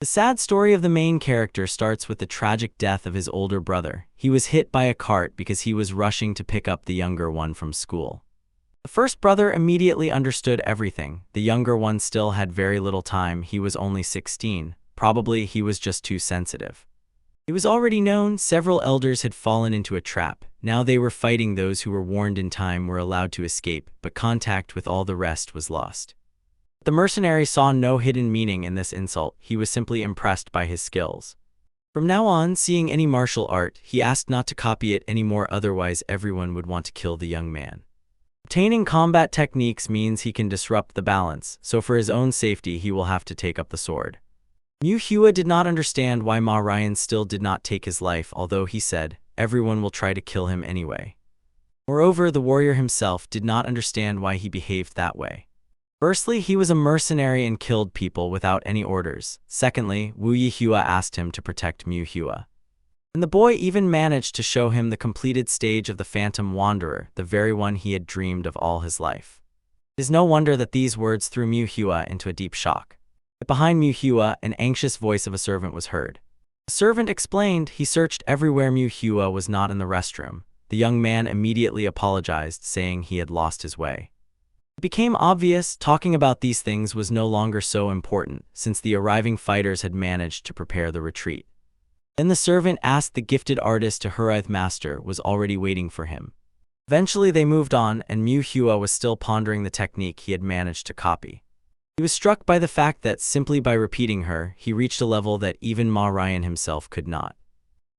The sad story of the main character starts with the tragic death of his older brother. He was hit by a cart because he was rushing to pick up the younger one from school. The first brother immediately understood everything. The younger one still had very little time. He was only 16. Probably he was just too sensitive. It was already known several elders had fallen into a trap. Now they were fighting. Those who were warned in time were allowed to escape, but contact with all the rest was lost. The mercenary saw no hidden meaning in this insult. He was simply impressed by his skills. From now on, seeing any martial art, he asked not to copy it anymore, otherwise everyone would want to kill the young man. Obtaining combat techniques means he can disrupt the balance, so for his own safety he will have to take up the sword. Manhwa did not understand why Ma Ryan still did not take his life, although he said, everyone will try to kill him anyway. Moreover, the warrior himself did not understand why he behaved that way. Firstly, he was a mercenary and killed people without any orders. Secondly, Wu Yihua asked him to protect Manhwa. And the boy even managed to show him the completed stage of the Phantom Wanderer, the very one he had dreamed of all his life. It is no wonder that these words threw Manhwa into a deep shock. But behind Manhwa, an anxious voice of a servant was heard. The servant explained he searched everywhere. Manhwa was not in the restroom. The young man immediately apologized, saying he had lost his way. It became obvious talking about these things was no longer so important, since the arriving fighters had managed to prepare the retreat. Then the servant asked the gifted artist to hurry. The master was already waiting for him. Eventually they moved on, and Manhwa was still pondering the technique he had managed to copy. He was struck by the fact that simply by repeating her, he reached a level that even Ma Ryan himself could not.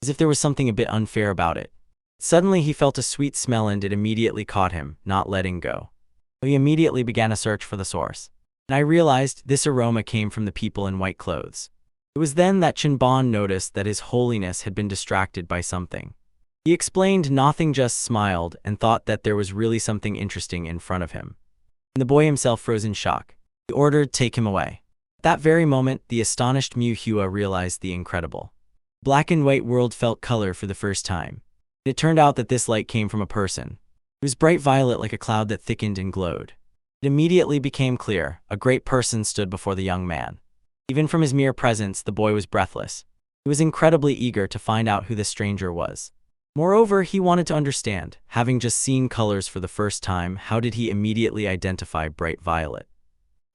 As if there was something a bit unfair about it. Suddenly he felt a sweet smell and it immediately caught him, not letting go. He immediately began a search for the source. And I realized this aroma came from the people in white clothes. It was then that Chenbon noticed that His Holiness had been distracted by something. He explained nothing, just smiled, and thought that there was really something interesting in front of him. And the boy himself froze in shock. He ordered, "Take him away." At that very moment, the astonished Manhwa realized the incredible. Black and white world felt color for the first time. It turned out that this light came from a person. It was bright violet, like a cloud that thickened and glowed. It immediately became clear. A great person stood before the young man. Even from his mere presence, the boy was breathless. He was incredibly eager to find out who this stranger was. Moreover, he wanted to understand, having just seen colors for the first time, how did he immediately identify bright violet?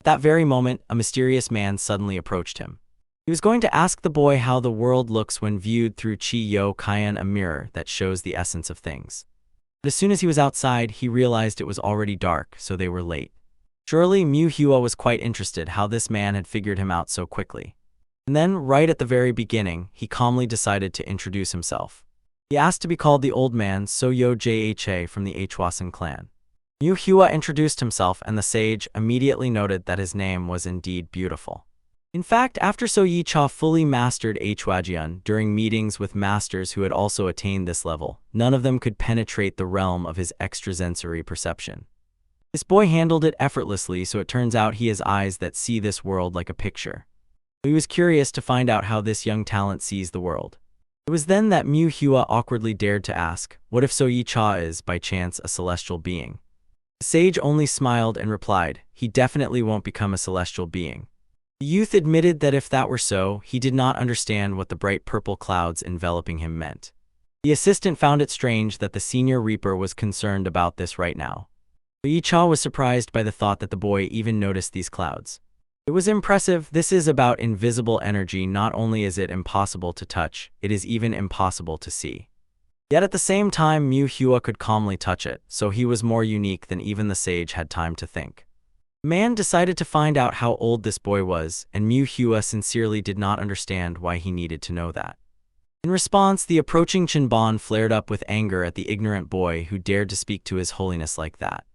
At that very moment, a mysterious man suddenly approached him. He was going to ask the boy how the world looks when viewed through Chi Yo Kyan, a mirror that shows the essence of things. But as soon as he was outside, he realized it was already dark, so they were late. Surely, Manhwa was quite interested how this man had figured him out so quickly. And then, right at the very beginning, he calmly decided to introduce himself. He asked to be called the old man Soyo Jha from the Hwasan clan. Manhwa introduced himself, and the sage immediately noted that his name was indeed beautiful. In fact, after Soyi Cha fully mastered Hwajian during meetings with masters who had also attained this level, none of them could penetrate the realm of his extrasensory perception. This boy handled it effortlessly, so it turns out he has eyes that see this world like a picture. He was curious to find out how this young talent sees the world. It was then that Manhwa awkwardly dared to ask, what if Soyi Cha is, by chance, a celestial being? The sage only smiled and replied, he definitely won't become a celestial being. The youth admitted that if that were so, he did not understand what the bright purple clouds enveloping him meant. The assistant found it strange that the senior reaper was concerned about this right now. Soyi Cha was surprised by the thought that the boy even noticed these clouds. It was impressive. This is about invisible energy. Not only is it impossible to touch, it is even impossible to see. Yet at the same time, Manhwa could calmly touch it, so he was more unique than even the sage had time to think. The man decided to find out how old this boy was, and Manhwa sincerely did not understand why he needed to know that. In response, the approaching Chenbon flared up with anger at the ignorant boy who dared to speak to His Holiness like that.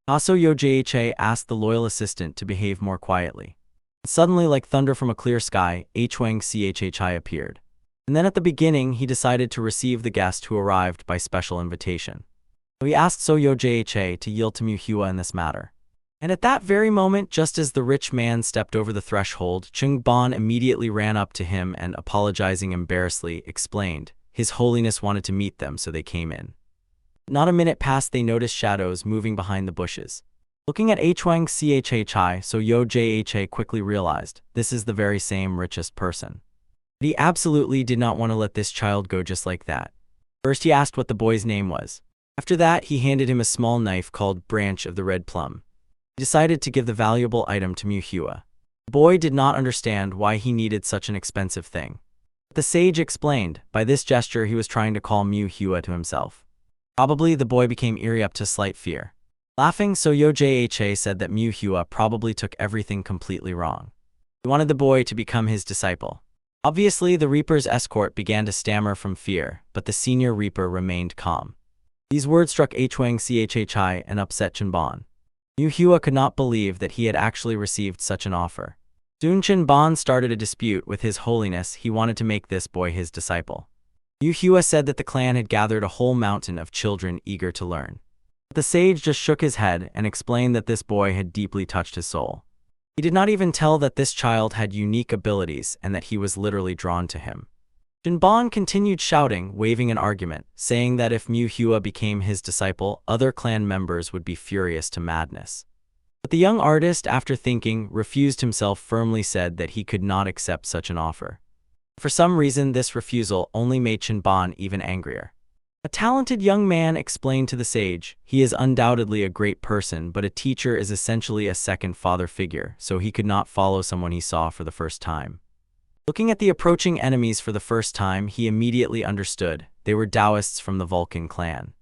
Soyo Jha asked the loyal assistant to behave more quietly. Suddenly, like thunder from a clear sky, Hwang Chhi appeared. And then at the beginning, he decided to receive the guest who arrived by special invitation. So he asked Soyo Jha to yield to Manhwa in this matter. And at that very moment, just as the rich man stepped over the threshold, Chenbon immediately ran up to him and, apologizing embarrassedly, explained, His Holiness wanted to meet them, so they came in. Not a minute passed, they noticed shadows moving behind the bushes. Looking at Hwang Chhi, so Yo Jha quickly realized this is the very same richest person. But he absolutely did not want to let this child go just like that. First he asked what the boy's name was. After that he handed him a small knife called Branch of the Red Plum. He decided to give the valuable item to Manhwa. The boy did not understand why he needed such an expensive thing. But the sage explained, by this gesture he was trying to call Manhwa to himself. Probably the boy became eerie up to slight fear. Laughing, so Yo Jha said that Manhwa probably took everything completely wrong. He wanted the boy to become his disciple. Obviously, the Reaper's escort began to stammer from fear, but the senior Reaper remained calm. These words struck Hwang Chhi and upset Chenbon. Manhwa could not believe that he had actually received such an offer. Soon Chenbon started a dispute with His Holiness. He wanted to make this boy his disciple. Manhwa said that the clan had gathered a whole mountain of children eager to learn. But the sage just shook his head and explained that this boy had deeply touched his soul. He did not even tell that this child had unique abilities and that he was literally drawn to him. Chenbon continued shouting, waving an argument, saying that if Manhwa became his disciple, other clan members would be furious to madness. But the young artist, after thinking, refused himself, firmly said that he could not accept such an offer. For some reason, this refusal only made Chenbon even angrier. A talented young man explained to the sage, he is undoubtedly a great person, but a teacher is essentially a second father figure, so he could not follow someone he saw for the first time. Looking at the approaching enemies for the first time, he immediately understood. They were Taoists from the Vulcan clan.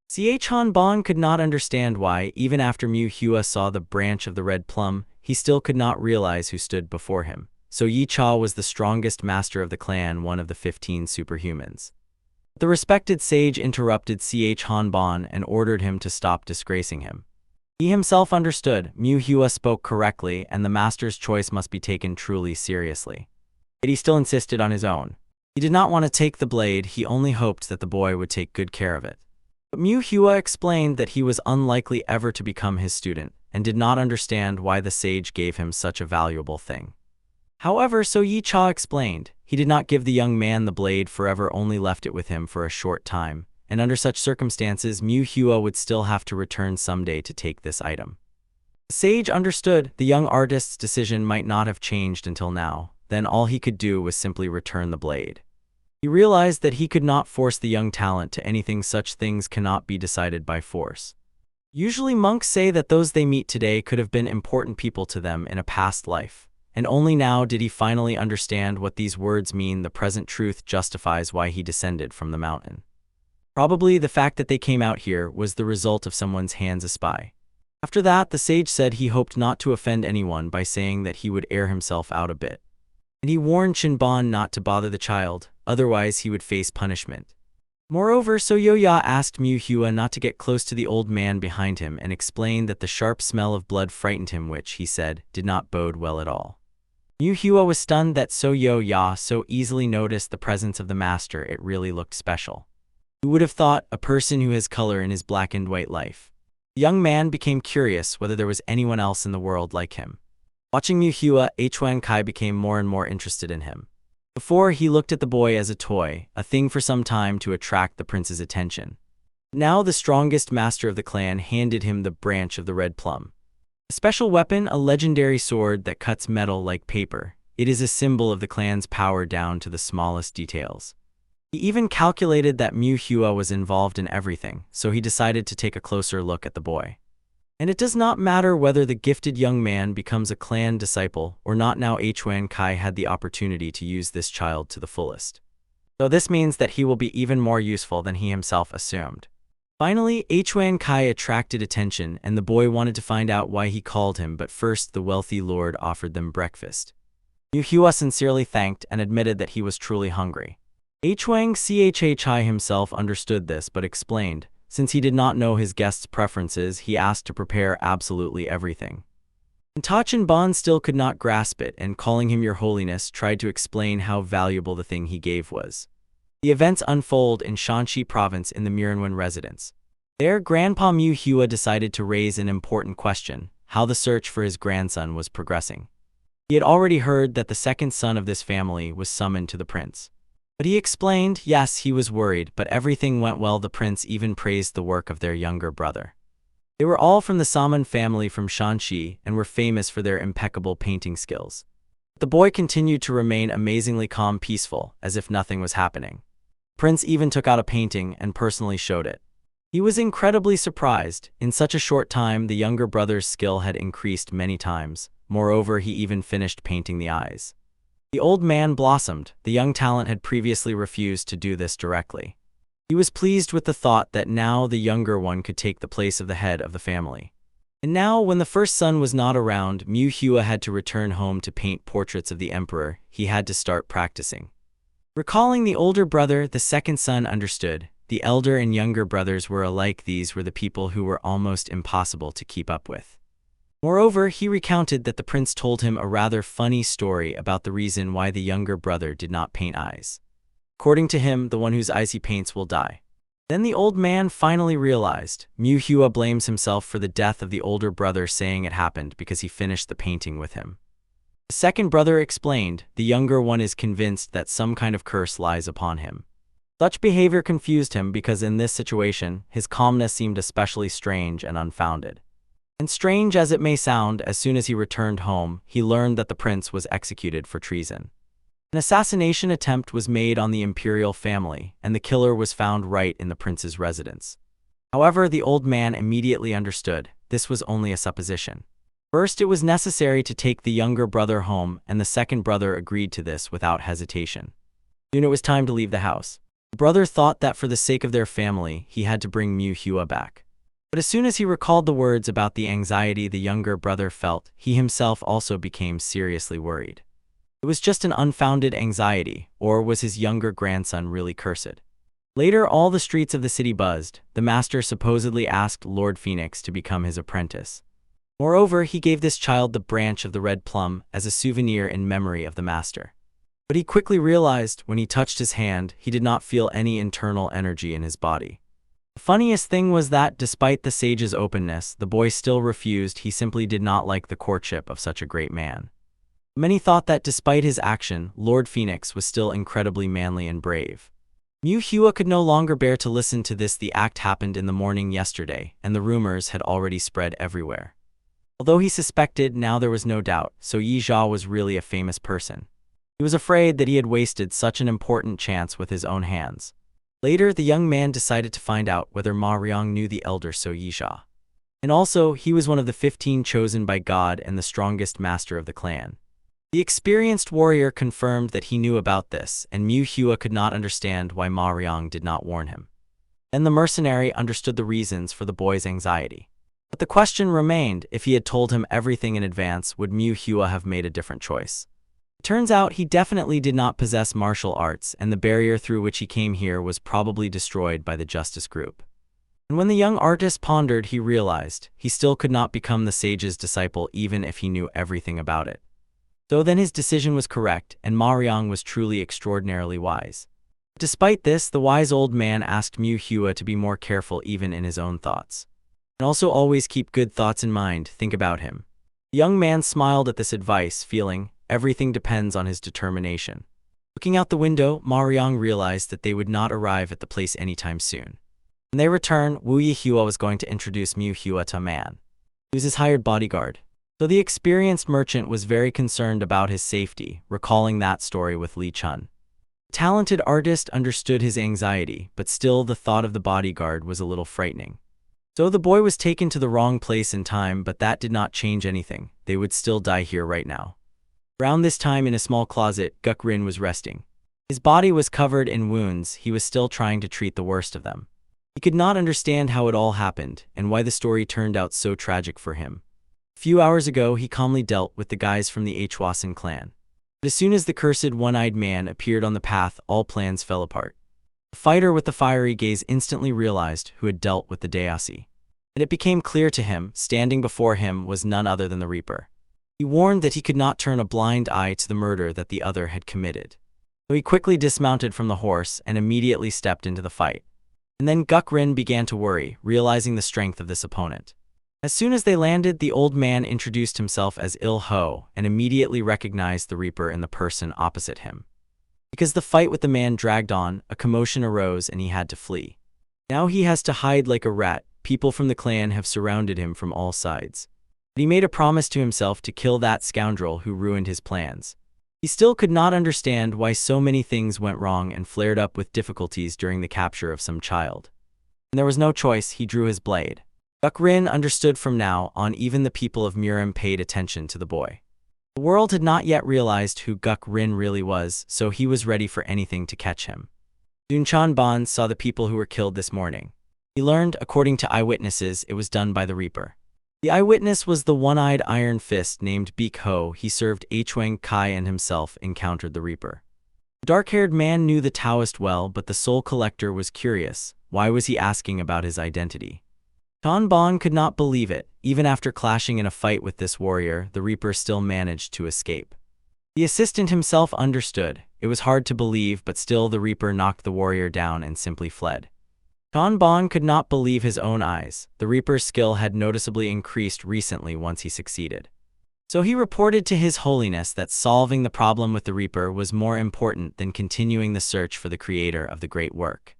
Chenbon could not understand why, even after Manhwa saw the Branch of the Red Plum, he still could not realize who stood before him. So Yi Cha was the strongest master of the clan, one of the 15 superhumans. The respected sage interrupted Chenbon and ordered him to stop disgracing him. He himself understood Manhwa spoke correctly and the master's choice must be taken truly seriously. Yet he still insisted on his own. He did not want to take the blade, he only hoped that the boy would take good care of it. But Manhwa explained that he was unlikely ever to become his student and did not understand why the sage gave him such a valuable thing. However, so Yi Cha explained, he did not give the young man the blade forever, only left it with him for a short time, and under such circumstances Manhwa would still have to return someday to take this item. The sage understood the young artist's decision might not have changed until now, then all he could do was simply return the blade. He realized that he could not force the young talent to anything, such things cannot be decided by force. Usually monks say that those they meet today could have been important people to them in a past life. And only now did he finally understand what these words mean. The present truth justifies why he descended from the mountain. Probably the fact that they came out here was the result of someone's hands a spy. After that, the sage said he hoped not to offend anyone by saying that he would air himself out a bit. And he warned Chenbon not to bother the child, otherwise he would face punishment. Moreover, So Yo-Ya asked Manhwa not to get close to the old man behind him and explained that the sharp smell of blood frightened him, which, he said, did not bode well at all. Manhwa was stunned that So Yo-Ya so easily noticed the presence of the master. It really looked special. Who would have thought a person who has color in his black and white life? The young man became curious whether there was anyone else in the world like him. Watching Manhwa, Hwang Kai became more and more interested in him. Before, he looked at the boy as a toy, a thing for some time to attract the prince's attention. Now the strongest master of the clan handed him the Branch of the Red Plum. A special weapon, a legendary sword that cuts metal like paper. It is a symbol of the clan's power down to the smallest details. He even calculated that Manhwa was involved in everything, so he decided to take a closer look at the boy. And it does not matter whether the gifted young man becomes a clan disciple or not. Now Hwang Kai had the opportunity to use this child to the fullest. So this means that he will be even more useful than he himself assumed. Finally, Hwang Kai attracted attention and the boy wanted to find out why he called him, but first the wealthy lord offered them breakfast. Manhwa sincerely thanked and admitted that he was truly hungry. Hwang Chhi himself understood this but explained, since he did not know his guest's preferences, he asked to prepare absolutely everything. And Chenbon still could not grasp it and, calling him Your Holiness, tried to explain how valuable the thing he gave was. The events unfold in Shanxi province in the Miranwen residence. There, Grandpa Manhwa decided to raise an important question, how the search for his grandson was progressing. He had already heard that the second son of this family was summoned to the prince. But he explained, yes, he was worried, but everything went well. The prince even praised the work of their younger brother. They were all from the Salmon family from Shanxi and were famous for their impeccable painting skills. The boy continued to remain amazingly calm, peaceful, as if nothing was happening. Prince even took out a painting and personally showed it. He was incredibly surprised. In such a short time, the younger brother's skill had increased many times. Moreover, he even finished painting the eyes. The old man blossomed. The young talent had previously refused to do this directly. He was pleased with the thought that now the younger one could take the place of the head of the family. And now, when the first son was not around, Mu Hua had to return home to paint portraits of the emperor. He had to start practicing. Recalling the older brother, the second son understood. The elder and younger brothers were alike. These were the people who were almost impossible to keep up with. Moreover, he recounted that the prince told him a rather funny story about the reason why the younger brother did not paint eyes. According to him, the one whose eyes he paints will die. Then the old man finally realized. Mu Hua blames himself for the death of the older brother, saying it happened because he finished the painting with him. The second brother explained, the younger one is convinced that some kind of curse lies upon him. Such behavior confused him because in this situation, his calmness seemed especially strange and unfounded. And strange as it may sound, as soon as he returned home, he learned that the prince was executed for treason. An assassination attempt was made on the imperial family, and the killer was found right in the prince's residence. However, the old man immediately understood this was only a supposition. First, it was necessary to take the younger brother home, and the second brother agreed to this without hesitation. Soon it was time to leave the house. The brother thought that for the sake of their family, he had to bring Mu Hua back. But as soon as he recalled the words about the anxiety the younger brother felt, he himself also became seriously worried. It was just an unfounded anxiety, or was his younger grandson really cursed? Later, all the streets of the city buzzed. The master supposedly asked Lord Phoenix to become his apprentice. Moreover, he gave this child the branch of the red plum as a souvenir in memory of the master. But he quickly realized when he touched his hand, he did not feel any internal energy in his body. The funniest thing was that, despite the sage's openness, the boy still refused. He simply did not like the courtship of such a great man. Many thought that despite his action, Lord Phoenix was still incredibly manly and brave. Mu Hua could no longer bear to listen to this. The act happened in the morning yesterday, and the rumors had already spread everywhere. Although he suspected, now there was no doubt, so Yi Zha was really a famous person. He was afraid that he had wasted such an important chance with his own hands. Later, the young man decided to find out whether Ma Riang knew the elder So Yi Zha. And also, he was one of the 15 chosen by God and the strongest master of the clan. The experienced warrior confirmed that he knew about this, and Mu Hua could not understand why Ma Riang did not warn him. Then the mercenary understood the reasons for the boy's anxiety. But the question remained, if he had told him everything in advance, would Mu Hua have made a different choice? It turns out he definitely did not possess martial arts, and the barrier through which he came here was probably destroyed by the justice group. And when the young artist pondered, he realized he still could not become the sage's disciple even if he knew everything about it. So then his decision was correct, and Ma Riang was truly extraordinarily wise. Despite this, the wise old man asked Mu Hua to be more careful even in his own thoughts. And also always keep good thoughts in mind, think about him. The young man smiled at this advice, feeling everything depends on his determination. Looking out the window, Ma Riang realized that they would not arrive at the place anytime soon. When they returned, Wu Yi Hua was going to introduce Mu Hua to a man. He was his hired bodyguard. So the experienced merchant was very concerned about his safety, recalling that story with Li Chun. The talented artist understood his anxiety, but still the thought of the bodyguard was a little frightening. So the boy was taken to the wrong place in time, but that did not change anything. They would still die here right now. Around this time, in a small closet, Guk Rin was resting. His body was covered in wounds. He was still trying to treat the worst of them. He could not understand how it all happened, and why the story turned out so tragic for him. A few hours ago, he calmly dealt with the guys from the Hwasan clan. But as soon as the cursed one-eyed man appeared on the path, all plans fell apart. The fighter with the fiery gaze instantly realized who had dealt with the Daosi. And it became clear to him, standing before him was none other than the Reaper. He warned that he could not turn a blind eye to the murder that the other had committed. So he quickly dismounted from the horse and immediately stepped into the fight. And then Guk Rin began to worry, realizing the strength of this opponent. As soon as they landed, the old man introduced himself as Il Ho and immediately recognized the Reaper in the person opposite him. Because the fight with the man dragged on, a commotion arose and he had to flee. Now he has to hide like a rat. people from the clan have surrounded him from all sides. But he made a promise to himself to kill that scoundrel who ruined his plans. He still could not understand why so many things went wrong and flared up with difficulties during the capture of some child. When there was no choice, he drew his blade. Guk-rin understood from now on. Even the people of Murim paid attention to the boy. The world had not yet realized who Guk-rin really was, so he was ready for anything to catch him. Dunchan Bon saw the people who were killed this morning. He learned, according to eyewitnesses, it was done by the Reaper. The eyewitness was the one-eyed Iron Fist named Beak Ho. He served Huang Kai and himself encountered the Reaper. The dark-haired man knew the Taoist well, but the Soul Collector was curious. Why was he asking about his identity? Tan Bon could not believe it. Even after clashing in a fight with this warrior, the Reaper still managed to escape. The assistant himself understood. It was hard to believe, but still the Reaper knocked the warrior down and simply fled. Tan Bon could not believe his own eyes. The Reaper's skill had noticeably increased recently once he succeeded. So he reported to His Holiness that solving the problem with the Reaper was more important than continuing the search for the creator of the great work.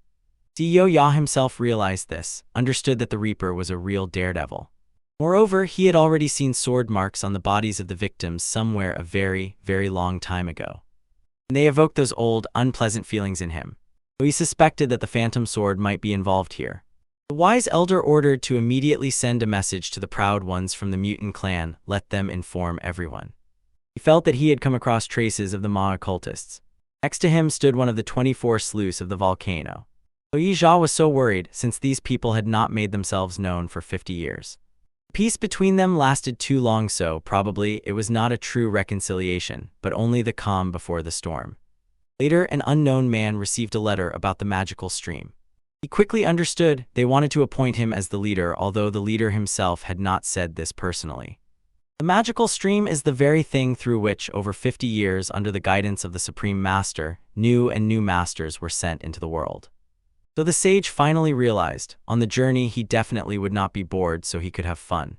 CEO Ya himself realized this, understood that the Reaper was a real daredevil. Moreover, he had already seen sword marks on the bodies of the victims somewhere a very, very long time ago. And they evoked those old, unpleasant feelings in him. So he suspected that the phantom sword might be involved here. The wise elder ordered to immediately send a message to the proud ones from the mutant clan, let them inform everyone. He felt that he had come across traces of the Ma occultists. Next to him stood one of the 24 sleuths of the volcano. Yi Jia was so worried, since these people had not made themselves known for 50 years. Peace between them lasted too long, so probably it was not a true reconciliation, but only the calm before the storm. Later, an unknown man received a letter about the magical stream. He quickly understood they wanted to appoint him as the leader, although the leader himself had not said this personally. The magical stream is the very thing through which, over 50 years under the guidance of the Supreme Master, new masters were sent into the world. So the sage finally realized, on the journey he definitely would not be bored, so he could have fun.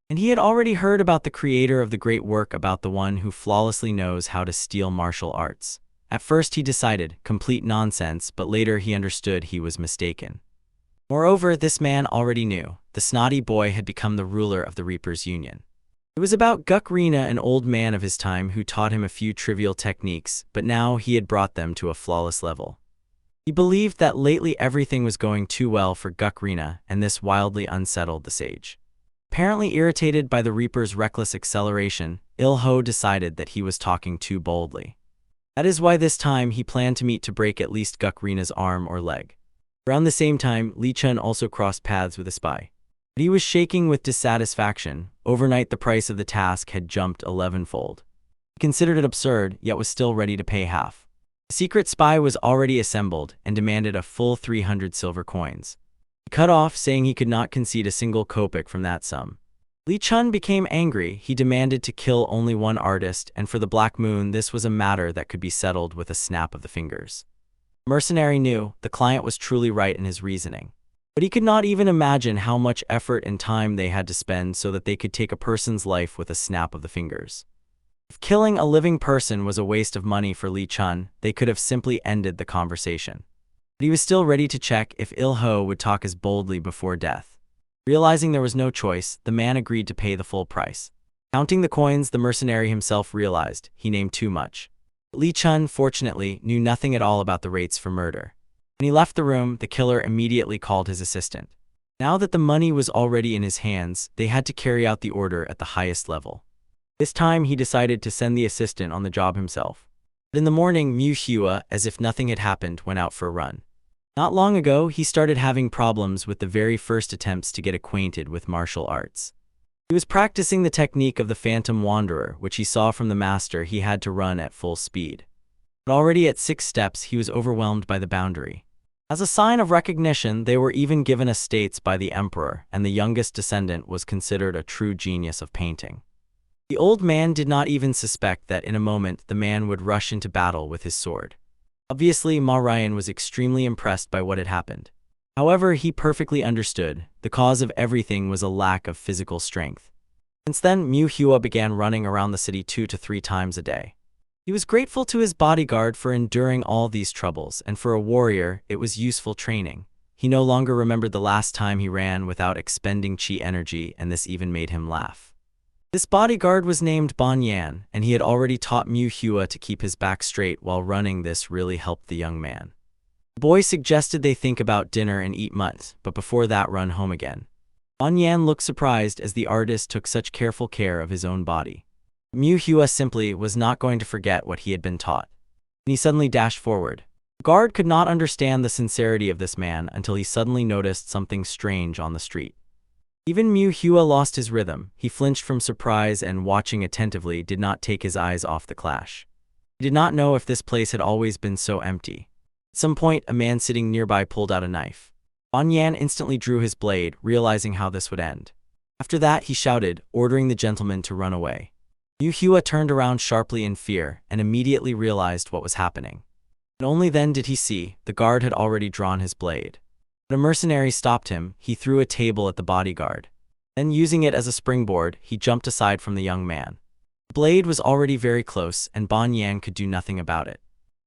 And he had already heard about the creator of the great work, about the one who flawlessly knows how to steal martial arts. At first he decided, complete nonsense, but later he understood he was mistaken. Moreover, this man already knew. The snotty boy had become the ruler of the Reapers' Union. It was about Guk-rina, an old man of his time who taught him a few trivial techniques, but now he had brought them to a flawless level. He believed that lately everything was going too well for Guk-rina, and this wildly unsettled the sage. Apparently irritated by the Reaper's reckless acceleration, Il-ho decided that he was talking too boldly. That is why this time he planned to meet to break at least Guk-rina's arm or leg. Around the same time, Li Chun also crossed paths with a spy. But he was shaking with dissatisfaction. Overnight the price of the task had jumped 11-fold. He considered it absurd, yet was still ready to pay half. The secret spy was already assembled and demanded a full 300 silver coins. He cut off, saying he could not concede a single kopeck from that sum. Li Chun became angry. He demanded to kill only one artist, and for the Black Moon this was a matter that could be settled with a snap of the fingers. The mercenary knew the client was truly right in his reasoning. But he could not even imagine how much effort and time they had to spend so that they could take a person's life with a snap of the fingers. If killing a living person was a waste of money for Li Chun, they could have simply ended the conversation. But he was still ready to check if Il-ho would talk as boldly before death. Realizing there was no choice, the man agreed to pay the full price. Counting the coins, the mercenary himself realized he named too much. Li Chun, fortunately, knew nothing at all about the rates for murder. When he left the room, the killer immediately called his assistant. Now that the money was already in his hands, they had to carry out the order at the highest level. This time he decided to send the assistant on the job himself. But in the morning, Mu Hua, as if nothing had happened, went out for a run. Not long ago, he started having problems with the very first attempts to get acquainted with martial arts. He was practicing the technique of the Phantom Wanderer, which he saw from the master. He had to run at full speed. But already at 6 steps, he was overwhelmed by the boundary. As a sign of recognition, they were even given estates by the emperor, and the youngest descendant was considered a true genius of painting. The old man did not even suspect that in a moment the man would rush into battle with his sword. Obviously, Ma Ryan was extremely impressed by what had happened. However, he perfectly understood the cause of everything was a lack of physical strength. Since then, Mu Hua began running around the city 2 to 3 times a day. He was grateful to his bodyguard for enduring all these troubles, and for a warrior, it was useful training. He no longer remembered the last time he ran without expending chi energy, and this even made him laugh. This bodyguard was named Ban Yan, and he had already taught Mu Hua to keep his back straight while running. This really helped the young man. The boy suggested they think about dinner and eat mutts, but before that run home again. Ban Yan looked surprised as the artist took such careful care of his own body. Mu Hua simply was not going to forget what he had been taught. And he suddenly dashed forward. The guard could not understand the sincerity of this man until he suddenly noticed something strange on the street. Even Mu Hua lost his rhythm. He flinched from surprise and, watching attentively, did not take his eyes off the clash. He did not know if this place had always been so empty. At some point, a man sitting nearby pulled out a knife. Ban Yan instantly drew his blade, realizing how this would end. After that, he shouted, ordering the gentleman to run away. Mu Hua turned around sharply in fear and immediately realized what was happening. And only then did he see the guard had already drawn his blade. But a mercenary stopped him. He threw a table at the bodyguard. Then, using it as a springboard, he jumped aside from the young man. The blade was already very close, and Ban Yan could do nothing about it.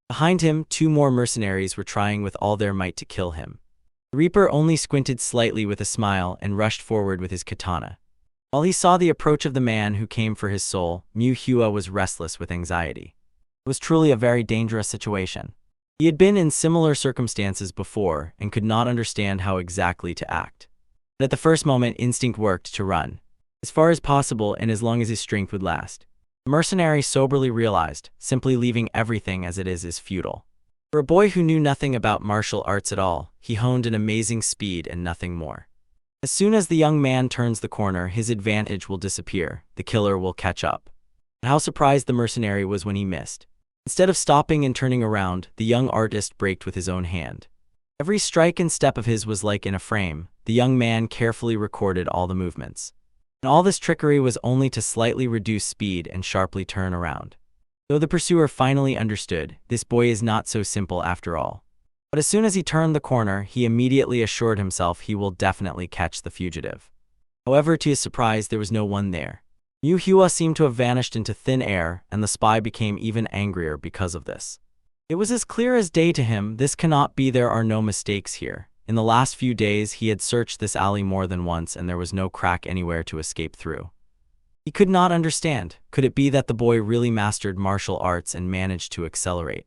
Behind him, 2 more mercenaries were trying with all their might to kill him. The Reaper only squinted slightly with a smile and rushed forward with his katana. While he saw the approach of the man who came for his soul, Mu Hua was restless with anxiety. It was truly a very dangerous situation. He had been in similar circumstances before and could not understand how exactly to act. But at the first moment, instinct worked to run, as far as possible and as long as his strength would last. The mercenary soberly realized, simply leaving everything as it is futile. For a boy who knew nothing about martial arts at all, he honed an amazing speed and nothing more. As soon as the young man turns the corner, his advantage will disappear. The killer will catch up. But how surprised the mercenary was when he missed. Instead of stopping and turning around, the young artist braked with his own hand. Every strike and step of his was like in a frame. The young man carefully recorded all the movements. And all this trickery was only to slightly reduce speed and sharply turn around. Though the pursuer finally understood, this boy is not so simple after all. But as soon as he turned the corner, he immediately assured himself he will definitely catch the fugitive. However, to his surprise, there was no one there. Mu Hua seemed to have vanished into thin air, and the spy became even angrier because of this. It was as clear as day to him. This cannot be. There are no mistakes here. In the last few days, he had searched this alley more than once, and there was no crack anywhere to escape through. He could not understand. Could it be that the boy really mastered martial arts and managed to accelerate?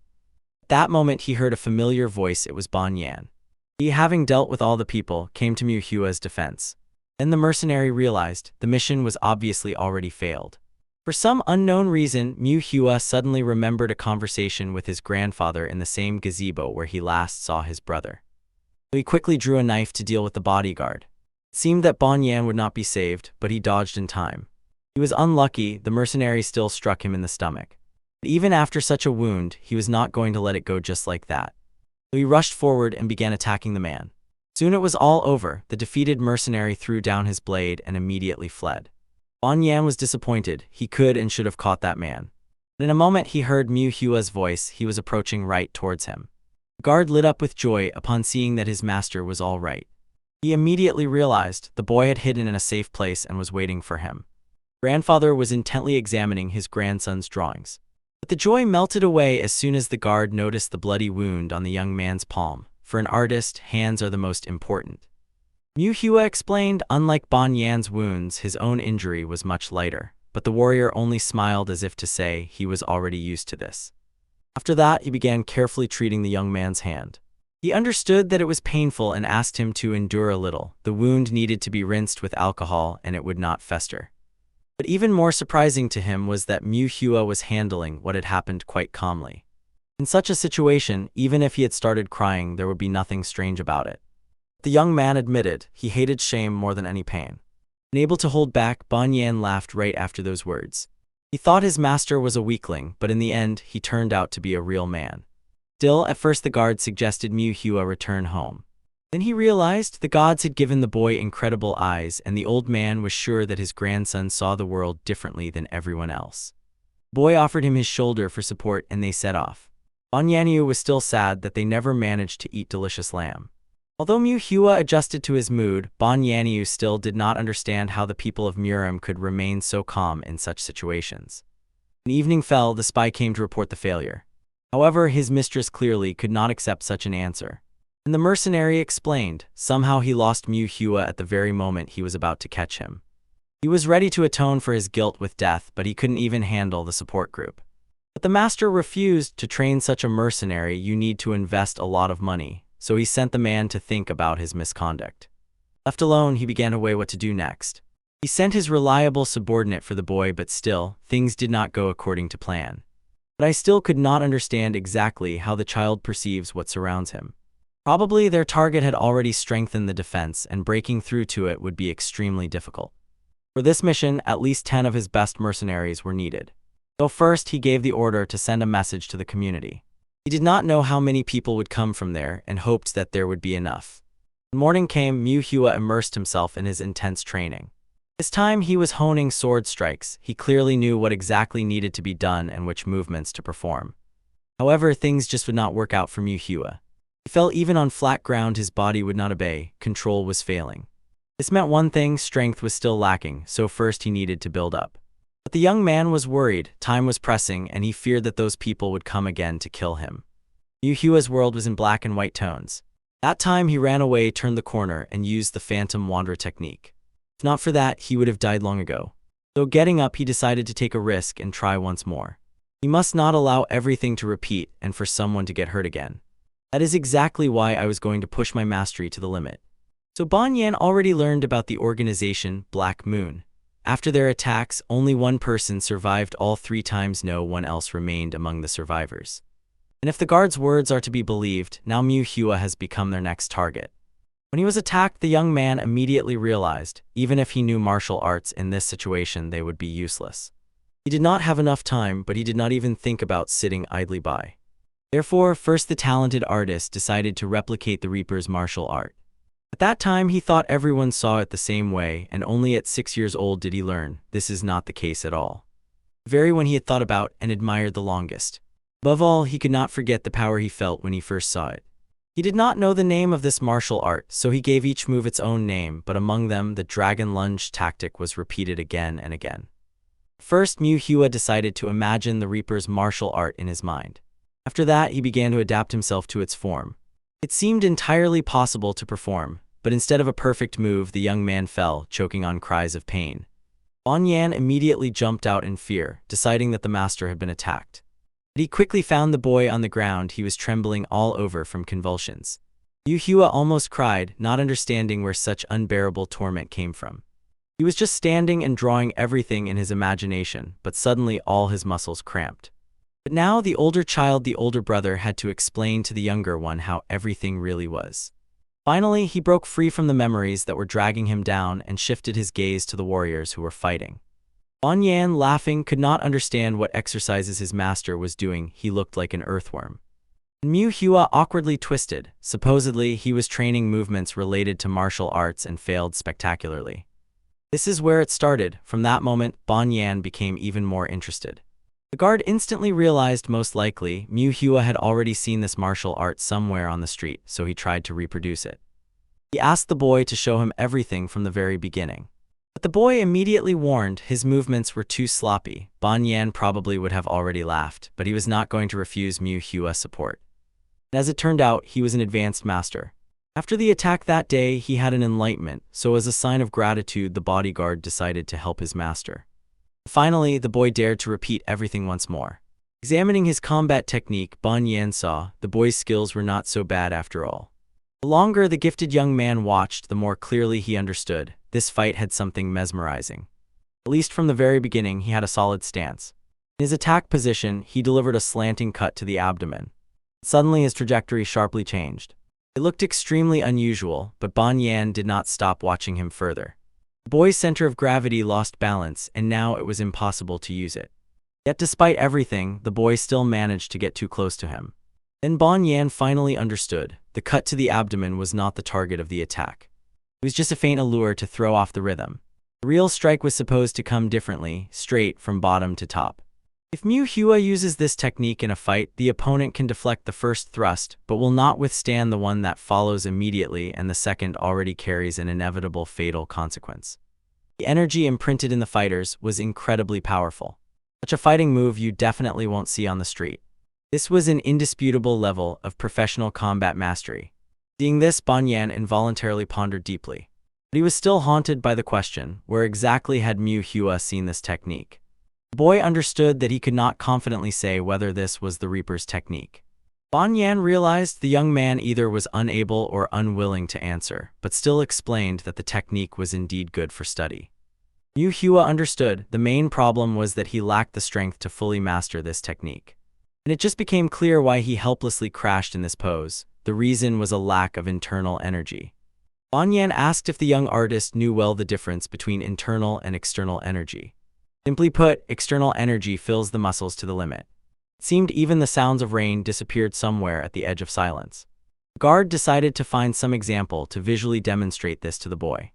At that moment, he heard a familiar voice. It was Ban Yan. He, having dealt with all the people, came to Mu Hua's defense. Then the mercenary realized the mission was obviously already failed. For some unknown reason, Mu Hua suddenly remembered a conversation with his grandfather in the same gazebo where he last saw his brother. So he quickly drew a knife to deal with the bodyguard. It seemed that Ban Yan would not be saved, but he dodged in time. He was unlucky. The mercenary still struck him in the stomach. But even after such a wound, he was not going to let it go just like that. So he rushed forward and began attacking the man. Soon it was all over. The defeated mercenary threw down his blade and immediately fled. Ban Yan was disappointed. He could and should have caught that man. But in a moment he heard Mu Hua's voice. He was approaching right towards him. The guard lit up with joy upon seeing that his master was all right. He immediately realized the boy had hidden in a safe place and was waiting for him. Grandfather was intently examining his grandson's drawings. But the joy melted away as soon as the guard noticed the bloody wound on the young man's palm. For an artist, hands are the most important. Mu Hua explained, unlike Ban Yan's wounds, his own injury was much lighter, but the warrior only smiled as if to say he was already used to this. After that, he began carefully treating the young man's hand. He understood that it was painful and asked him to endure a little. The wound needed to be rinsed with alcohol and it would not fester. But even more surprising to him was that Mu Hua was handling what had happened quite calmly. In such a situation, even if he had started crying, there would be nothing strange about it. The young man admitted he hated shame more than any pain. Unable to hold back, Ban Yan laughed right after those words. He thought his master was a weakling, but in the end, he turned out to be a real man. Still, at first the guard suggested Mu Hua return home. Then he realized the gods had given the boy incredible eyes, and the old man was sure that his grandson saw the world differently than everyone else. The boy offered him his shoulder for support, and they set off. Ban Yan was still sad that they never managed to eat delicious lamb. Although Mu Hua adjusted to his mood, Ban Yan still did not understand how the people of Murim could remain so calm in such situations. When evening fell, the spy came to report the failure. However, his mistress clearly could not accept such an answer. And the mercenary explained, somehow he lost Mu Hua at the very moment he was about to catch him. He was ready to atone for his guilt with death, but he couldn't even handle the support group. But the master refused. To train such a mercenary, you need to invest a lot of money, so he sent the man to think about his misconduct. Left alone, he began to weigh what to do next. He sent his reliable subordinate for the boy, but still, things did not go according to plan. But I still could not understand exactly how the child perceives what surrounds him. Probably their target had already strengthened the defense, and breaking through to it would be extremely difficult. For this mission, at least 10 of his best mercenaries were needed. So first, he gave the order to send a message to the community. He did not know how many people would come from there and hoped that there would be enough. When morning came, Mu Hua immersed himself in his intense training. This time he was honing sword strikes. He clearly knew what exactly needed to be done and which movements to perform. However, things just would not work out for Mu Hua. He fell even on flat ground. His body would not obey. Control was failing. This meant one thing: strength was still lacking, so first he needed to build up. But the young man was worried. Time was pressing, and he feared that those people would come again to kill him. Mu Hua's world was in black and white tones. That time he ran away, turned the corner, and used the Phantom Wanderer technique. If not for that, he would have died long ago. So getting up, he decided to take a risk and try once more. He must not allow everything to repeat and for someone to get hurt again. That is exactly why I was going to push my mastery to the limit. So Ban Yan already learned about the organization Black Moon. After their attacks, only one person survived all 3 times. No one else remained among the survivors. And if the guard's words are to be believed, now Mu Hua has become their next target. When he was attacked, the young man immediately realized, even if he knew martial arts, in this situation they would be useless. He did not have enough time, but he did not even think about sitting idly by. Therefore, first the talented artist decided to replicate the Reaper's martial art. At that time, he thought everyone saw it the same way, and only at 6 years old did he learn this is not the case at all. The very one he had thought about and admired the longest. Above all, he could not forget the power he felt when he first saw it. He did not know the name of this martial art, so he gave each move its own name, but among them, the dragon lunge tactic was repeated again and again. First, Mu Hua decided to imagine the Reaper's martial art in his mind. After that, he began to adapt himself to its form. It seemed entirely possible to perform, but instead of a perfect move, the young man fell, choking on cries of pain. Ban Yan immediately jumped out in fear, deciding that the master had been attacked. But he quickly found the boy on the ground. He was trembling all over from convulsions. Mu Hua almost cried, not understanding where such unbearable torment came from. He was just standing and drawing everything in his imagination, but suddenly all his muscles cramped. But now the older child, the older brother, had to explain to the younger one how everything really was. Finally, he broke free from the memories that were dragging him down and shifted his gaze to the warriors who were fighting. Ban Yan, laughing, could not understand what exercises his master was doing. He looked like an earthworm. Mu Hua awkwardly twisted. Supposedly, he was training movements related to martial arts and failed spectacularly. This is where it started. From that moment, Ban Yan became even more interested. The guard instantly realized most likely Mu Hua had already seen this martial art somewhere on the street, so he tried to reproduce it. He asked the boy to show him everything from the very beginning. But the boy immediately warned his movements were too sloppy. Ban Yan probably would have already laughed, but he was not going to refuse Mu Hua support. And as it turned out, he was an advanced master. After the attack that day, he had an enlightenment, so as a sign of gratitude, the bodyguard decided to help his master. Finally, the boy dared to repeat everything once more. Examining his combat technique, Ban Yan saw the boy's skills were not so bad after all. The longer the gifted young man watched, the more clearly he understood this fight had something mesmerizing. At least from the very beginning, he had a solid stance. In his attack position, he delivered a slanting cut to the abdomen. Suddenly, his trajectory sharply changed. It looked extremely unusual, but Ban Yan did not stop watching him further. The boy's center of gravity lost balance, and now it was impossible to use it. Yet despite everything, the boy still managed to get too close to him. Then Ban Yan finally understood. The cut to the abdomen was not the target of the attack. It was just a faint allure to throw off the rhythm. The real strike was supposed to come differently, straight from bottom to top. If Mu Hua uses this technique in a fight, the opponent can deflect the first thrust, but will not withstand the one that follows immediately, and the second already carries an inevitable fatal consequence. The energy imprinted in the fighters was incredibly powerful. Such a fighting move you definitely won't see on the street. This was an indisputable level of professional combat mastery. Seeing this, Ban Yan involuntarily pondered deeply. But he was still haunted by the question, where exactly had Mu Hua seen this technique? The boy understood that he could not confidently say whether this was the Reaper's technique. Ban Yan realized the young man either was unable or unwilling to answer, but still explained that the technique was indeed good for study. Mu Hua understood the main problem was that he lacked the strength to fully master this technique. And it just became clear why he helplessly crashed in this pose. The reason was a lack of internal energy. Ban Yan asked if the young artist knew well the difference between internal and external energy. Simply put, external energy fills the muscles to the limit. It seemed even the sounds of rain disappeared somewhere at the edge of silence. The guard decided to find some example to visually demonstrate this to the boy.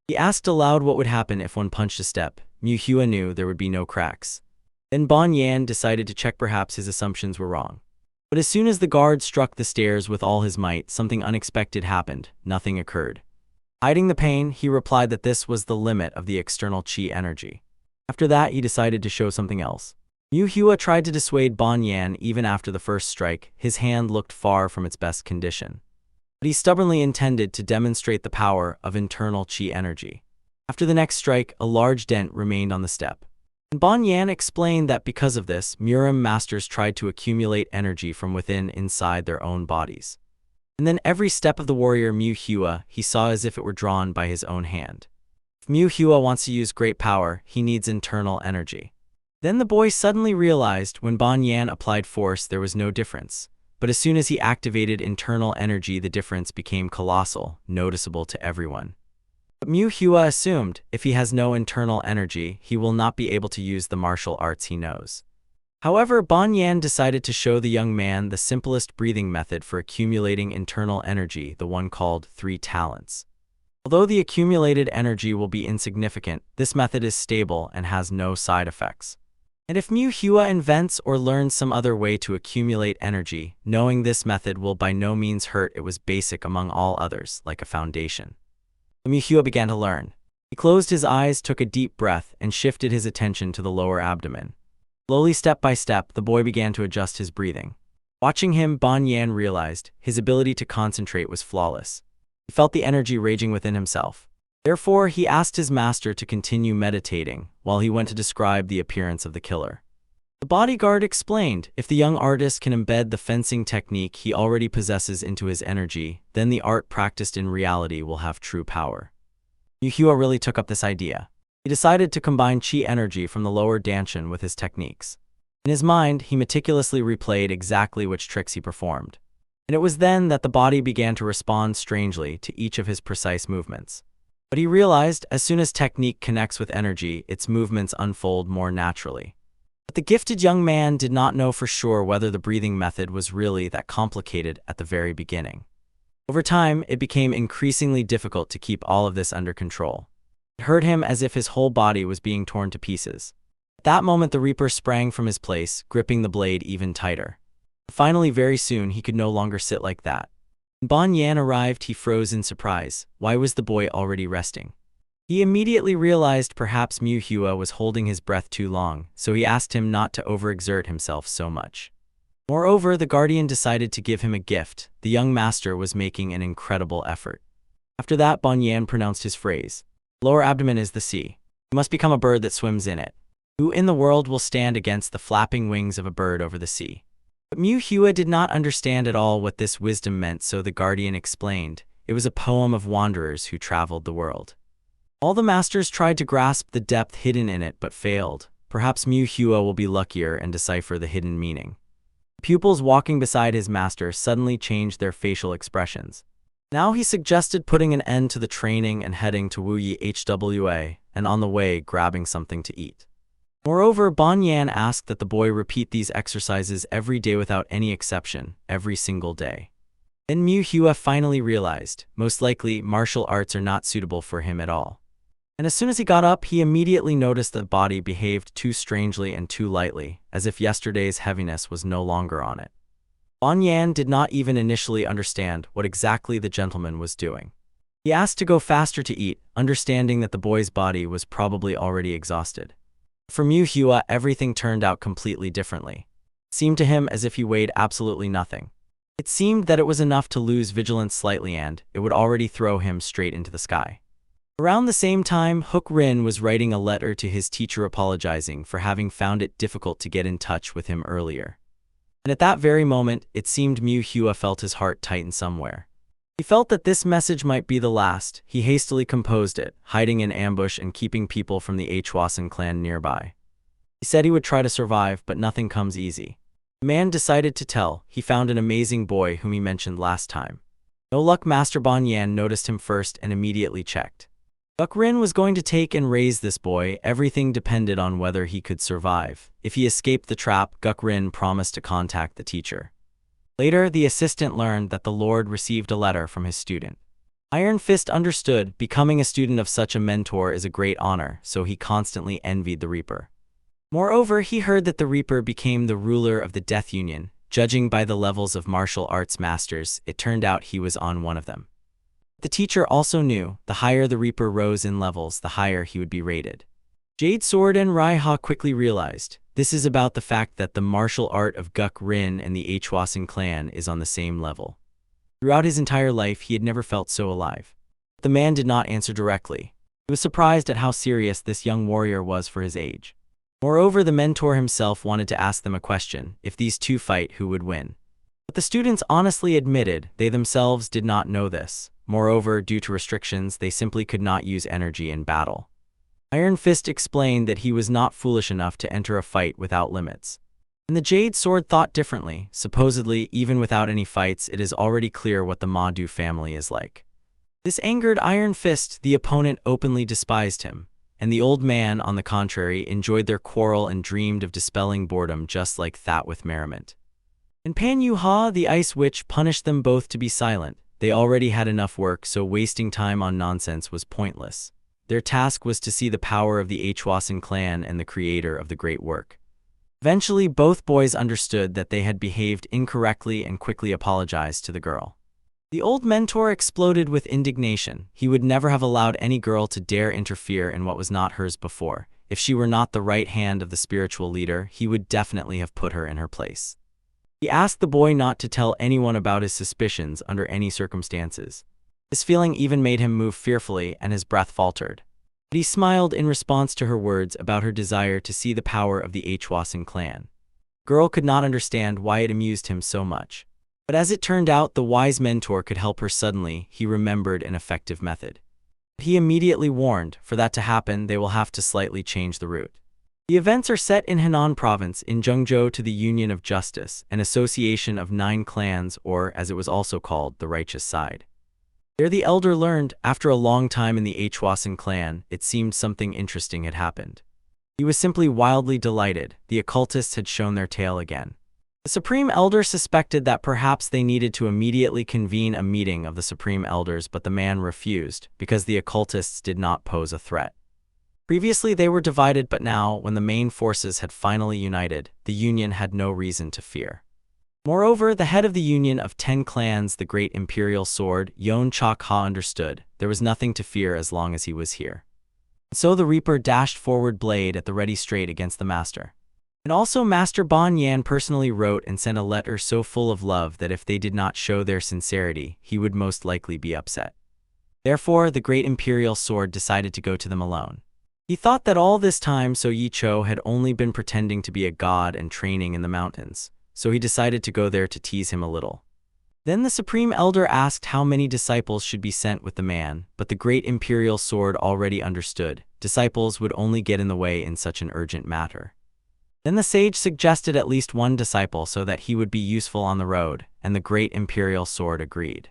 He asked aloud what would happen if one punched a step. Mu Hua knew there would be no cracks. Then Ban Yan decided to check perhaps his assumptions were wrong. But as soon as the guard struck the stairs with all his might, something unexpected happened. Nothing occurred. Hiding the pain, he replied that this was the limit of the external chi energy. After that, he decided to show something else. Mu Hua tried to dissuade Ban Yan even after the first strike. His hand looked far from its best condition. But he stubbornly intended to demonstrate the power of internal chi energy. After the next strike, a large dent remained on the step. And Ban Yan explained that because of this, Murim masters tried to accumulate energy from within inside their own bodies. And then every step of the warrior Mu Hua he saw as if it were drawn by his own hand. If Mu Hua wants to use great power, he needs internal energy. Then the boy suddenly realized when Ban Yan applied force there was no difference. But as soon as he activated internal energy, the difference became colossal, noticeable to everyone. But Mu Hua assumed, if he has no internal energy, he will not be able to use the martial arts he knows. However, Ban Yan decided to show the young man the simplest breathing method for accumulating internal energy, the one called 3 talents. Although the accumulated energy will be insignificant, this method is stable and has no side effects. And if Mu Hua invents or learns some other way to accumulate energy, knowing this method will by no means hurt. It was basic among all others, like a foundation. Mu Hua began to learn. He closed his eyes, took a deep breath, and shifted his attention to the lower abdomen. Slowly, step by step, the boy began to adjust his breathing. Watching him, Ban Yan realized his ability to concentrate was flawless. He felt the energy raging within himself. Therefore, he asked his master to continue meditating while he went to describe the appearance of the killer. The bodyguard explained, if the young artist can embed the fencing technique he already possesses into his energy, then the art practiced in reality will have true power. Mu Hua really took up this idea. He decided to combine chi energy from the lower dantian with his techniques. In his mind, he meticulously replayed exactly which tricks he performed. And it was then that the body began to respond strangely to each of his precise movements. But he realized, as soon as technique connects with energy, its movements unfold more naturally. But the gifted young man did not know for sure whether the breathing method was really that complicated at the very beginning. Over time, it became increasingly difficult to keep all of this under control. It hurt him as if his whole body was being torn to pieces. At that moment, the Reaper sprang from his place, gripping the blade even tighter. Finally, very soon, he could no longer sit like that. When Ban Yan arrived, he froze in surprise. Why was the boy already resting? He immediately realized perhaps Mu Hua was holding his breath too long, so he asked him not to overexert himself so much. Moreover, the guardian decided to give him a gift. The young master was making an incredible effort. After that, Ban Yan pronounced his phrase. Lower abdomen is the sea. You must become a bird that swims in it. Who in the world will stand against the flapping wings of a bird over the sea? But Mu Hua did not understand at all what this wisdom meant, so the guardian explained. It was a poem of wanderers who traveled the world. All the masters tried to grasp the depth hidden in it but failed. Perhaps Mu Hua will be luckier and decipher the hidden meaning. Pupils walking beside his master suddenly changed their facial expressions. Now he suggested putting an end to the training and heading to Wuyi Hwa, and on the way grabbing something to eat. Moreover, Ban Yan asked that the boy repeat these exercises every day without any exception, every single day. Then Mu Hua finally realized, most likely martial arts are not suitable for him at all. And as soon as he got up, he immediately noticed that the body behaved too strangely and too lightly, as if yesterday's heaviness was no longer on it. Ban Yan did not even initially understand what exactly the gentleman was doing. He asked to go faster to eat, understanding that the boy's body was probably already exhausted. For Mu Hua, everything turned out completely differently. It seemed to him as if he weighed absolutely nothing. It seemed that it was enough to lose vigilance slightly and it would already throw him straight into the sky. Around the same time, Hook Rin was writing a letter to his teacher apologizing for having found it difficult to get in touch with him earlier. And at that very moment, it seemed Mu Hua felt his heart tighten somewhere. He felt that this message might be the last. He hastily composed it, hiding in ambush and keeping people from the Hwasun clan nearby. He said he would try to survive, but nothing comes easy. The man decided to tell. He found an amazing boy whom he mentioned last time. No luck, Master Ban Yan noticed him first and immediately checked. Hook Rin was going to take and raise this boy. Everything depended on whether he could survive. If he escaped the trap, Hook Rin promised to contact the teacher. Later, the assistant learned that the Lord received a letter from his student. Iron Fist understood becoming a student of such a mentor is a great honor, so he constantly envied the Reaper. Moreover, he heard that the Reaper became the ruler of the Death Union. Judging by the levels of martial arts masters, it turned out he was on one of them. The teacher also knew, the higher the Reaper rose in levels, the higher he would be rated. Jade Sword and Raiha quickly realized, this is about the fact that the martial art of Guk Rin and the Hwasun clan is on the same level. Throughout his entire life, he had never felt so alive. The man did not answer directly. He was surprised at how serious this young warrior was for his age. Moreover, the mentor himself wanted to ask them a question: if these two fight, who would win? But the students honestly admitted they themselves did not know this. Moreover, due to restrictions, they simply could not use energy in battle. Iron Fist explained that he was not foolish enough to enter a fight without limits. And the Jade Sword thought differently. Supposedly, even without any fights, it is already clear what the Ma-Du family is like. This angered Iron Fist. The opponent openly despised him. And the old man, on the contrary, enjoyed their quarrel and dreamed of dispelling boredom just like that with merriment. And Pan Yu Ha, the Ice Witch, punished them both to be silent. They already had enough work, so wasting time on nonsense was pointless. Their task was to see the power of the Hwasun clan and the creator of the great work. Eventually, both boys understood that they had behaved incorrectly and quickly apologized to the girl. The old mentor exploded with indignation. He would never have allowed any girl to dare interfere in what was not hers before. If she were not the right hand of the spiritual leader, he would definitely have put her in her place. He asked the boy not to tell anyone about his suspicions under any circumstances. This feeling even made him move fearfully and his breath faltered. But he smiled in response to her words about her desire to see the power of the Hwasun clan. The girl could not understand why it amused him so much. But as it turned out, the wise mentor could help her. Suddenly, he remembered an effective method. He immediately warned, for that to happen, they will have to slightly change the route. The events are set in Henan province in Zhengzhou to the Union of Justice, an association of 9 clans, or, as it was also called, the Righteous Side. There the elder learned, after a long time in the Hwasun clan, it seemed something interesting had happened. He was simply wildly delighted. The occultists had shown their tail again. The Supreme Elder suspected that perhaps they needed to immediately convene a meeting of the Supreme Elders, but the man refused, because the occultists did not pose a threat. Previously they were divided, but now, when the main forces had finally united, the Union had no reason to fear. Moreover, the head of the Union of 10 clans, the Great Imperial Sword, Yon Chok Ha, understood there was nothing to fear as long as he was here. So the Reaper dashed forward, blade at the ready, straight against the Master. And also Master Ban Yan personally wrote and sent a letter so full of love that if they did not show their sincerity, he would most likely be upset. Therefore, the Great Imperial Sword decided to go to them alone. He thought that all this time So Yi Cho had only been pretending to be a god and training in the mountains, so he decided to go there to tease him a little. Then the Supreme Elder asked how many disciples should be sent with the man, but the Great Imperial Sword already understood. Disciples would only get in the way in such an urgent matter. Then the sage suggested at least 1 disciple so that he would be useful on the road, and the Great Imperial Sword agreed.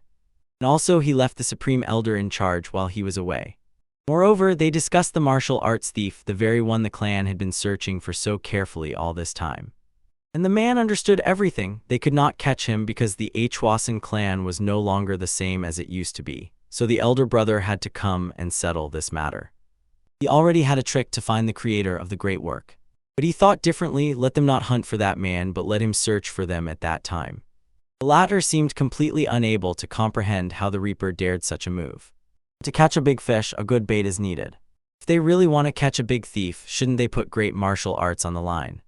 And also he left the Supreme Elder in charge while he was away. Moreover, they discussed the martial arts thief, the very one the clan had been searching for so carefully all this time. And the man understood everything. They could not catch him because the Hwasun clan was no longer the same as it used to be, so the elder brother had to come and settle this matter. He already had a trick to find the creator of the great work. But he thought differently. Let them not hunt for that man, but let him search for them at that time. The latter seemed completely unable to comprehend how the Reaper dared such a move. To catch a big fish, a good bait is needed. If they really want to catch a big thief, shouldn't they put great martial arts on the line?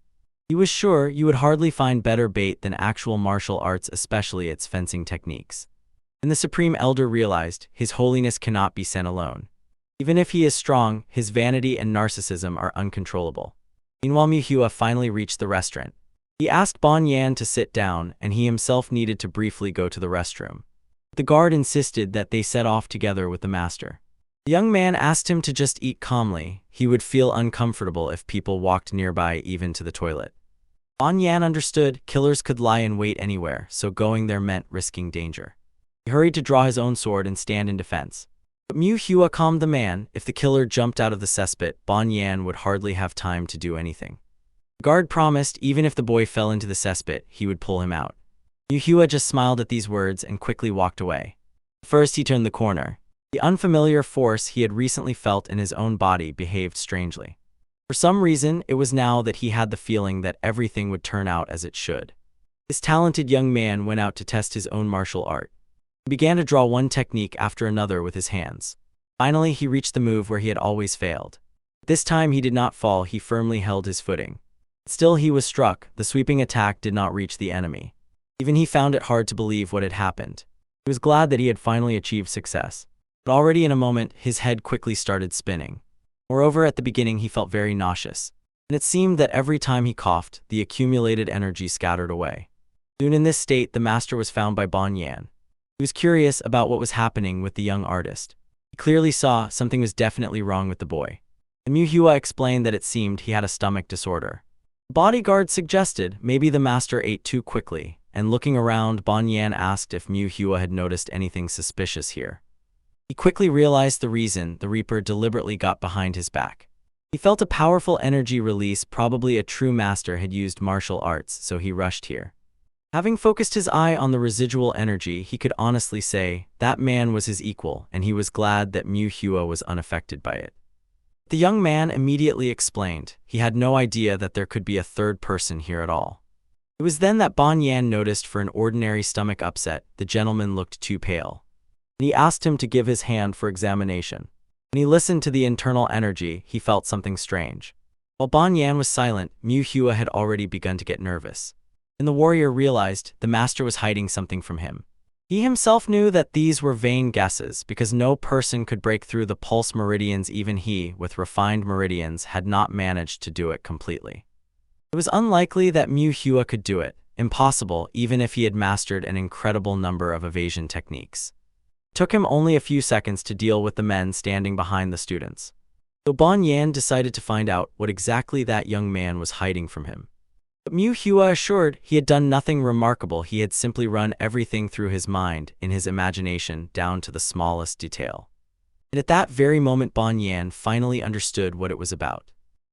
He was sure you would hardly find better bait than actual martial arts, especially its fencing techniques. And the Supreme Elder realized His Holiness cannot be sent alone. Even if he is strong, his vanity and narcissism are uncontrollable. Meanwhile, Muhua finally reached the restaurant. He asked Bon Yan to sit down, and he himself needed to briefly go to the restroom. The guard insisted that they set off together with the master. The young man asked him to just eat calmly. He would feel uncomfortable if people walked nearby, even to the toilet. Bon Yan understood killers could lie in wait anywhere, so going there meant risking danger. He hurried to draw his own sword and stand in defense. But Muhua calmed the man. If the killer jumped out of the cesspit, Bon Yan would hardly have time to do anything. The guard promised even if the boy fell into the cesspit, he would pull him out. Muhua just smiled at these words and quickly walked away. First, he turned the corner. The unfamiliar force he had recently felt in his own body behaved strangely. For some reason, it was now that he had the feeling that everything would turn out as it should. This talented young man went out to test his own martial art. He began to draw one technique after another with his hands. Finally, he reached the move where he had always failed. This time he did not fall, he firmly held his footing. Still, he was struck. The sweeping attack did not reach the enemy. Even he found it hard to believe what had happened. He was glad that he had finally achieved success. But already in a moment, his head quickly started spinning. Moreover, at the beginning he felt very nauseous, and it seemed that every time he coughed, the accumulated energy scattered away. Soon in this state, the master was found by Bon Yan. He was curious about what was happening with the young artist. He clearly saw something was definitely wrong with the boy. And Muhua explained that it seemed he had a stomach disorder. The bodyguard suggested maybe the master ate too quickly, and looking around, Bon Yan asked if Muhua had noticed anything suspicious here. He quickly realized the reason. The Reaper deliberately got behind his back. He felt a powerful energy release, probably a true master had used martial arts, so he rushed here. Having focused his eye on the residual energy, he could honestly say that man was his equal, and he was glad that Muhua was unaffected by it. The young man immediately explained he had no idea that there could be a third person here at all. It was then that Bon Yan noticed for an ordinary stomach upset, the gentleman looked too pale. And he asked him to give his hand for examination. When he listened to the internal energy, he felt something strange. While Bon Yan was silent, Muhua had already begun to get nervous. And the warrior realized the master was hiding something from him. He himself knew that these were vain guesses, because no person could break through the pulse meridians. Even he, with refined meridians, had not managed to do it completely. It was unlikely that Muhua could do it, impossible even if he had mastered an incredible number of evasion techniques. It took him only a few seconds to deal with the men standing behind the students. So Bon Yan decided to find out what exactly that young man was hiding from him. But Muhua assured he had done nothing remarkable. He had simply run everything through his mind, in his imagination, down to the smallest detail. And at that very moment, Bon Yan finally understood what it was about.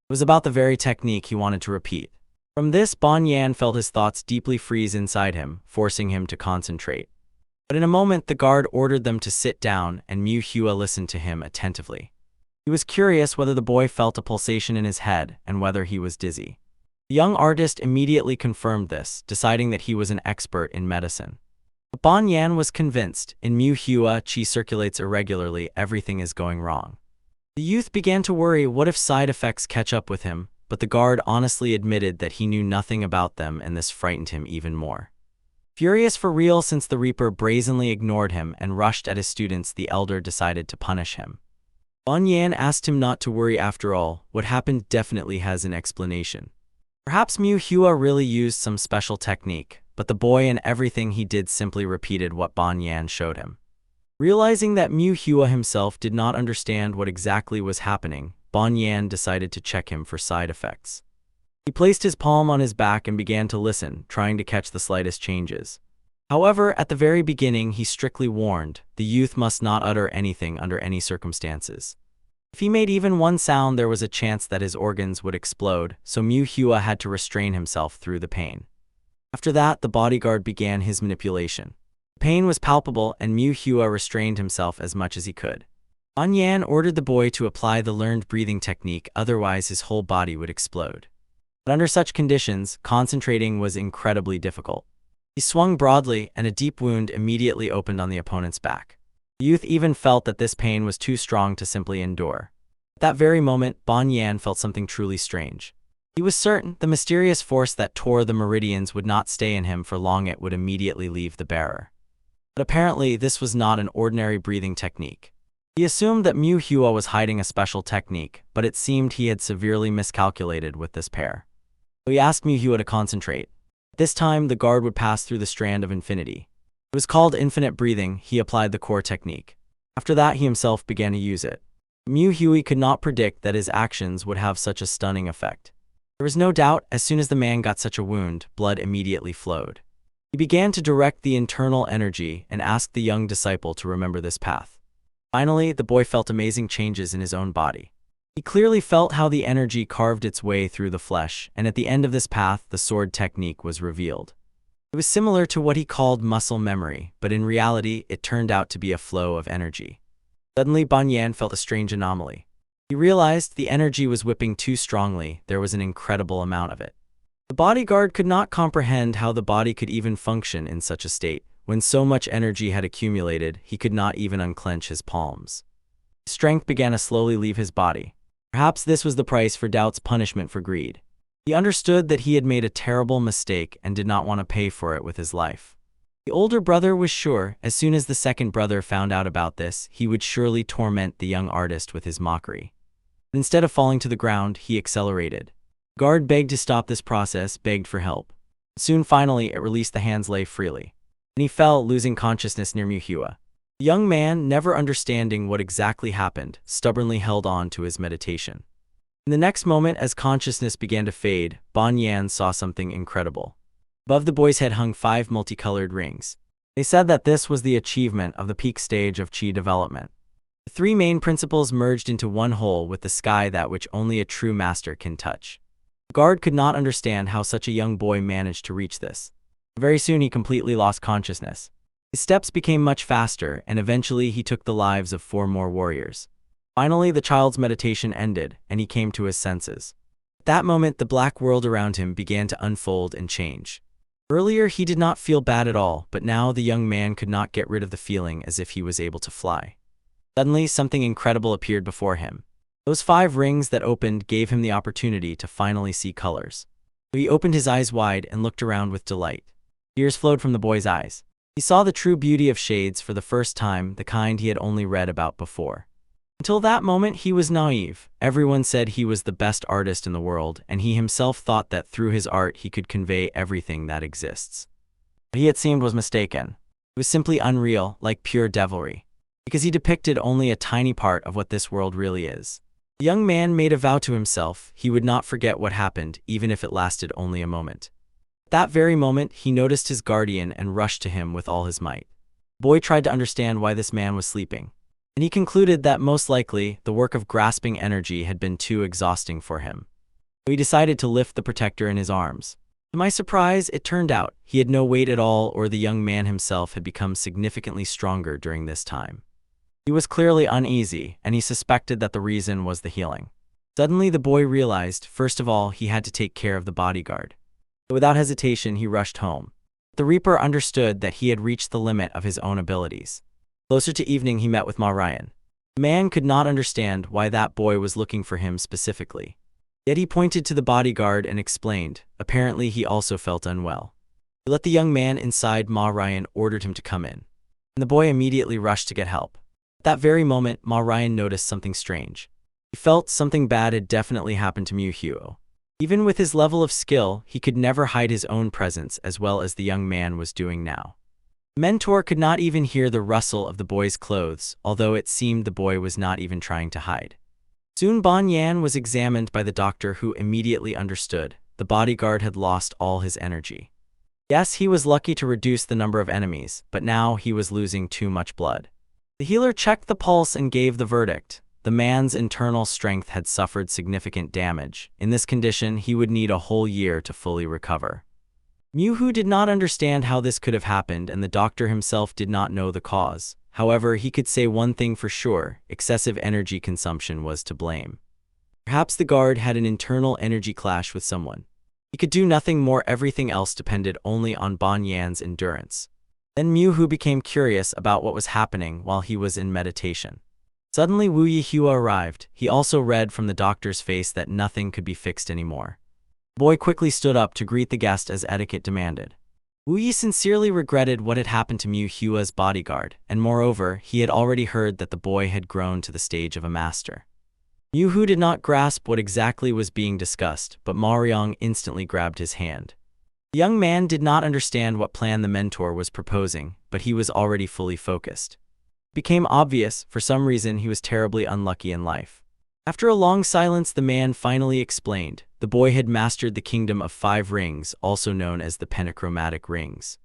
It was about the very technique he wanted to repeat. From this, Bon Yan felt his thoughts deeply freeze inside him, forcing him to concentrate. But in a moment, the guard ordered them to sit down, and Muhua listened to him attentively. He was curious whether the boy felt a pulsation in his head and whether he was dizzy. The young artist immediately confirmed this, deciding that he was an expert in medicine. But Bon Yan was convinced. In Muhua, qi circulates irregularly, everything is going wrong. The youth began to worry, what if side effects catch up with him? But the guard honestly admitted that he knew nothing about them, and this frightened him even more. Furious for real since the Reaper brazenly ignored him and rushed at his students, the elder decided to punish him. Bon Yan asked him not to worry. After all, what happened definitely has an explanation. Perhaps Muhua really used some special technique, but the boy and everything he did simply repeated what Bon Yan showed him. Realizing that Muhua himself did not understand what exactly was happening, Bon Yan decided to check him for side effects. He placed his palm on his back and began to listen, trying to catch the slightest changes. However, at the very beginning he strictly warned, the youth must not utter anything under any circumstances. If he made even one sound, there was a chance that his organs would explode, so Muhua had to restrain himself through the pain. After that, the bodyguard began his manipulation. The pain was palpable, and Muhua restrained himself as much as he could. Bon Yan ordered the boy to apply the learned breathing technique, otherwise his whole body would explode. But under such conditions, concentrating was incredibly difficult. He swung broadly, and a deep wound immediately opened on the opponent's back. The youth even felt that this pain was too strong to simply endure. At that very moment, Bon Yan felt something truly strange. He was certain the mysterious force that tore the meridians would not stay in him for long, it would immediately leave the bearer. But apparently this was not an ordinary breathing technique. He assumed that Mu Hua was hiding a special technique, but it seemed he had severely miscalculated with this pair. So he asked Mu Hua to concentrate. This time the guard would pass through the strand of infinity. It was called infinite breathing. He applied the core technique. After that he himself began to use it. Mu Hua could not predict that his actions would have such a stunning effect. There was no doubt, as soon as the man got such a wound, blood immediately flowed. He began to direct the internal energy and asked the young disciple to remember this path. Finally, the boy felt amazing changes in his own body. He clearly felt how the energy carved its way through the flesh, and at the end of this path, the sword technique was revealed. It was similar to what he called muscle memory, but in reality, it turned out to be a flow of energy. Suddenly, Banyan felt a strange anomaly. He realized the energy was whipping too strongly. There was an incredible amount of it. The bodyguard could not comprehend how the body could even function in such a state. When so much energy had accumulated, he could not even unclench his palms. His strength began to slowly leave his body. Perhaps this was the price for Doubt's punishment for greed. He understood that he had made a terrible mistake and did not want to pay for it with his life. The older brother was sure, as soon as the second brother found out about this, he would surely torment the young artist with his mockery. But instead of falling to the ground, he accelerated. The guard begged to stop this process, begged for help. Soon, finally, it released, the hands lay freely. And he fell, losing consciousness near Mu Hua. The young man, never understanding what exactly happened, stubbornly held on to his meditation. In the next moment, as consciousness began to fade, Banyan saw something incredible. Above the boy's head hung 5 multicolored rings. They said that this was the achievement of the peak stage of Qi development. The 3 main principles merged into one whole with the sky, that which only a true master can touch. The guard could not understand how such a young boy managed to reach this. Very soon he completely lost consciousness. His steps became much faster, and eventually he took the lives of 4 more warriors. Finally, the child's meditation ended, and he came to his senses. At that moment, the black world around him began to unfold and change. Earlier, he did not feel bad at all, but now the young man could not get rid of the feeling as if he was able to fly. Suddenly, something incredible appeared before him. Those 5 rings that opened gave him the opportunity to finally see colors. He opened his eyes wide and looked around with delight. Tears flowed from the boy's eyes. He saw the true beauty of shades for the first time, the kind he had only read about before. Until that moment, he was naive. Everyone said he was the best artist in the world, and he himself thought that through his art he could convey everything that exists. What he had seemed was mistaken. It was simply unreal, like pure devilry, because he depicted only a tiny part of what this world really is. The young man made a vow to himself. He would not forget what happened, even if it lasted only a moment. At that very moment, he noticed his guardian and rushed to him with all his might. The boy tried to understand why this man was sleeping, and he concluded that most likely the work of grasping energy had been too exhausting for him. So he decided to lift the protector in his arms. To my surprise, it turned out he had no weight at all, or the young man himself had become significantly stronger during this time. He was clearly uneasy, and he suspected that the reason was the healing. Suddenly, the boy realized, first of all, he had to take care of the bodyguard. Without hesitation, he rushed home. The Reaper understood that he had reached the limit of his own abilities. Closer to evening, he met with Ma Ryan. The man could not understand why that boy was looking for him specifically. Yet he pointed to the bodyguard and explained. Apparently, he also felt unwell. He let the young man inside. Ma Ryan ordered him to come in, and the boy immediately rushed to get help. At that very moment, Ma Ryan noticed something strange. He felt something bad had definitely happened to Mu Hua. Even with his level of skill, he could never hide his own presence as well as the young man was doing now. The mentor could not even hear the rustle of the boy's clothes, although it seemed the boy was not even trying to hide. Soon Banyan was examined by the doctor, who immediately understood. The bodyguard had lost all his energy. Yes, he was lucky to reduce the number of enemies, but now he was losing too much blood. The healer checked the pulse and gave the verdict. The man's internal strength had suffered significant damage. In this condition, he would need a whole year to fully recover. Mu Hua did not understand how this could have happened, and the doctor himself did not know the cause. However, he could say one thing for sure: excessive energy consumption was to blame. Perhaps the guard had an internal energy clash with someone. He could do nothing more. Everything else depended only on Banyan's endurance. Then Mu Hua became curious about what was happening while he was in meditation. Suddenly Wu Yihua arrived. He also read from the doctor's face that nothing could be fixed anymore. The boy quickly stood up to greet the guest as etiquette demanded. Wu Yi sincerely regretted what had happened to Mu Hua's bodyguard, and moreover, he had already heard that the boy had grown to the stage of a master. Mu Hu did not grasp what exactly was being discussed, but Ma Riang instantly grabbed his hand. The young man did not understand what plan the mentor was proposing, but he was already fully focused. It became obvious, for some reason he was terribly unlucky in life. After a long silence, the man finally explained. The boy had mastered the kingdom of 5 rings, also known as the pentachromatic rings.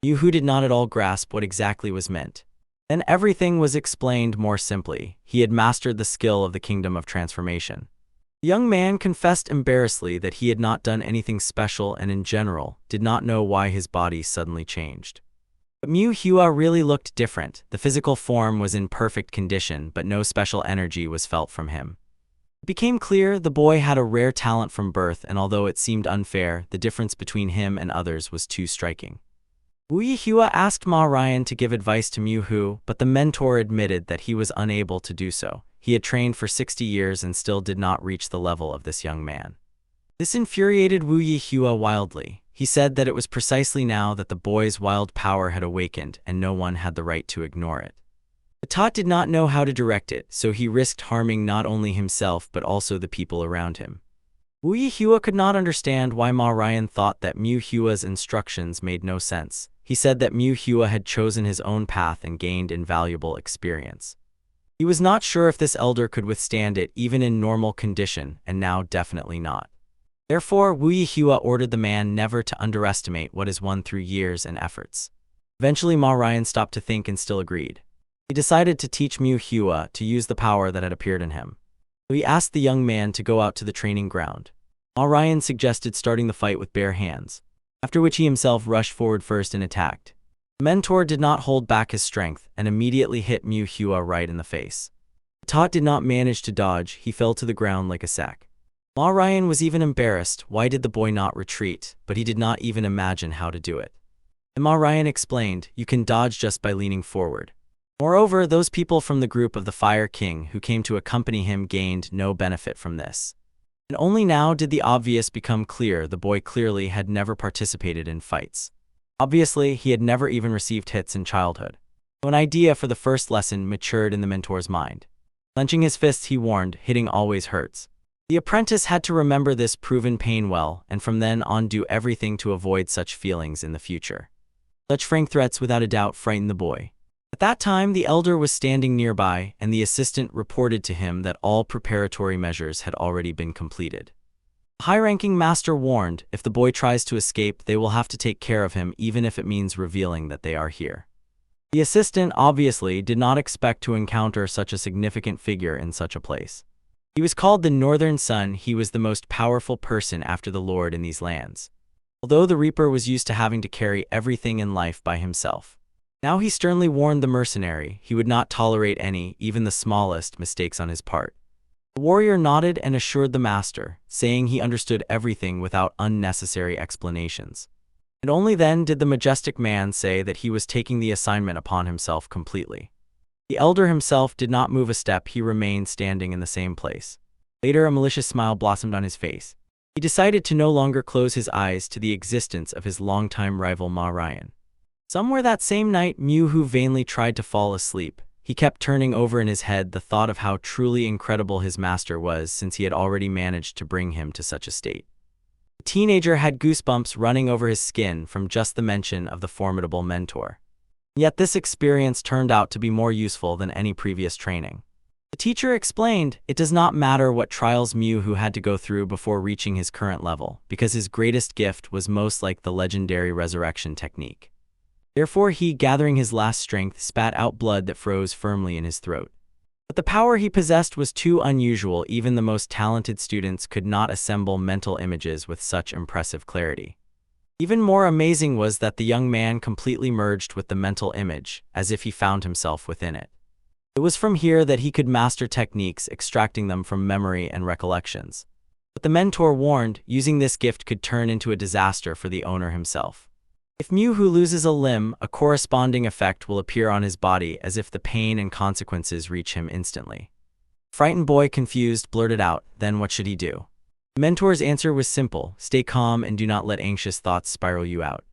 Mu Hu did not at all grasp what exactly was meant. Then everything was explained more simply. He had mastered the skill of the kingdom of transformation. The young man confessed embarrassedly that he had not done anything special and in general did not know why his body suddenly changed. But Mu Hua really looked different. The physical form was in perfect condition, but no special energy was felt from him. It became clear the boy had a rare talent from birth, and although it seemed unfair, the difference between him and others was too striking. Wu Yihua asked Ma Ryan to give advice to Mu Hu, but the mentor admitted that he was unable to do so. He had trained for 60 years and still did not reach the level of this young man. This infuriated Wu Yihua wildly. He said that it was precisely now that the boy's wild power had awakened and no one had the right to ignore it. The Tot did not know how to direct it, so he risked harming not only himself but also the people around him. Wu Yihua could not understand why Ma Ryan thought that Mu Hua's instructions made no sense. He said that Mu Hua had chosen his own path and gained invaluable experience. He was not sure if this elder could withstand it even in normal condition, and now definitely not. Therefore, Wu Yihua ordered the man never to underestimate what is won through years and efforts. Eventually, Ma Ryan stopped to think and still agreed. He decided to teach Mu Hua to use the power that had appeared in him. So he asked the young man to go out to the training ground. Ma Ryan suggested starting the fight with bare hands, after which he himself rushed forward first and attacked. The mentor did not hold back his strength and immediately hit Mu Hua right in the face. The Tot did not manage to dodge. He fell to the ground like a sack. Ma Ryan was even embarrassed. Why did the boy not retreat? But he did not even imagine how to do it. And Ma Ryan explained, you can dodge just by leaning forward. Moreover, those people from the group of the Fire King who came to accompany him gained no benefit from this. And only now did the obvious become clear. The boy clearly had never participated in fights. Obviously, he had never even received hits in childhood. So an idea for the first lesson matured in the mentor's mind. Clenching his fists, he warned, hitting always hurts. The apprentice had to remember this proven pain well, and from then on do everything to avoid such feelings in the future. Such frank threats without a doubt frightened the boy. At that time, the elder was standing nearby, and the assistant reported to him that all preparatory measures had already been completed. The high-ranking master warned, if the boy tries to escape, they will have to take care of him even if it means revealing that they are here. The assistant obviously did not expect to encounter such a significant figure in such a place. He was called the Northern Sun. He was the most powerful person after the Lord in these lands. Although the Reaper was used to having to carry everything in life by himself. Now he sternly warned the mercenary he would not tolerate any, even the smallest, mistakes on his part. The warrior nodded and assured the master, saying he understood everything without unnecessary explanations. And only then did the majestic man say that he was taking the assignment upon himself completely. The elder himself did not move a step. He remained standing in the same place. Later, a malicious smile blossomed on his face. He decided to no longer close his eyes to the existence of his longtime rival Ma Ryan. Somewhere that same night, Mu Hu vainly tried to fall asleep. He kept turning over in his head the thought of how truly incredible his master was, since he had already managed to bring him to such a state. The teenager had goosebumps running over his skin from just the mention of the formidable mentor. Yet this experience turned out to be more useful than any previous training. The teacher explained, it does not matter what trials Mu Hu had to go through before reaching his current level, because his greatest gift was most like the legendary resurrection technique. Therefore he, gathering his last strength, spat out blood that froze firmly in his throat. But the power he possessed was too unusual. Even the most talented students could not assemble mental images with such impressive clarity. Even more amazing was that the young man completely merged with the mental image, as if he found himself within it. It was from here that he could master techniques, extracting them from memory and recollections. But the mentor warned, using this gift could turn into a disaster for the owner himself. If Mu Hu loses a limb, a corresponding effect will appear on his body, as if the pain and consequences reach him instantly. Frightened boy, confused, blurted out, then what should he do? The mentor's answer was simple: stay calm and do not let anxious thoughts spiral you out.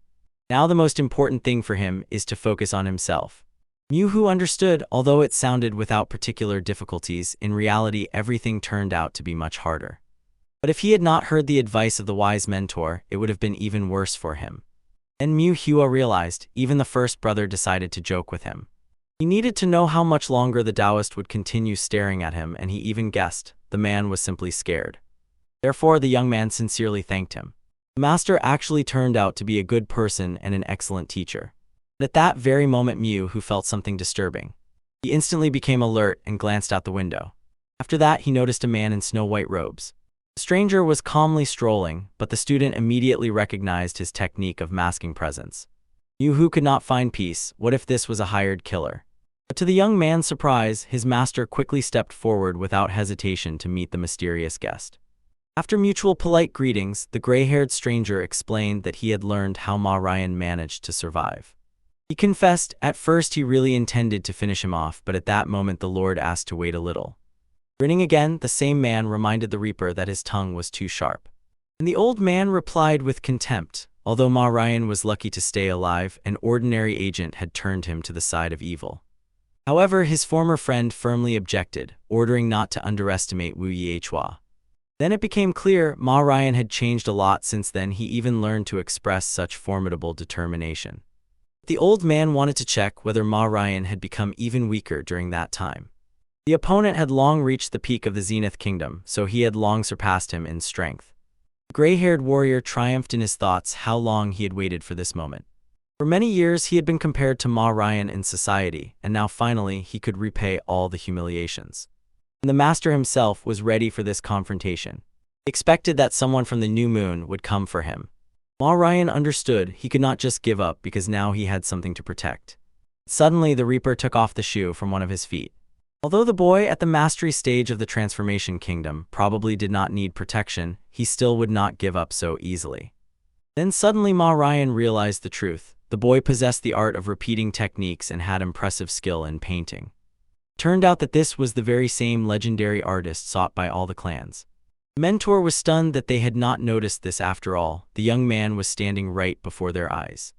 Now the most important thing for him is to focus on himself. Mu understood, although it sounded without particular difficulties, in reality everything turned out to be much harder. But if he had not heard the advice of the wise mentor, it would have been even worse for him. Then Mu realized, even the first brother decided to joke with him. He needed to know how much longer the Taoist would continue staring at him, and he even guessed the man was simply scared. Therefore, the young man sincerely thanked him. The master actually turned out to be a good person and an excellent teacher. But at that very moment, Mu felt something disturbing. He instantly became alert and glanced out the window. After that, he noticed a man in snow-white robes. The stranger was calmly strolling, but the student immediately recognized his technique of masking presence. Mu could not find peace. What if this was a hired killer? But to the young man's surprise, his master quickly stepped forward without hesitation to meet the mysterious guest. After mutual polite greetings, the gray-haired stranger explained that he had learned how Ma Ryan managed to survive. He confessed, at first he really intended to finish him off, but at that moment the Lord asked to wait a little. Grinning again, the same man reminded the Reaper that his tongue was too sharp. And the old man replied with contempt, although Ma Ryan was lucky to stay alive, an ordinary agent had turned him to the side of evil. However, his former friend firmly objected, ordering not to underestimate Wu Yichua. Then it became clear Ma Ryan had changed a lot since then. He even learned to express such formidable determination. The old man wanted to check whether Ma Ryan had become even weaker during that time. The opponent had long reached the peak of the Zenith Kingdom, so he had long surpassed him in strength. The gray-haired warrior triumphed in his thoughts how long he had waited for this moment. For many years he had been compared to Ma Ryan in society, and now finally he could repay all the humiliations. And the master himself was ready for this confrontation. He expected that someone from the new moon would come for him. Ma Ryan understood he could not just give up because now he had something to protect. Suddenly the Reaper took off the shoe from one of his feet. Although the boy at the mastery stage of the Transformation Kingdom probably did not need protection, he still would not give up so easily. Then suddenly Ma Ryan realized the truth. The boy possessed the art of repeating techniques and had impressive skill in painting. It turned out that this was the very same legendary artist sought by all the clans. The mentor was stunned that they had not noticed this after all. The young man was standing right before their eyes.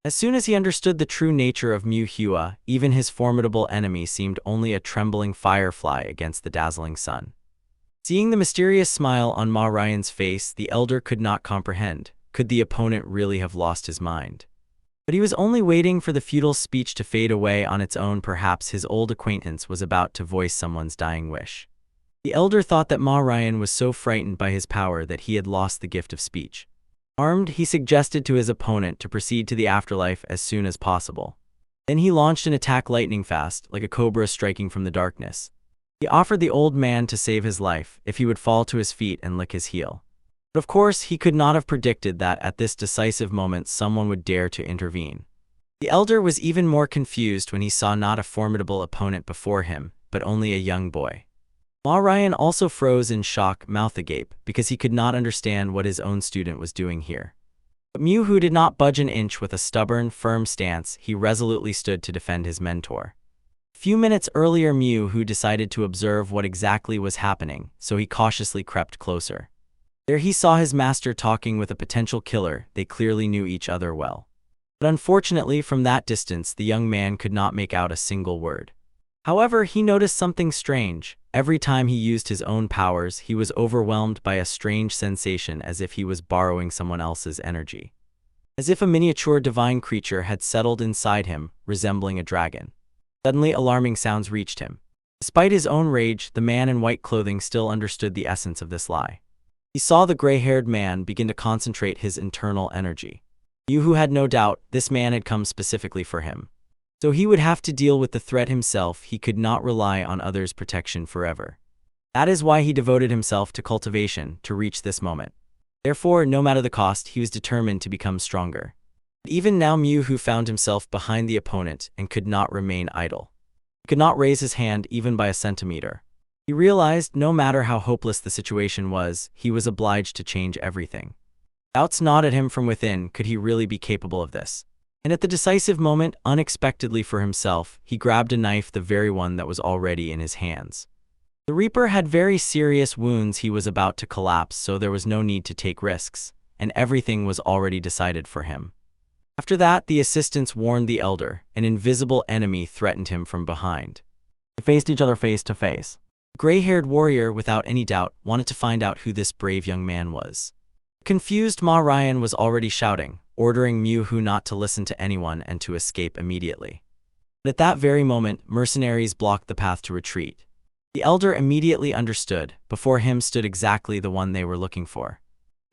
As soon as he understood the true nature of Mu Hua, even his formidable enemy seemed only a trembling firefly against the dazzling sun. Seeing the mysterious smile on Ma Ryan's face, the elder could not comprehend. Could the opponent really have lost his mind? But he was only waiting for the futile speech to fade away on its own. Perhaps his old acquaintance was about to voice someone's dying wish. The elder thought that Ma Ryan was so frightened by his power that he had lost the gift of speech. Armed, he suggested to his opponent to proceed to the afterlife as soon as possible. Then he launched an attack lightning fast, like a cobra striking from the darkness. He offered the old man to save his life if he would fall to his feet and lick his heel. But of course, he could not have predicted that at this decisive moment someone would dare to intervene. The elder was even more confused when he saw not a formidable opponent before him, but only a young boy. Ma Ryan also froze in shock, mouth agape, because he could not understand what his own student was doing here. But Mu did not budge an inch. With a stubborn, firm stance, he resolutely stood to defend his mentor. A few minutes earlier, Mu decided to observe what exactly was happening, so he cautiously crept closer. There he saw his master talking with a potential killer. They clearly knew each other well. But unfortunately, from that distance, the young man could not make out a single word. However, he noticed something strange. Every time he used his own powers, he was overwhelmed by a strange sensation, as if he was borrowing someone else's energy. As if a miniature divine creature had settled inside him, resembling a dragon. Suddenly, alarming sounds reached him. Despite his own rage, the man in white clothing still understood the essence of this lie. He saw the gray-haired man begin to concentrate his internal energy. Mu had no doubt this man had come specifically for him. So he would have to deal with the threat himself. He could not rely on others' protection forever. That is why he devoted himself to cultivation to reach this moment. Therefore, no matter the cost, he was determined to become stronger. But even now, Mu found himself behind the opponent and could not remain idle. He could not raise his hand even by a centimeter. He realized no matter how hopeless the situation was, he was obliged to change everything. Doubts gnawed at him from within. Could he really be capable of this? And at the decisive moment, unexpectedly for himself, he grabbed a knife, the very one that was already in his hands. The Reaper had very serious wounds. He was about to collapse, so there was no need to take risks, and everything was already decided for him. After that, the assistants warned the Elder. An invisible enemy threatened him from behind. They faced each other face to face. The gray-haired warrior, without any doubt, wanted to find out who this brave young man was. Confused, Ma Ryan was already shouting, ordering Mu-hu not to listen to anyone and to escape immediately. But at that very moment, mercenaries blocked the path to retreat. The Elder immediately understood. Before him stood exactly the one they were looking for.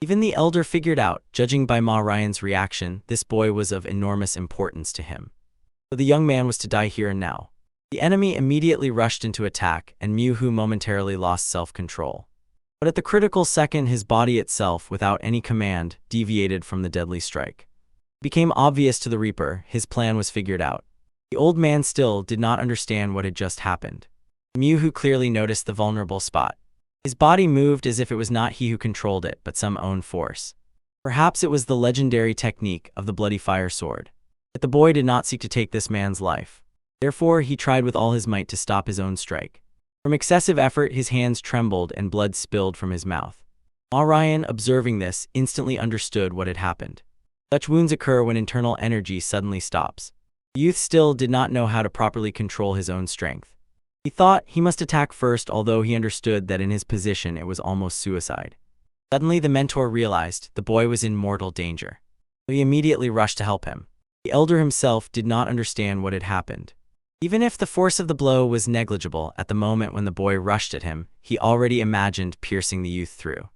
Even the Elder figured out, judging by Ma Ryan's reaction, this boy was of enormous importance to him. So the young man was to die here and now. The enemy immediately rushed into attack, and Mu-hu momentarily lost self-control. But at the critical second, his body itself, without any command, deviated from the deadly strike. It became obvious to the Reaper. His plan was figured out. The old man still did not understand what had just happened. Mu-hu clearly noticed the vulnerable spot. His body moved as if it was not he who controlled it, but some own force. Perhaps it was the legendary technique of the bloody fire sword. But the boy did not seek to take this man's life. Therefore, he tried with all his might to stop his own strike. From excessive effort, his hands trembled and blood spilled from his mouth. Ma Ryan, observing this, instantly understood what had happened. Such wounds occur when internal energy suddenly stops. The youth still did not know how to properly control his own strength. He thought he must attack first, although he understood that in his position it was almost suicide. Suddenly, the mentor realized the boy was in mortal danger. So he immediately rushed to help him. The Elder himself did not understand what had happened. Even if the force of the blow was negligible, at the moment when the boy rushed at him, he already imagined piercing the youth through.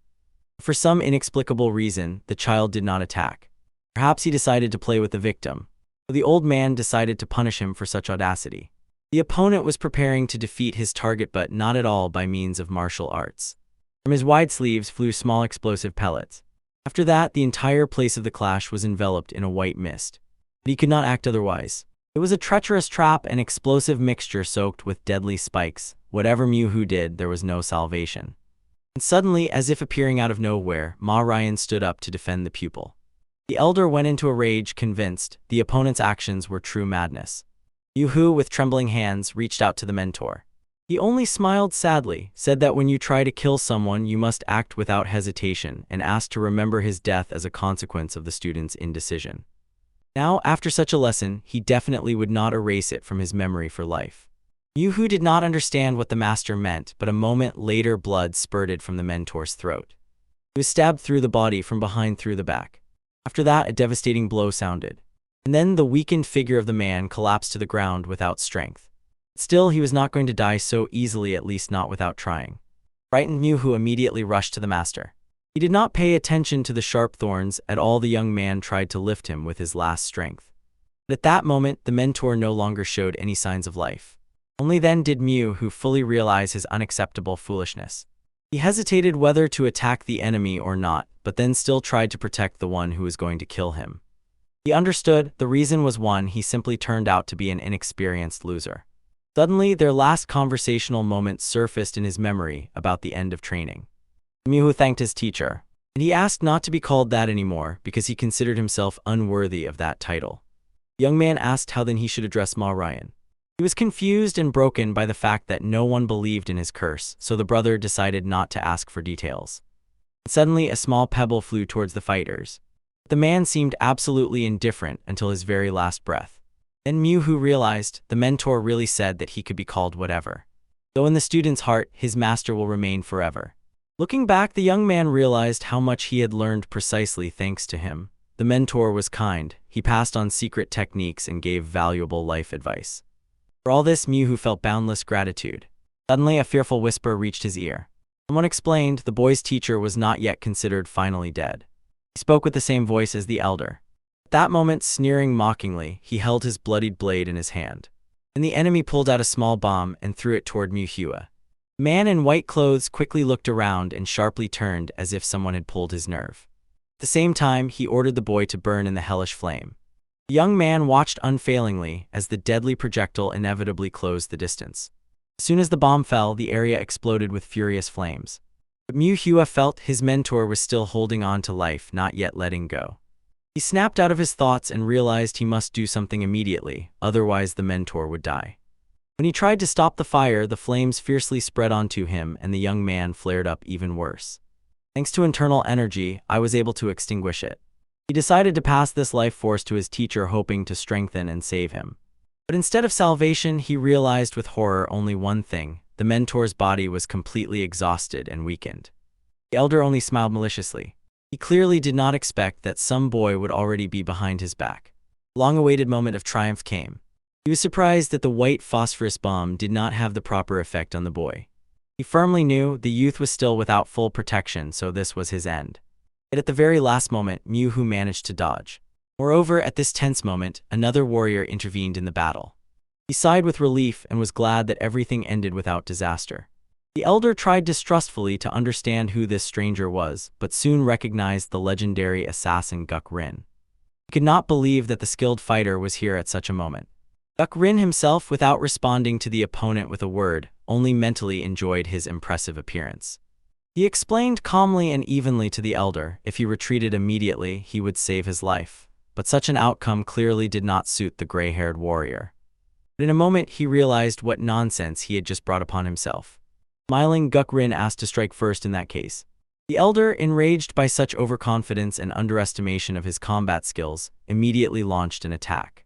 For some inexplicable reason, the child did not attack. Perhaps he decided to play with the victim. So the old man decided to punish him for such audacity. The opponent was preparing to defeat his target, but not at all by means of martial arts. From his wide sleeves flew small explosive pellets. After that, the entire place of the clash was enveloped in a white mist. But he could not act otherwise. It was a treacherous trap, an explosive mixture soaked with deadly spikes. Whatever Mu-hu did, there was no salvation. And suddenly, as if appearing out of nowhere, Ma Ryan stood up to defend the pupil. The Elder went into a rage, convinced the opponent's actions were true madness. Mu-hu, with trembling hands, reached out to the mentor. He only smiled sadly, said that when you try to kill someone, you must act without hesitation, and asked to remember his death as a consequence of the student's indecision. Now, after such a lesson, he definitely would not erase it from his memory for life. Mu-hu did not understand what the master meant, but a moment later blood spurted from the mentor's throat. He was stabbed through the body from behind through the back. After that, a devastating blow sounded. And then the weakened figure of the man collapsed to the ground without strength. Still, he was not going to die so easily, at least not without trying. Frightened, Mu-hu immediately rushed to the master. He did not pay attention to the sharp thorns at all. The young man tried to lift him with his last strength. But at that moment, the mentor no longer showed any signs of life. Only then did Mu-hu fully realize his unacceptable foolishness. He hesitated whether to attack the enemy or not, but then still tried to protect the one who was going to kill him. He understood. The reason was one: he simply turned out to be an inexperienced loser. Suddenly, their last conversational moment surfaced in his memory about the end of training. Mu-hu thanked his teacher, and he asked not to be called that anymore because he considered himself unworthy of that title. The young man asked how then he should address Ma Ryan. He was confused and broken by the fact that no one believed in his curse, so the brother decided not to ask for details. Suddenly, a small pebble flew towards the fighters. The man seemed absolutely indifferent until his very last breath. Then Mu-hu realized the mentor really said that he could be called whatever. Though in the student's heart, his master will remain forever. Looking back, the young man realized how much he had learned precisely thanks to him. The mentor was kind. He passed on secret techniques and gave valuable life advice. For all this, Mu-hu felt boundless gratitude. Suddenly, a fearful whisper reached his ear. Someone explained the boy's teacher was not yet considered finally dead. He spoke with the same voice as the Elder. At that moment, sneering mockingly, he held his bloodied blade in his hand. Then the enemy pulled out a small bomb and threw it toward Mu-hu. The man in white clothes quickly looked around and sharply turned as if someone had pulled his nerve. At the same time, he ordered the boy to burn in the hellish flame. The young man watched unfailingly as the deadly projectile inevitably closed the distance. As soon as the bomb fell, the area exploded with furious flames. But Mu-hu felt his mentor was still holding on to life, not yet letting go. He snapped out of his thoughts and realized he must do something immediately, otherwise the mentor would die. When he tried to stop the fire, the flames fiercely spread onto him and the young man flared up even worse. Thanks to internal energy, I was able to extinguish it. He decided to pass this life force to his teacher, hoping to strengthen and save him. But instead of salvation, he realized with horror only one thing: the mentor's body was completely exhausted and weakened. The elder only smiled maliciously. He clearly did not expect that some boy would already be behind his back. The long-awaited moment of triumph came. He was surprised that the white phosphorus bomb did not have the proper effect on the boy. He firmly knew the youth was still without full protection, so this was his end. Yet at the very last moment, Manhwa managed to dodge. Moreover, at this tense moment, another warrior intervened in the battle. He sighed with relief and was glad that everything ended without disaster. The elder tried distrustfully to understand who this stranger was, but soon recognized the legendary assassin Guk Rin. He could not believe that the skilled fighter was here at such a moment. Guk Rin himself, without responding to the opponent with a word, only mentally enjoyed his impressive appearance. He explained calmly and evenly to the elder, if he retreated immediately, he would save his life. But such an outcome clearly did not suit the gray-haired warrior. But in a moment, he realized what nonsense he had just brought upon himself. Smiling, Guk Rin asked to strike first in that case. The elder, enraged by such overconfidence and underestimation of his combat skills, immediately launched an attack.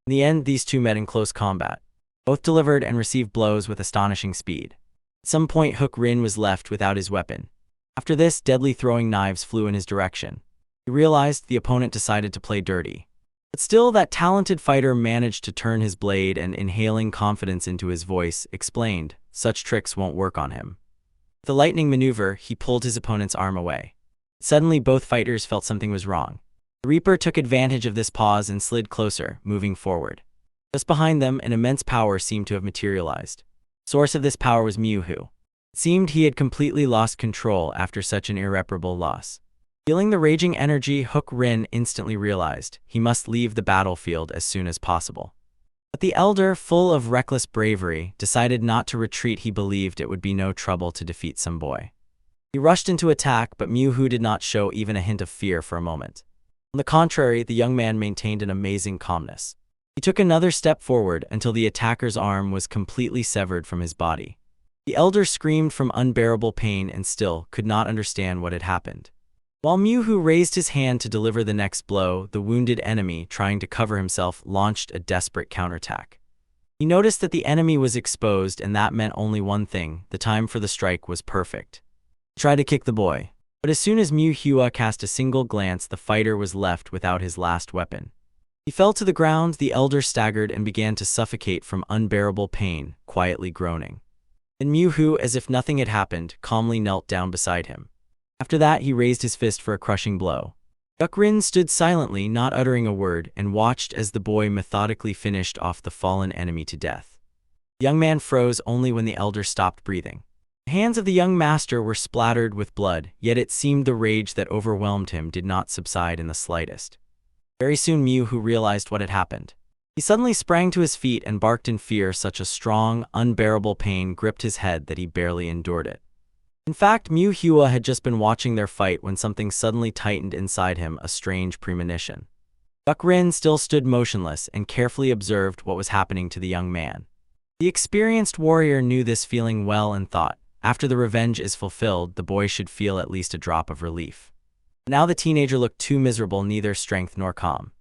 In the end, these two met in close combat. Both delivered and received blows with astonishing speed. At some point, Guk Rin was left without his weapon. After this, deadly throwing knives flew in his direction. He realized the opponent decided to play dirty. But still, that talented fighter managed to turn his blade and, inhaling confidence into his voice, explained, such tricks won't work on him. With the lightning maneuver, he pulled his opponent's arm away. Suddenly, both fighters felt something was wrong. The Reaper took advantage of this pause and slid closer, moving forward. Just behind them, an immense power seemed to have materialized. The source of this power was Manhwa. It seemed he had completely lost control after such an irreparable loss. Feeling the raging energy, Guk Rin instantly realized he must leave the battlefield as soon as possible. But the elder, full of reckless bravery, decided not to retreat. He believed it would be no trouble to defeat some boy. He rushed into attack, but Manhwa did not show even a hint of fear for a moment. On the contrary, the young man maintained an amazing calmness. He took another step forward until the attacker's arm was completely severed from his body. The elder screamed from unbearable pain and still could not understand what had happened. While Manhwa raised his hand to deliver the next blow, the wounded enemy, trying to cover himself, launched a desperate counterattack. He noticed that the enemy was exposed, and that meant only one thing: the time for the strike was perfect. He tried to kick the boy, but as soon as Manhwa cast a single glance, the fighter was left without his last weapon. He fell to the ground, the elder staggered and began to suffocate from unbearable pain, quietly groaning. Then Manhwa, as if nothing had happened, calmly knelt down beside him. After that, he raised his fist for a crushing blow. Guk Rin stood silently, not uttering a word, and watched as the boy methodically finished off the fallen enemy to death. The young man froze only when the elder stopped breathing. The hands of the young master were splattered with blood, yet it seemed the rage that overwhelmed him did not subside in the slightest. Very soon Manhwa realized what had happened. He suddenly sprang to his feet and barked in fear. Such a strong, unbearable pain gripped his head that he barely endured it. In fact, Manhwa had just been watching their fight when something suddenly tightened inside him, a strange premonition. Guk Rin still stood motionless and carefully observed what was happening to the young man. The experienced warrior knew this feeling well and thought, after the revenge is fulfilled, the boy should feel at least a drop of relief. Now the teenager looked too miserable, neither strength nor calm.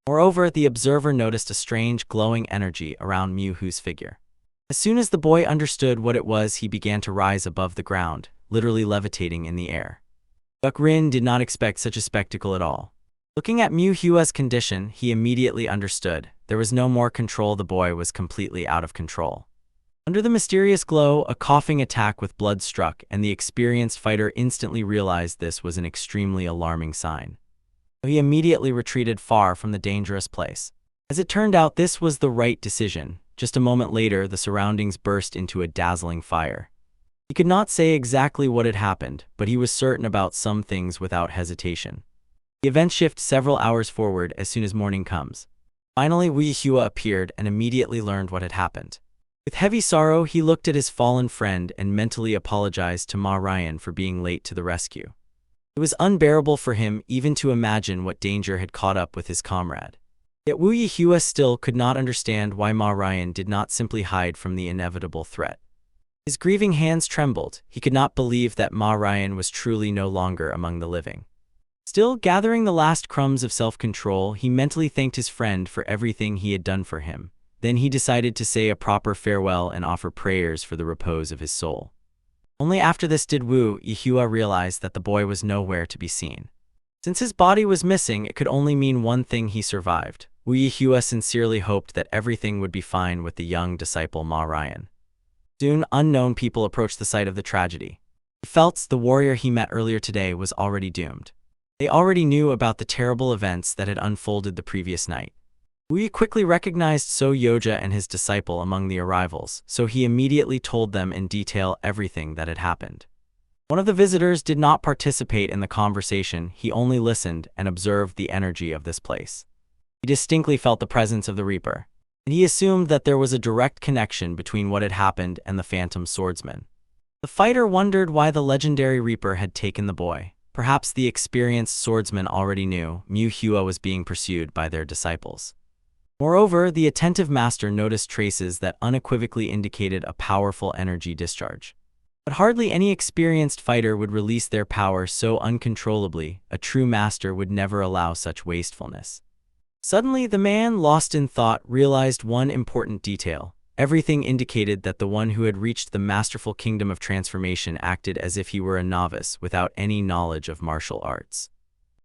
Moreover, the observer noticed a strange, glowing energy around Manhwa's figure. As soon as the boy understood what it was, he began to rise above the ground, literally levitating in the air. Guk Rin did not expect such a spectacle at all. Looking at Manhwa's condition, he immediately understood. There was no more control, the boy was completely out of control. Under the mysterious glow, a coughing attack with blood struck, and the experienced fighter instantly realized this was an extremely alarming sign. He immediately retreated far from the dangerous place. As it turned out, this was the right decision. Just a moment later, the surroundings burst into a dazzling fire. He could not say exactly what had happened, but he was certain about some things without hesitation. The event shifts several hours forward as soon as morning comes. Finally, Manhwa appeared and immediately learned what had happened. With heavy sorrow, he looked at his fallen friend and mentally apologized to Ma Ryan for being late to the rescue. It was unbearable for him even to imagine what danger had caught up with his comrade. Yet Wu Yihua still could not understand why Ma Ryan did not simply hide from the inevitable threat. His grieving hands trembled. He could not believe that Ma Ryan was truly no longer among the living. Still gathering the last crumbs of self-control, he mentally thanked his friend for everything he had done for him. Then he decided to say a proper farewell and offer prayers for the repose of his soul. Only after this did Wu Yihua realize that the boy was nowhere to be seen. Since his body was missing, it could only mean one thing: he survived. Wu Yihua sincerely hoped that everything would be fine with the young disciple Ma Ryan. Soon, unknown people approached the site of the tragedy. Feltz, the warrior he met earlier today, was already doomed. They already knew about the terrible events that had unfolded the previous night. Wu quickly recognized So Yoja and his disciple among the arrivals, so he immediately told them in detail everything that had happened. One of the visitors did not participate in the conversation. He only listened and observed the energy of this place. He distinctly felt the presence of the Reaper, and he assumed that there was a direct connection between what had happened and the Phantom Swordsman. The fighter wondered why the legendary Reaper had taken the boy. Perhaps the experienced swordsman already knew Mu Hua was being pursued by their disciples. Moreover, the attentive master noticed traces that unequivocally indicated a powerful energy discharge. But hardly any experienced fighter would release their power so uncontrollably. A true master would never allow such wastefulness. Suddenly, the man, lost in thought, realized one important detail. Everything indicated that the one who had reached the masterful kingdom of transformation acted as if he were a novice without any knowledge of martial arts.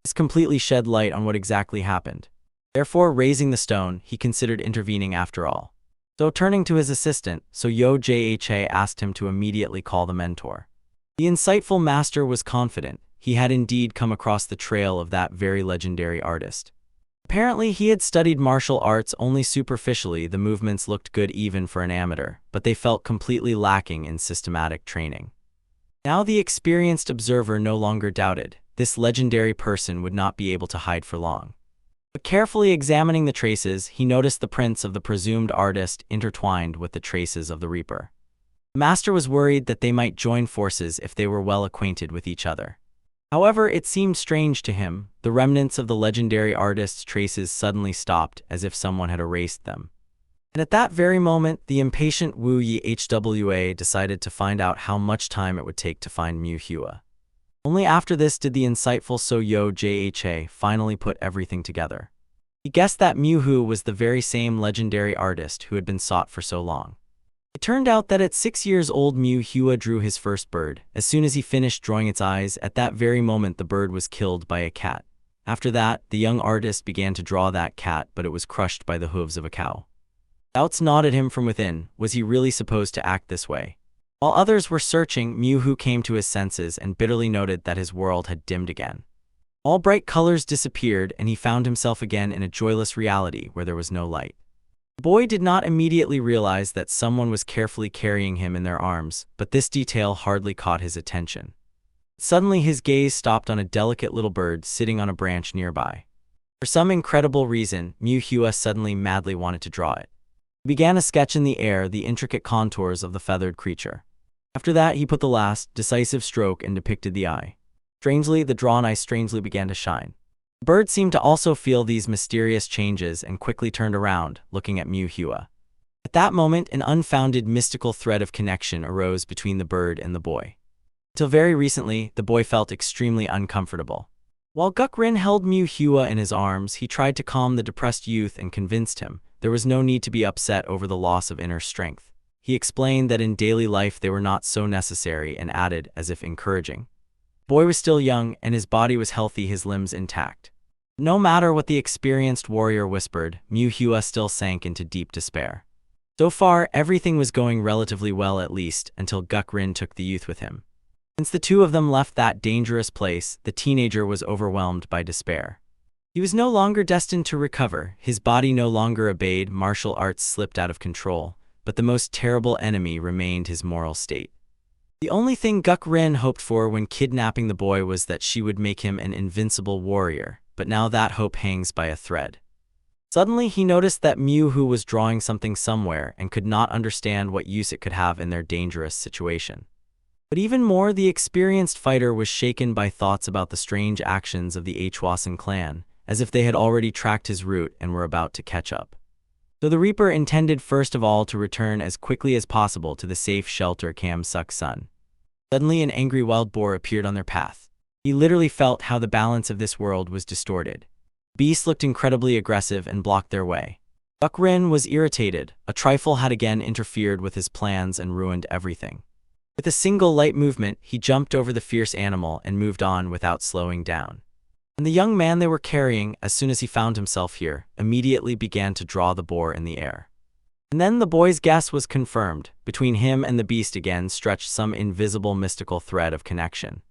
This completely shed light on what exactly happened. Therefore, raising the stone, he considered intervening after all. So turning to his assistant, So Yoja asked him to immediately call the mentor. The insightful master was confident. He had indeed come across the trail of that very legendary artist. Apparently, he had studied martial arts only superficially. The movements looked good even for an amateur, but they felt completely lacking in systematic training. Now the experienced observer no longer doubted. This legendary person would not be able to hide for long. But carefully examining the traces, he noticed the prints of the presumed artist intertwined with the traces of the Reaper. The master was worried that they might join forces if they were well acquainted with each other. However, it seemed strange to him. The remnants of the legendary artist's traces suddenly stopped, as if someone had erased them. And at that very moment, the impatient Wu Yihua decided to find out how much time it would take to find Mu Hua. Only after this did the insightful So Yoja finally put everything together. He guessed that Mu Hua was the very same legendary artist who had been sought for so long. It turned out that at 6 years old, Mu Hua drew his first bird. As soon as he finished drawing its eyes, at that very moment the bird was killed by a cat. After that, the young artist began to draw that cat, but it was crushed by the hooves of a cow. Doubts gnawed at him from within. Was he really supposed to act this way? While others were searching, Mu Hua came to his senses and bitterly noted that his world had dimmed again. All bright colors disappeared, and he found himself again in a joyless reality where there was no light. The boy did not immediately realize that someone was carefully carrying him in their arms, but this detail hardly caught his attention. Suddenly his gaze stopped on a delicate little bird sitting on a branch nearby. For some incredible reason, Mu Hua suddenly madly wanted to draw it. He began a sketch in the air, the intricate contours of the feathered creature. After that, he put the last, decisive stroke and depicted the eye. Strangely, the drawn eye strangely began to shine. The bird seemed to also feel these mysterious changes and quickly turned around, looking at Mu Hua. At that moment, an unfounded mystical thread of connection arose between the bird and the boy. Until very recently, the boy felt extremely uncomfortable. While Guk Rin held Mu Hua in his arms, he tried to calm the depressed youth and convinced him there was no need to be upset over the loss of inner strength. He explained that in daily life they were not so necessary and added, as if encouraging. The boy was still young, and his body was healthy, his limbs intact. No matter what the experienced warrior whispered, Mu Hua still sank into deep despair. So far, everything was going relatively well, at least, until Guk Rin took the youth with him. Since the two of them left that dangerous place, the teenager was overwhelmed by despair. He was no longer destined to recover, his body no longer obeyed, martial arts slipped out of control, but the most terrible enemy remained his moral state. The only thing Guk Rin hoped for when kidnapping the boy was that she would make him an invincible warrior, but now that hope hangs by a thread. Suddenly he noticed that Mu Hua was drawing something somewhere and could not understand what use it could have in their dangerous situation. But even more, the experienced fighter was shaken by thoughts about the strange actions of the Hwasan clan. as if they had already tracked his route and were about to catch up. So the Reaper intended first of all to return as quickly as possible to the safe shelter Kam Suk's son. Suddenly an angry wild boar appeared on their path. He literally felt how the balance of this world was distorted. The beast looked incredibly aggressive and blocked their way. Guk-rin was irritated. A trifle had again interfered with his plans and ruined everything. With a single light movement, he jumped over the fierce animal and moved on without slowing down. And the young man they were carrying, as soon as he found himself here, immediately began to draw the boar in the air. And then the boy's guess was confirmed. Between him and the beast again stretched some invisible mystical thread of connection.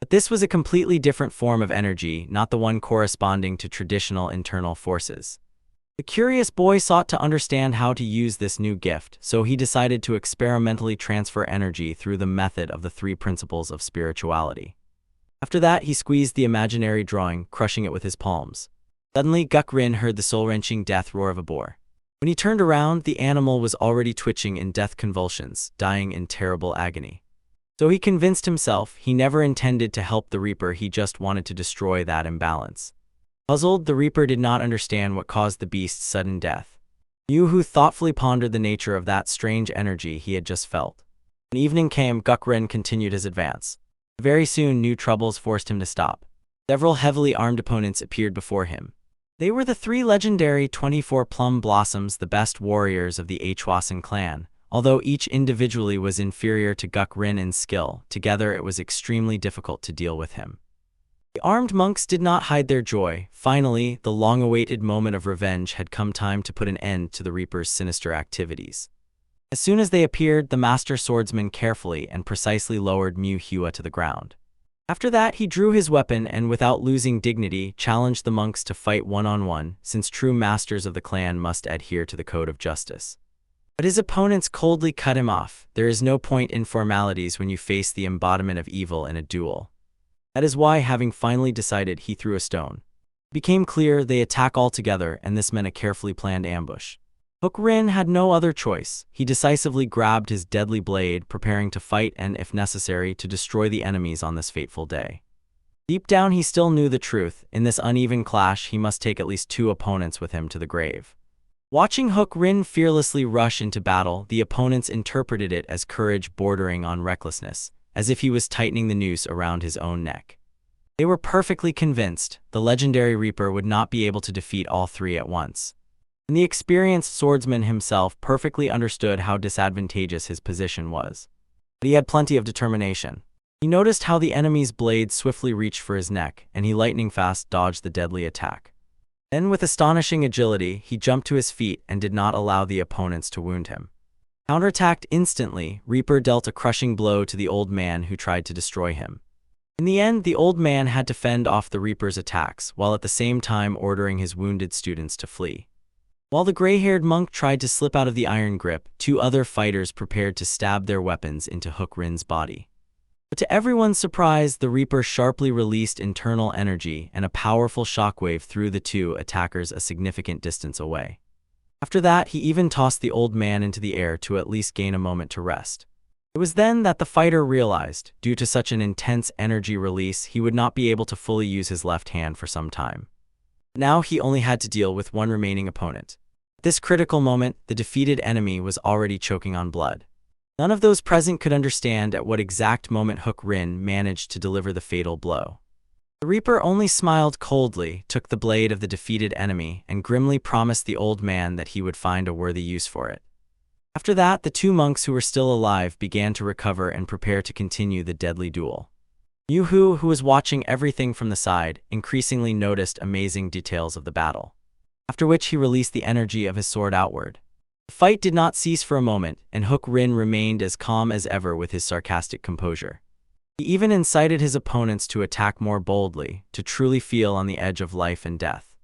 But this was a completely different form of energy, not the one corresponding to traditional internal forces. The curious boy sought to understand how to use this new gift, so he decided to experimentally transfer energy through the method of the 3 principles of spirituality. After that, he squeezed the imaginary drawing, crushing it with his palms. Suddenly, Guk-rin heard the soul-wrenching death roar of a boar. When he turned around, the animal was already twitching in death convulsions, dying in terrible agony. So he convinced himself he never intended to help the Reaper, he just wanted to destroy that imbalance. Puzzled, the Reaper did not understand what caused the beast's sudden death. Yu-hu thoughtfully pondered the nature of that strange energy he had just felt. When evening came, Guk-rin continued his advance. Very soon, new troubles forced him to stop. Several heavily armed opponents appeared before him. They were the 3 legendary 24 Plum Blossoms, the best warriors of the Hwasun clan. Although each individually was inferior to Guk-rin in skill, together it was extremely difficult to deal with him. The armed monks did not hide their joy. Finally, the long-awaited moment of revenge had come. Time to put an end to the Reaper's sinister activities. As soon as they appeared, the master swordsman carefully and precisely lowered Mu-hua to the ground. After that, he drew his weapon and, without losing dignity, challenged the monks to fight one-on-one, since true masters of the clan must adhere to the code of justice. But his opponents coldly cut him off. There is no point in formalities when you face the embodiment of evil in a duel. That is why, having finally decided, he threw a stone. It became clear they attack all together, and this meant a carefully planned ambush. Guk-rin had no other choice. He decisively grabbed his deadly blade, preparing to fight and, if necessary, to destroy the enemies on this fateful day. Deep down, he still knew the truth. In this uneven clash, he must take at least 2 opponents with him to the grave. Watching Guk-rin fearlessly rush into battle, the opponents interpreted it as courage bordering on recklessness, as if he was tightening the noose around his own neck. They were perfectly convinced the legendary Reaper would not be able to defeat all 3 at once. And the experienced swordsman himself perfectly understood how disadvantageous his position was. But he had plenty of determination. He noticed how the enemy's blade swiftly reached for his neck, and he lightning-fast dodged the deadly attack. Then, with astonishing agility, he jumped to his feet and did not allow the opponents to wound him. Counterattacked instantly, Reaper dealt a crushing blow to the old man who tried to destroy him. In the end, the old man had to fend off the Reaper's attacks, while at the same time ordering his wounded students to flee. While the gray-haired monk tried to slip out of the iron grip, 2 other fighters prepared to stab their weapons into Guk-rin's body. But to everyone's surprise, the Reaper sharply released internal energy, and a powerful shockwave threw the 2 attackers a significant distance away. After that, he even tossed the old man into the air to at least gain a moment to rest. It was then that the fighter realized, due to such an intense energy release, he would not be able to fully use his left hand for some time. Now he only had to deal with 1 remaining opponent. At this critical moment, the defeated enemy was already choking on blood. None of those present could understand at what exact moment Guk-rin managed to deliver the fatal blow. The Reaper only smiled coldly, took the blade of the defeated enemy, and grimly promised the old man that he would find a worthy use for it. After that, the 2 monks who were still alive began to recover and prepare to continue the deadly duel. Yu-hu, who was watching everything from the side, increasingly noticed amazing details of the battle. After which he released the energy of his sword outward. The fight did not cease for a moment, and Guk-rin remained as calm as ever with his sarcastic composure. He even incited his opponents to attack more boldly, to truly feel on the edge of life and death.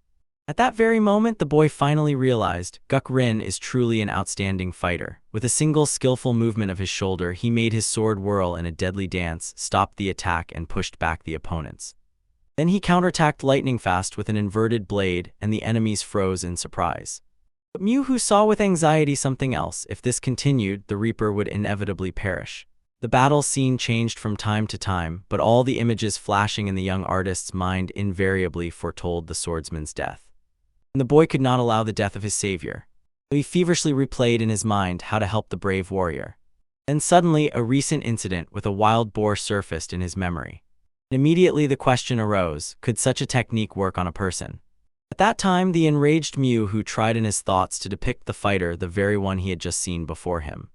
At that very moment, the boy finally realized Guk-rin is truly an outstanding fighter. With a single skillful movement of his shoulder, he made his sword whirl in a deadly dance, stopped the attack, and pushed back the opponents. Then he counterattacked lightning-fast with an inverted blade, and the enemies froze in surprise. But Mu-hu saw with anxiety something else. If this continued, the Reaper would inevitably perish. The battle scene changed from time to time, but all the images flashing in the young artist's mind invariably foretold the swordsman's death. And the boy could not allow the death of his savior. He feverishly replayed in his mind how to help the brave warrior. Then suddenly, a recent incident with a wild boar surfaced in his memory. Immediately the question arose, could such a technique work on a person? At that time, the enraged Mew tried in his thoughts to depict the fighter, the very one he had just seen before him.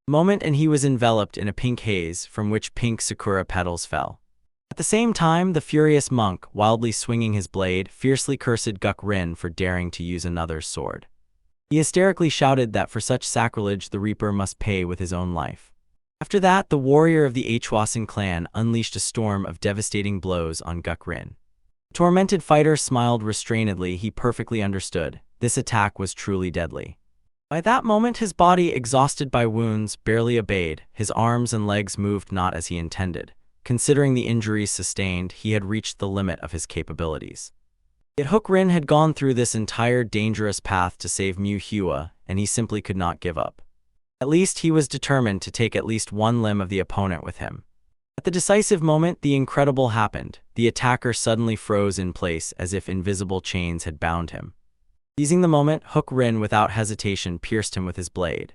Moment and he was enveloped in a pink haze from which pink sakura petals fell. At the same time, the furious monk, wildly swinging his blade, fiercely cursed Guk Rin for daring to use another's sword. He hysterically shouted that for such sacrilege the Reaper must pay with his own life. After that, the warrior of the Hwasun clan unleashed a storm of devastating blows on Guk Rin. The tormented fighter smiled restrainedly. He perfectly understood. This attack was truly deadly. By that moment, his body, exhausted by wounds, barely obeyed. His arms and legs moved not as he intended. Considering the injuries sustained, he had reached the limit of his capabilities. Yet Guk Rin had gone through this entire dangerous path to save Mew, and he simply could not give up. At least he was determined to take at least one limb of the opponent with him. At the decisive moment, the incredible happened. The attacker suddenly froze in place as if invisible chains had bound him. Seizing the moment, Guk Rin without hesitation pierced him with his blade.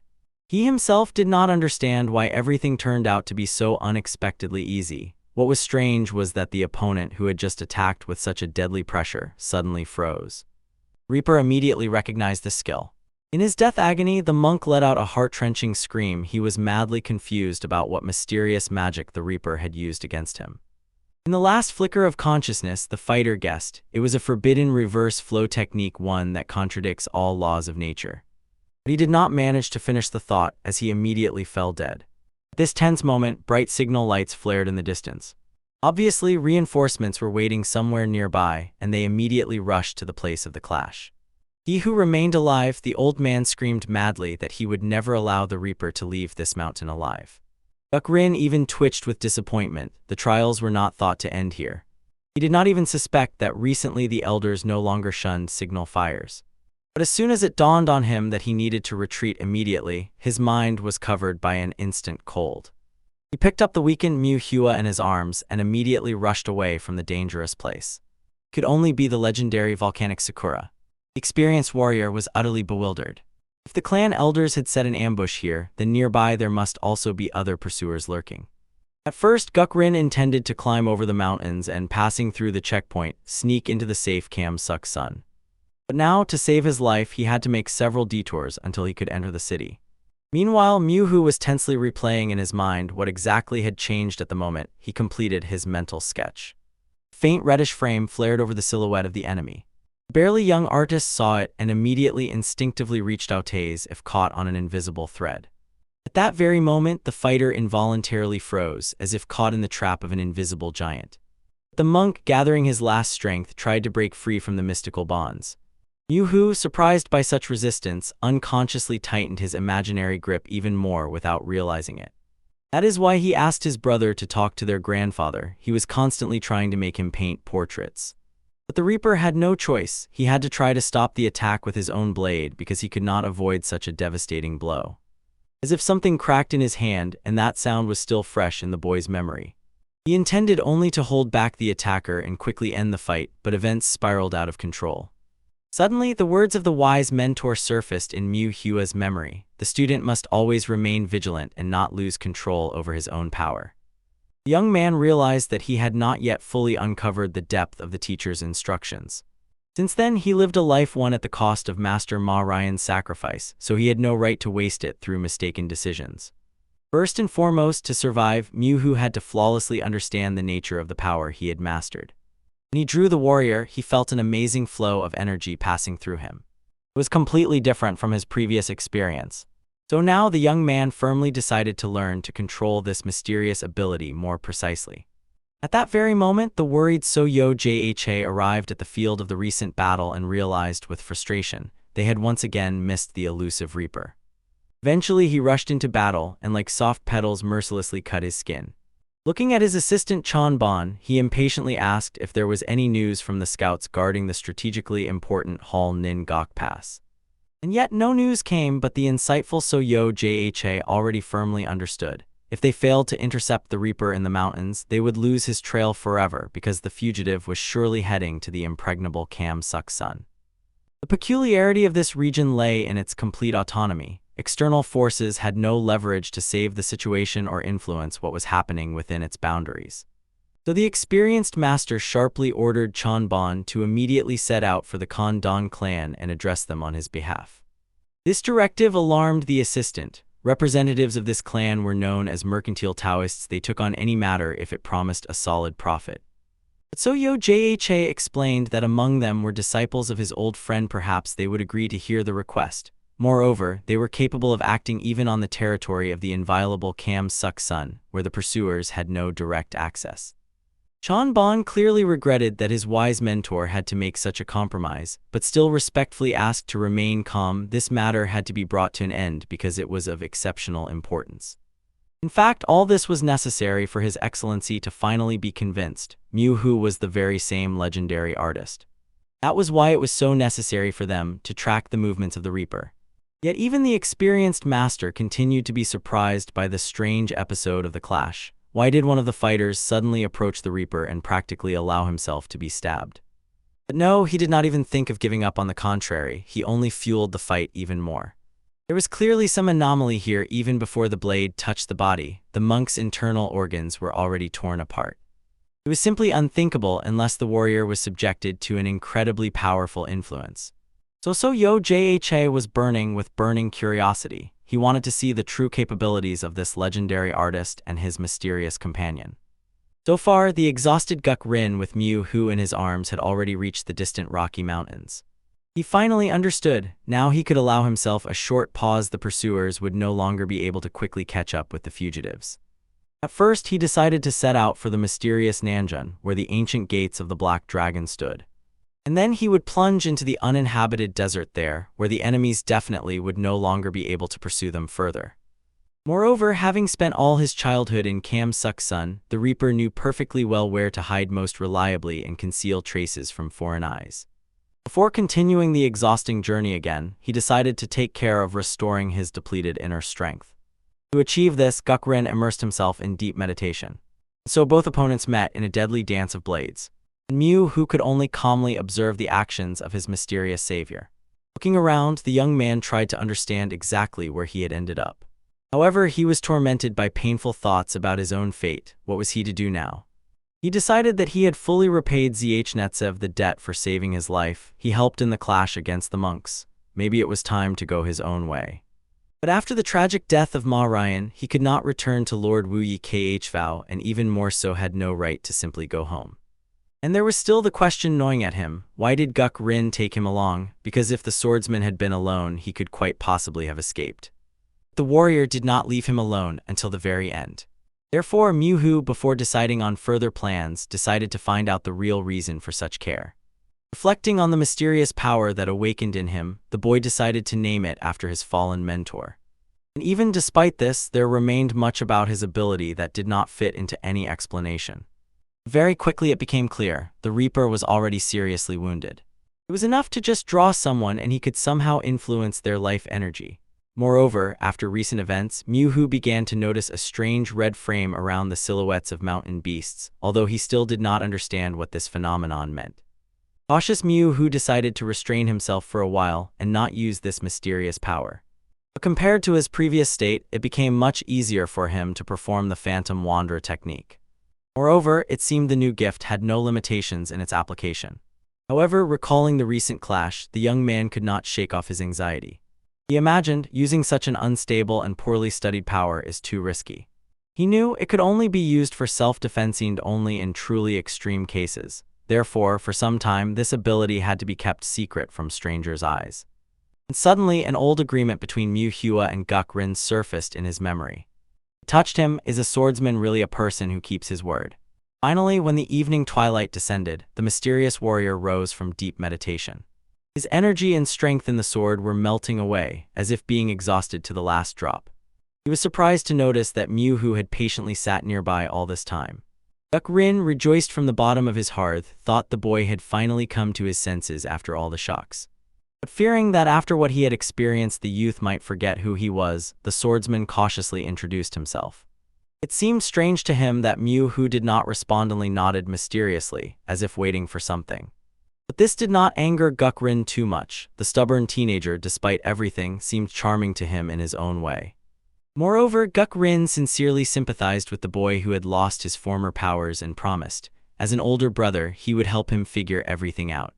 He himself did not understand why everything turned out to be so unexpectedly easy. What was strange was that the opponent who had just attacked with such a deadly pressure suddenly froze. Reaper immediately recognized the skill. In his death agony, the monk let out a heart-wrenching scream. He was madly confused about what mysterious magic the Reaper had used against him. In the last flicker of consciousness, the fighter guessed. It was a forbidden reverse flow technique, one that contradicts all laws of nature. But he did not manage to finish the thought as he immediately fell dead. At this tense moment, bright signal lights flared in the distance. Obviously, reinforcements were waiting somewhere nearby, and they immediately rushed to the place of the clash. He who remained alive, the old man, screamed madly that he would never allow the Reaper to leave this mountain alive. Guk Rin even twitched with disappointment. The trials were not thought to end here. He did not even suspect that recently the elders no longer shunned signal fires. But as soon as it dawned on him that he needed to retreat immediately, his mind was covered by an instant cold. He picked up the weakened Mew in his arms and immediately rushed away from the dangerous place. It could only be the legendary volcanic Sakura. The experienced warrior was utterly bewildered. If the clan elders had set an ambush here, then nearby there must also be other pursuers lurking. At first, Guk Rin intended to climb over the mountains and, passing through the checkpoint, sneak into the safe Kam Suk Sun. But now, to save his life, he had to make several detours until he could enter the city. Meanwhile, Mew was tensely replaying in his mind what exactly had changed at the moment he completed his mental sketch. A faint reddish frame flared over the silhouette of the enemy. The barely young artist saw it and immediately instinctively reached out if caught on an invisible thread. At that very moment, the fighter involuntarily froze, as if caught in the trap of an invisible giant. The monk, gathering his last strength, tried to break free from the mystical bonds. Mew, surprised by such resistance, unconsciously tightened his imaginary grip even more without realizing it. That is why he asked his brother to talk to their grandfather. He was constantly trying to make him paint portraits. But the Reaper had no choice. He had to try to stop the attack with his own blade because he could not avoid such a devastating blow. As if something cracked in his hand, and that sound was still fresh in the boy's memory. He intended only to hold back the attacker and quickly end the fight, but events spiraled out of control. Suddenly, the words of the wise mentor surfaced in Mew's memory. The student must always remain vigilant and not lose control over his own power. The young man realized that he had not yet fully uncovered the depth of the teacher's instructions. Since then, he lived a life won at the cost of Master Ma Ryan's sacrifice, so he had no right to waste it through mistaken decisions. First and foremost, to survive, Mew had to flawlessly understand the nature of the power he had mastered. When he drew the warrior, he felt an amazing flow of energy passing through him. It was completely different from his previous experience. So now the young man firmly decided to learn to control this mysterious ability more precisely. At that very moment, the worried So-Yo-Jha arrived at the field of the recent battle and realized with frustration they had once again missed the elusive Reaper. Eventually, he rushed into battle and, like soft petals, mercilessly cut his skin. Looking at his assistant Chonbon, he impatiently asked if there was any news from the scouts guarding the strategically important Hall Nin Gok Pass. And yet no news came, but the insightful So-Yo-Jha already firmly understood. If they failed to intercept the Reaper in the mountains, they would lose his trail forever because the fugitive was surely heading to the impregnable Kam-suk-sun. The peculiarity of this region lay in its complete autonomy. External forces had no leverage to save the situation or influence what was happening within its boundaries. So the experienced master sharply ordered Chonbon to immediately set out for the Kondon clan and address them on his behalf. This directive alarmed the assistant. Representatives of this clan were known as mercantile Taoists. They took on any matter if it promised a solid profit. But so Jha explained that among them were disciples of his old friend. Perhaps they would agree to hear the request. Moreover, they were capable of acting even on the territory of the inviolable Kam-suk-sun, where the pursuers had no direct access. Chonbon clearly regretted that his wise mentor had to make such a compromise, but still respectfully asked to remain calm. This matter had to be brought to an end because it was of exceptional importance. In fact, all this was necessary for His Excellency to finally be convinced Mu-hu was the very same legendary artist. That was why it was so necessary for them to track the movements of the Reaper. Yet even the experienced master continued to be surprised by the strange episode of the clash. Why did one of the fighters suddenly approach the Reaper and practically allow himself to be stabbed? But no, he did not even think of giving up. On the contrary, he only fueled the fight even more. There was clearly some anomaly here. Even before the blade touched the body, the monk's internal organs were already torn apart. It was simply unthinkable unless the warrior was subjected to an incredibly powerful influence. So Jha was burning with burning curiosity. He wanted to see the true capabilities of this legendary artist and his mysterious companion. So far, the exhausted Guk Rin with Mu-hu in his arms had already reached the distant Rocky Mountains. He finally understood. Now he could allow himself a short pause. The pursuers would no longer be able to quickly catch up with the fugitives. At first, he decided to set out for the mysterious Nanjun, where the ancient gates of the Black Dragon stood. And then he would plunge into the uninhabited desert there, where the enemies definitely would no longer be able to pursue them further. Moreover, having spent all his childhood in Kam-suk-sun, the Reaper knew perfectly well where to hide most reliably and conceal traces from foreign eyes. Before continuing the exhausting journey again, he decided to take care of restoring his depleted inner strength. To achieve this, Guk Rin immersed himself in deep meditation. So both opponents met in a deadly dance of blades. Mu-hu could only calmly observe the actions of his mysterious savior. Looking around, the young man tried to understand exactly where he had ended up. However, he was tormented by painful thoughts about his own fate. What was he to do now? He decided that he had fully repaid Zhnetsev the debt for saving his life. He helped in the clash against the monks. Maybe it was time to go his own way. But after the tragic death of Ma Ryan, he could not return to Lord Wuyi Khvo, and even more so had no right to simply go home. And there was still the question gnawing at him, why did Guk Rin take him along? Because if the swordsman had been alone, he could quite possibly have escaped. The warrior did not leave him alone until the very end. Therefore, Mu-hu, before deciding on further plans, decided to find out the real reason for such care. Reflecting on the mysterious power that awakened in him, the boy decided to name it after his fallen mentor. And even despite this, there remained much about his ability that did not fit into any explanation. Very quickly it became clear, the Reaper was already seriously wounded. It was enough to just draw someone and he could somehow influence their life energy. Moreover, after recent events, Mu-hu began to notice a strange red frame around the silhouettes of mountain beasts, although he still did not understand what this phenomenon meant. Cautious Mu-hu decided to restrain himself for a while and not use this mysterious power. But compared to his previous state, it became much easier for him to perform the Phantom Wanderer technique. Moreover, it seemed the new gift had no limitations in its application. However, recalling the recent clash, the young man could not shake off his anxiety. He imagined using such an unstable and poorly studied power is too risky. He knew it could only be used for self-defense and only in truly extreme cases. Therefore, for some time, this ability had to be kept secret from strangers' eyes. And suddenly, an old agreement between Mu-hu and Guk Rin surfaced in his memory. It touched him. Is a swordsman really a person who keeps his word? Finally, when the evening twilight descended, the mysterious warrior rose from deep meditation. His energy and strength in the sword were melting away, as if being exhausted to the last drop. He was surprised to notice that Mu-hu had patiently sat nearby all this time. Guk Rin, rejoiced from the bottom of his heart, thought the boy had finally come to his senses after all the shocks. But fearing that after what he had experienced the youth might forget who he was, the swordsman cautiously introduced himself. It seemed strange to him that Mu-hu did not respond, only nodded mysteriously, as if waiting for something. But this did not anger Guk-rin too much. The stubborn teenager, despite everything, seemed charming to him in his own way. Moreover, Guk-rin sincerely sympathized with the boy who had lost his former powers and promised, as an older brother, he would help him figure everything out.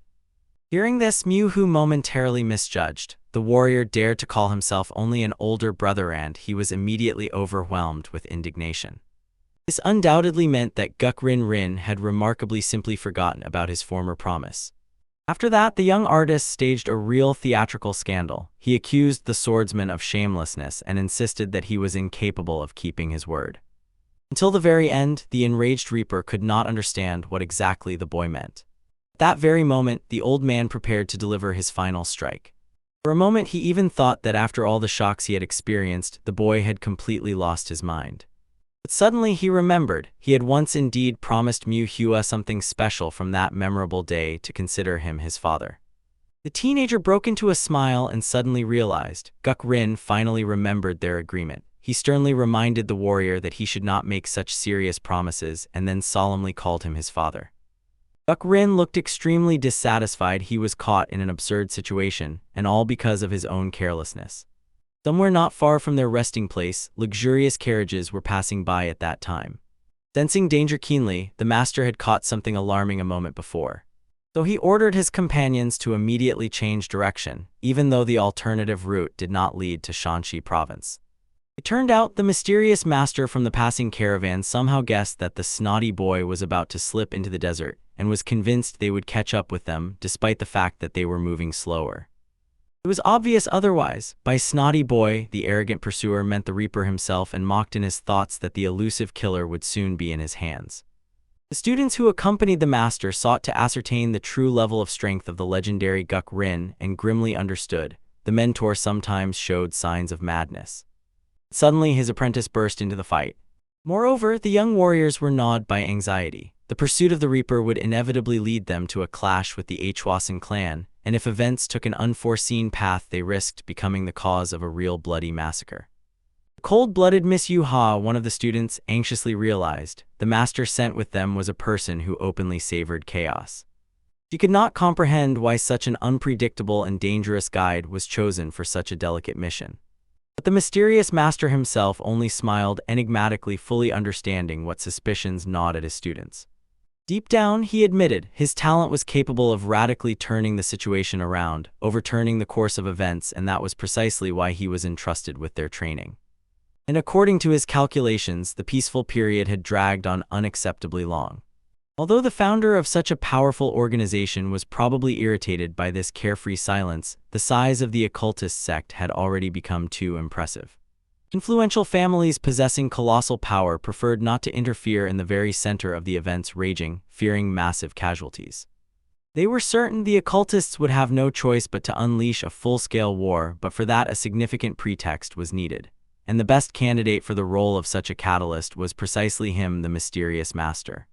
Hearing this, Mu-hu momentarily misjudged. The warrior dared to call himself only an older brother, and he was immediately overwhelmed with indignation. This undoubtedly meant that Guk-rin had remarkably simply forgotten about his former promise. After that, the young artist staged a real theatrical scandal. He accused the swordsman of shamelessness and insisted that he was incapable of keeping his word. Until the very end, the enraged Reaper could not understand what exactly the boy meant. At that very moment, the old man prepared to deliver his final strike. For a moment, he even thought that after all the shocks he had experienced, the boy had completely lost his mind. But suddenly he remembered he had once indeed promised Mu-hu something special from that memorable day to consider him his father. The teenager broke into a smile and suddenly realized Guk-rin finally remembered their agreement. He sternly reminded the warrior that he should not make such serious promises and then solemnly called him his father. Guk-rin looked extremely dissatisfied. He was caught in an absurd situation, and all because of his own carelessness. Somewhere not far from their resting place, luxurious carriages were passing by at that time. Sensing danger keenly, the master had caught something alarming a moment before. So he ordered his companions to immediately change direction, even though the alternative route did not lead to Shanxi province. It turned out the mysterious master from the passing caravan somehow guessed that the snotty boy was about to slip into the desert, and was convinced they would catch up with them despite the fact that they were moving slower. It was obvious otherwise. By snotty boy, the arrogant pursuer meant the Reaper himself, and mocked in his thoughts that the elusive killer would soon be in his hands. The students who accompanied the master sought to ascertain the true level of strength of the legendary Guk-rin and grimly understood the mentor sometimes showed signs of madness. Suddenly his apprentice burst into the fight. Moreover, the young warriors were gnawed by anxiety. The pursuit of the Reaper would inevitably lead them to a clash with the Hwasun clan, and if events took an unforeseen path, they risked becoming the cause of a real bloody massacre. The cold-blooded Miss Yu-ha, one of the students, anxiously realized the master sent with them was a person who openly savored chaos. She could not comprehend why such an unpredictable and dangerous guide was chosen for such a delicate mission. But the mysterious master himself only smiled enigmatically, fully understanding what suspicions gnawed at his students. Deep down, he admitted his talent was capable of radically turning the situation around, overturning the course of events, and that was precisely why he was entrusted with their training. And according to his calculations, the peaceful period had dragged on unacceptably long. Although the founder of such a powerful organization was probably irritated by this carefree silence, the size of the occultist sect had already become too impressive. Influential families possessing colossal power preferred not to interfere in the very center of the events raging, fearing massive casualties. They were certain the occultists would have no choice but to unleash a full-scale war, but for that a significant pretext was needed. And the best candidate for the role of such a catalyst was precisely him, the mysterious master.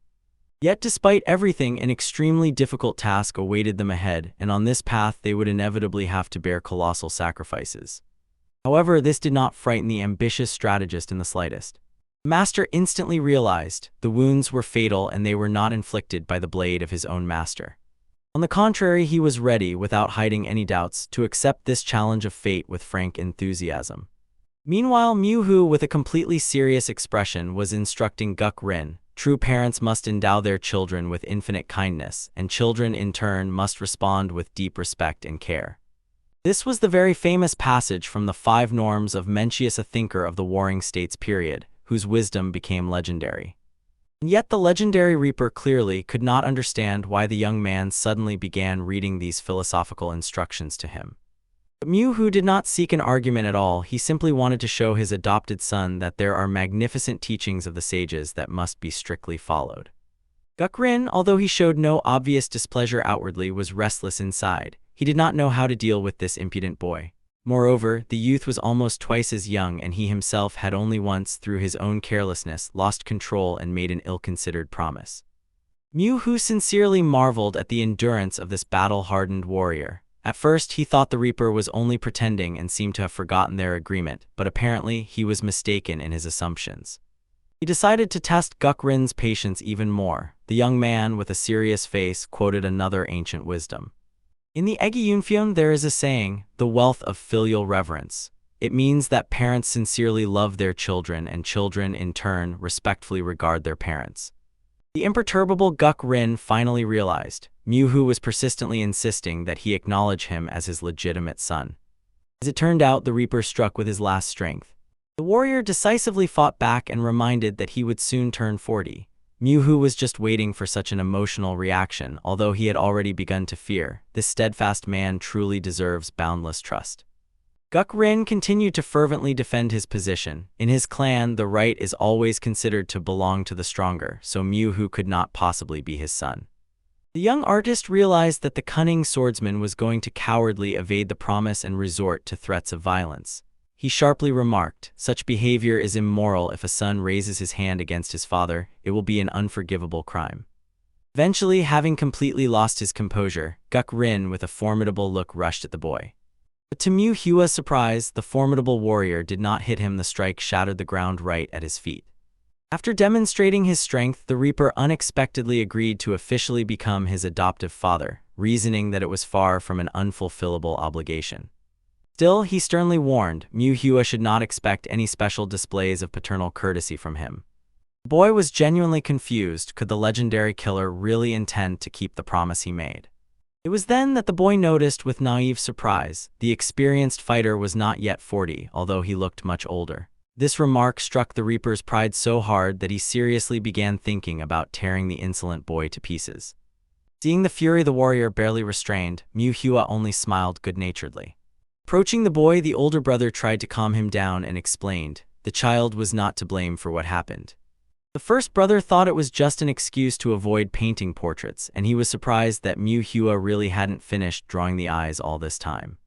Yet despite everything, an extremely difficult task awaited them ahead, and on this path they would inevitably have to bear colossal sacrifices. However, this did not frighten the ambitious strategist in the slightest. The master instantly realized the wounds were fatal, and they were not inflicted by the blade of his own master. On the contrary, he was ready, without hiding any doubts, to accept this challenge of fate with frank enthusiasm. Meanwhile, Mu-hu, with a completely serious expression, was instructing Guk-rin. True parents must endow their children with infinite kindness, and children in turn must respond with deep respect and care. This was the very famous passage from the 5 Norms of Mencius, a thinker of the Warring States period, whose wisdom became legendary. And yet the legendary Reaper clearly could not understand why the young man suddenly began reading these philosophical instructions to him. But Mu-hu did not seek an argument at all. He simply wanted to show his adopted son that there are magnificent teachings of the sages that must be strictly followed. Guk-rin, although he showed no obvious displeasure outwardly, was restless inside. He did not know how to deal with this impudent boy. Moreover, the youth was almost twice as young, and he himself had only once, through his own carelessness, lost control and made an ill-considered promise. Mu-hu sincerely marveled at the endurance of this battle-hardened warrior. At first, he thought the Reaper was only pretending and seemed to have forgotten their agreement, but apparently he was mistaken in his assumptions. He decided to test Guk-rin's patience even more. The young man, with a serious face, quoted another ancient wisdom. In the Egiyunfyeon there is a saying, the wealth of filial reverence. It means that parents sincerely love their children and children, in turn, respectfully regard their parents. The imperturbable Guk-rin finally realized Myuhu was persistently insisting that he acknowledge him as his legitimate son. As it turned out, the Reaper struck with his last strength. The warrior decisively fought back and reminded that he would soon turn 40. Myuhu was just waiting for such an emotional reaction, although he had already begun to fear. This steadfast man truly deserves boundless trust. Guk-rin continued to fervently defend his position. In his clan, the right is always considered to belong to the stronger, so Myuhu could not possibly be his son. The young artist realized that the cunning swordsman was going to cowardly evade the promise and resort to threats of violence. He sharply remarked, "Such behavior is immoral. If a son raises his hand against his father, it will be an unforgivable crime." Eventually, having completely lost his composure, Guk-rin with a formidable look rushed at the boy. But to Myuhua's surprise, the formidable warrior did not hit him. The strike shattered the ground right at his feet. After demonstrating his strength, the Reaper unexpectedly agreed to officially become his adoptive father, reasoning that it was far from an unfulfillable obligation. Still, he sternly warned Myuhua should not expect any special displays of paternal courtesy from him. The boy was genuinely confused. Could the legendary killer really intend to keep the promise he made? It was then that the boy noticed with naive surprise the experienced fighter was not yet 40, although he looked much older. This remark struck the Reaper's pride so hard that he seriously began thinking about tearing the insolent boy to pieces. Seeing the fury the warrior barely restrained, Myuhua only smiled good-naturedly. Approaching the boy, the older brother tried to calm him down and explained, the child was not to blame for what happened. The first brother thought it was just an excuse to avoid painting portraits, and he was surprised that Myuhua really hadn't finished drawing the eyes all this time.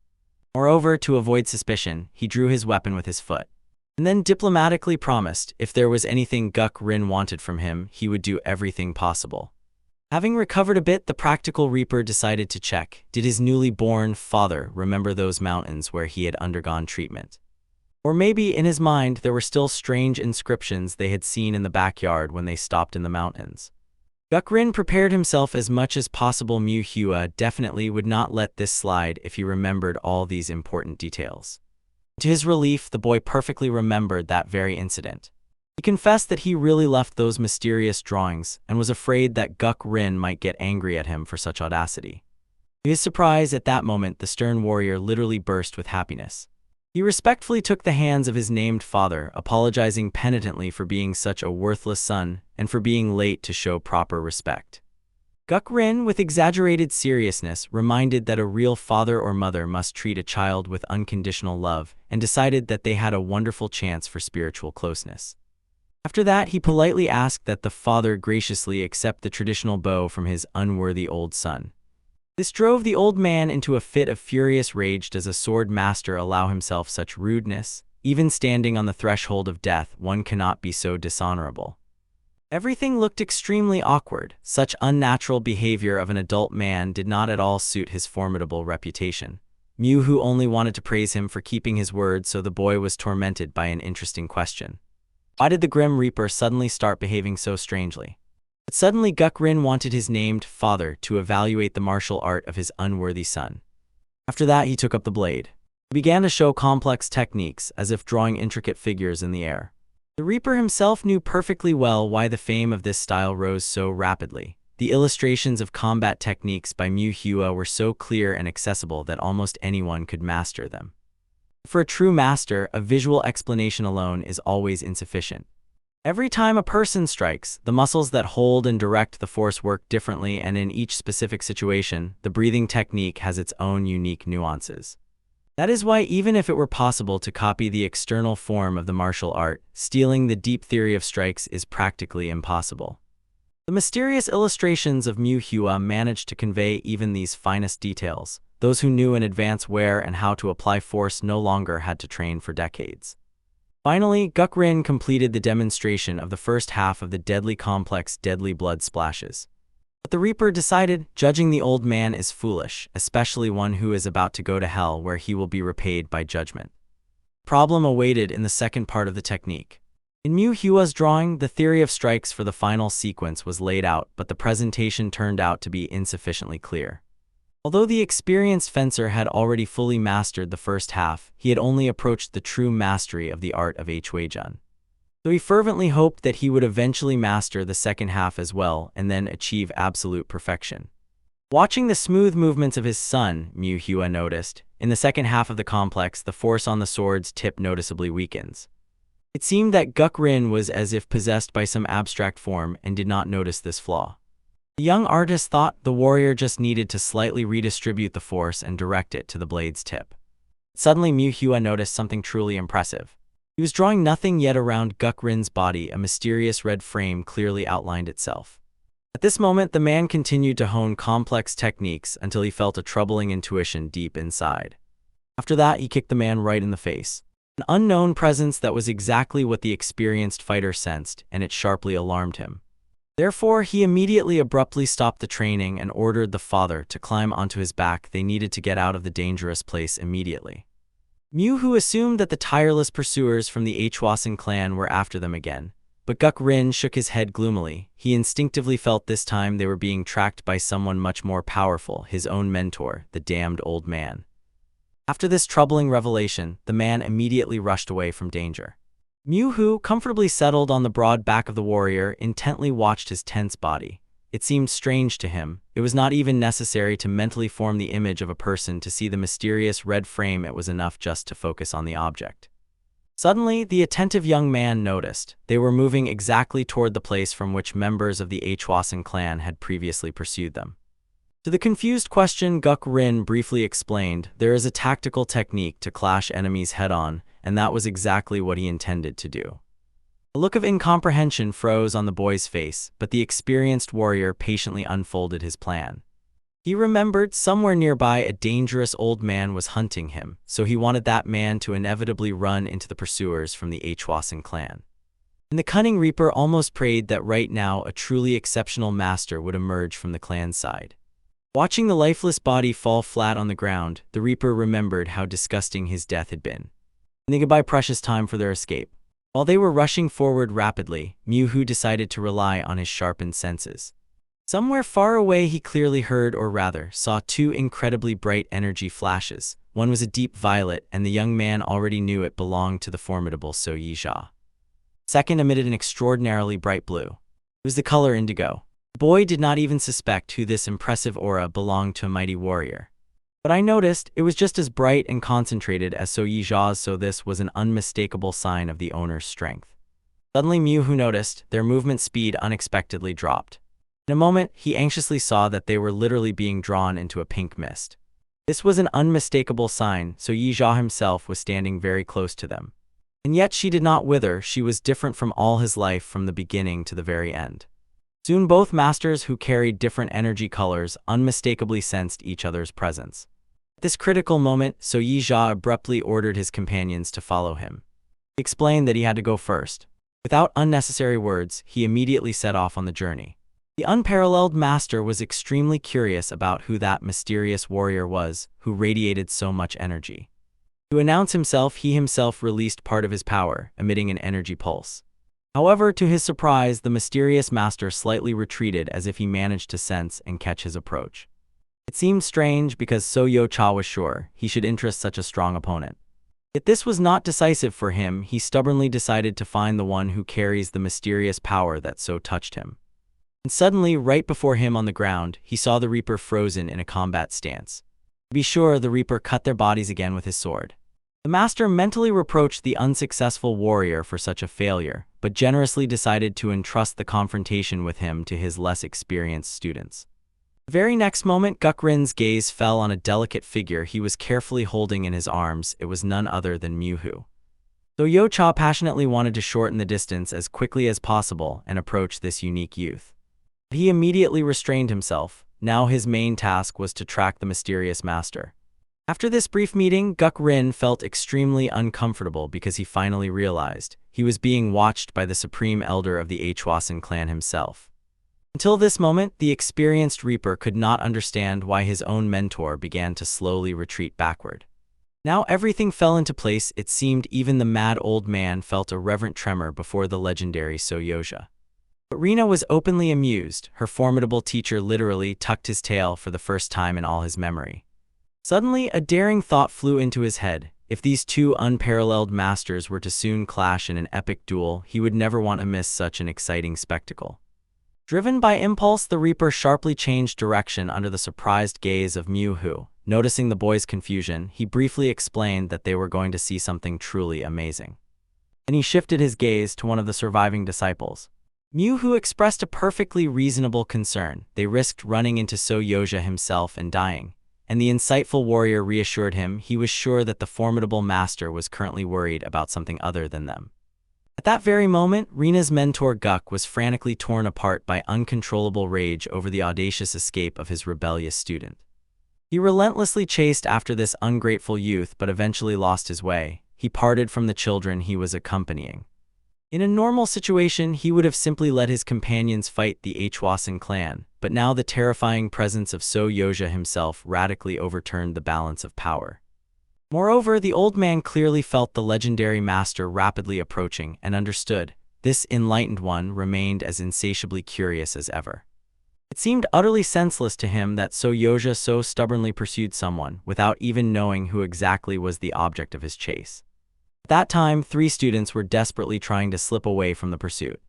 Moreover, to avoid suspicion, he drew his weapon with his foot, and then diplomatically promised if there was anything Guk-rin wanted from him, he would do everything possible. Having recovered a bit, the practical Reaper decided to check, did his newly born father remember those mountains where he had undergone treatment? Or maybe, in his mind, there were still strange inscriptions they had seen in the backyard when they stopped in the mountains. Guk-rin prepared himself as much as possible. Myuhua definitely would not let this slide if he remembered all these important details. To his relief, the boy perfectly remembered that very incident. He confessed that he really left those mysterious drawings and was afraid that Guk-rin might get angry at him for such audacity. To his surprise, at that moment, the stern warrior literally burst with happiness. He respectfully took the hands of his named father, apologizing penitently for being such a worthless son and for being late to show proper respect. Guk-rin, with exaggerated seriousness, reminded that a real father or mother must treat a child with unconditional love and decided that they had a wonderful chance for spiritual closeness. After that, he politely asked that the father graciously accept the traditional bow from his unworthy old son. This drove the old man into a fit of furious rage. Does a sword master allow himself such rudeness? Even standing on the threshold of death, one cannot be so dishonorable. Everything looked extremely awkward. Such unnatural behavior of an adult man did not at all suit his formidable reputation. Myuhu only wanted to praise him for keeping his word, so the boy was tormented by an interesting question. Why did the Grim Reaper suddenly start behaving so strangely? But suddenly Guk-rin wanted his named father to evaluate the martial art of his unworthy son. After that, he took up the blade. He began to show complex techniques, as if drawing intricate figures in the air. The Reaper himself knew perfectly well why the fame of this style rose so rapidly. The illustrations of combat techniques by Myuhua were so clear and accessible that almost anyone could master them. For a true master, a visual explanation alone is always insufficient. Every time a person strikes, the muscles that hold and direct the force work differently, and in each specific situation, the breathing technique has its own unique nuances. That is why, even if it were possible to copy the external form of the martial art, stealing the deep theory of strikes is practically impossible. The mysterious illustrations of Myuhua managed to convey even these finest details. Those who knew in advance where and how to apply force no longer had to train for decades. Finally, Guk-rin completed the demonstration of the first half of the deadly complex Deadly Blood Splashes. But the Reaper decided, judging the old man is foolish, especially one who is about to go to hell where he will be repaid by judgment. Problem awaited in the second part of the technique. In Mu Hua's drawing, the theory of strikes for the final sequence was laid out, but the presentation turned out to be insufficiently clear. Although the experienced fencer had already fully mastered the first half, he had only approached the true mastery of the art of Huijun. So he fervently hoped that he would eventually master the second half as well and then achieve absolute perfection. Watching the smooth movements of his son, Mu Hua noticed, in the second half of the complex, the force on the sword's tip noticeably weakens. It seemed that Guk Rin was as if possessed by some abstract form and did not notice this flaw. The young artist thought the warrior just needed to slightly redistribute the force and direct it to the blade's tip. Suddenly Mu Hua noticed something truly impressive. He was drawing nothing yet around Guk Rin's body, a mysterious red frame clearly outlined itself. At this moment, the man continued to hone complex techniques until he felt a troubling intuition deep inside. After that, he kicked the man right in the face. An unknown presence that was exactly what the experienced fighter sensed, and it sharply alarmed him. Therefore, he immediately abruptly stopped the training and ordered the father to climb onto his back. They needed to get out of the dangerous place immediately. Mu Hu assumed that the tireless pursuers from the Hwasan clan were after them again, but Guk Rin shook his head gloomily. He instinctively felt this time they were being tracked by someone much more powerful, his own mentor, the damned old man. After this troubling revelation, the man immediately rushed away from danger. Mu Hu, comfortably settled on the broad back of the warrior, intently watched his tense body. It seemed strange to him. It was not even necessary to mentally form the image of a person to see the mysterious red frame. It was enough just to focus on the object. Suddenly, the attentive young man noticed they were moving exactly toward the place from which members of the Hwasan clan had previously pursued them. To the confused question, Guk Rin briefly explained, there is a tactical technique to clash enemies head-on, and that was exactly what he intended to do. A look of incomprehension froze on the boy's face, but the experienced warrior patiently unfolded his plan. He remembered somewhere nearby a dangerous old man was hunting him, so he wanted that man to inevitably run into the pursuers from the Hwasan clan. And the cunning reaper almost prayed that right now a truly exceptional master would emerge from the clan's side. Watching the lifeless body fall flat on the ground, the reaper remembered how disgusting his death had been. And they could buy precious time for their escape. While they were rushing forward rapidly, Mu Hu decided to rely on his sharpened senses. Somewhere far away he clearly heard, or rather, saw two incredibly bright energy flashes. One was a deep violet, and the young man already knew it belonged to the formidable So Yijia. Second emitted an extraordinarily bright blue. It was the color indigo. The boy did not even suspect who this impressive aura belonged to a mighty warrior. But I noticed it was just as bright and concentrated as So Yijia's, so this was an unmistakable sign of the owner's strength. Suddenly Mu Hu noticed their movement speed unexpectedly dropped. In a moment, he anxiously saw that they were literally being drawn into a pink mist. This was an unmistakable sign, so Yijia himself was standing very close to them. And yet she did not wither. She was different from all his life from the beginning to the very end. Soon both masters, who carried different energy colors, unmistakably sensed each other's presence. At this critical moment, So Yijia abruptly ordered his companions to follow him. He explained that he had to go first. Without unnecessary words, he immediately set off on the journey. The unparalleled master was extremely curious about who that mysterious warrior was, who radiated so much energy. To announce himself, he himself released part of his power, emitting an energy pulse. However, to his surprise, the mysterious master slightly retreated as if he managed to sense and catch his approach. It seemed strange because So Yocha was sure he should interest such a strong opponent. Yet this was not decisive for him. He stubbornly decided to find the one who carries the mysterious power that so touched him. And suddenly, right before him on the ground, he saw the Reaper frozen in a combat stance. To be sure, the Reaper cut their bodies again with his sword. The master mentally reproached the unsuccessful warrior for such a failure, but generously decided to entrust the confrontation with him to his less experienced students. The very next moment, Guk Rin's gaze fell on a delicate figure he was carefully holding in his arms. It was none other than Mu Hu. Though Yocha passionately wanted to shorten the distance as quickly as possible and approach this unique youth, he immediately restrained himself. Now his main task was to track the mysterious master. After this brief meeting, Guk Rin felt extremely uncomfortable because he finally realized he was being watched by the supreme elder of the Hwasan clan himself. Until this moment, the experienced Reaper could not understand why his own mentor began to slowly retreat backward. Now everything fell into place. It seemed even the mad old man felt a reverent tremor before the legendary Soyoja. But Rina was openly amused. Her formidable teacher literally tucked his tail for the first time in all his memory. Suddenly, a daring thought flew into his head. If these two unparalleled masters were to soon clash in an epic duel, he would never want to miss such an exciting spectacle. Driven by impulse, the Reaper sharply changed direction under the surprised gaze of Mu Hu. Noticing the boy's confusion, he briefly explained that they were going to see something truly amazing. Then he shifted his gaze to one of the surviving disciples. Mu Hu expressed a perfectly reasonable concern. They risked running into Soyoja himself and dying, and the insightful warrior reassured him he was sure that the formidable master was currently worried about something other than them. At that very moment, Rina's mentor Guk was frantically torn apart by uncontrollable rage over the audacious escape of his rebellious student. He relentlessly chased after this ungrateful youth but eventually lost his way. He parted from the children he was accompanying. In a normal situation, he would have simply let his companions fight the Hwasan clan, but now the terrifying presence of Soyoja himself radically overturned the balance of power. Moreover, the old man clearly felt the legendary master rapidly approaching and understood. This enlightened one remained as insatiably curious as ever. It seemed utterly senseless to him that Soyoja so stubbornly pursued someone without even knowing who exactly was the object of his chase. At that time, 3 students were desperately trying to slip away from the pursuit.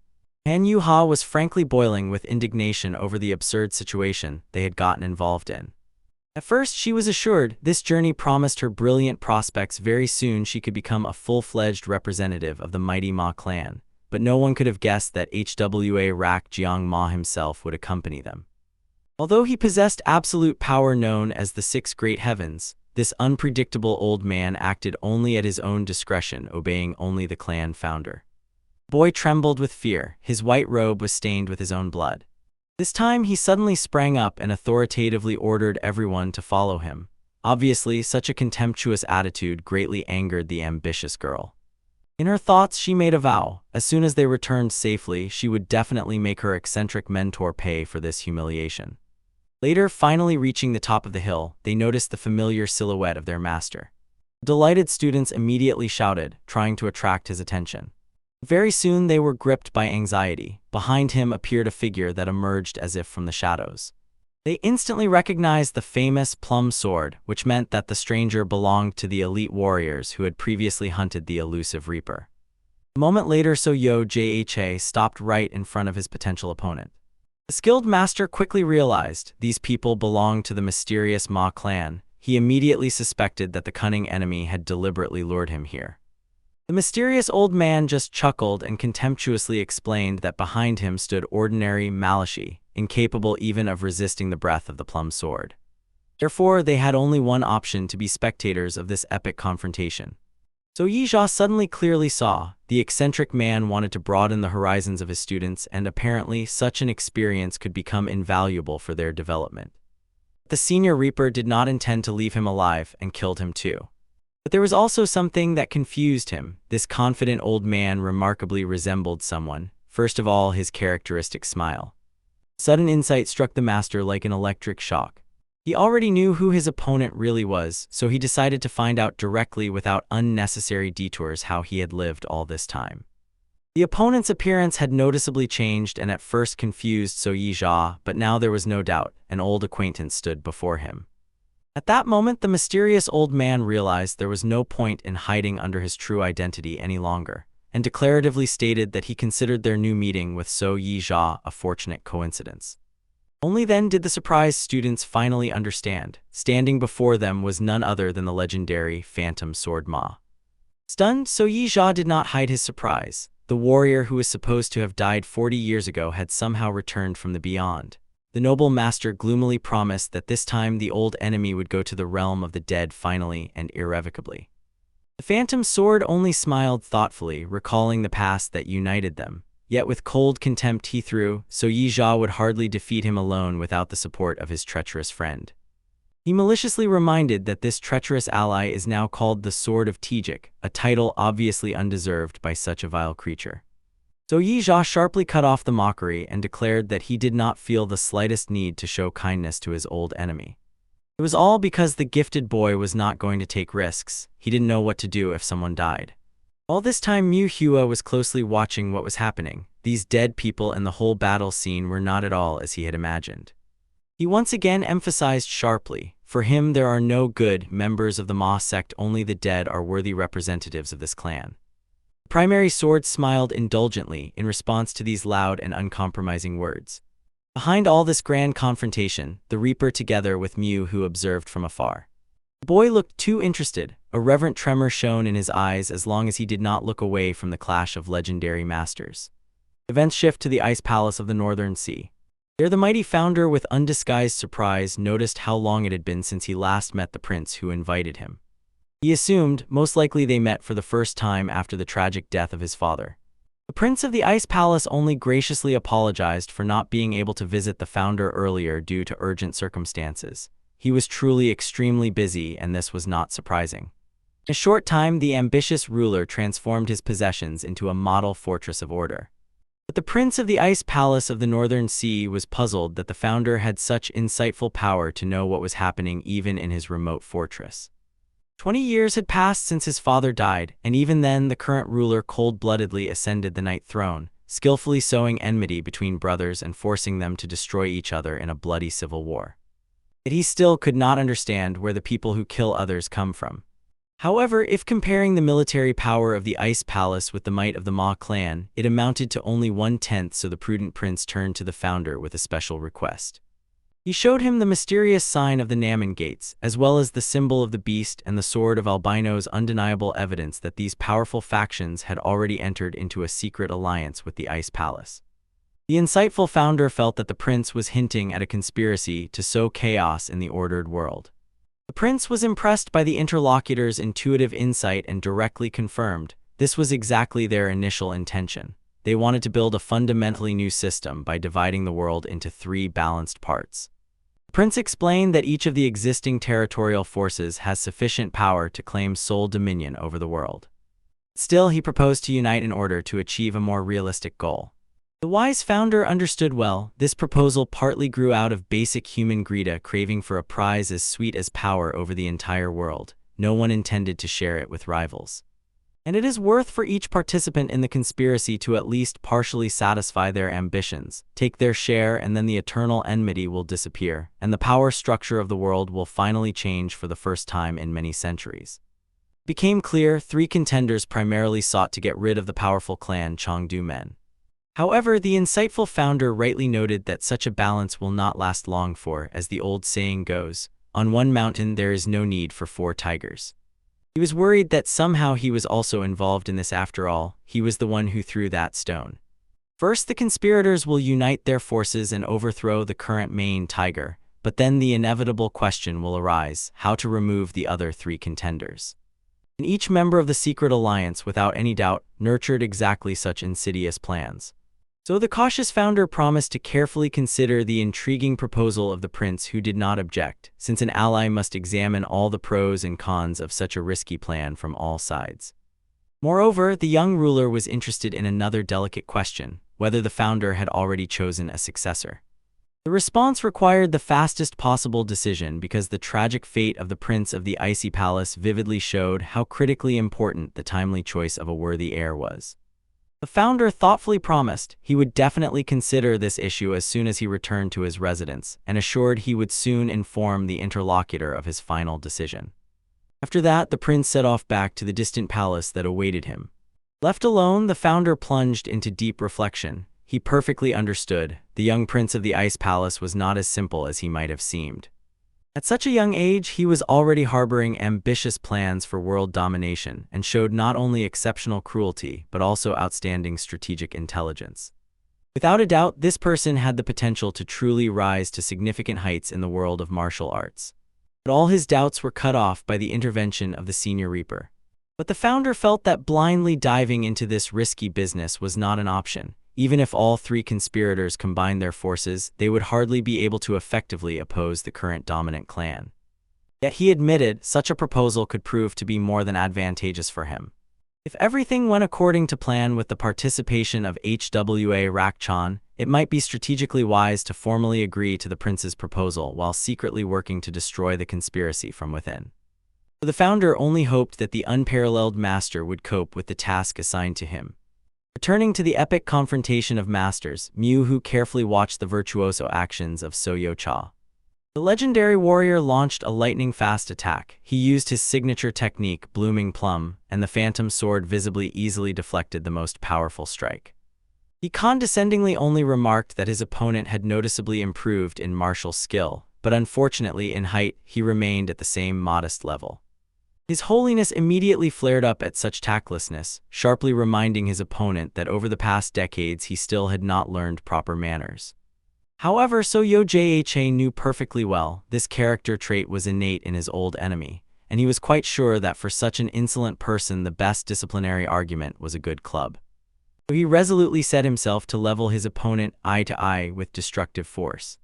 Han Yuha was frankly boiling with indignation over the absurd situation they had gotten involved in. At first, she was assured this journey promised her brilliant prospects. Very soon she could become a full-fledged representative of the mighty Ma clan, but no one could have guessed that Hwa Rak Jiang Ma himself would accompany them. Although he possessed absolute power known as the 6 Great Heavens, this unpredictable old man acted only at his own discretion, obeying only the clan founder. The boy trembled with fear. His white robe was stained with his own blood. This time he suddenly sprang up and authoritatively ordered everyone to follow him. Obviously, such a contemptuous attitude greatly angered the ambitious girl. In her thoughts, she made a vow. As soon as they returned safely, she would definitely make her eccentric mentor pay for this humiliation. Later, finally reaching the top of the hill, they noticed the familiar silhouette of their master. The delighted students immediately shouted, trying to attract his attention. Very soon they were gripped by anxiety. Behind him appeared a figure that emerged as if from the shadows. They instantly recognized the famous plum sword, which meant that the stranger belonged to the elite warriors who had previously hunted the elusive Reaper. A moment later, Soyoja stopped right in front of his potential opponent. The skilled master quickly realized these people belonged to the mysterious Ma clan. He immediately suspected that the cunning enemy had deliberately lured him here. The mysterious old man just chuckled and contemptuously explained that behind him stood ordinary Malachi, incapable even of resisting the breath of the plum sword. Therefore, they had only one option: to be spectators of this epic confrontation. Soyoja suddenly clearly saw the eccentric man wanted to broaden the horizons of his students, and apparently such an experience could become invaluable for their development. The senior Reaper did not intend to leave him alive and killed him too. But there was also something that confused him. This confident old man remarkably resembled someone. First of all, his characteristic smile. Sudden insight struck the master like an electric shock. He already knew who his opponent really was, so he decided to find out directly without unnecessary detours how he had lived all this time. The opponent's appearance had noticeably changed and at first confused Soyoja, but now there was no doubt. An old acquaintance stood before him. At that moment, the mysterious old man realized there was no point in hiding under his true identity any longer, and declaratively stated that he considered their new meeting with Soyoja a fortunate coincidence. Only then did the surprised students finally understand. Standing before them was none other than the legendary Phantom Sword Ma. Stunned, Soyoja did not hide his surprise. The warrior who was supposed to have died 40 years ago had somehow returned from the beyond. The noble master gloomily promised that this time the old enemy would go to the realm of the dead finally and irrevocably. The Phantom Sword only smiled thoughtfully, recalling the past that united them. Yet with cold contempt he threw, Soyoja would hardly defeat him alone without the support of his treacherous friend. He maliciously reminded that this treacherous ally is now called the Sword of Tajik, a title obviously undeserved by such a vile creature. Soyoja sharply cut off the mockery and declared that he did not feel the slightest need to show kindness to his old enemy. It was all because the gifted boy was not going to take risks. He didn't know what to do if someone died. All this time Mu Hua was closely watching what was happening. These dead people and the whole battle scene were not at all as he had imagined. He once again emphasized sharply, for him there are no good members of the Ma sect, only the dead are worthy representatives of this clan. The primary sword smiled indulgently in response to these loud and uncompromising words. Behind all this grand confrontation, the Reaper together with Mu Hu observed from afar. The boy looked too interested, a reverent tremor shone in his eyes as long as he did not look away from the clash of legendary masters. Events shift to the Ice Palace of the Northern Sea. There the mighty founder with undisguised surprise noticed how long it had been since he last met the prince who invited him. He assumed, most likely they met for the first time after the tragic death of his father. The prince of the Ice Palace only graciously apologized for not being able to visit the founder earlier due to urgent circumstances. He was truly extremely busy, and this was not surprising. In a short time, the ambitious ruler transformed his possessions into a model fortress of order. But the prince of the Ice Palace of the Northern Sea was puzzled that the founder had such insightful power to know what was happening even in his remote fortress. 20 years had passed since his father died, and even then the current ruler cold-bloodedly ascended the Night Throne, skillfully sowing enmity between brothers and forcing them to destroy each other in a bloody civil war. Yet he still could not understand where the people who kill others come from. However, if comparing the military power of the Ice Palace with the might of the Ma clan, it amounted to only 1/10, so the prudent prince turned to the founder with a special request. He showed him the mysterious sign of the Namen Gates, as well as the symbol of the beast and the sword of albinos, undeniable evidence that these powerful factions had already entered into a secret alliance with the Ice Palace. The insightful founder felt that the prince was hinting at a conspiracy to sow chaos in the ordered world. The prince was impressed by the interlocutor's intuitive insight and directly confirmed this was exactly their initial intention. They wanted to build a fundamentally new system by dividing the world into 3 balanced parts. The prince explained that each of the existing territorial forces has sufficient power to claim sole dominion over the world. Still, he proposed to unite in order to achieve a more realistic goal. The wise founder understood well. This proposal partly grew out of basic human greed, a craving for a prize as sweet as power over the entire world. No one intended to share it with rivals. And it is worth for each participant in the conspiracy to at least partially satisfy their ambitions, take their share, and then the eternal enmity will disappear, and the power structure of the world will finally change for the first time in many centuries. It became clear 3 contenders primarily sought to get rid of the powerful clan Chengdu men. However, the insightful founder rightly noted that such a balance will not last long, for, as the old saying goes, on one mountain there is no need for 4 tigers. He was worried that somehow he was also involved in this. After all, he was the one who threw that stone. First, the conspirators will unite their forces and overthrow the current main tiger, but then the inevitable question will arise: how to remove the other 3 contenders. And each member of the secret alliance, without any doubt, nurtured exactly such insidious plans. So the cautious founder promised to carefully consider the intriguing proposal of the prince, who did not object, since an ally must examine all the pros and cons of such a risky plan from all sides. Moreover, the young ruler was interested in another delicate question: whether the founder had already chosen a successor. The response required the fastest possible decision, because the tragic fate of the prince of the Icy Palace vividly showed how critically important the timely choice of a worthy heir was. The founder thoughtfully promised he would definitely consider this issue as soon as he returned to his residence, and assured he would soon inform the interlocutor of his final decision. After that, the prince set off back to the distant palace that awaited him. Left alone, the founder plunged into deep reflection. He perfectly understood the young prince of the Ice Palace was not as simple as he might have seemed. At such a young age, he was already harboring ambitious plans for world domination, and showed not only exceptional cruelty but also outstanding strategic intelligence. Without a doubt, this person had the potential to truly rise to significant heights in the world of martial arts. But all his doubts were cut off by the intervention of the senior Reaper. But the founder felt that blindly diving into this risky business was not an option. Even if all 3 conspirators combined their forces, they would hardly be able to effectively oppose the current dominant clan. Yet he admitted such a proposal could prove to be more than advantageous for him. If everything went according to plan with the participation of Hwa Rakchan, it might be strategically wise to formally agree to the prince's proposal while secretly working to destroy the conspiracy from within. The founder only hoped that the unparalleled master would cope with the task assigned to him. Returning to the epic confrontation of masters, Mu carefully watched the virtuoso actions of So-Yo-Cha. The legendary warrior launched a lightning-fast attack. He used his signature technique, Blooming Plum, and the phantom sword visibly easily deflected the most powerful strike. He condescendingly only remarked that his opponent had noticeably improved in martial skill, but unfortunately in height he remained at the same modest level. His Holiness immediately flared up at such tactlessness, sharply reminding his opponent that over the past decades he still had not learned proper manners. However, So-Yo-Cha knew perfectly well this character trait was innate in his old enemy, and he was quite sure that for such an insolent person the best disciplinary argument was a good club. So he resolutely set himself to level his opponent eye to eye with destructive force.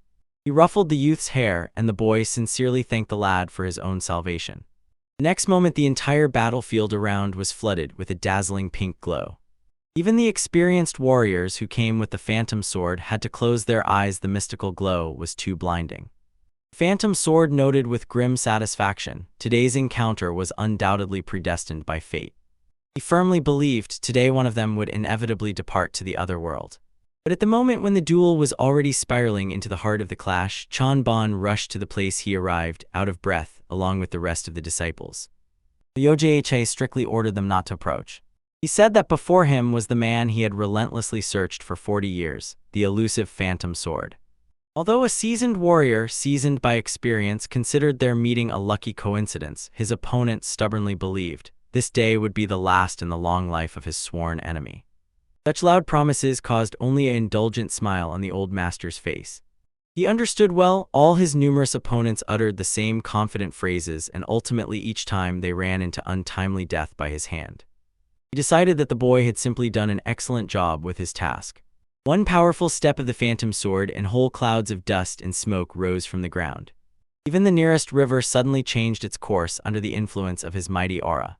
He ruffled the youth's hair, and the boy sincerely thanked the lad for his own salvation. The next moment the entire battlefield around was flooded with a dazzling pink glow. Even the experienced warriors who came with the phantom sword had to close their eyes. The mystical glow was too blinding. Phantom sword noted with grim satisfaction, today's encounter was undoubtedly predestined by fate. He firmly believed today one of them would inevitably depart to the other world. But at the moment when the duel was already spiraling into the heart of the clash, Chanban rushed to the place. He arrived, out of breath, along with the rest of the disciples. So-Yo-Cha strictly ordered them not to approach. He said that before him was the man he had relentlessly searched for 40 years, the elusive phantom sword. Although a seasoned warrior, seasoned by experience, considered their meeting a lucky coincidence, his opponent stubbornly believed this day would be the last in the long life of his sworn enemy. Such loud promises caused only an indulgent smile on the old master's face. He understood well, all his numerous opponents uttered the same confident phrases, and ultimately each time they ran into untimely death by his hand. He decided that the boy had simply done an excellent job with his task. One powerful step of the phantom sword and whole clouds of dust and smoke rose from the ground. Even the nearest river suddenly changed its course under the influence of his mighty aura.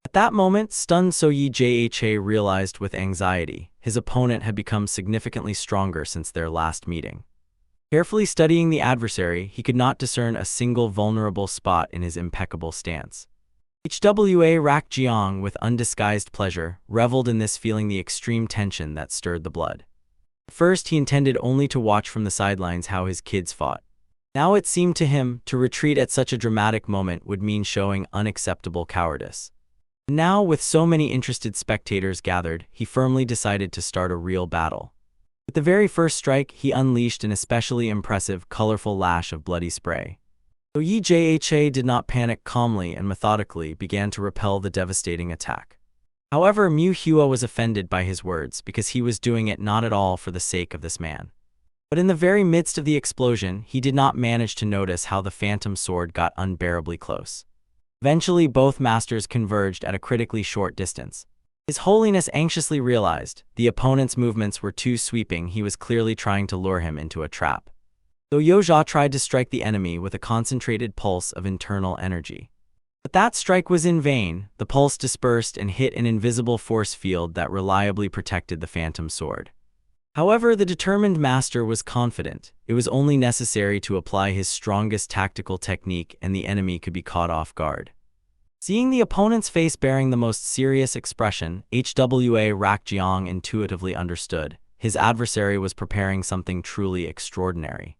At that moment, stunned So-Yo-Cha realized with anxiety his opponent had become significantly stronger since their last meeting. Carefully studying the adversary, he could not discern a single vulnerable spot in his impeccable stance. Hwa Rak Jiang, with undisguised pleasure, reveled in this, feeling the extreme tension that stirred the blood. At first he intended only to watch from the sidelines how his kids fought. Now it seemed to him to retreat at such a dramatic moment would mean showing unacceptable cowardice. Now, with so many interested spectators gathered, he firmly decided to start a real battle. With the very first strike, he unleashed an especially impressive, colorful lash of bloody spray. So-Yo-Cha did not panic, calmly and methodically began to repel the devastating attack. However, Manhwa was offended by his words because he was doing it not at all for the sake of this man. But in the very midst of the explosion, he did not manage to notice how the phantom sword got unbearably close. Eventually, both masters converged at a critically short distance. His Holiness anxiously realized the opponent's movements were too sweeping. He was clearly trying to lure him into a trap. So-Yo-Cha tried to strike the enemy with a concentrated pulse of internal energy. But that strike was in vain. The pulse dispersed and hit an invisible force field that reliably protected the phantom sword. However, the determined master was confident. It was only necessary to apply his strongest tactical technique and the enemy could be caught off guard. Seeing the opponent's face bearing the most serious expression, Hwa Rak Jiang intuitively understood his adversary was preparing something truly extraordinary.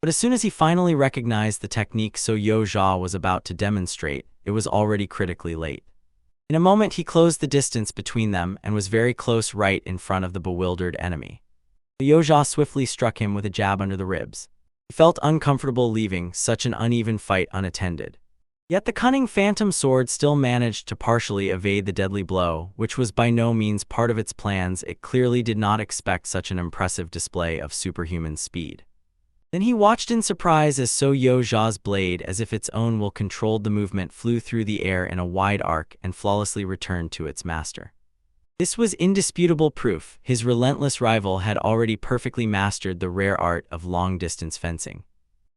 But as soon as he finally recognized the technique So-Yo-Cha was about to demonstrate, it was already critically late. In a moment he closed the distance between them and was very close, right in front of the bewildered enemy. So-Yo-Cha swiftly struck him with a jab under the ribs. He felt uncomfortable leaving such an uneven fight unattended. Yet the cunning phantom sword still managed to partially evade the deadly blow, which was by no means part of its plans. It clearly did not expect such an impressive display of superhuman speed. Then he watched in surprise as So-Yo-Cha's blade, as if its own will controlled the movement, flew through the air in a wide arc and flawlessly returned to its master. This was indisputable proof his relentless rival had already perfectly mastered the rare art of long-distance fencing.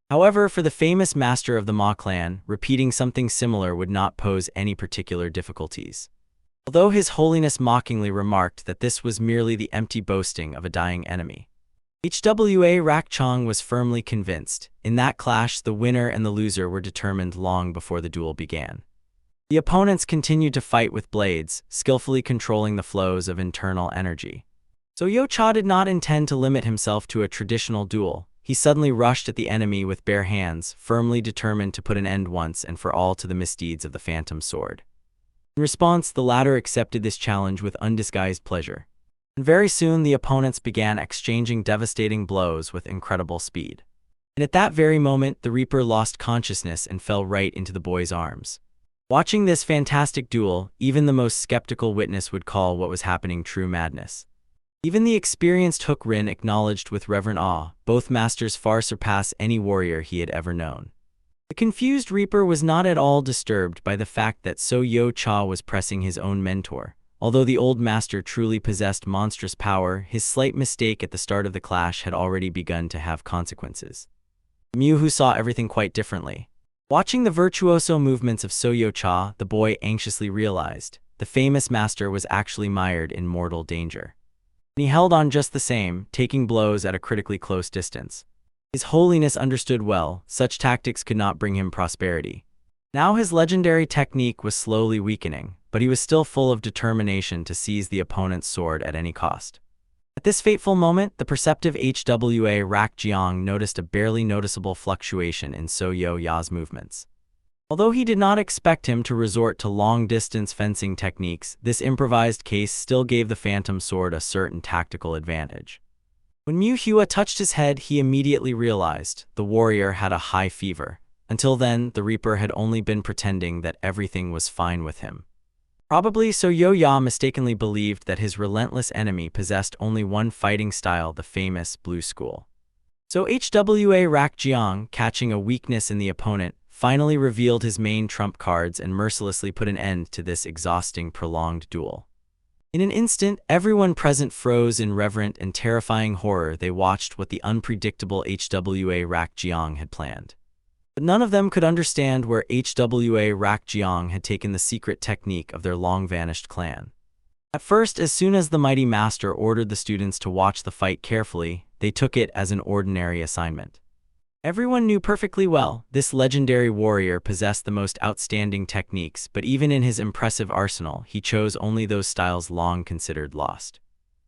However, for the famous master of the Ma clan, repeating something similar would not pose any particular difficulties. Although His Holiness mockingly remarked that this was merely the empty boasting of a dying enemy. HWA Rakchong was firmly convinced. In that clash, the winner and the loser were determined long before the duel began. The opponents continued to fight with blades, skillfully controlling the flows of internal energy. So Yo-cha did not intend to limit himself to a traditional duel. He suddenly rushed at the enemy with bare hands, firmly determined to put an end once and for all to the misdeeds of the Phantom Sword. In response, the latter accepted this challenge with undisguised pleasure. And very soon, the opponents began exchanging devastating blows with incredible speed. And at that very moment, the Reaper lost consciousness and fell right into the boy's arms. Watching this fantastic duel, even the most skeptical witness would call what was happening true madness. Even the experienced Hook Rin acknowledged with reverent awe, both masters far surpass any warrior he had ever known. The confused Reaper was not at all disturbed by the fact that So Yo-cha was pressing his own mentor. Although the old master truly possessed monstrous power, his slight mistake at the start of the clash had already begun to have consequences. Mu saw everything quite differently. Watching the virtuoso movements of So Yo-cha, the boy anxiously realized the famous master was actually mired in mortal danger. And he held on just the same, taking blows at a critically close distance. His holiness understood well, such tactics could not bring him prosperity. Now his legendary technique was slowly weakening, but he was still full of determination to seize the opponent's sword at any cost. At this fateful moment, the perceptive HWA Rakjiang noticed a barely noticeable fluctuation in So Yo-ya's movements. Although he did not expect him to resort to long-distance fencing techniques, this improvised case still gave the Phantom Sword a certain tactical advantage. When Mu Hua touched his head, he immediately realized the warrior had a high fever. Until then, the Reaper had only been pretending that everything was fine with him. Probably So Yo-ya mistakenly believed that his relentless enemy possessed only one fighting style, the famous Blue School. So HWA Rakjiang, catching a weakness in the opponent, finally revealed his main trump cards and mercilessly put an end to this exhausting, prolonged duel. In an instant, everyone present froze in reverent and terrifying horror. They watched what the unpredictable HWA Rakjiang had planned. But none of them could understand where HWA Rakjiang had taken the secret technique of their long-vanished clan. At first, as soon as the mighty master ordered the students to watch the fight carefully, they took it as an ordinary assignment. Everyone knew perfectly well this legendary warrior possessed the most outstanding techniques, but even in his impressive arsenal, he chose only those styles long considered lost.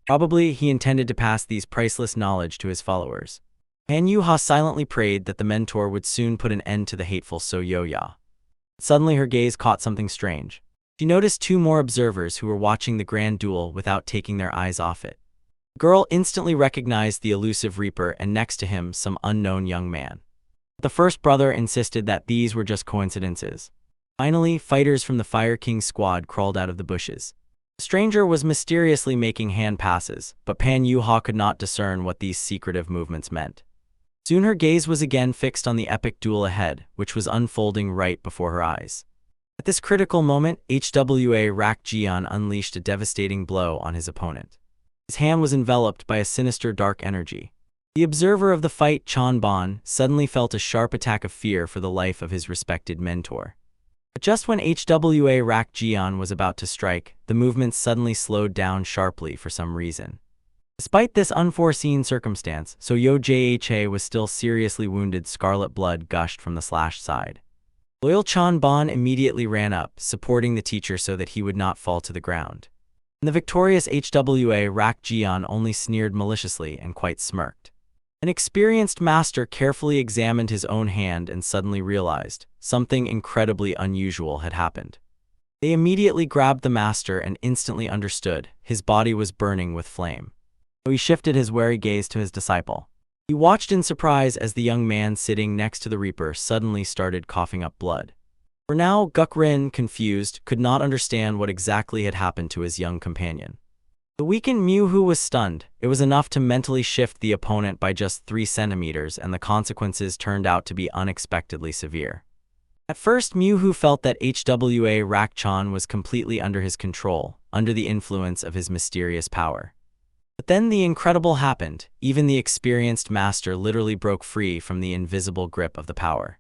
Probably he intended to pass these priceless knowledge to his followers. Han Yu-ha silently prayed that the mentor would soon put an end to the hateful So Yo-ya. Suddenly her gaze caught something strange. She noticed two more observers who were watching the grand duel without taking their eyes off it. The girl instantly recognized the elusive Reaper and next to him some unknown young man. The first brother insisted that these were just coincidences. Finally, fighters from the Fire King's squad crawled out of the bushes. The stranger was mysteriously making hand passes, but Pan Yu-ha could not discern what these secretive movements meant. Soon her gaze was again fixed on the epic duel ahead, which was unfolding right before her eyes. At this critical moment, HWA Rakjian unleashed a devastating blow on his opponent. His hand was enveloped by a sinister dark energy. The observer of the fight, Chan Bon, suddenly felt a sharp attack of fear for the life of his respected mentor. But just when HWA Rakjian was about to strike, the movement suddenly slowed down sharply for some reason. Despite this unforeseen circumstance, So Yo-ja was still seriously wounded. Scarlet blood gushed from the slashed side. Loyal Chan Bon immediately ran up, supporting the teacher so that he would not fall to the ground. And the victorious HWA Rakjian only sneered maliciously and quite smirked. An experienced master carefully examined his own hand and suddenly realized something incredibly unusual had happened. They immediately grabbed the master and instantly understood his body was burning with flame. So he shifted his wary gaze to his disciple. He watched in surprise as the young man sitting next to the Reaper suddenly started coughing up blood. For now, Guk Rin, confused, could not understand what exactly had happened to his young companion. The weakened Mu Hu was stunned. It was enough to mentally shift the opponent by just 3 centimeters, and the consequences turned out to be unexpectedly severe. At first, Mu Hu felt that HWA Rakchan was completely under his control, under the influence of his mysterious power. But then the incredible happened. Even the experienced master literally broke free from the invisible grip of the power.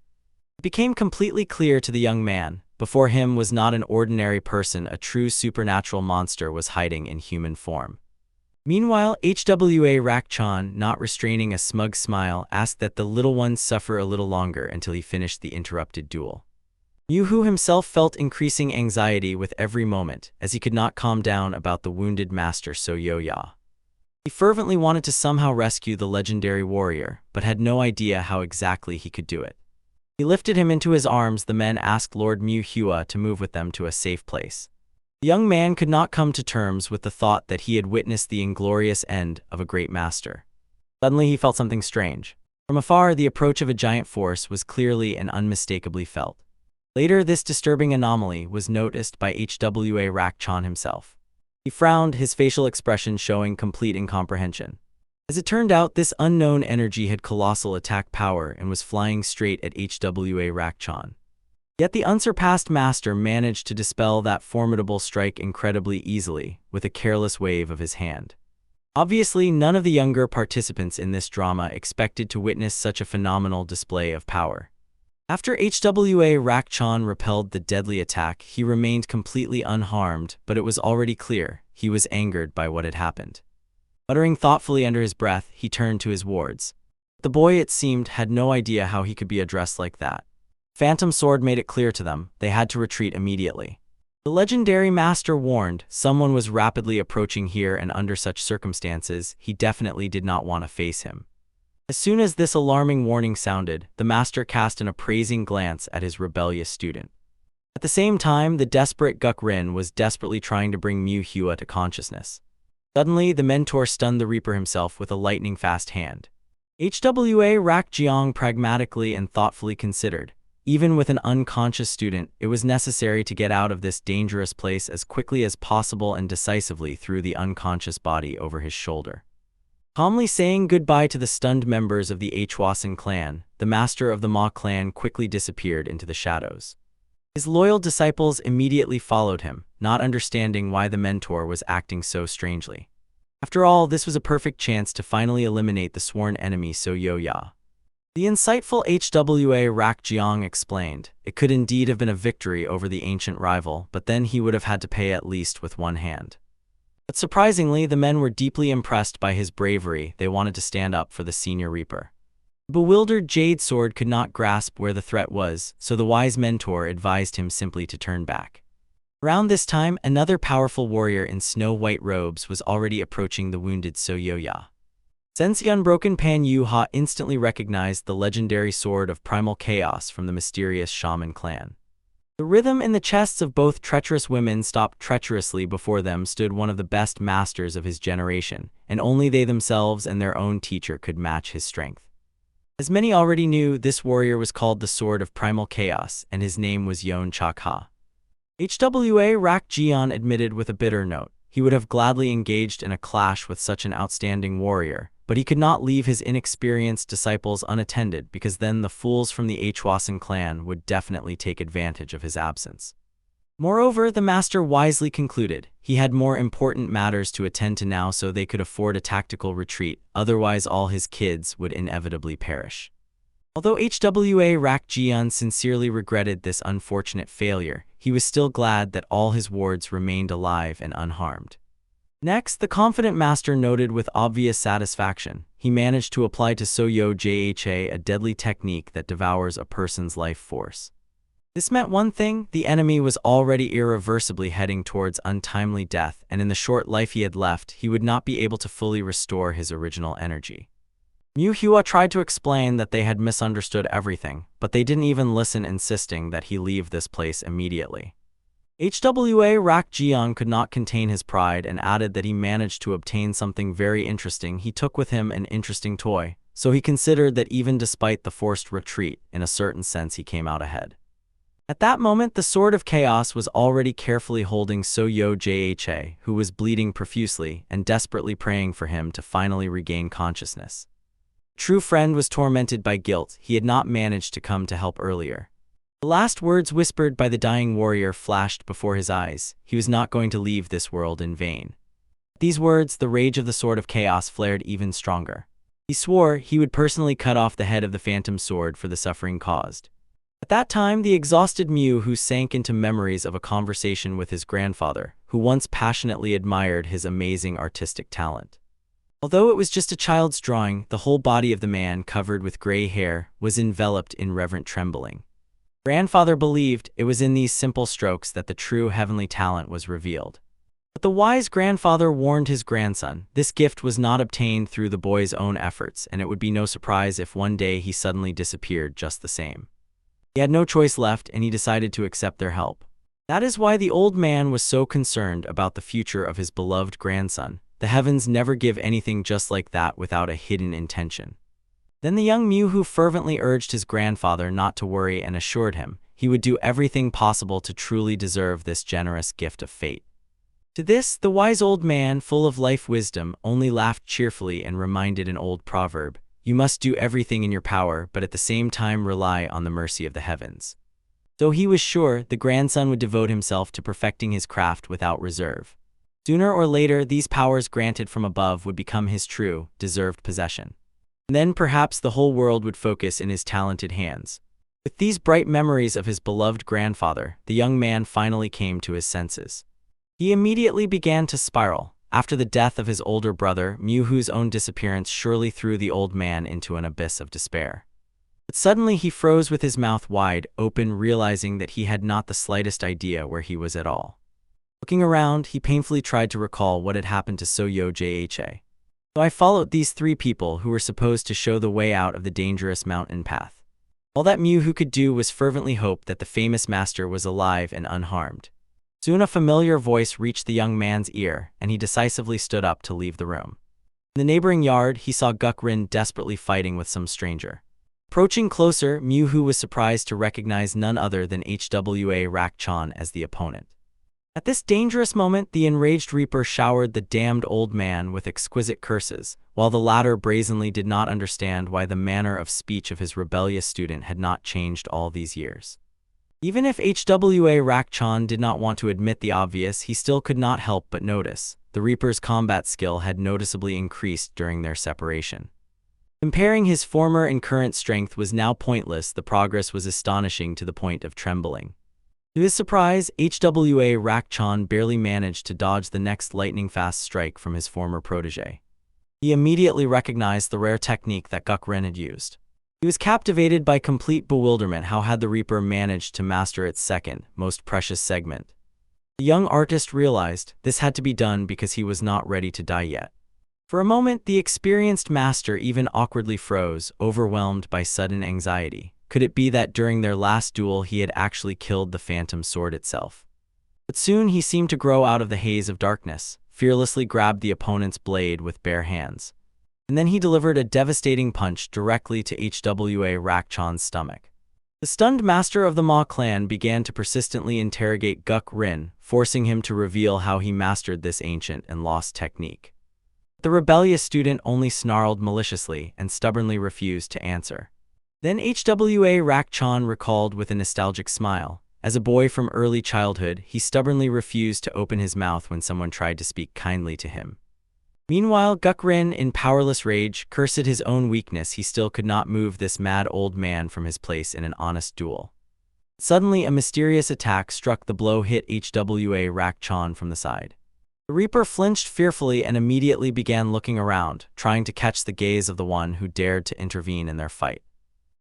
It became completely clear to the young man. Before him was not an ordinary person, a true supernatural monster was hiding in human form. Meanwhile, HWA Rakchan, not restraining a smug smile, asked that the little ones suffer a little longer until he finished the interrupted duel. Myuhu himself felt increasing anxiety with every moment, as he could not calm down about the wounded master So-yo-ya. He fervently wanted to somehow rescue the legendary warrior, but had no idea how exactly he could do it. He lifted him into his arms. The men asked Lord Mu-hua to move with them to a safe place. The young man could not come to terms with the thought that he had witnessed the inglorious end of a great master. Suddenly he felt something strange. From afar, the approach of a giant force was clearly and unmistakably felt. Later, this disturbing anomaly was noticed by HWA Rakchan himself. He frowned, his facial expression showing complete incomprehension. As it turned out, this unknown energy had colossal attack power and was flying straight at HWA Rakchan. Yet the unsurpassed master managed to dispel that formidable strike incredibly easily, with a careless wave of his hand. Obviously, none of the younger participants in this drama expected to witness such a phenomenal display of power. After HWA Rakchan repelled the deadly attack, he remained completely unharmed, but it was already clear he was angered by what had happened. Muttering thoughtfully under his breath, he turned to his wards. The boy, it seemed, had no idea how he could be addressed like that. Phantom Sword made it clear to them they had to retreat immediately. The legendary master warned someone was rapidly approaching here, and under such circumstances, he definitely did not want to face him. As soon as this alarming warning sounded, the master cast an appraising glance at his rebellious student. At the same time, the desperate Guk Rin was desperately trying to bring Mu-hua to consciousness. Suddenly, the mentor stunned the Reaper himself with a lightning-fast hand. HWA Rakjiang pragmatically and thoughtfully considered, even with an unconscious student, it was necessary to get out of this dangerous place as quickly as possible, and decisively threw the unconscious body over his shoulder. Calmly saying goodbye to the stunned members of the Hwasan clan, the master of the Ma clan quickly disappeared into the shadows. His loyal disciples immediately followed him, not understanding why the mentor was acting so strangely. After all, this was a perfect chance to finally eliminate the sworn enemy So-yo-ya. The insightful HWA Rakjiang explained, it could indeed have been a victory over the ancient rival, but then he would have had to pay at least with one hand. But surprisingly, the men were deeply impressed by his bravery. They wanted to stand up for the senior Reaper. The bewildered Jade Sword could not grasp where the threat was, so the wise mentor advised him simply to turn back. Around this time, another powerful warrior in snow-white robes was already approaching the wounded So-yo-ya. Since the unbroken Pan Yu-ha instantly recognized the legendary sword of primal chaos from the mysterious shaman clan. The rhythm in the chests of both treacherous women stopped treacherously. Before them stood one of the best masters of his generation, and only they themselves and their own teacher could match his strength. As many already knew, this warrior was called the Sword of Primal Chaos, and his name was Yon Chakha. HWA Rakjian admitted with a bitter note, he would have gladly engaged in a clash with such an outstanding warrior, but he could not leave his inexperienced disciples unattended, because then the fools from the Hwasan clan would definitely take advantage of his absence. Moreover, the master wisely concluded he had more important matters to attend to now, so they could afford a tactical retreat, otherwise all his kids would inevitably perish. Although HWA Rakjian sincerely regretted this unfortunate failure, he was still glad that all his wards remained alive and unharmed. Next, the confident master noted with obvious satisfaction, he managed to apply to So-yo-ja a deadly technique that devours a person's life force. This meant one thing: the enemy was already irreversibly heading towards untimely death, and in the short life he had left, he would not be able to fully restore his original energy. Mu-hua tried to explain that they had misunderstood everything, but they didn't even listen, insisting that he leave this place immediately. HWA Rakjian could not contain his pride and added that he managed to obtain something very interesting. He took with him an interesting toy, so he considered that even despite the forced retreat, in a certain sense he came out ahead. At that moment, the Sword of Chaos was already carefully holding So-yo-ja, who was bleeding profusely and desperately praying for him to finally regain consciousness. True friend was tormented by guilt. He had not managed to come to help earlier. The last words whispered by the dying warrior flashed before his eyes. He was not going to leave this world in vain. At these words, the rage of the Sword of Chaos flared even stronger. He swore he would personally cut off the head of the Phantom Sword for the suffering caused. At that time, the exhausted Mu, who sank into memories of a conversation with his grandfather, who once passionately admired his amazing artistic talent. Although it was just a child's drawing, the whole body of the man, covered with gray hair, was enveloped in reverent trembling. Grandfather believed it was in these simple strokes that the true heavenly talent was revealed. But the wise grandfather warned his grandson this gift was not obtained through the boy's own efforts, and it would be no surprise if one day he suddenly disappeared just the same. He had no choice left, and he decided to accept their help. That is why the old man was so concerned about the future of his beloved grandson. The heavens never give anything just like that without a hidden intention. Then the young Manhwa fervently urged his grandfather not to worry and assured him he would do everything possible to truly deserve this generous gift of fate. To this, the wise old man, full of life wisdom, only laughed cheerfully and reminded an old proverb: "You must do everything in your power, but at the same time rely on the mercy of the heavens." So he was sure the grandson would devote himself to perfecting his craft without reserve. Sooner or later, these powers granted from above would become his true, deserved possession. And then perhaps the whole world would focus in his talented hands. With these bright memories of his beloved grandfather, the young man finally came to his senses. He immediately began to spiral. After the death of his older brother, Manhwa's own disappearance surely threw the old man into an abyss of despair. But suddenly he froze with his mouth wide open, realizing that he had not the slightest idea where he was at all. Looking around, he painfully tried to recall what had happened to Soyo Jha. So I followed these three people who were supposed to show the way out of the dangerous mountain path. All that Manhwa could do was fervently hope that the famous master was alive and unharmed. Soon a familiar voice reached the young man's ear, and he decisively stood up to leave the room. In the neighboring yard, he saw Guk-rin desperately fighting with some stranger. Approaching closer, Manhwa was surprised to recognize none other than Hwa Rak-chan as the opponent. At this dangerous moment, the enraged Reaper showered the damned old man with exquisite curses, while the latter brazenly did not understand why the manner of speech of his rebellious student had not changed all these years. Even if Hwa Rak-chan did not want to admit the obvious, he still could not help but notice the Reaper's combat skill had noticeably increased during their separation. Comparing his former and current strength was now pointless. The progress was astonishing to the point of trembling. To his surprise, Hwa Rak-chan barely managed to dodge the next lightning-fast strike from his former protege. He immediately recognized the rare technique that Guk-rin had used. He was captivated by complete bewilderment. How had the Reaper managed to master its second, most precious segment? The young artist realized this had to be done because he was not ready to die yet. For a moment, the experienced master even awkwardly froze, overwhelmed by sudden anxiety. Could it be that during their last duel he had actually killed the phantom sword itself? But soon he seemed to grow out of the haze of darkness, fearlessly grabbed the opponent's blade with bare hands. And then he delivered a devastating punch directly to Hwa Rak-chan's stomach. The stunned master of the Ma clan began to persistently interrogate Guk-rin, forcing him to reveal how he mastered this ancient and lost technique. The rebellious student only snarled maliciously and stubbornly refused to answer. Then Hwa Rak-chan recalled with a nostalgic smile. As a boy from early childhood, he stubbornly refused to open his mouth when someone tried to speak kindly to him. Meanwhile, Guk-rin, in powerless rage, cursed his own weakness. He still could not move this mad old man from his place in an honest duel. Suddenly, a mysterious attack struck. The blow hit Hwa Rak-chan from the side. The Reaper flinched fearfully and immediately began looking around, trying to catch the gaze of the one who dared to intervene in their fight.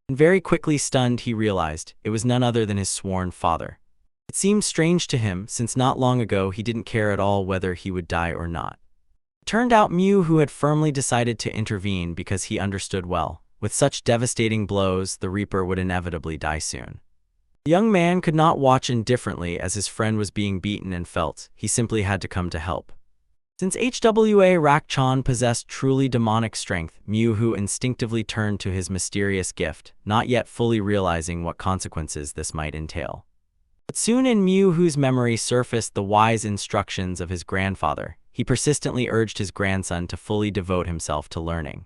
And very quickly, stunned, he realized it was none other than his sworn father. It seemed strange to him, since not long ago he didn't care at all whether he would die or not. It turned out Manhwa had firmly decided to intervene because he understood well, with such devastating blows, the Reaper would inevitably die soon. The young man could not watch indifferently as his friend was being beaten and felt he simply had to come to help. Since Hwa Rak-chan possessed truly demonic strength, Manhwa instinctively turned to his mysterious gift, not yet fully realizing what consequences this might entail. But soon in Manhwa's memory surfaced the wise instructions of his grandfather. He persistently urged his grandson to fully devote himself to learning.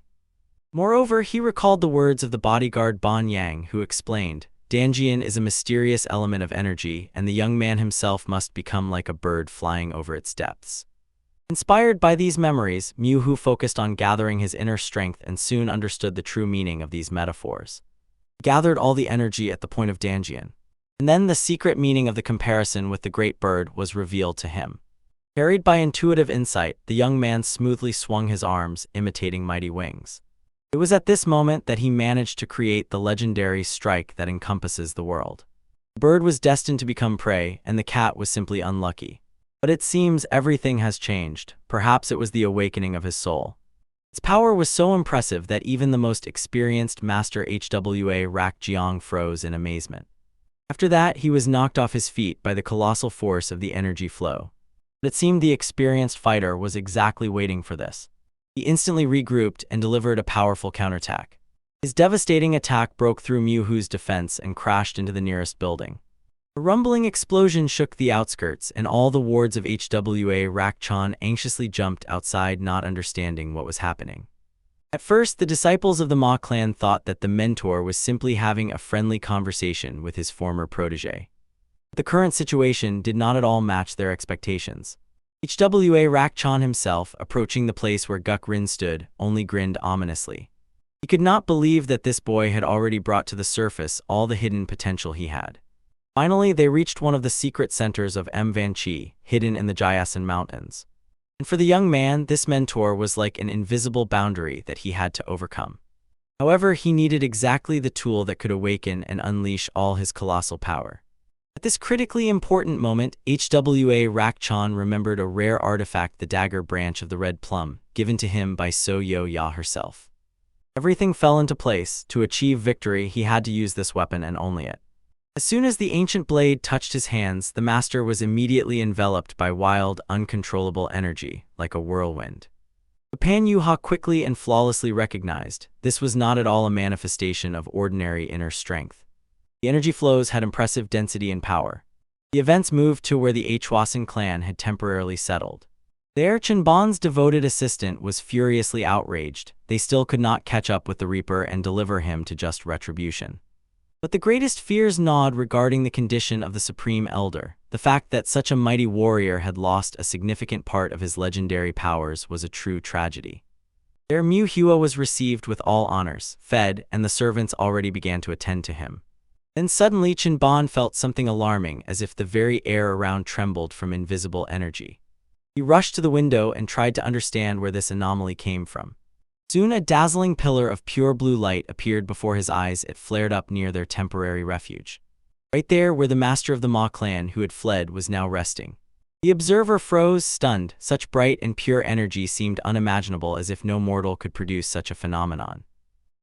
Moreover, he recalled the words of the bodyguard Ban Yang, who explained, Danjian is a mysterious element of energy, and the young man himself must become like a bird flying over its depths. Inspired by these memories, Manhwa focused on gathering his inner strength and soon understood the true meaning of these metaphors. He gathered all the energy at the point of Danjian. And then the secret meaning of the comparison with the great bird was revealed to him. Carried by intuitive insight, the young man smoothly swung his arms, imitating mighty wings. It was at this moment that he managed to create the legendary strike that encompasses the world. The bird was destined to become prey, and the cat was simply unlucky. But it seems everything has changed. Perhaps it was the awakening of his soul. Its power was so impressive that even the most experienced master Hwa Rak Jiang froze in amazement. After that, he was knocked off his feet by the colossal force of the energy flow. But it seemed the experienced fighter was exactly waiting for this. He instantly regrouped and delivered a powerful counterattack. His devastating attack broke through Mu-Hu's defense and crashed into the nearest building. A rumbling explosion shook the outskirts, and all the wards of Hwa Rak-chan anxiously jumped outside, not understanding what was happening. At first, the disciples of the Ma clan thought that the mentor was simply having a friendly conversation with his former protege. The current situation did not at all match their expectations. Hwa Rak-chan himself, approaching the place where Guk Rin stood, only grinned ominously. He could not believe that this boy had already brought to the surface all the hidden potential he had. Finally, they reached one of the secret centers of Vanchi, hidden in the Jayasan Mountains. And for the young man, this mentor was like an invisible boundary that he had to overcome. However, he needed exactly the tool that could awaken and unleash all his colossal power. At this critically important moment, Hwa Rak-chan remembered a rare artifact, the dagger branch of the red plum, given to him by So Yo-ya herself. Everything fell into place. To achieve victory, he had to use this weapon and only it. As soon as the ancient blade touched his hands, the master was immediately enveloped by wild, uncontrollable energy, like a whirlwind. But Pan Yuha quickly and flawlessly recognized this was not at all a manifestation of ordinary inner strength. The energy flows had impressive density and power. The events moved to where the Hwasan clan had temporarily settled. There, Chenban's devoted assistant was furiously outraged. They still could not catch up with the Reaper and deliver him to just retribution. But the greatest fears gnawed regarding the condition of the Supreme Elder. The fact that such a mighty warrior had lost a significant part of his legendary powers was a true tragedy. There, Mu-Hua was received with all honors, fed, and the servants already began to attend to him. Then suddenly Chenban felt something alarming, as if the very air around trembled from invisible energy. He rushed to the window and tried to understand where this anomaly came from. Soon a dazzling pillar of pure blue light appeared before his eyes. It flared up near their temporary refuge. Right there where the master of the Ma clan who had fled was now resting. The observer froze, stunned. Such bright and pure energy seemed unimaginable, as if no mortal could produce such a phenomenon.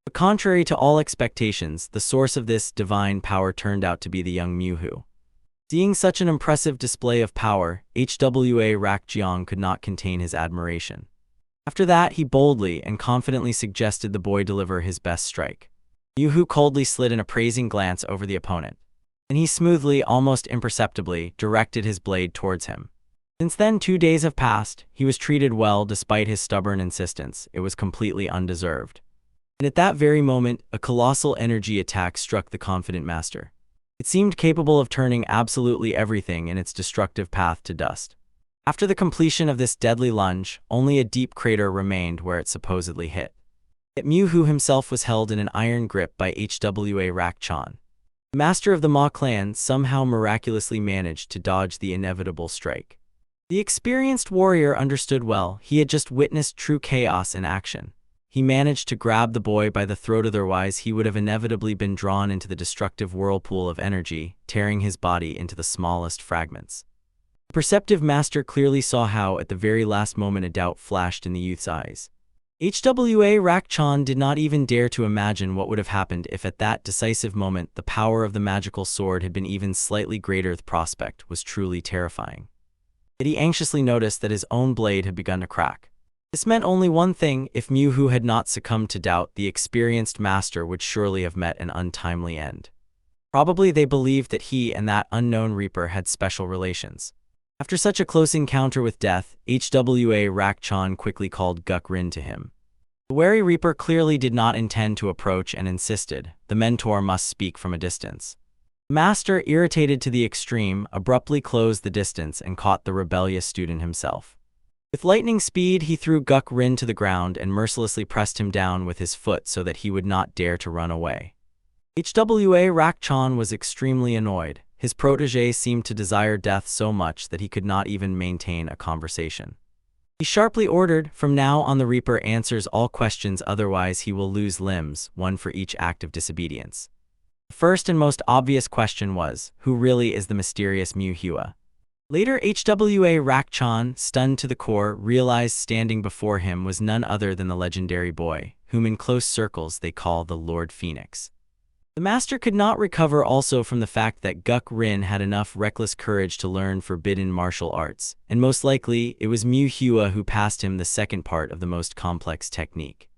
But contrary to all expectations, the source of this divine power turned out to be the young Mu-Hu. Seeing such an impressive display of power, Hwa Rak-jiang could not contain his admiration. After that, he boldly and confidently suggested the boy deliver his best strike. Mu-Hu coldly slid an appraising glance over the opponent, and he smoothly, almost imperceptibly, directed his blade towards him. Since then, 2 days have passed. He was treated well despite his stubborn insistence. It was completely undeserved. And at that very moment, a colossal energy attack struck the confident master. It seemed capable of turning absolutely everything in its destructive path to dust. After the completion of this deadly lunge, only a deep crater remained where it supposedly hit. Yet Mu-Hu himself was held in an iron grip by Hwa Rak-chan. The master of the Ma clan somehow miraculously managed to dodge the inevitable strike. The experienced warrior understood well. He had just witnessed true chaos in action. He managed to grab the boy by the throat, otherwise he would have inevitably been drawn into the destructive whirlpool of energy, tearing his body into the smallest fragments. The perceptive master clearly saw how, at the very last moment, a doubt flashed in the youth's eyes. Hwa Rak-chan did not even dare to imagine what would have happened if at that decisive moment the power of the magical sword had been even slightly greater. The prospect was truly terrifying. Yet he anxiously noticed that his own blade had begun to crack. This meant only one thing: if Mu-Hu had not succumbed to doubt, the experienced master would surely have met an untimely end. Probably they believed that he and that unknown Reaper had special relations. After such a close encounter with death, Hwa Rak-chan quickly called Guk Rin to him. The wary Reaper clearly did not intend to approach and insisted the mentor must speak from a distance. The master, irritated to the extreme, abruptly closed the distance and caught the rebellious student himself. With lightning speed, he threw Guk Rin to the ground and mercilessly pressed him down with his foot so that he would not dare to run away. Hwa Rak-chan was extremely annoyed. his protégé seemed to desire death so much that he could not even maintain a conversation. He sharply ordered, "From now on the Reaper answers all questions, otherwise he will lose limbs, one for each act of disobedience." The first and most obvious question was, who really is the mysterious Manhwa? Later HWA Rakchan, stunned to the core, realized standing before him was none other than the legendary boy, whom in close circles they call the Lord Phoenix. The master could not recover also from the fact that Guk Rin had enough reckless courage to learn forbidden martial arts, and most likely it was Manhwa who passed him the second part of the most complex technique.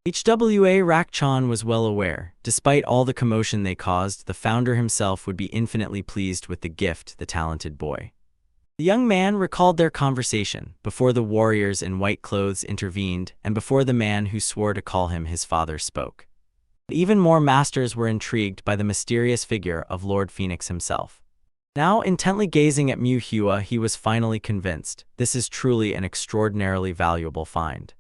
HWA Rakchan was well aware, despite all the commotion they caused, the founder himself would be infinitely pleased with the gift, the talented boy. The young man recalled their conversation, before the warriors in white clothes intervened, and before the man who swore to call him his father spoke. But even more masters were intrigued by the mysterious figure of Lord Phoenix himself. Now, intently gazing at Manhwa, he was finally convinced, this is truly an extraordinarily valuable find.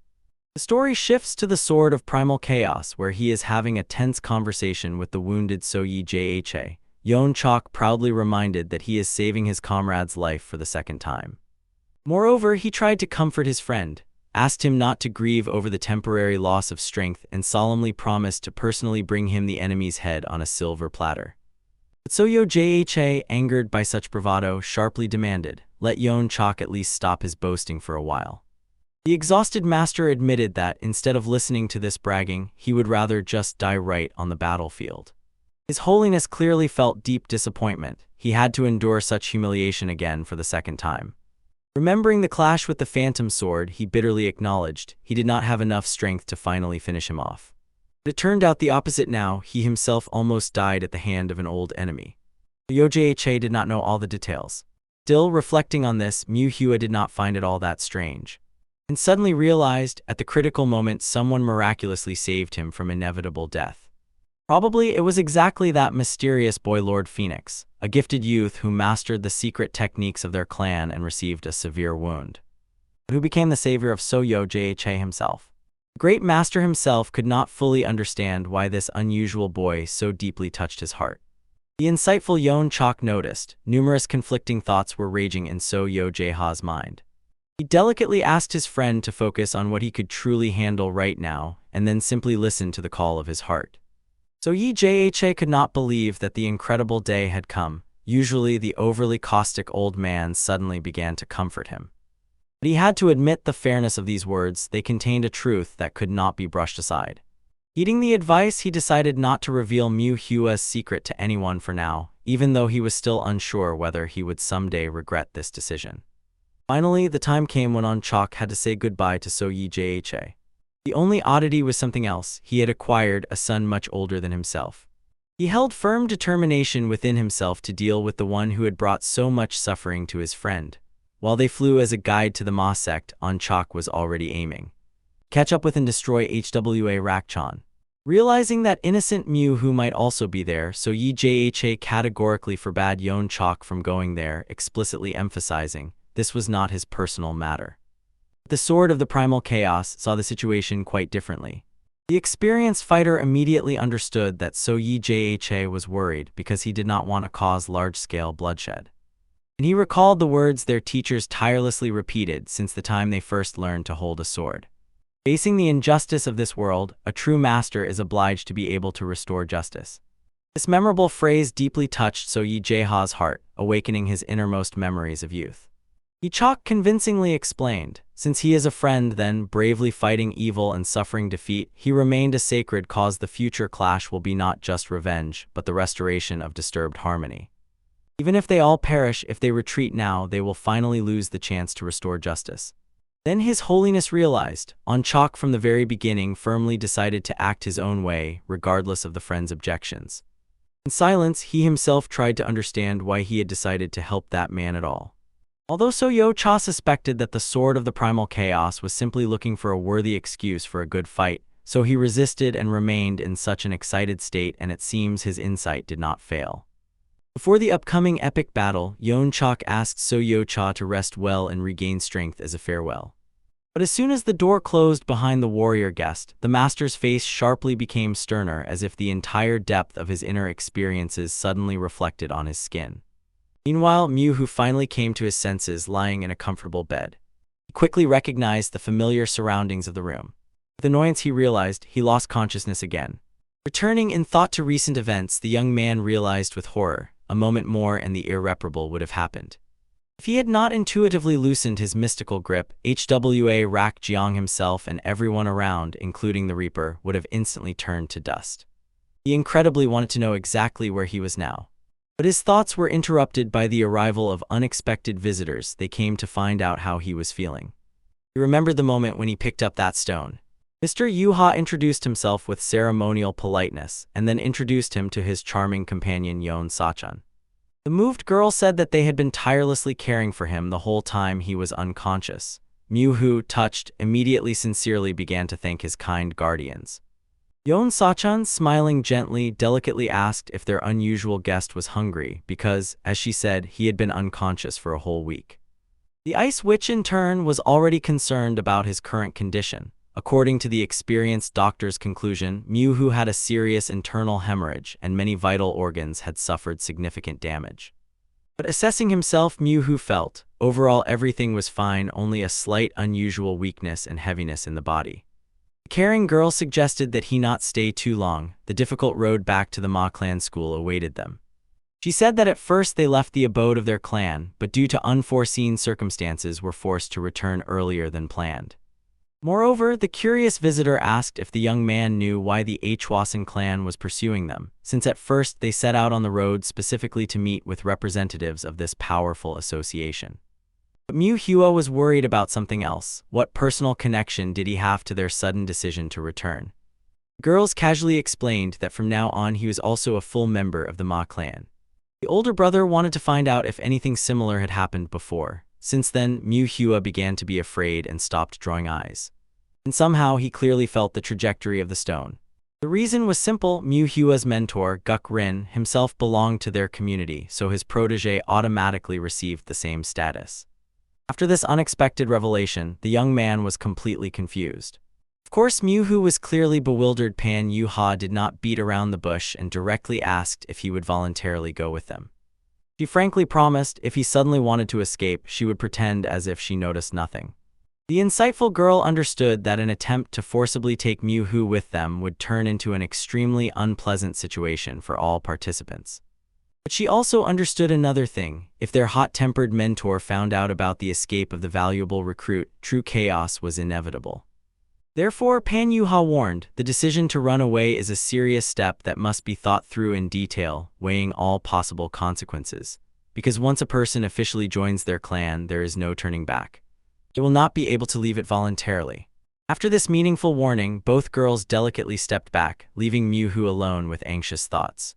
The story shifts to the Sword of Primal Chaos, where he is having a tense conversation with the wounded Soyi Jha. Yeon Chok proudly reminded that he is saving his comrade's life for the second time. Moreover, he tried to comfort his friend, asked him not to grieve over the temporary loss of strength, and solemnly promised to personally bring him the enemy's head on a silver platter. But Soyo Jha, angered by such bravado, sharply demanded, let Yeon Chok at least stop his boasting for a while. The exhausted master admitted that, instead of listening to this bragging, he would rather just die right on the battlefield. His Holiness clearly felt deep disappointment. He had to endure such humiliation again for the second time. Remembering the clash with the Phantom Sword, he bitterly acknowledged he did not have enough strength to finally finish him off. But it turned out the opposite now. He himself almost died at the hand of an old enemy. Yojha did not know all the details. Still, reflecting on this, Manhwa did not find it all that strange, and suddenly realized, at the critical moment, someone miraculously saved him from inevitable death. Probably it was exactly that mysterious boy, Lord Phoenix, a gifted youth who mastered the secret techniques of their clan and received a severe wound, but who became the savior of Soyo Jha himself. The great master himself could not fully understand why this unusual boy so deeply touched his heart. The insightful Yeon Chok noticed, numerous conflicting thoughts were raging in Soyo Jha's mind. He delicately asked his friend to focus on what he could truly handle right now, and then simply listen to the call of his heart. Soyi Jha could not believe that the incredible day had come. Usually the overly caustic old man suddenly began to comfort him. But he had to admit the fairness of these words. They contained a truth that could not be brushed aside. Heeding the advice, he decided not to reveal Manhwa's secret to anyone for now, even though he was still unsure whether he would someday regret this decision. Finally, the time came when Yeon Chok had to say goodbye to Soyi Jha. The only oddity was something else. He had acquired a son much older than himself. He held firm determination within himself to deal with the one who had brought so much suffering to his friend. While they flew as a guide to the Ma sect, Yeon Chok was already aiming catch up with and destroy HWA Rakchan. Realizing that innocent Manhwa might also be there, Soyi Jha categorically forbade Yeon Chok from going there, explicitly emphasizing this was not his personal matter. The Sword of the Primal Chaos saw the situation quite differently. The experienced fighter immediately understood that Soyi Jha was worried because he did not want to cause large-scale bloodshed. And he recalled the words their teachers tirelessly repeated since the time they first learned to hold a sword. Facing the injustice of this world, a true master is obliged to be able to restore justice. This memorable phrase deeply touched Soyi Jha's heart, awakening his innermost memories of youth. Yeon Chok convincingly explained, since he is a friend then, bravely fighting evil and suffering defeat, he remained a sacred cause. The future clash will be not just revenge, but the restoration of disturbed harmony. Even if they all perish, if they retreat now, they will finally lose the chance to restore justice. Then His Holiness realized, Yeon Chok from the very beginning firmly decided to act his own way, regardless of the friend's objections. In silence, he himself tried to understand why he had decided to help that man at all. Although Soyo Cha suspected that the Sword of the Primal Chaos was simply looking for a worthy excuse for a good fight, so he resisted and remained in such an excited state, and it seems his insight did not fail. Before the upcoming epic battle, Yeon Chok asked Soyo Cha to rest well and regain strength as a farewell. But as soon as the door closed behind the warrior guest, the master's face sharply became sterner, as if the entire depth of his inner experiences suddenly reflected on his skin. Meanwhile, Mu-hu finally came to his senses, lying in a comfortable bed. He quickly recognized the familiar surroundings of the room. With annoyance, he realized he lost consciousness again. Returning in thought to recent events, the young man realized with horror, a moment more and the irreparable would have happened. If he had not intuitively loosened his mystical grip, Hwa Rak Jiang himself and everyone around, including the Reaper, would have instantly turned to dust. He incredibly wanted to know exactly where he was now. But his thoughts were interrupted by the arrival of unexpected visitors. They came to find out how he was feeling. He remembered the moment when he picked up that stone. Mr. Yuha introduced himself with ceremonial politeness, and then introduced him to his charming companion Yon Sachan. The moved girl said that they had been tirelessly caring for him the whole time he was unconscious. Mu-hu, touched, immediately sincerely began to thank his kind guardians. Yon Sachan, smiling gently, delicately asked if their unusual guest was hungry because, as she said, he had been unconscious for a whole week. The Ice Witch, in turn, was already concerned about his current condition. According to the experienced doctor's conclusion, Mu-hu had a serious internal hemorrhage and many vital organs had suffered significant damage. But assessing himself, Mu-hu felt, overall everything was fine, only a slight unusual weakness and heaviness in the body. The caring girl suggested that he not stay too long. The difficult road back to the Ma clan school awaited them. She said that at first they left the abode of their clan, but due to unforeseen circumstances were forced to return earlier than planned. Moreover, the curious visitor asked if the young man knew why the Hwasan clan was pursuing them, since at first they set out on the road specifically to meet with representatives of this powerful association. But Mu-hua was worried about something else. What personal connection did he have to their sudden decision to return? The girls casually explained that from now on he was also a full member of the Ma clan. The older brother wanted to find out if anything similar had happened before. Since then, Mu-hua began to be afraid and stopped drawing eyes. And somehow he clearly felt the trajectory of the stone. The reason was simple. Mu-hua's mentor, Guk Rin, himself belonged to their community, so his protege automatically received the same status. After this unexpected revelation, the young man was completely confused. Of course, Mu-hu was clearly bewildered. Pan Yuha did not beat around the bush and directly asked if he would voluntarily go with them. She frankly promised if he suddenly wanted to escape, she would pretend as if she noticed nothing. The insightful girl understood that an attempt to forcibly take Mu-hu with them would turn into an extremely unpleasant situation for all participants. But she also understood another thing. If their hot-tempered mentor found out about the escape of the valuable recruit, true chaos was inevitable. Therefore, Pan Yuha warned, the decision to run away is a serious step that must be thought through in detail, weighing all possible consequences. Because once a person officially joins their clan, there is no turning back. They will not be able to leave it voluntarily. After this meaningful warning, both girls delicately stepped back, leaving Mu-hu alone with anxious thoughts.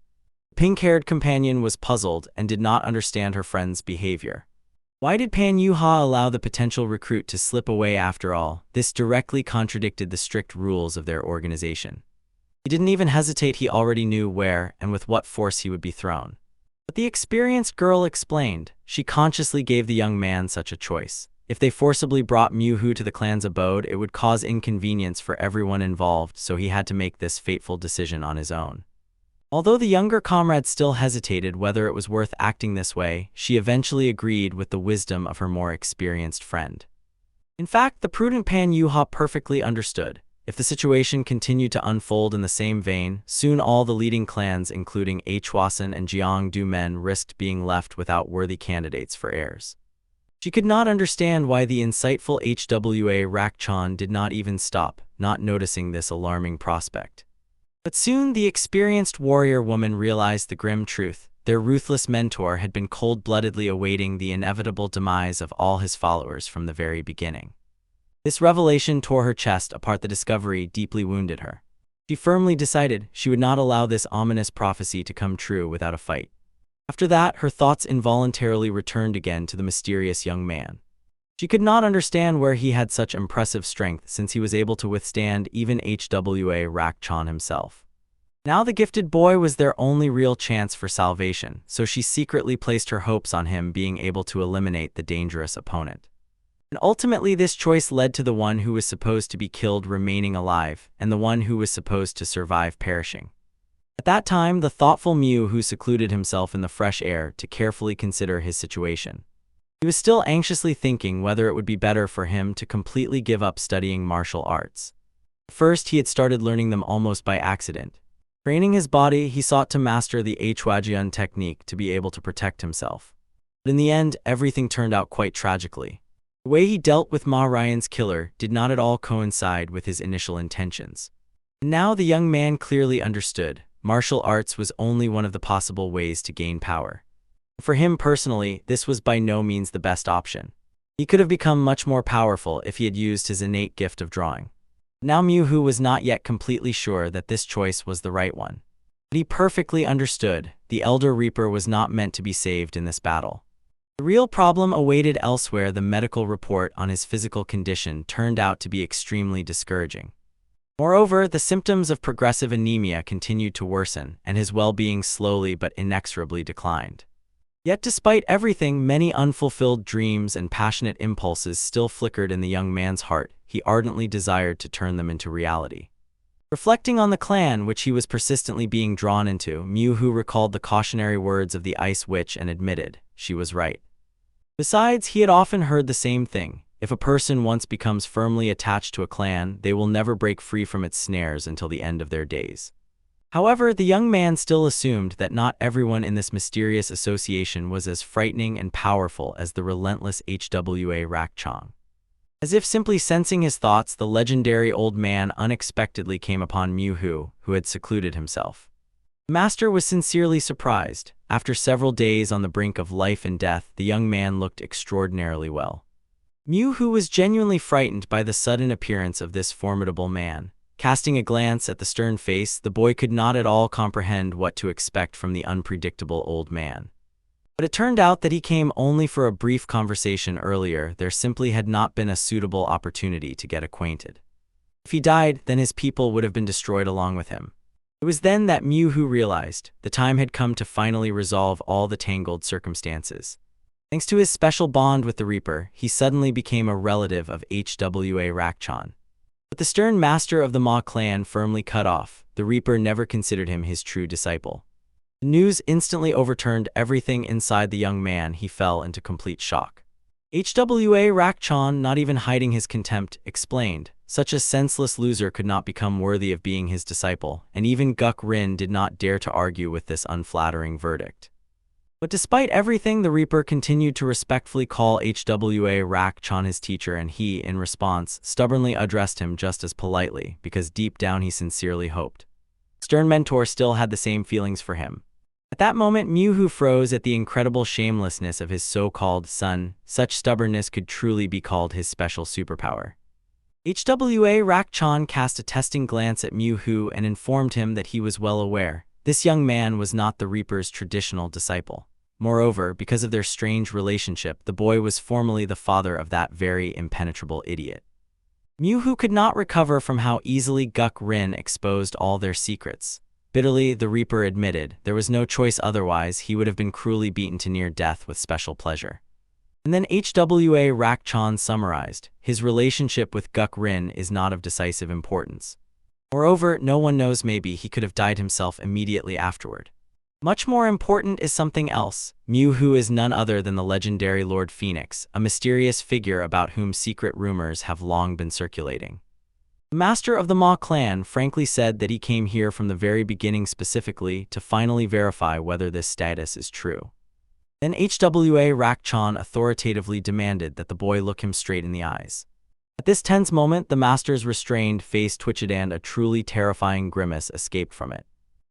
The pink-haired companion was puzzled and did not understand her friend's behavior. Why did Pan Yuha allow the potential recruit to slip away after all? This directly contradicted the strict rules of their organization. He didn't even hesitate. He already knew where and with what force he would be thrown. But the experienced girl explained, she consciously gave the young man such a choice. If they forcibly brought Mu-hu to the clan's abode, it would cause inconvenience for everyone involved, so he had to make this fateful decision on his own. Although the younger comrade still hesitated whether it was worth acting this way, she eventually agreed with the wisdom of her more experienced friend. In fact, the prudent Pan Yuha perfectly understood. If the situation continued to unfold in the same vein, soon all the leading clans, including Hwasan and Jiangdu men, risked being left without worthy candidates for heirs. She could not understand why the insightful Hwa Rakchan did not even stop, not noticing this alarming prospect. But soon the experienced warrior woman realized the grim truth. Their ruthless mentor had been cold-bloodedly awaiting the inevitable demise of all his followers from the very beginning. This revelation tore her chest apart. The discovery deeply wounded her. She firmly decided she would not allow this ominous prophecy to come true without a fight. After that, her thoughts involuntarily returned again to the mysterious young man. She could not understand where he had such impressive strength, since he was able to withstand even Hwa Rakchan himself. Now the gifted boy was their only real chance for salvation, so she secretly placed her hopes on him being able to eliminate the dangerous opponent. And ultimately, this choice led to the one who was supposed to be killed remaining alive, and the one who was supposed to survive perishing. At that time, the thoughtful Mew who secluded himself in the fresh air to carefully consider his situation. He was still anxiously thinking whether it would be better for him to completely give up studying martial arts. First, he had started learning them almost by accident. Training his body, he sought to master the Hwajian technique to be able to protect himself. But in the end, everything turned out quite tragically. The way he dealt with Ma Ryan's killer did not at all coincide with his initial intentions. And now the young man clearly understood, martial arts was only one of the possible ways to gain power. For him personally, this was by no means the best option. He could have become much more powerful if he had used his innate gift of drawing. Now Mew was not yet completely sure that this choice was the right one. But he perfectly understood, the Elder Reaper was not meant to be saved in this battle. The real problem awaited elsewhere. The medical report on his physical condition turned out to be extremely discouraging. Moreover, the symptoms of progressive anemia continued to worsen, and his well-being slowly but inexorably declined. Yet despite everything, many unfulfilled dreams and passionate impulses still flickered in the young man's heart. He ardently desired to turn them into reality. Reflecting on the clan which he was persistently being drawn into, Mew recalled the cautionary words of the Ice Witch and admitted, she was right. Besides, he had often heard the same thing. If a person once becomes firmly attached to a clan, they will never break free from its snares until the end of their days. However, the young man still assumed that not everyone in this mysterious association was as frightening and powerful as the relentless Hwa Rakchang. As if simply sensing his thoughts, the legendary old man unexpectedly came upon Mew who had secluded himself. The master was sincerely surprised. After several days on the brink of life and death, the young man looked extraordinarily well. Mew was genuinely frightened by the sudden appearance of this formidable man. Casting a glance at the stern face, the boy could not at all comprehend what to expect from the unpredictable old man. But it turned out that he came only for a brief conversation earlier. There simply had not been a suitable opportunity to get acquainted. If he died, then his people would have been destroyed along with him. It was then that Mew realized the time had come to finally resolve all the tangled circumstances. Thanks to his special bond with the Reaper, he suddenly became a relative of Hwa Rakchang. But the stern master of the Ma clan firmly cut off. The Reaper never considered him his true disciple. The news instantly overturned everything inside the young man. He fell into complete shock. Hwa Rakchang, not even hiding his contempt, explained, such a senseless loser could not become worthy of being his disciple, and even Guk Rin did not dare to argue with this unflattering verdict. But despite everything, the Reaper continued to respectfully call Hwa Rakchang his teacher, and he, in response, stubbornly addressed him just as politely, because deep down he sincerely hoped. Stern mentor still had the same feelings for him. At that moment, Mew froze at the incredible shamelessness of his so-called son. Such stubbornness could truly be called his special superpower. Hwa Rakchang cast a testing glance at Mew and informed him that he was well aware this young man was not the Reaper's traditional disciple. Moreover, because of their strange relationship, the boy was formerly the father of that very impenetrable idiot. Mew could not recover from how easily Guk Rin exposed all their secrets. Bitterly, the Reaper admitted there was no choice, otherwise he would have been cruelly beaten to near death with special pleasure. And then Hwa Rakchang summarized, his relationship with Guk Rin is not of decisive importance. Moreover, no one knows, maybe he could have died himself immediately afterward. Much more important is something else. Mew is none other than the legendary Lord Phoenix, a mysterious figure about whom secret rumors have long been circulating. The master of the Ma clan frankly said that he came here from the very beginning specifically to finally verify whether this status is true. Then Hwa Rakchang authoritatively demanded that the boy look him straight in the eyes. At this tense moment, the master's restrained face twitched and a truly terrifying grimace escaped from it.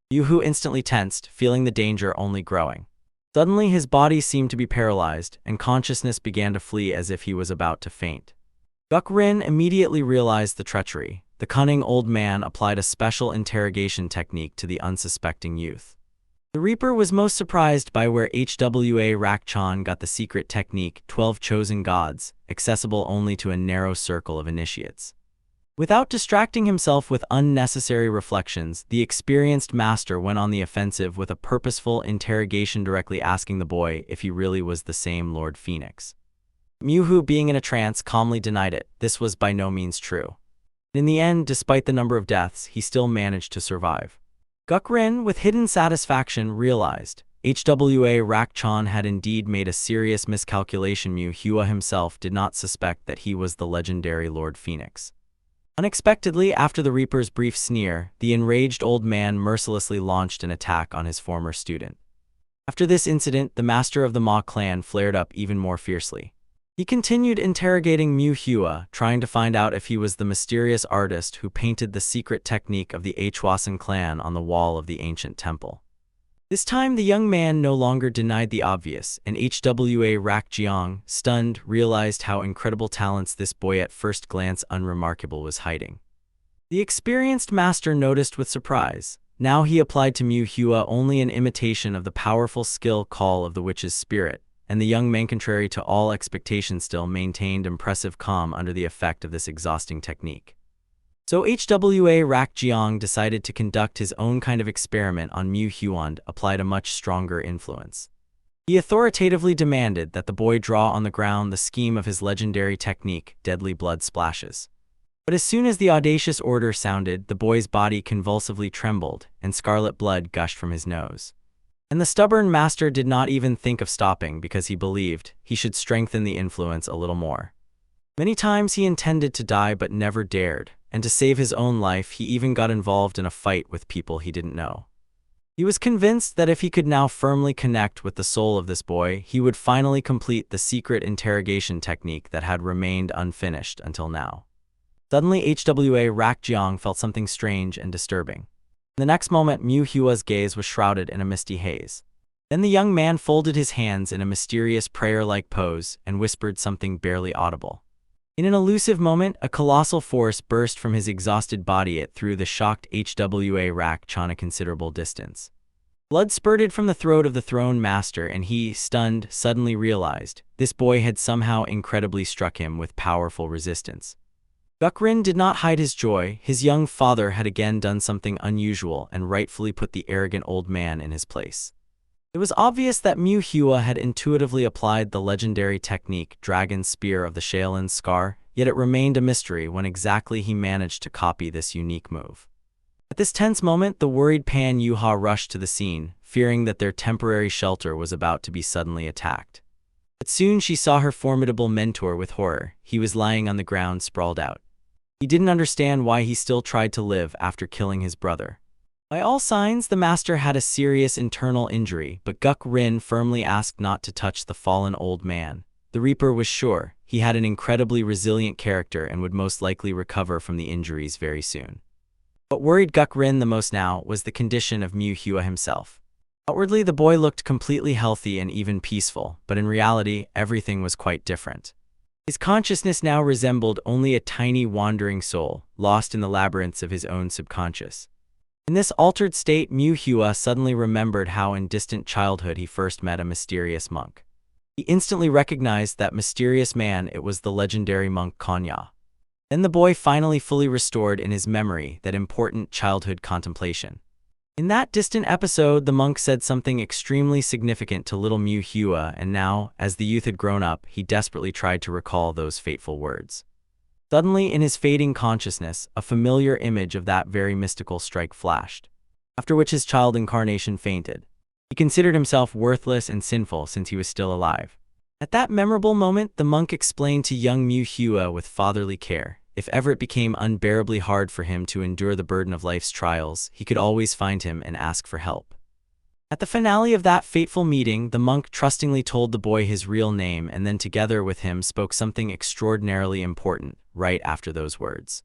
Mew instantly tensed, feeling the danger only growing. Suddenly his body seemed to be paralyzed, and consciousness began to flee as if he was about to faint. Guk Rin immediately realized the treachery. The cunning old man applied a special interrogation technique to the unsuspecting youth. The Reaper was most surprised by where Hwa Rakchang got the secret technique 12 chosen gods, accessible only to a narrow circle of initiates. Without distracting himself with unnecessary reflections, the experienced master went on the offensive with a purposeful interrogation, directly asking the boy if he really was the same Lord Phoenix. Mu, being in a trance, calmly denied it. This was by no means true. In the end, despite the number of deaths, he still managed to survive. Guk-rin, with hidden satisfaction, realized HWA Rak-chan had indeed made a serious miscalculation. Mu himself did not suspect that he was the legendary Lord Phoenix. Unexpectedly, after the Reaper's brief sneer, the enraged old man mercilessly launched an attack on his former student. After this incident, the master of the Ma clan flared up even more fiercely. He continued interrogating Mu, trying to find out if he was the mysterious artist who painted the secret technique of the Hwasan clan on the wall of the ancient temple. This time, the young man no longer denied the obvious, and HWA Rak-jiang, stunned, realized how incredible talents this boy at first glance unremarkable was hiding. The experienced master noticed with surprise. Now he applied to Mu only an imitation of the powerful skill call of the witch's spirit, and the young man, contrary to all expectations, still maintained impressive calm under the effect of this exhausting technique. So HWA Rak-jiang decided to conduct his own kind of experiment on Mu and applied a much stronger influence. He authoritatively demanded that the boy draw on the ground the scheme of his legendary technique, deadly blood splashes. But as soon as the audacious order sounded, the boy's body convulsively trembled, and scarlet blood gushed from his nose. And the stubborn master did not even think of stopping because he believed he should strengthen the influence a little more. Many times he intended to die but never dared, and to save his own life he even got involved in a fight with people he didn't know. He was convinced that if he could now firmly connect with the soul of this boy, he would finally complete the secret interrogation technique that had remained unfinished until now. Suddenly, HWA Rak-jiang felt something strange and disturbing. The next moment, Mu's gaze was shrouded in a misty haze. Then the young man folded his hands in a mysterious prayer-like pose and whispered something barely audible. In an elusive moment, a colossal force burst from his exhausted body. It threw the shocked HWA Rak-chan a considerable distance. Blood spurted from the throat of the throne master, and he, stunned, suddenly realized this boy had somehow incredibly struck him with powerful resistance. Guk-rin did not hide his joy. His young father had again done something unusual and rightfully put the arrogant old man in his place. It was obvious that Mu had intuitively applied the legendary technique Dragon Spear of the Shaolin Scar, yet it remained a mystery when exactly he managed to copy this unique move. At this tense moment, the worried Pan Yuha rushed to the scene, fearing that their temporary shelter was about to be suddenly attacked. But soon she saw her formidable mentor with horror. He was lying on the ground, sprawled out. He didn't understand why he still tried to live after killing his brother. By all signs, the master had a serious internal injury, but Guk-rin firmly asked not to touch the fallen old man. The Reaper was sure he had an incredibly resilient character and would most likely recover from the injuries very soon. What worried Guk-rin the most now was the condition of Mu himself. Outwardly, the boy looked completely healthy and even peaceful, but in reality, everything was quite different. His consciousness now resembled only a tiny wandering soul, lost in the labyrinths of his own subconscious. In this altered state, Mu suddenly remembered how in distant childhood he first met a mysterious monk. He instantly recognized that mysterious man. It was the legendary monk Konya. Then the boy finally fully restored in his memory that important childhood contemplation. In that distant episode, the monk said something extremely significant to little Mu, and now, as the youth had grown up, he desperately tried to recall those fateful words. Suddenly, in his fading consciousness, a familiar image of that very mystical strike flashed, after which his child incarnation fainted. He considered himself worthless and sinful since he was still alive. At that memorable moment, the monk explained to young Mu with fatherly care, if ever it became unbearably hard for him to endure the burden of life's trials, he could always find him and ask for help. At the finale of that fateful meeting, the monk trustingly told the boy his real name and then together with him spoke something extraordinarily important right after those words.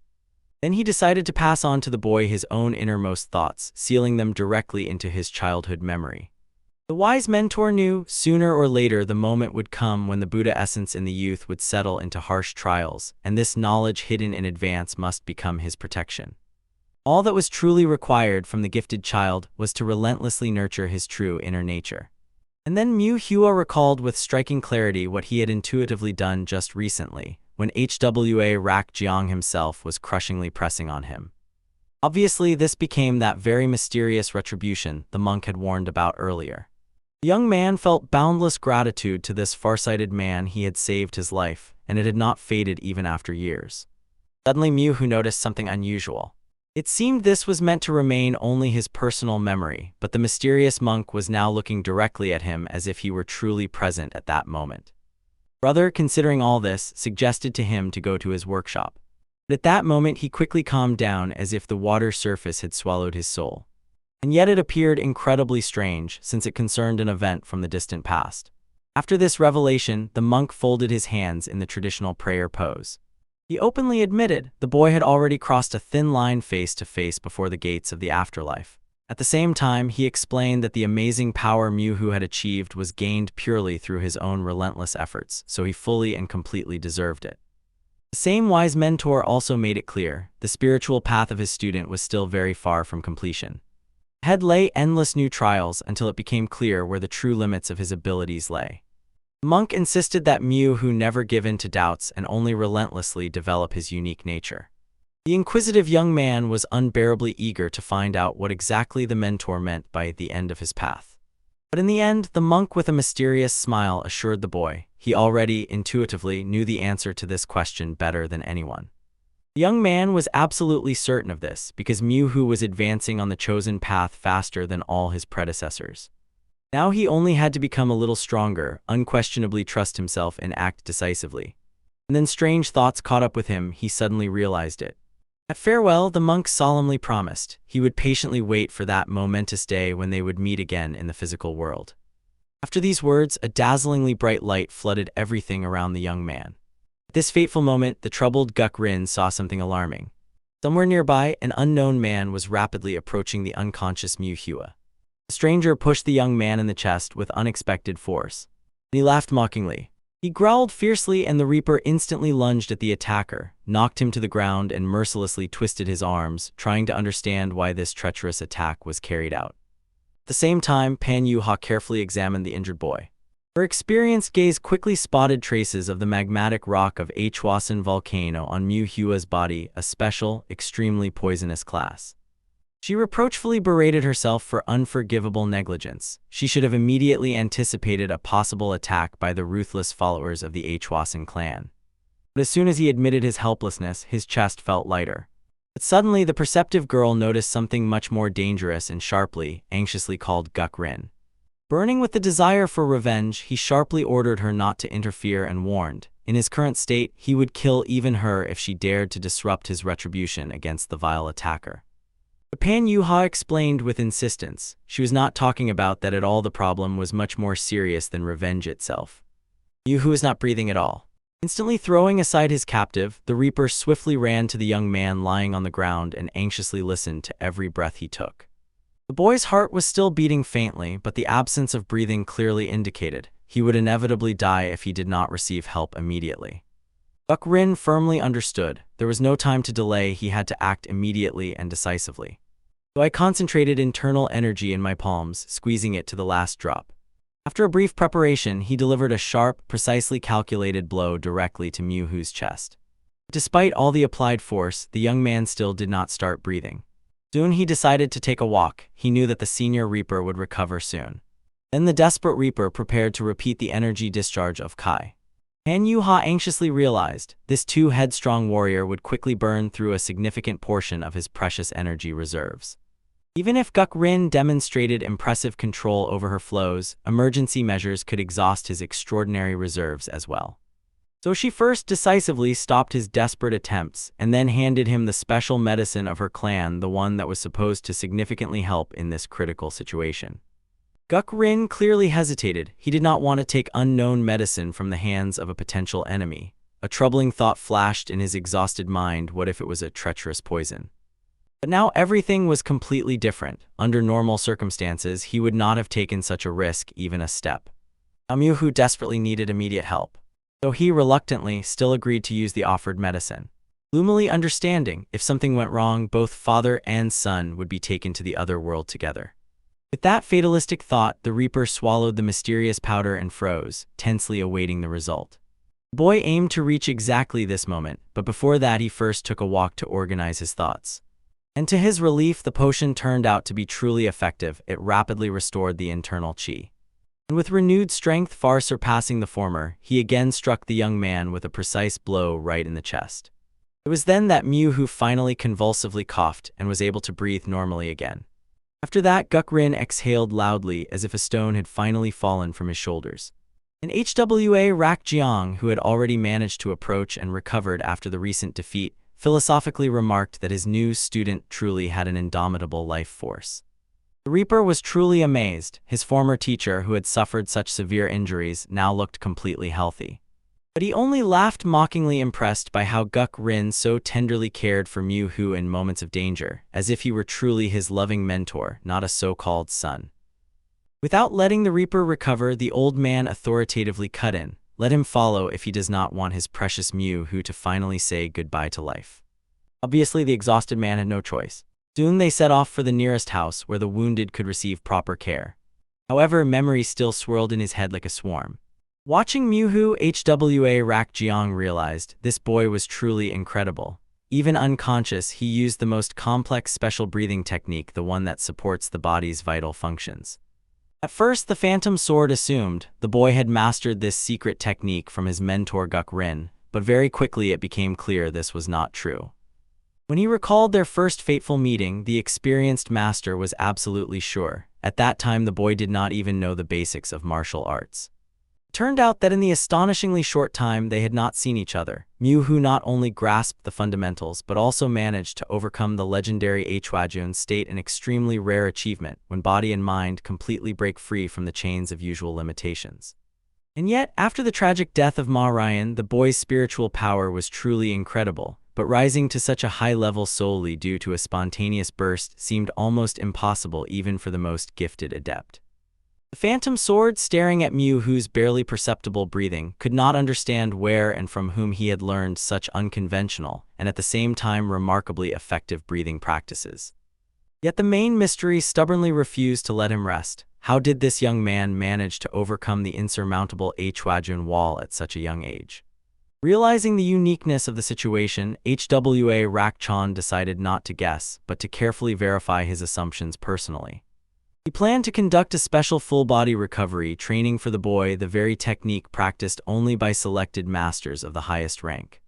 Then he decided to pass on to the boy his own innermost thoughts, sealing them directly into his childhood memory. The wise mentor knew, sooner or later the moment would come when the Buddha essence in the youth would settle into harsh trials, and this knowledge hidden in advance must become his protection. All that was truly required from the gifted child was to relentlessly nurture his true inner nature. And then Mu recalled with striking clarity what he had intuitively done just recently, when HWA Rak-jiang himself was crushingly pressing on him. Obviously, this became that very mysterious retribution the monk had warned about earlier. The young man felt boundless gratitude to this farsighted man. He had saved his life, and it had not faded even after years. Suddenly Miuhu noticed something unusual. It seemed this was meant to remain only his personal memory, but the mysterious monk was now looking directly at him as if he were truly present at that moment. Brother, considering all this, suggested to him to go to his workshop. But at that moment he quickly calmed down as if the water surface had swallowed his soul. And yet it appeared incredibly strange, since it concerned an event from the distant past. After this revelation, the monk folded his hands in the traditional prayer pose. He openly admitted the boy had already crossed a thin line face to face before the gates of the afterlife. At the same time, he explained that the amazing power Miuhu had achieved was gained purely through his own relentless efforts, so he fully and completely deserved it. The same wise mentor also made it clear the spiritual path of his student was still very far from completion. Ahead lay endless new trials until it became clear where the true limits of his abilities lay. The monk insisted that Miuhu never give in to doubts and only relentlessly develop his unique nature. The inquisitive young man was unbearably eager to find out what exactly the mentor meant by the end of his path. But in the end, the monk with a mysterious smile assured the boy he already intuitively knew the answer to this question better than anyone. The young man was absolutely certain of this because Miuhu was advancing on the chosen path faster than all his predecessors. Now he only had to become a little stronger, unquestionably trust himself and act decisively. And then strange thoughts caught up with him. He suddenly realized it. At farewell, the monk solemnly promised he would patiently wait for that momentous day when they would meet again in the physical world. After these words, a dazzlingly bright light flooded everything around the young man. At this fateful moment, the troubled Guk Rin saw something alarming. Somewhere nearby, an unknown man was rapidly approaching the unconscious Miuhu. The stranger pushed the young man in the chest with unexpected force. He laughed mockingly. He growled fiercely, and the Reaper instantly lunged at the attacker, knocked him to the ground, and mercilessly twisted his arms, trying to understand why this treacherous attack was carried out. At the same time, Pan Yuha carefully examined the injured boy. Her experienced gaze quickly spotted traces of the magmatic rock of Hwasan volcano on Miuhua's body, a special, extremely poisonous class. She reproachfully berated herself for unforgivable negligence. She should have immediately anticipated a possible attack by the ruthless followers of the Hwasan clan. But as soon as he admitted his helplessness, his chest felt lighter. But suddenly the perceptive girl noticed something much more dangerous and sharply, anxiously called Guk Rin. Burning with the desire for revenge, he sharply ordered her not to interfere and warned, in his current state, he would kill even her if she dared to disrupt his retribution against the vile attacker. But Pan Yuha explained with insistence she was not talking about that at all. The problem was much more serious than revenge itself. Miuhu was not breathing at all. Instantly throwing aside his captive, the Reaper swiftly ran to the young man lying on the ground and anxiously listened to every breath he took. The boy's heart was still beating faintly, but the absence of breathing clearly indicated he would inevitably die if he did not receive help immediately. Guk Rin firmly understood. There was no time to delay. He had to act immediately and decisively. So I concentrated internal energy in my palms, squeezing it to the last drop. After a brief preparation, he delivered a sharp, precisely calculated blow directly to Miuhu's chest. Despite all the applied force, the young man still did not start breathing. Soon he decided to take a walk. He knew that the senior Reaper would recover soon. Then the desperate Reaper prepared to repeat the energy discharge of Kai. Pan Yuha anxiously realized this too headstrong warrior would quickly burn through a significant portion of his precious energy reserves. Even if Guk Rin demonstrated impressive control over her flows, emergency measures could exhaust his extraordinary reserves as well. So she first decisively stopped his desperate attempts and then handed him the special medicine of her clan, the one that was supposed to significantly help in this critical situation. Guk Rin clearly hesitated. He did not want to take unknown medicine from the hands of a potential enemy. A troubling thought flashed in his exhausted mind: what if it was a treacherous poison? But now everything was completely different. Under normal circumstances, he would not have taken such a risk, even a step. Miuhu desperately needed immediate help, so he reluctantly still agreed to use the offered medicine. Gloomily understanding, if something went wrong, both father and son would be taken to the other world together. With that fatalistic thought, the Reaper swallowed the mysterious powder and froze, tensely awaiting the result. The boy aimed to reach exactly this moment, but before that he first took a walk to organize his thoughts. And to his relief, the potion turned out to be truly effective. It rapidly restored the internal chi. And with renewed strength far surpassing the former, he again struck the young man with a precise blow right in the chest. It was then that Mu finally convulsively coughed and was able to breathe normally again. After that, Guk-rin exhaled loudly as if a stone had finally fallen from his shoulders. And Hwa Rak-jiang, who had already managed to approach and recovered after the recent defeat, philosophically remarked that his new student truly had an indomitable life force. The Reaper was truly amazed. His former teacher, who had suffered such severe injuries, now looked completely healthy. But he only laughed, mockingly impressed by how Guk-rin so tenderly cared for Mu in moments of danger, as if he were truly his loving mentor, not a so-called son. Without letting the Reaper recover, the old man authoritatively cut in. Let him follow if he does not want his precious Mu to finally say goodbye to life. Obviously, the exhausted man had no choice. Soon they set off for the nearest house where the wounded could receive proper care. However, memories still swirled in his head like a swarm. Watching Mu, Hwa Rak-jiang realized this boy was truly incredible. Even unconscious, he used the most complex special breathing technique, the one that supports the body's vital functions. At first, the phantom sword assumed the boy had mastered this secret technique from his mentor Guk-rin, but very quickly it became clear this was not true. When he recalled their first fateful meeting, the experienced master was absolutely sure. At that time, the boy did not even know the basics of martial arts. It turned out that in the astonishingly short time they had not seen each other, Mu not only grasped the fundamentals but also managed to overcome the legendary Hwajun state, an extremely rare achievement when body and mind completely break free from the chains of usual limitations. And yet, after the tragic death of Ma Ryan, the boy's spiritual power was truly incredible, but rising to such a high level solely due to a spontaneous burst seemed almost impossible even for the most gifted adept. The phantom sword, staring at Mu's barely perceptible breathing, could not understand where and from whom he had learned such unconventional and at the same time remarkably effective breathing practices. Yet the main mystery stubbornly refused to let him rest. How did this young man manage to overcome the insurmountable Hwajun wall at such a young age? Realizing the uniqueness of the situation, Hwa Rak-chan decided not to guess, but to carefully verify his assumptions personally. He planned to conduct a special full-body recovery training for the boy, the very technique practiced only by selected masters of the highest rank.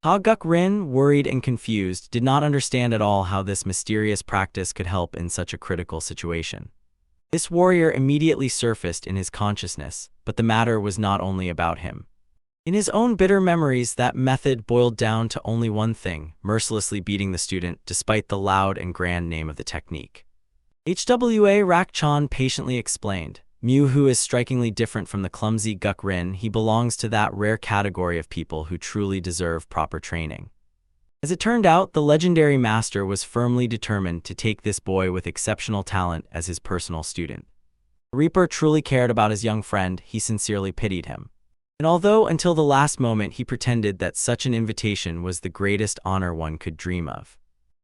Guk-rin, worried and confused, did not understand at all how this mysterious practice could help in such a critical situation. This warrior immediately surfaced in his consciousness, but the matter was not only about him. In his own bitter memories, that method boiled down to only one thing: mercilessly beating the student despite the loud and grand name of the technique. Hwa Rak-chan patiently explained, Mu is strikingly different from the clumsy Guk-rin. He belongs to that rare category of people who truly deserve proper training. As it turned out, the legendary master was firmly determined to take this boy with exceptional talent as his personal student. The Reaper truly cared about his young friend. He sincerely pitied him. And although until the last moment he pretended that such an invitation was the greatest honor one could dream of,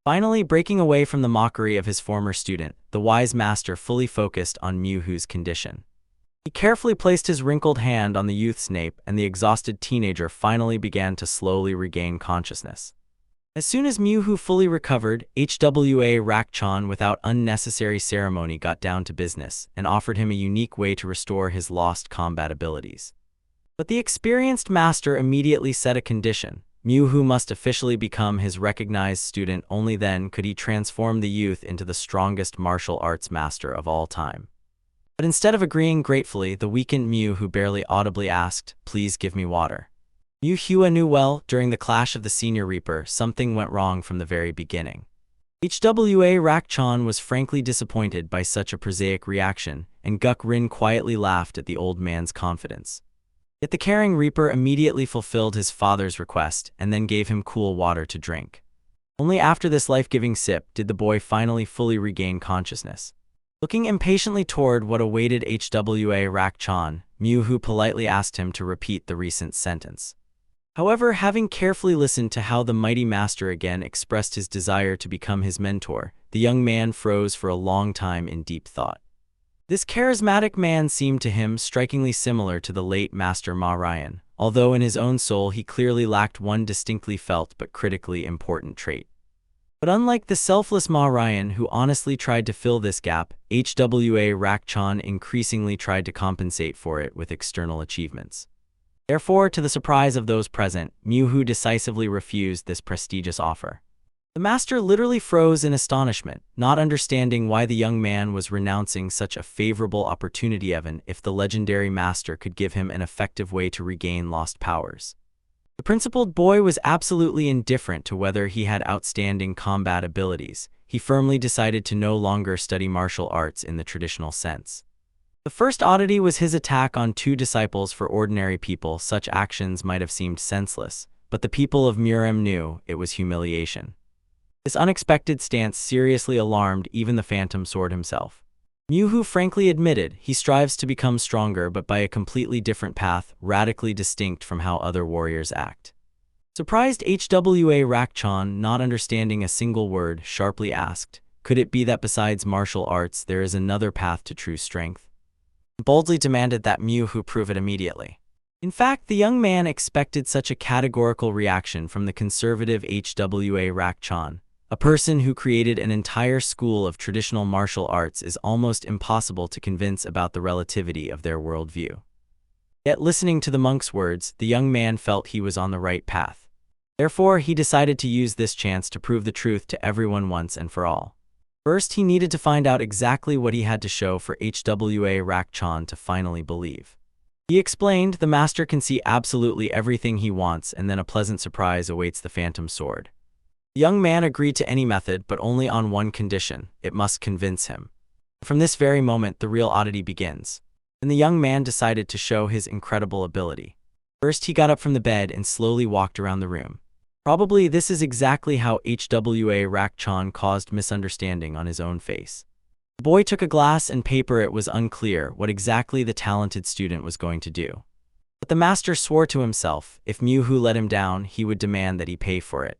finally breaking away from the mockery of his former student, the wise master fully focused on Mu's condition. He carefully placed his wrinkled hand on the youth's nape, and the exhausted teenager finally began to slowly regain consciousness. As soon as Mu fully recovered, Hwa Rak-chan without unnecessary ceremony got down to business and offered him a unique way to restore his lost combat abilities. But the experienced master immediately set a condition. Mu must officially become his recognized student. Only then could he transform the youth into the strongest martial arts master of all time. But instead of agreeing gratefully, the weakened Mu barely audibly asked, "Please give me water." Mu knew well, during the clash of the senior Reaper, something went wrong from the very beginning. Hwa Rak-chan was frankly disappointed by such a prosaic reaction, and Guk-rin quietly laughed at the old man's confidence. Yet the caring Reaper immediately fulfilled his father's request and then gave him cool water to drink. Only after this life-giving sip did the boy finally fully regain consciousness. Looking impatiently toward what awaited Hwa Rak-chan, Mu politely asked him to repeat the recent sentence. However, having carefully listened to how the mighty master again expressed his desire to become his mentor, the young man froze for a long time in deep thought. This charismatic man seemed to him strikingly similar to the late Master Ma Ryan, although in his own soul he clearly lacked one distinctly felt but critically important trait. But unlike the selfless Ma Ryan who honestly tried to fill this gap, HWA Rakchan increasingly tried to compensate for it with external achievements. Therefore, to the surprise of those present, Myuhu decisively refused this prestigious offer. The master literally froze in astonishment, not understanding why the young man was renouncing such a favorable opportunity even if the legendary master could give him an effective way to regain lost powers. The principled boy was absolutely indifferent to whether he had outstanding combat abilities. He firmly decided to no longer study martial arts in the traditional sense. The first oddity was his attack on 2 disciples. For ordinary people, such actions might have seemed senseless, but the people of Murem knew it was humiliation. This unexpected stance seriously alarmed even the Phantom Sword himself. Myuhu frankly admitted he strives to become stronger but by a completely different path, radically distinct from how other warriors act. Surprised HWA Rakchan, not understanding a single word, sharply asked, "Could it be that besides martial arts there is another path to true strength?" Boldly demanded that Myuhu prove it immediately. In fact, the young man expected such a categorical reaction from the conservative HWA Rakchan. A person who created an entire school of traditional martial arts is almost impossible to convince about the relativity of their worldview. Yet listening to the monk's words, the young man felt he was on the right path. Therefore, he decided to use this chance to prove the truth to everyone once and for all. First, he needed to find out exactly what he had to show for HWA Rakchan to finally believe. He explained the master can see absolutely everything he wants, and then a pleasant surprise awaits the Phantom Sword. The young man agreed to any method, but only on one condition: it must convince him. From this very moment, the real oddity begins. And the young man decided to show his incredible ability. First, he got up from the bed and slowly walked around the room. Probably this is exactly how HWA Rakchan caused misunderstanding on his own face. The boy took a glass and paper. It was unclear what exactly the talented student was going to do. But the master swore to himself, if Myuhu let him down, he would demand that he pay for it.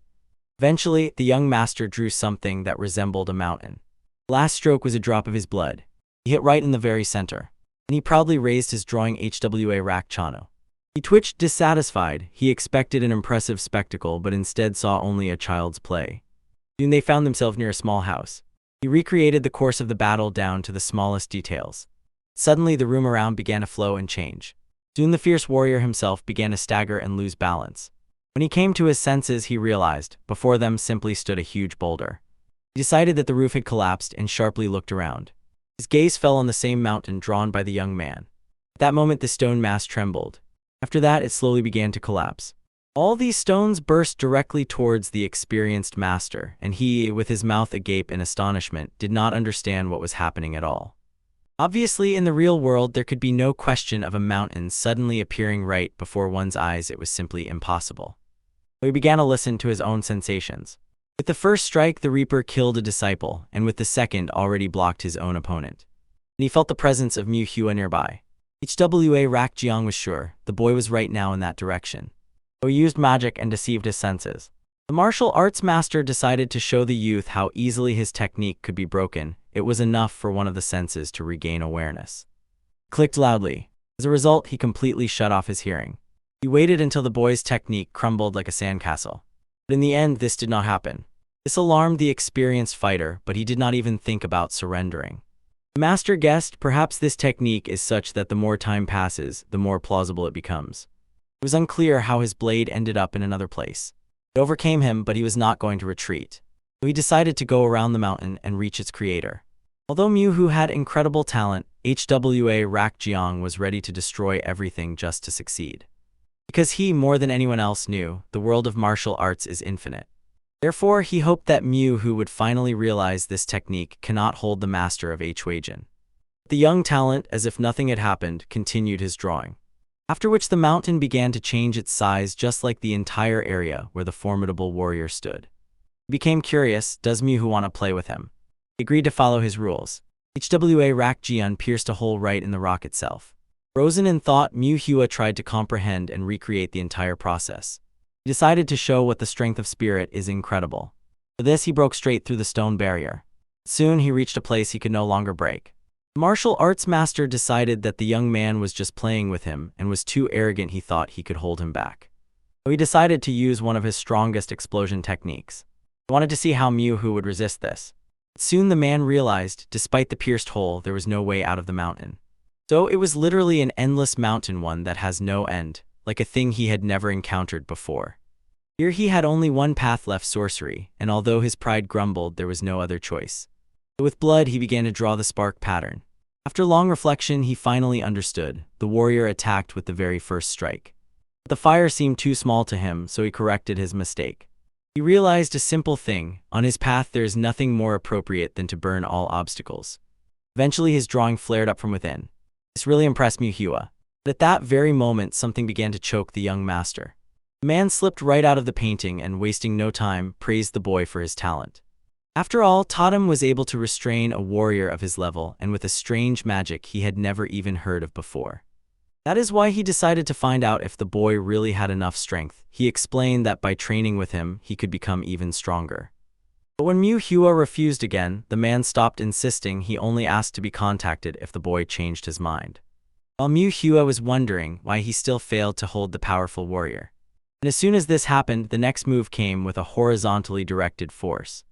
Eventually, the young master drew something that resembled a mountain. The last stroke was a drop of his blood. He hit right in the very center. And he proudly raised his drawing. HWA Rakchano. He twitched dissatisfied. He expected an impressive spectacle, but instead saw only a child's play. Soon they found themselves near a small house. He recreated the course of the battle down to the smallest details. Suddenly, the room around began to flow and change. Soon the fierce warrior himself began to stagger and lose balance. When he came to his senses, he realized, before them simply stood a huge boulder. He decided that the roof had collapsed and sharply looked around. His gaze fell on the same mountain drawn by the young man. At that moment, the stone mass trembled. After that, it slowly began to collapse. All these stones burst directly towards the experienced master, and he, with his mouth agape in astonishment, did not understand what was happening at all. Obviously, in the real world, there could be no question of a mountain suddenly appearing right before one's eyes. It was simply impossible. So he began to listen to his own sensations. With the first strike, the Reaper killed a disciple, and with the second, already blocked his own opponent. And he felt the presence of Mu Hua nearby. HWA Rakjiang was sure the boy was right now in that direction. So he used magic and deceived his senses. The martial arts master decided to show the youth how easily his technique could be broken. It was enough for one of the senses to regain awareness. It clicked loudly. As a result, he completely shut off his hearing. He waited until the boy's technique crumbled like a sandcastle. But in the end, this did not happen. This alarmed the experienced fighter, but he did not even think about surrendering. The master guessed perhaps this technique is such that the more time passes, the more plausible it becomes. It was unclear how his blade ended up in another place. It overcame him, but he was not going to retreat. So he decided to go around the mountain and reach its creator. Although Myuhu had incredible talent, HWA Rakjiang was ready to destroy everything just to succeed. Because he, more than anyone else, knew the world of martial arts is infinite. Therefore, he hoped that Myuhu would finally realize this technique cannot hold the master of Hwajin. The young talent, as if nothing had happened, continued his drawing. After which the mountain began to change its size just like the entire area where the formidable warrior stood. He became curious, does Myuhu want to play with him? He agreed to follow his rules. HWA Rakjian pierced a hole right in the rock itself. Frozen in thought, Myuhu tried to comprehend and recreate the entire process. He decided to show what the strength of spirit is incredible. For this, he broke straight through the stone barrier. Soon, he reached a place he could no longer break. The martial arts master decided that the young man was just playing with him and was too arrogant. He thought he could hold him back. So he decided to use one of his strongest explosion techniques. He wanted to see how Miu would resist this. Soon the man realized, despite the pierced hole, there was no way out of the mountain. So it was literally an endless mountain, one that has no end, like a thing he had never encountered before. Here he had only one path left: sorcery, and although his pride grumbled, there was no other choice. With blood, he began to draw the spark pattern. After long reflection, he finally understood. The warrior attacked with the very first strike. But the fire seemed too small to him, so he corrected his mistake. He realized a simple thing: on his path there is nothing more appropriate than to burn all obstacles. Eventually his drawing flared up from within. This really impressed Miu. But at that very moment, something began to choke the young master. The man slipped right out of the painting and, wasting no time, praised the boy for his talent. After all, Totem was able to restrain a warrior of his level, and with a strange magic he had never even heard of before. That is why he decided to find out if the boy really had enough strength. He explained that by training with him, he could become even stronger. But when Miu refused again, the man stopped insisting. He only asked to be contacted if the boy changed his mind. While Miu was wondering why he still failed to hold the powerful warrior. And as soon as this happened, the next move came with a horizontally directed force.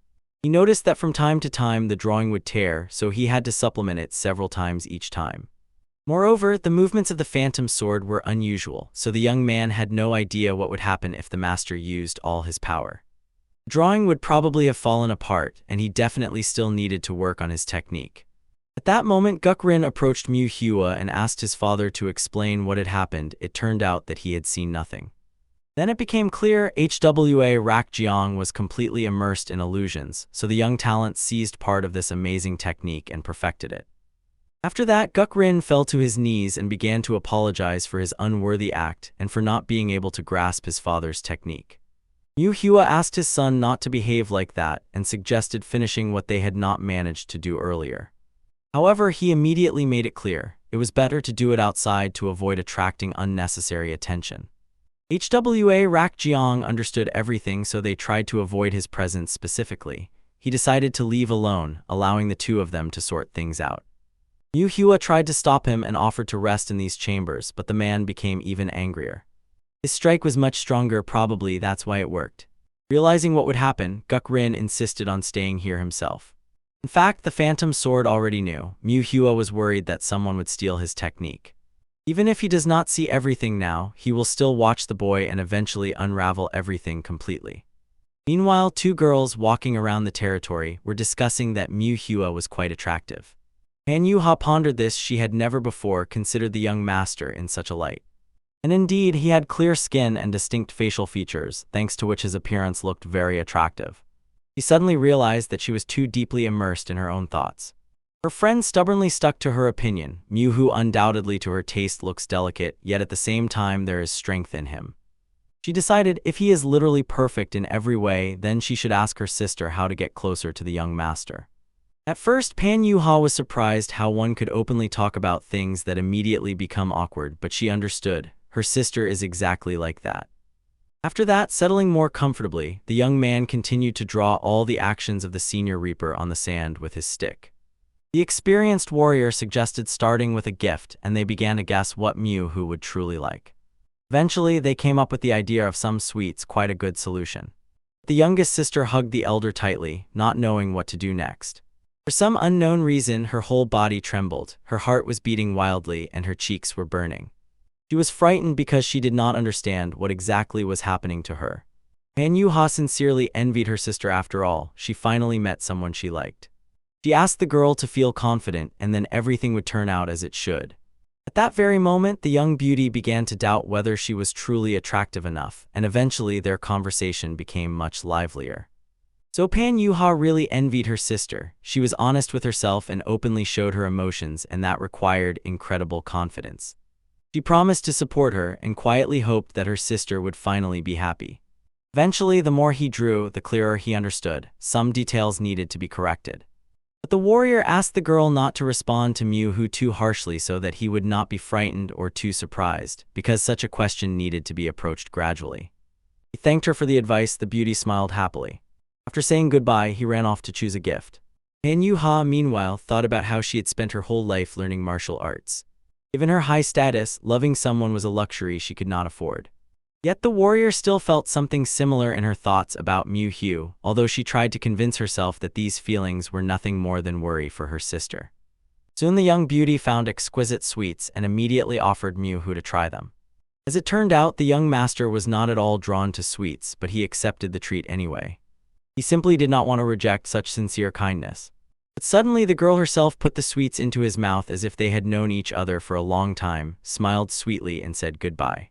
He noticed that from time to time the drawing would tear, so he had to supplement it several times each time. Moreover, the movements of the phantom sword were unusual, so the young man had no idea what would happen if the master used all his power. The drawing would probably have fallen apart, and he definitely still needed to work on his technique. At that moment, Gukrin approached Miu and asked his father to explain what had happened. It turned out that he had seen nothing. Then it became clear Hwa Rakjiang was completely immersed in illusions, so the young talent seized part of this amazing technique and perfected it. After that, Gukrin fell to his knees and began to apologize for his unworthy act and for not being able to grasp his father's technique. Miu asked his son not to behave like that and suggested finishing what they had not managed to do earlier. However, he immediately made it clear it was better to do it outside to avoid attracting unnecessary attention. Hwa Rakjiang understood everything, so they tried to avoid his presence specifically. He decided to leave alone, allowing the two of them to sort things out. Miu tried to stop him and offered to rest in these chambers, but the man became even angrier. His strike was much stronger, probably that's why it worked. Realizing what would happen, Gukrin insisted on staying here himself. In fact, the phantom sword already knew. Miu was worried that someone would steal his technique. Even if he does not see everything now, he will still watch the boy and eventually unravel everything completely. Meanwhile, two girls walking around the territory were discussing that Miu was quite attractive. Manhwa pondered this. She had never before considered the young master in such a light. And indeed, he had clear skin and distinct facial features, thanks to which his appearance looked very attractive. She suddenly realized that she was too deeply immersed in her own thoughts. Her friend stubbornly stuck to her opinion. Miu undoubtedly to her taste looks delicate, yet at the same time there is strength in him. She decided if he is literally perfect in every way, then she should ask her sister how to get closer to the young master. At first, Manhwa was surprised how one could openly talk about things that immediately become awkward, but she understood. Her sister is exactly like that. After that, settling more comfortably, the young man continued to draw all the actions of the senior reaper on the sand with his stick. The experienced warrior suggested starting with a gift, and they began to guess what Miu would truly like. Eventually, they came up with the idea of some sweets, quite a good solution. The youngest sister hugged the elder tightly, not knowing what to do next. For some unknown reason, her whole body trembled, her heart was beating wildly, and her cheeks were burning. She was frightened because she did not understand what exactly was happening to her. Manhwa sincerely envied her sister. After all, she finally met someone she liked. She asked the girl to feel confident, and then everything would turn out as it should. At that very moment, the young beauty began to doubt whether she was truly attractive enough, and eventually their conversation became much livelier. So Manhwa really envied her sister. She was honest with herself and openly showed her emotions, and that required incredible confidence. She promised to support her and quietly hoped that her sister would finally be happy. Eventually, the more he drew, the clearer he understood. Some details needed to be corrected. But the warrior asked the girl not to respond to Miu too harshly so that he would not be frightened or too surprised, because such a question needed to be approached gradually. He thanked her for the advice. The beauty smiled happily. After saying goodbye, he ran off to choose a gift. Manhwa, meanwhile, thought about how she had spent her whole life learning martial arts. Given her high status, loving someone was a luxury she could not afford. Yet the warrior still felt something similar in her thoughts about Mu Hyu, although she tried to convince herself that these feelings were nothing more than worry for her sister. Soon the young beauty found exquisite sweets and immediately offered Mu Hyu to try them. As it turned out, the young master was not at all drawn to sweets, but he accepted the treat anyway. He simply did not want to reject such sincere kindness. But suddenly the girl herself put the sweets into his mouth as if they had known each other for a long time, smiled sweetly, and said goodbye.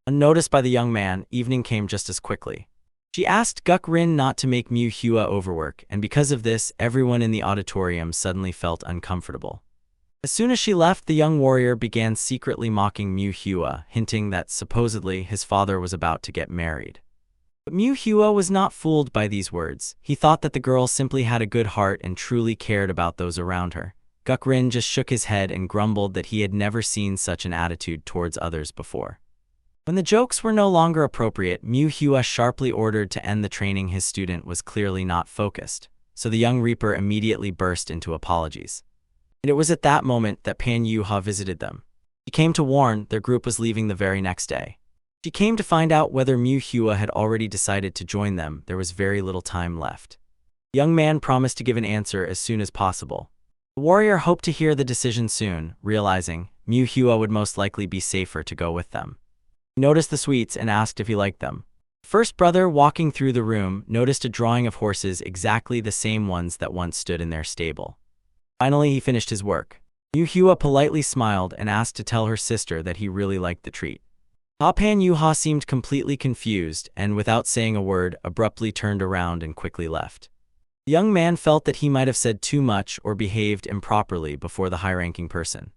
Unnoticed by the young man, evening came just as quickly. She asked Guk Rin not to make Mu Hua overwork, and because of this, everyone in the auditorium suddenly felt uncomfortable. As soon as she left, the young warrior began secretly mocking Mu Hua, hinting that supposedly his father was about to get married. But Mu Hua was not fooled by these words. He thought that the girl simply had a good heart and truly cared about those around her. Guk Rin just shook his head and grumbled that he had never seen such an attitude towards others before. When the jokes were no longer appropriate, Mu Hua sharply ordered to end the training. His student was clearly not focused, so the young reaper immediately burst into apologies. And it was at that moment that Pan Yuha visited them. He came to warn their group was leaving the very next day. She came to find out whether Mu Hua had already decided to join them. There was very little time left. The young man promised to give an answer as soon as possible. The warrior hoped to hear the decision soon, realizing Mu Hua would most likely be safer to go with them. He noticed the sweets and asked if he liked them. The first brother, walking through the room, noticed a drawing of horses exactly the same ones that once stood in their stable. Finally, he finished his work. Mu Hua politely smiled and asked to tell her sister that he really liked the treat. Pan Yuha seemed completely confused and, without saying a word, abruptly turned around and quickly left. The young man felt that he might have said too much or behaved improperly before the high-ranking person.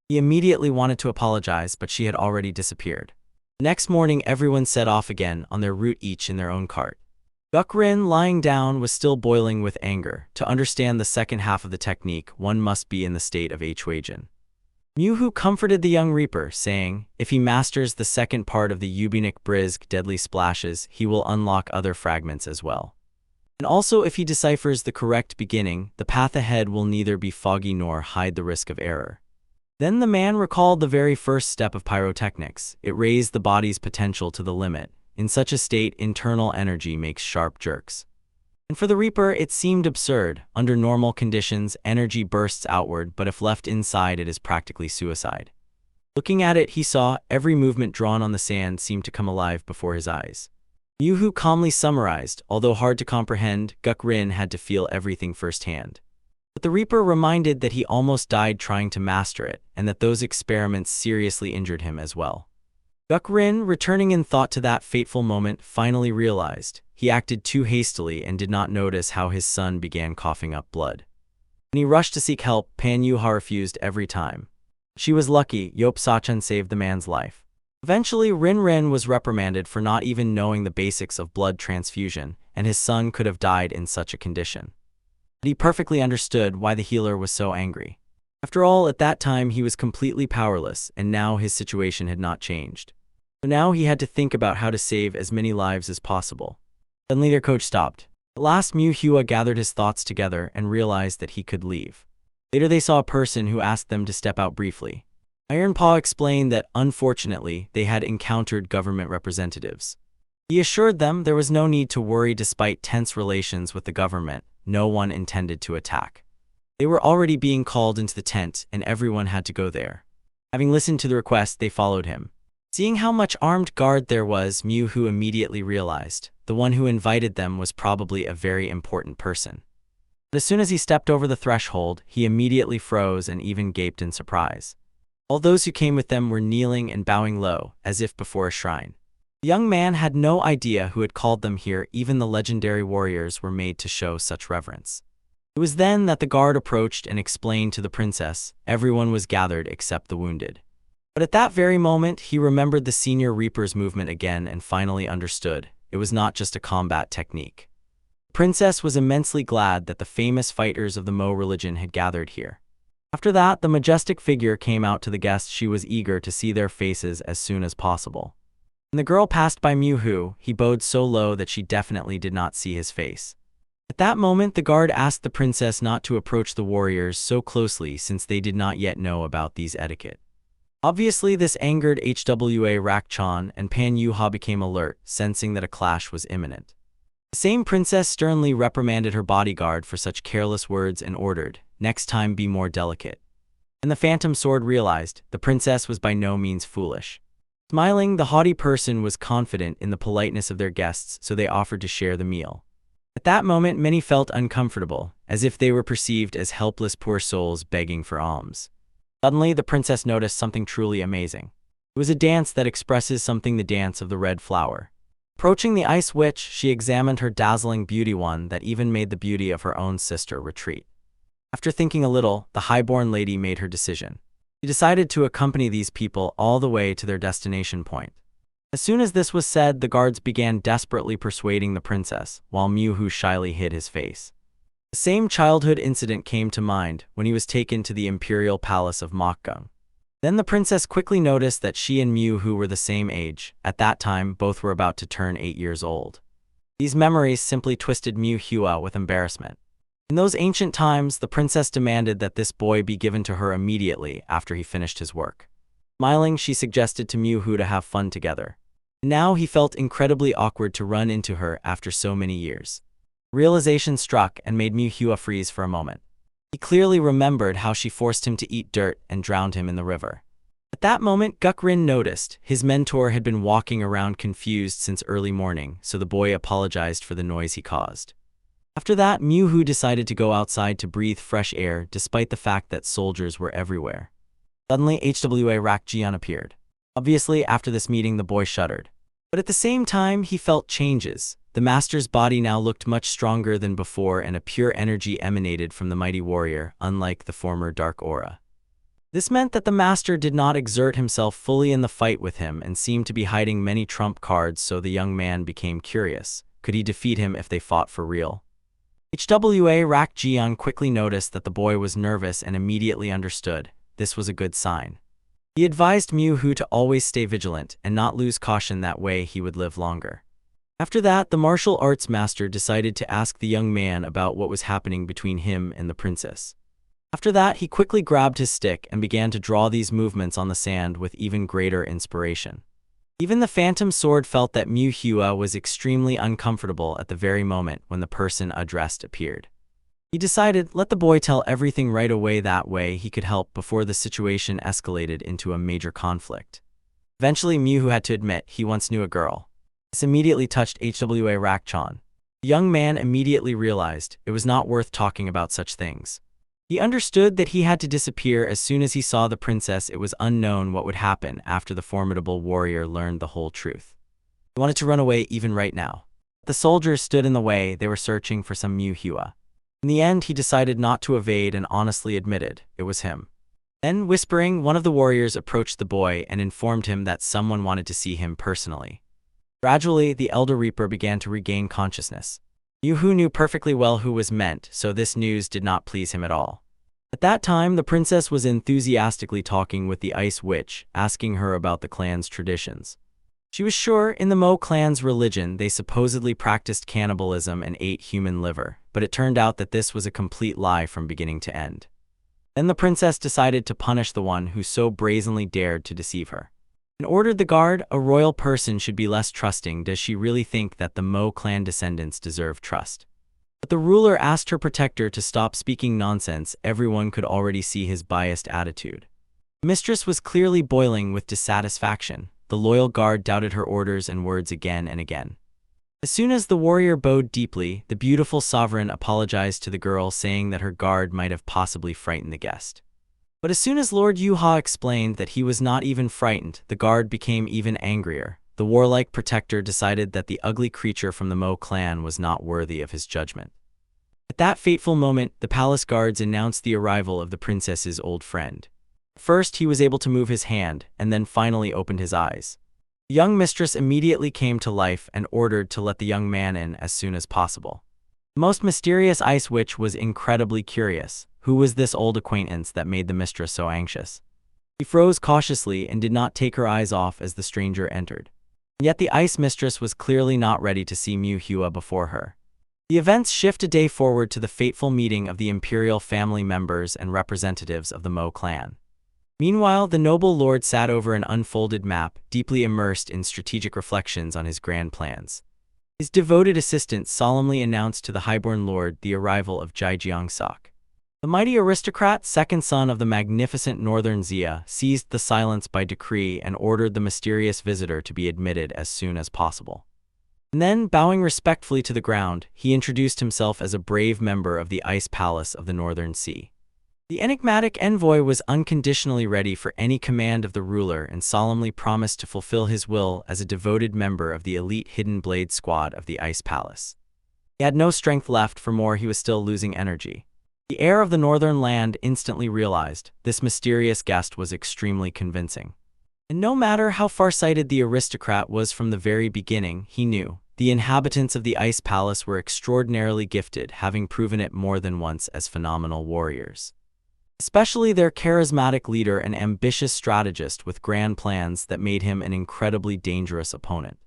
He immediately wanted to apologize, but she had already disappeared. The next morning, everyone set off again on their route, each in their own cart. Guk Rin, lying down, was still boiling with anger. To understand the second half of the technique, one must be in the state of Huijin. Mu Hua comforted the young reaper, saying, if he masters the second part of the Ubinic Brisk Deadly Splashes, he will unlock other fragments as well. And also, if he deciphers the correct beginning, the path ahead will neither be foggy nor hide the risk of error. Then the man recalled the very first step of pyrotechnics. It raised the body's potential to the limit. In such a state, internal energy makes sharp jerks. And for the Reaper, it seemed absurd. Under normal conditions, energy bursts outward, but if left inside, it is practically suicide. Looking at it, he saw every movement drawn on the sand seemed to come alive before his eyes. Mu Hua calmly summarized, although hard to comprehend, Guk Rin had to feel everything firsthand. But the Reaper reminded that he almost died trying to master it, and that those experiments seriously injured him as well. Guk Rin, returning in thought to that fateful moment, finally realized he acted too hastily and did not notice how his son began coughing up blood. When he rushed to seek help, Pan Yuha refused every time. She was lucky. Yop Sachan saved the man's life. Eventually, Rin Rin was reprimanded for not even knowing the basics of blood transfusion, and his son could have died in such a condition. But he perfectly understood why the healer was so angry. After all, at that time he was completely powerless, and now his situation had not changed. So now he had to think about how to save as many lives as possible. Suddenly their coach stopped. At last Mu Hua gathered his thoughts together and realized that he could leave. Later they saw a person who asked them to step out briefly. Iron Paw explained that, unfortunately, they had encountered government representatives. He assured them there was no need to worry. Despite tense relations with the government, no one intended to attack. They were already being called into the tent, and everyone had to go there. Having listened to the request, they followed him. Seeing how much armed guard there was, Mu Hua immediately realized the one who invited them was probably a very important person. But as soon as he stepped over the threshold, he immediately froze and even gaped in surprise. All those who came with them were kneeling and bowing low, as if before a shrine. The young man had no idea who had called them here. Even the legendary warriors were made to show such reverence. It was then that the guard approached and explained to the princess everyone was gathered except the wounded. But at that very moment, he remembered the senior Reaper's movement again and finally understood it was not just a combat technique. The princess was immensely glad that the famous fighters of the Mo religion had gathered here. After that, the majestic figure came out to the guests. She was eager to see their faces as soon as possible. When the girl passed by Mu Hua, he bowed so low that she definitely did not see his face. At that moment, the guard asked the princess not to approach the warriors so closely since they did not yet know about these etiquette. Obviously, this angered Hwa Rakchan, and Pan Yuha became alert, sensing that a clash was imminent. The same princess sternly reprimanded her bodyguard for such careless words and ordered, "Next time be more delicate." And the phantom sword realized the princess was by no means foolish. Smiling, the haughty person was confident in the politeness of their guests, so they offered to share the meal. At that moment, many felt uncomfortable, as if they were perceived as helpless poor souls begging for alms. Suddenly, the princess noticed something truly amazing. It was a dance that expresses something, the dance of the red flower. Approaching the ice witch, she examined her dazzling beauty, one that even made the beauty of her own sister retreat. After thinking a little, the highborn lady made her decision. She decided to accompany these people all the way to their destination point. As soon as this was said, the guards began desperately persuading the princess, while Mu-hu shyly hid his face. The same childhood incident came to mind when he was taken to the imperial palace of Mokgung. Then the princess quickly noticed that she and Mu-hu were the same age. At that time, both were about to turn 8 years old. These memories simply twisted Mu-hua with embarrassment. In those ancient times, the princess demanded that this boy be given to her immediately after he finished his work. Smiling, she suggested to Mu-hu to have fun together. Now he felt incredibly awkward to run into her after so many years. Realization struck and made Mu-hua freeze for a moment. He clearly remembered how she forced him to eat dirt and drowned him in the river. At that moment, Guk-rin noticed his mentor had been walking around confused since early morning, so the boy apologized for the noise he caused. After that, Mu-hu decided to go outside to breathe fresh air despite the fact that soldiers were everywhere. Suddenly, Hwa Rakjian appeared. Obviously, after this meeting, the boy shuddered. But at the same time, he felt changes. The master's body now looked much stronger than before, and a pure energy emanated from the mighty warrior, unlike the former dark aura. This meant that the master did not exert himself fully in the fight with him and seemed to be hiding many trump cards, so the young man became curious. Could he defeat him if they fought for real? Hwa Rakjian quickly noticed that the boy was nervous and immediately understood. This was a good sign. He advised Mu-hu to always stay vigilant and not lose caution, that way he would live longer. After that, the martial arts master decided to ask the young man about what was happening between him and the princess. After that, he quickly grabbed his stick and began to draw these movements on the sand with even greater inspiration. Even the phantom sword felt that Mu-hua was extremely uncomfortable at the very moment when the person addressed appeared. He decided, let the boy tell everything right away, that way he could help before the situation escalated into a major conflict. Eventually, Mu-hu had to admit he once knew a girl. This immediately touched Hwa Rakchan. The young man immediately realized it was not worth talking about such things. He understood that he had to disappear as soon as he saw the princess. It was unknown what would happen after the formidable warrior learned the whole truth. He wanted to run away even right now. The soldiers stood in the way. They were searching for some Mu-hua. In the end, he decided not to evade and honestly admitted it was him. Then, whispering, one of the warriors approached the boy and informed him that someone wanted to see him personally. Gradually, the Elder Reaper began to regain consciousness. Mu-hu knew perfectly well who was meant, so this news did not please him at all. At that time, the princess was enthusiastically talking with the Ice Witch, asking her about the clan's traditions. She was sure in the Mo clan's religion they supposedly practiced cannibalism and ate human liver, but it turned out that this was a complete lie from beginning to end. Then the princess decided to punish the one who so brazenly dared to deceive her. And ordered the guard, a royal person should be less trusting. Does she really think that the Mo clan descendants deserve trust? But the ruler asked her protector to stop speaking nonsense. Everyone could already see his biased attitude. The mistress was clearly boiling with dissatisfaction. The loyal guard doubted her orders and words again and again. As soon as the warrior bowed deeply, the beautiful sovereign apologized to the girl, saying that her guard might have possibly frightened the guest. But as soon as Lord Yuha explained that he was not even frightened, the guard became even angrier. The warlike protector decided that the ugly creature from the Mo clan was not worthy of his judgment. At that fateful moment, the palace guards announced the arrival of the princess's old friend. First, he was able to move his hand, and then finally opened his eyes. The young mistress immediately came to life and ordered to let the young man in as soon as possible. The most mysterious Ice Witch was incredibly curious. Who was this old acquaintance that made the mistress so anxious? She froze cautiously and did not take her eyes off as the stranger entered. Yet the ice mistress was clearly not ready to see Mu-hua before her. The events shift a day forward to the fateful meeting of the imperial family members and representatives of the Mo clan. Meanwhile, the noble lord sat over an unfolded map, deeply immersed in strategic reflections on his grand plans. His devoted assistant solemnly announced to the highborn lord the arrival of Jijiang-sok. The mighty aristocrat, second son of the magnificent northern Xia, seized the silence by decree and ordered the mysterious visitor to be admitted as soon as possible. And then, bowing respectfully to the ground, he introduced himself as a brave member of the Ice Palace of the Northern Sea. The enigmatic envoy was unconditionally ready for any command of the ruler and solemnly promised to fulfill his will as a devoted member of the elite Hidden Blade Squad of the Ice Palace. He had no strength left, for more he was still losing energy. The heir of the northern land instantly realized this mysterious guest was extremely convincing. And no matter how far-sighted the aristocrat was from the very beginning, he knew the inhabitants of the Ice Palace were extraordinarily gifted, having proven it more than once as phenomenal warriors. Especially their charismatic leader, an ambitious strategist with grand plans that made him an incredibly dangerous opponent.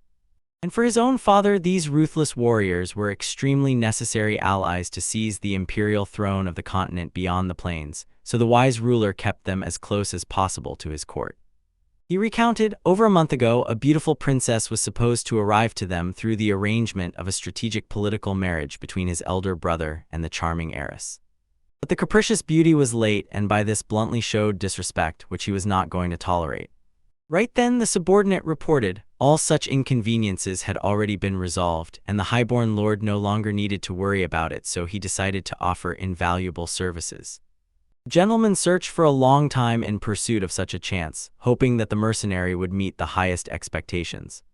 And for his own father, these ruthless warriors were extremely necessary allies to seize the imperial throne of the continent beyond the plains, so the wise ruler kept them as close as possible to his court. He recounted, over a month ago, a beautiful princess was supposed to arrive to them through the arrangement of a strategic political marriage between his elder brother and the charming heiress. But the capricious beauty was late and by this bluntly showed disrespect, which he was not going to tolerate. Right then, the subordinate reported, all such inconveniences had already been resolved, and the highborn lord no longer needed to worry about it, so he decided to offer invaluable services. The gentleman searched for a long time in pursuit of such a chance, hoping that the mercenary would meet the highest expectations.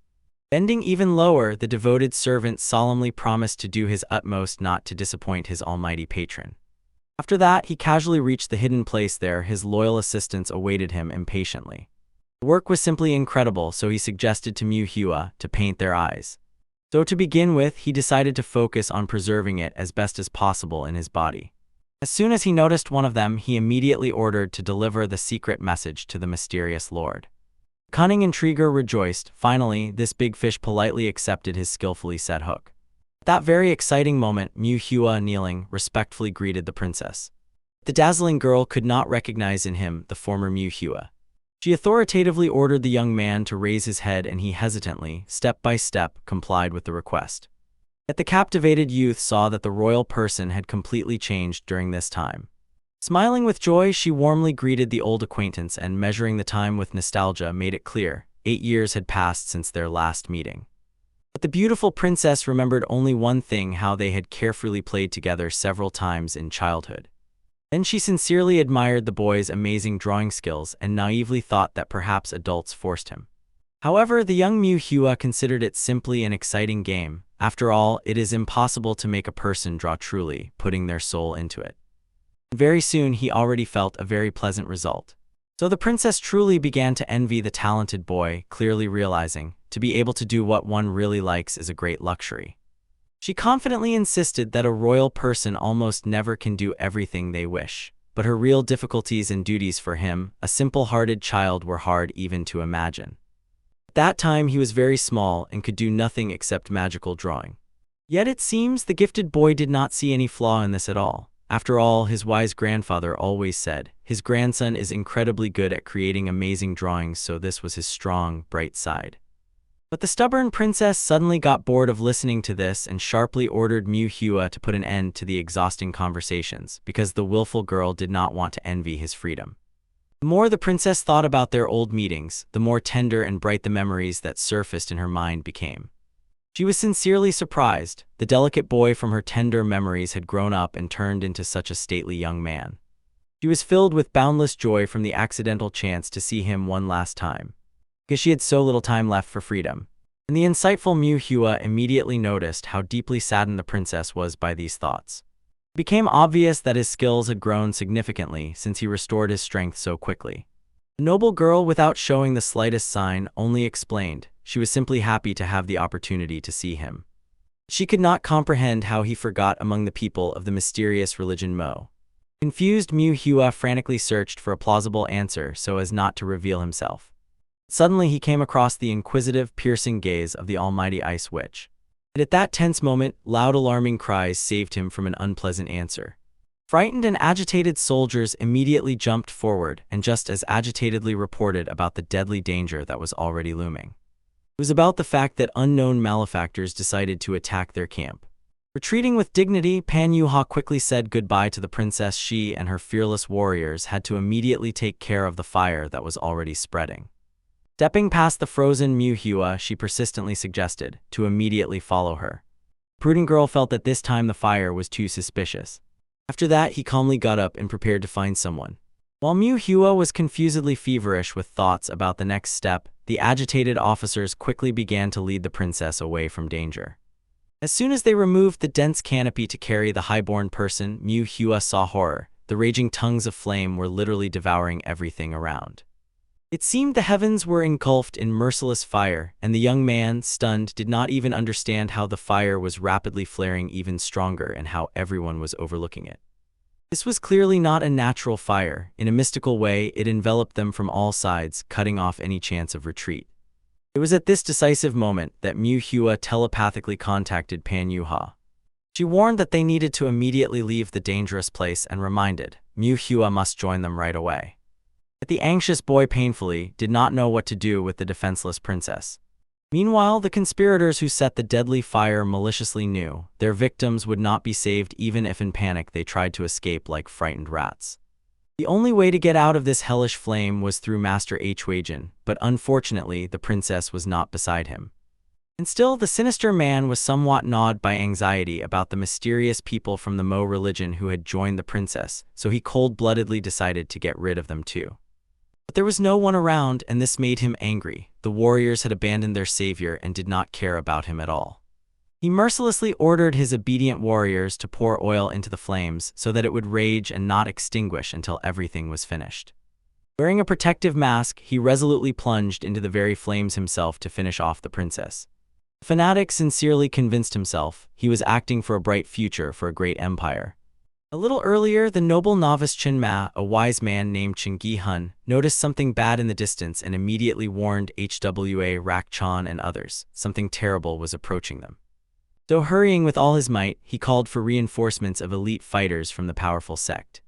Bending even lower, the devoted servant solemnly promised to do his utmost not to disappoint his almighty patron. After that, he casually reached the hidden place there. His loyal assistants awaited him impatiently. The work was simply incredible, so he suggested to Manhwa to paint their eyes. So to begin with, he decided to focus on preserving it as best as possible in his body. As soon as he noticed one of them, he immediately ordered to deliver the secret message to the mysterious lord. The cunning intriguer rejoiced. Finally, this big fish politely accepted his skillfully set hook. At that very exciting moment, Manhwa, kneeling, respectfully greeted the princess. The dazzling girl could not recognize in him the former Manhwa. She authoritatively ordered the young man to raise his head, and he hesitantly, step by step, complied with the request. Yet the captivated youth saw that the royal person had completely changed during this time. Smiling with joy, she warmly greeted the old acquaintance and, measuring the time with nostalgia, made it clear 8 years had passed since their last meeting. But the beautiful princess remembered only one thing: how they had carefully played together several times in childhood. Then she sincerely admired the boy's amazing drawing skills and naively thought that perhaps adults forced him. However, the young Manhwa considered it simply an exciting game. After all, it is impossible to make a person draw truly, putting their soul into it. Very soon he already felt a very pleasant result. So the princess truly began to envy the talented boy, clearly realizing to be able to do what one really likes is a great luxury. She confidently insisted that a royal person almost never can do everything they wish, but her real difficulties and duties for him, a simple-hearted child, were hard even to imagine. At that time he was very small and could do nothing except magical drawing. Yet it seems the gifted boy did not see any flaw in this at all. After all, his wise grandfather always said, his grandson is incredibly good at creating amazing drawings, so this was his strong, bright side. But the stubborn princess suddenly got bored of listening to this and sharply ordered Manhwa to put an end to the exhausting conversations, because the willful girl did not want to envy his freedom. The more the princess thought about their old meetings, the more tender and bright the memories that surfaced in her mind became. She was sincerely surprised. The delicate boy from her tender memories had grown up and turned into such a stately young man. She was filled with boundless joy from the accidental chance to see him one last time, because she had so little time left for freedom. And the insightful Manhwa immediately noticed how deeply saddened the princess was by these thoughts. It became obvious that his skills had grown significantly since he restored his strength so quickly. The noble girl, without showing the slightest sign, only explained she was simply happy to have the opportunity to see him. She could not comprehend how he forgot among the people of the mysterious religion Mo. Confused, Manhwa frantically searched for a plausible answer so as not to reveal himself. Suddenly he came across the inquisitive, piercing gaze of the almighty Ice Witch. And at that tense moment, loud alarming cries saved him from an unpleasant answer. Frightened and agitated soldiers immediately jumped forward and just as agitatedly reported about the deadly danger that was already looming. It was about the fact that unknown malefactors decided to attack their camp. Retreating with dignity, Pan Yuha quickly said goodbye to the princess. She and her fearless warriors had to immediately take care of the fire that was already spreading. Stepping past the frozen Mu Hua, she persistently suggested to immediately follow her. The prudent girl felt that this time the fire was too suspicious. After that, he calmly got up and prepared to find someone. While Mu Hua was confusedly feverish with thoughts about the next step, the agitated officers quickly began to lead the princess away from danger. As soon as they removed the dense canopy to carry the highborn person, Mu Hua saw horror. The raging tongues of flame were literally devouring everything around. It seemed the heavens were engulfed in merciless fire, and the young man, stunned, did not even understand how the fire was rapidly flaring even stronger and how everyone was overlooking it. This was clearly not a natural fire. In a mystical way, it enveloped them from all sides, cutting off any chance of retreat. It was at this decisive moment that Mu Hua telepathically contacted Pan Yuha. She warned that they needed to immediately leave the dangerous place and reminded Mu Hua must join them right away. But the anxious boy painfully did not know what to do with the defenseless princess. Meanwhile, the conspirators who set the deadly fire maliciously knew their victims would not be saved even if in panic they tried to escape like frightened rats. The only way to get out of this hellish flame was through Master Huijin, but unfortunately the princess was not beside him. And still, the sinister man was somewhat gnawed by anxiety about the mysterious people from the Mo religion who had joined the princess, so he cold-bloodedly decided to get rid of them too. But there was no one around, and this made him angry. The warriors had abandoned their savior and did not care about him at all. He mercilessly ordered his obedient warriors to pour oil into the flames so that it would rage and not extinguish until everything was finished. Wearing a protective mask, he resolutely plunged into the very flames himself to finish off the princess. The fanatic sincerely convinced himself he was acting for a bright future for a great empire. A little earlier, the noble novice Chen Ma, a wise man named Chen Gi-hun, noticed something bad in the distance and immediately warned Hwa Rak-chan and others. Something terrible was approaching them. So hurrying with all his might, he called for reinforcements of elite fighters from the powerful sect.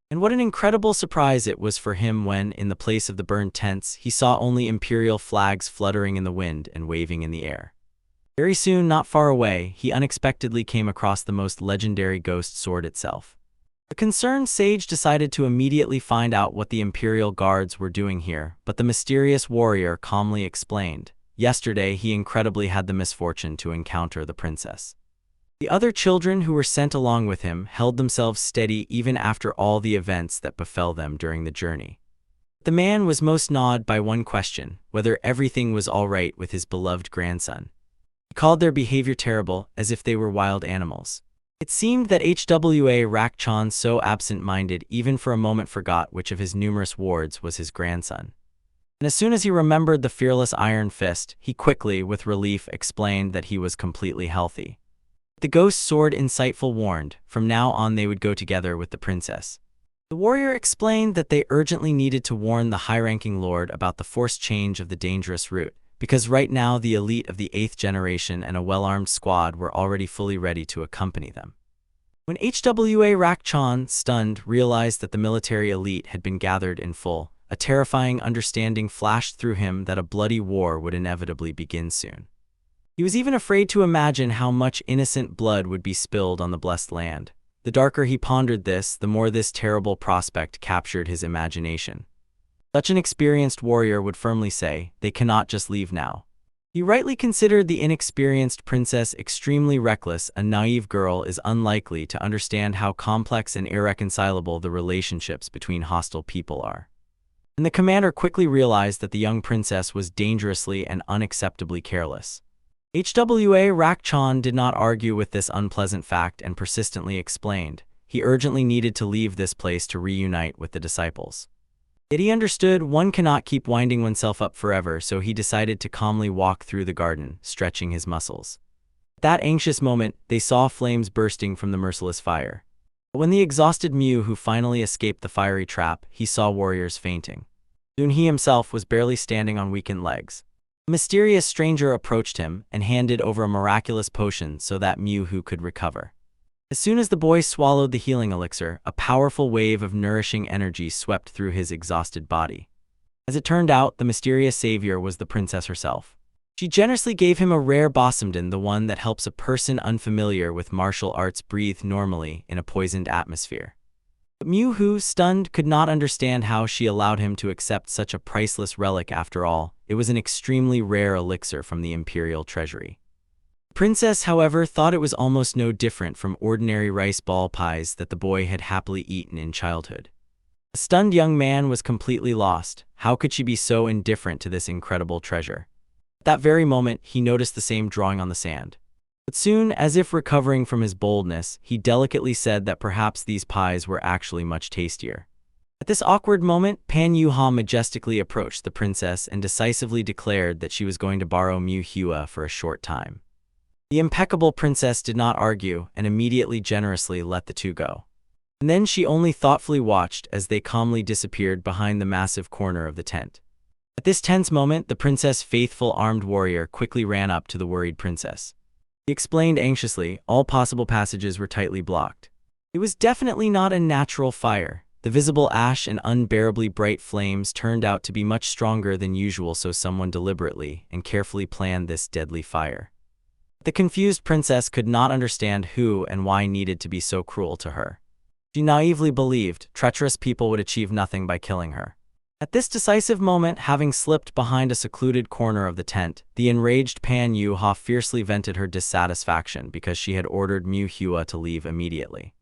And what an incredible surprise it was for him when, in the place of the burned tents, he saw only imperial flags fluttering in the wind and waving in the air. Very soon, not far away, he unexpectedly came across the most legendary ghost sword itself. The concerned sage decided to immediately find out what the Imperial Guards were doing here, but the mysterious warrior calmly explained. Yesterday, he incredibly had the misfortune to encounter the princess. The other children who were sent along with him held themselves steady even after all the events that befell them during the journey. The man was most gnawed by one question, whether everything was all right with his beloved grandson. He called their behavior terrible, as if they were wild animals. It seemed that Hwa Rak-chan, so absent-minded, even for a moment forgot which of his numerous wards was his grandson. And as soon as he remembered the fearless Iron Fist, he quickly, with relief, explained that he was completely healthy. The ghost sword insightful warned, from now on they would go together with the princess. The warrior explained that they urgently needed to warn the high-ranking lord about the forced change of the dangerous route, because right now the elite of the 8th generation and a well-armed squad were already fully ready to accompany them. When Hwa Rak-chan, stunned, realized that the military elite had been gathered in full, a terrifying understanding flashed through him that a bloody war would inevitably begin soon. He was even afraid to imagine how much innocent blood would be spilled on the blessed land. The darker he pondered this, the more this terrible prospect captured his imagination. Such an experienced warrior would firmly say, they cannot just leave now. He rightly considered the inexperienced princess extremely reckless. A naive girl is unlikely to understand how complex and irreconcilable the relationships between hostile people are. And the commander quickly realized that the young princess was dangerously and unacceptably careless. Hwa Rak-chan did not argue with this unpleasant fact and persistently explained he urgently needed to leave this place to reunite with the disciples. Yet he understood one cannot keep winding oneself up forever, so he decided to calmly walk through the garden, stretching his muscles. At that anxious moment, they saw flames bursting from the merciless fire. But when the exhausted Mu who finally escaped the fiery trap, he saw warriors fainting. Soon he himself was barely standing on weakened legs. A mysterious stranger approached him and handed over a miraculous potion so that Mu could recover. As soon as the boy swallowed the healing elixir, a powerful wave of nourishing energy swept through his exhausted body. As it turned out, the mysterious savior was the princess herself. She generously gave him a rare bosamden, the one that helps a person unfamiliar with martial arts breathe normally in a poisoned atmosphere. But Mu-hu, stunned, could not understand how she allowed him to accept such a priceless relic. After all, it was an extremely rare elixir from the imperial treasury. The princess, however, thought it was almost no different from ordinary rice ball pies that the boy had happily eaten in childhood. The stunned young man was completely lost. How could she be so indifferent to this incredible treasure? At that very moment, he noticed the same drawing on the sand. But soon, as if recovering from his boldness, he delicately said that perhaps these pies were actually much tastier. At this awkward moment, Pan Yu-ha majestically approached the princess and decisively declared that she was going to borrow Mu-hua for a short time. The impeccable princess did not argue and immediately generously let the two go. And then she only thoughtfully watched as they calmly disappeared behind the massive corner of the tent. At this tense moment, the princess' faithful armed warrior quickly ran up to the worried princess. He explained anxiously, all possible passages were tightly blocked. It was definitely not a natural fire. The visible ash and unbearably bright flames turned out to be much stronger than usual, so someone deliberately and carefully planned this deadly fire. The confused princess could not understand who and why needed to be so cruel to her. She naively believed treacherous people would achieve nothing by killing her. At this decisive moment, having slipped behind a secluded corner of the tent, the enraged Pan Yu-ha fiercely vented her dissatisfaction because she had ordered Mu-hua to leave immediately.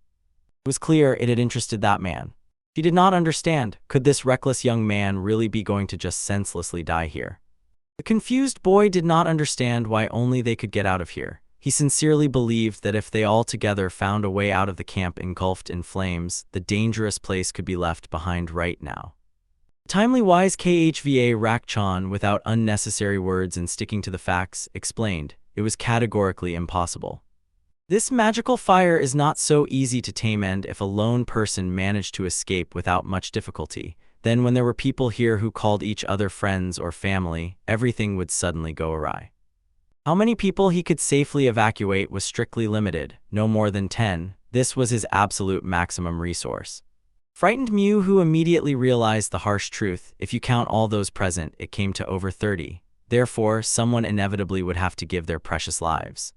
It was clear it had interested that man. She did not understand, could this reckless young man really be going to just senselessly die here? The confused boy did not understand why only they could get out of here. He sincerely believed that if they all together found a way out of the camp engulfed in flames, the dangerous place could be left behind right now. Timely wise Khva Rakchan, without unnecessary words and sticking to the facts, explained, it was categorically impossible. This magical fire is not so easy to tame, and if a lone person managed to escape without much difficulty, then when there were people here who called each other friends or family, everything would suddenly go awry. How many people he could safely evacuate was strictly limited, no more than 10. This was his absolute maximum resource. Frightened Mu-hu immediately realized the harsh truth. If you count all those present, it came to over 30. Therefore, someone inevitably would have to give their precious lives.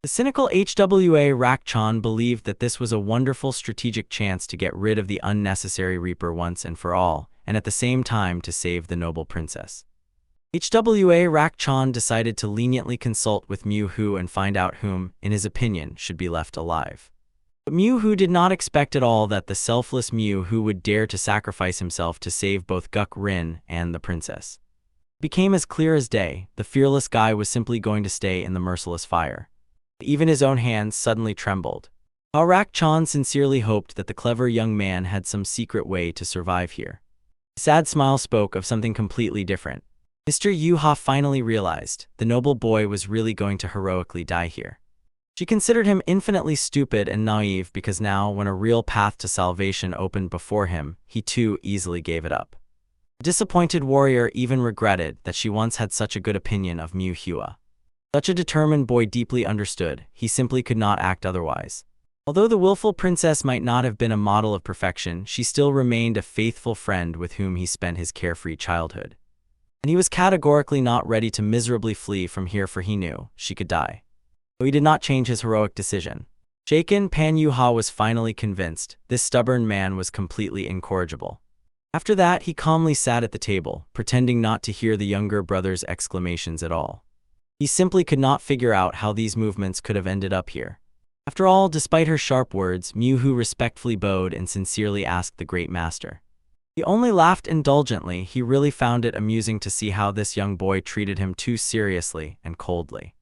The cynical Hwa Rakchan believed that this was a wonderful strategic chance to get rid of the unnecessary Reaper once and for all, and at the same time to save the noble princess. Hwa Rakchan decided to leniently consult with Mu-hu and find out whom, in his opinion, should be left alive. But Mu-hu did not expect at all that the selfless Mu-hu would dare to sacrifice himself to save both Guk-rin and the princess. It became as clear as day, the fearless guy was simply going to stay in the merciless fire. Even his own hands suddenly trembled. Rakchan sincerely hoped that the clever young man had some secret way to survive here. A sad smile spoke of something completely different. Mr. Yu-ha finally realized the noble boy was really going to heroically die here. She considered him infinitely stupid and naive because now, when a real path to salvation opened before him, he too easily gave it up. The disappointed warrior even regretted that she once had such a good opinion of Mu-hua. Such a determined boy deeply understood, he simply could not act otherwise. Although the willful princess might not have been a model of perfection, she still remained a faithful friend with whom he spent his carefree childhood. And he was categorically not ready to miserably flee from here, for he knew she could die. Though he did not change his heroic decision. Shaken, Pan Yu-ha was finally convinced this stubborn man was completely incorrigible. After that, he calmly sat at the table, pretending not to hear the younger brother's exclamations at all. He simply could not figure out how these movements could have ended up here. After all, despite her sharp words, Mu-hu respectfully bowed and sincerely asked the great master. He only laughed indulgently. He really found it amusing to see how this young boy treated him too seriously and coldly.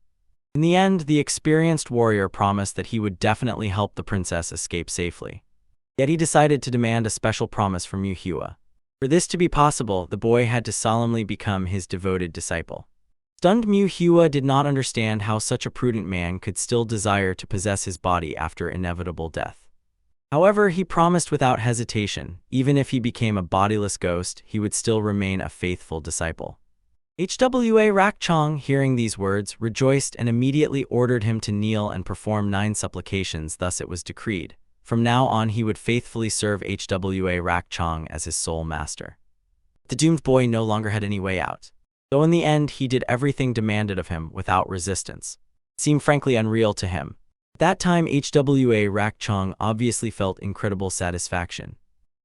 In the end, the experienced warrior promised that he would definitely help the princess escape safely. Yet he decided to demand a special promise from Mu-hua. For this to be possible, the boy had to solemnly become his devoted disciple. Stunned, Mu-hua did not understand how such a prudent man could still desire to possess his body after inevitable death. However, he promised without hesitation, even if he became a bodiless ghost, he would still remain a faithful disciple. HWA Rakchong, hearing these words, rejoiced and immediately ordered him to kneel and perform 9 supplications. Thus it was decreed. From now on he would faithfully serve HWA Rakchong as his sole master. The doomed boy no longer had any way out. Though in the end he did everything demanded of him without resistance. It seemed frankly unreal to him. At that time HWA Rakchong obviously felt incredible satisfaction.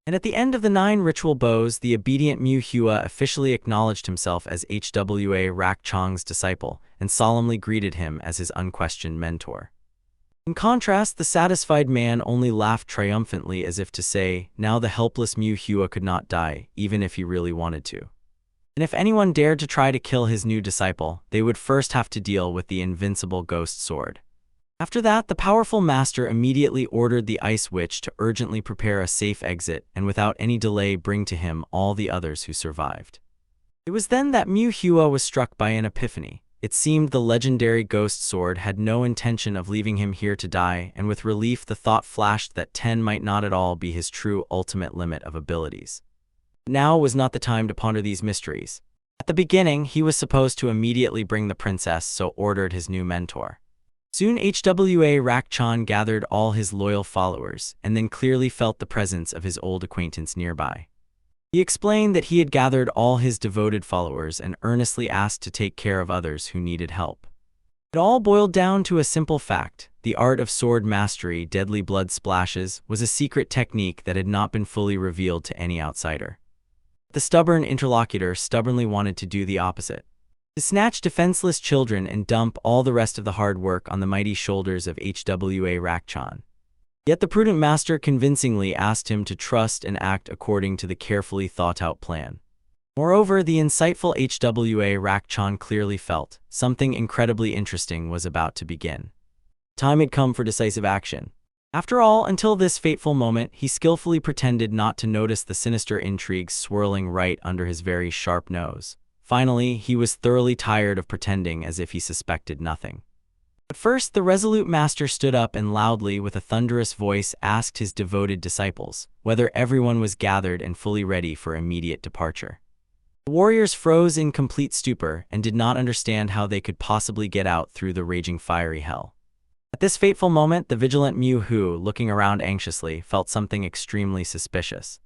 And at the end of the 9 ritual bows, the obedient Mu Hua officially acknowledged himself as HWA Rakchong's disciple and solemnly greeted him as his unquestioned mentor. In contrast, the satisfied man only laughed triumphantly as if to say, now the helpless Mu Hua could not die, even if he really wanted to. And if anyone dared to try to kill his new disciple, they would first have to deal with the invincible ghost sword. After that, the powerful master immediately ordered the Ice Witch to urgently prepare a safe exit and without any delay bring to him all the others who survived. It was then that Mu Hua was struck by an epiphany. It seemed the legendary ghost sword had no intention of leaving him here to die, and with relief the thought flashed that 10 might not at all be his true ultimate limit of abilities. Now was not the time to ponder these mysteries. At the beginning, he was supposed to immediately bring the princess, so ordered his new mentor. Soon HWA Rakchong gathered all his loyal followers, and then clearly felt the presence of his old acquaintance nearby. He explained that he had gathered all his devoted followers and earnestly asked to take care of others who needed help. It all boiled down to a simple fact. The art of sword mastery, deadly blood splashes, was a secret technique that had not been fully revealed to any outsider. The stubborn interlocutor stubbornly wanted to do the opposite. To snatch defenseless children and dump all the rest of the hard work on the mighty shoulders of HWA Rakchong. Yet the prudent master convincingly asked him to trust and act according to the carefully thought-out plan. Moreover, the insightful HWA Rakchong clearly felt something incredibly interesting was about to begin. Time had come for decisive action. After all, until this fateful moment, he skillfully pretended not to notice the sinister intrigues swirling right under his very sharp nose. Finally, he was thoroughly tired of pretending as if he suspected nothing. At first, the resolute master stood up and loudly, with a thunderous voice, asked his devoted disciples whether everyone was gathered and fully ready for immediate departure. The warriors froze in complete stupor and did not understand how they could possibly get out through the raging fiery hell. At this fateful moment, the vigilant Mu Hua, looking around anxiously, felt something extremely suspicious.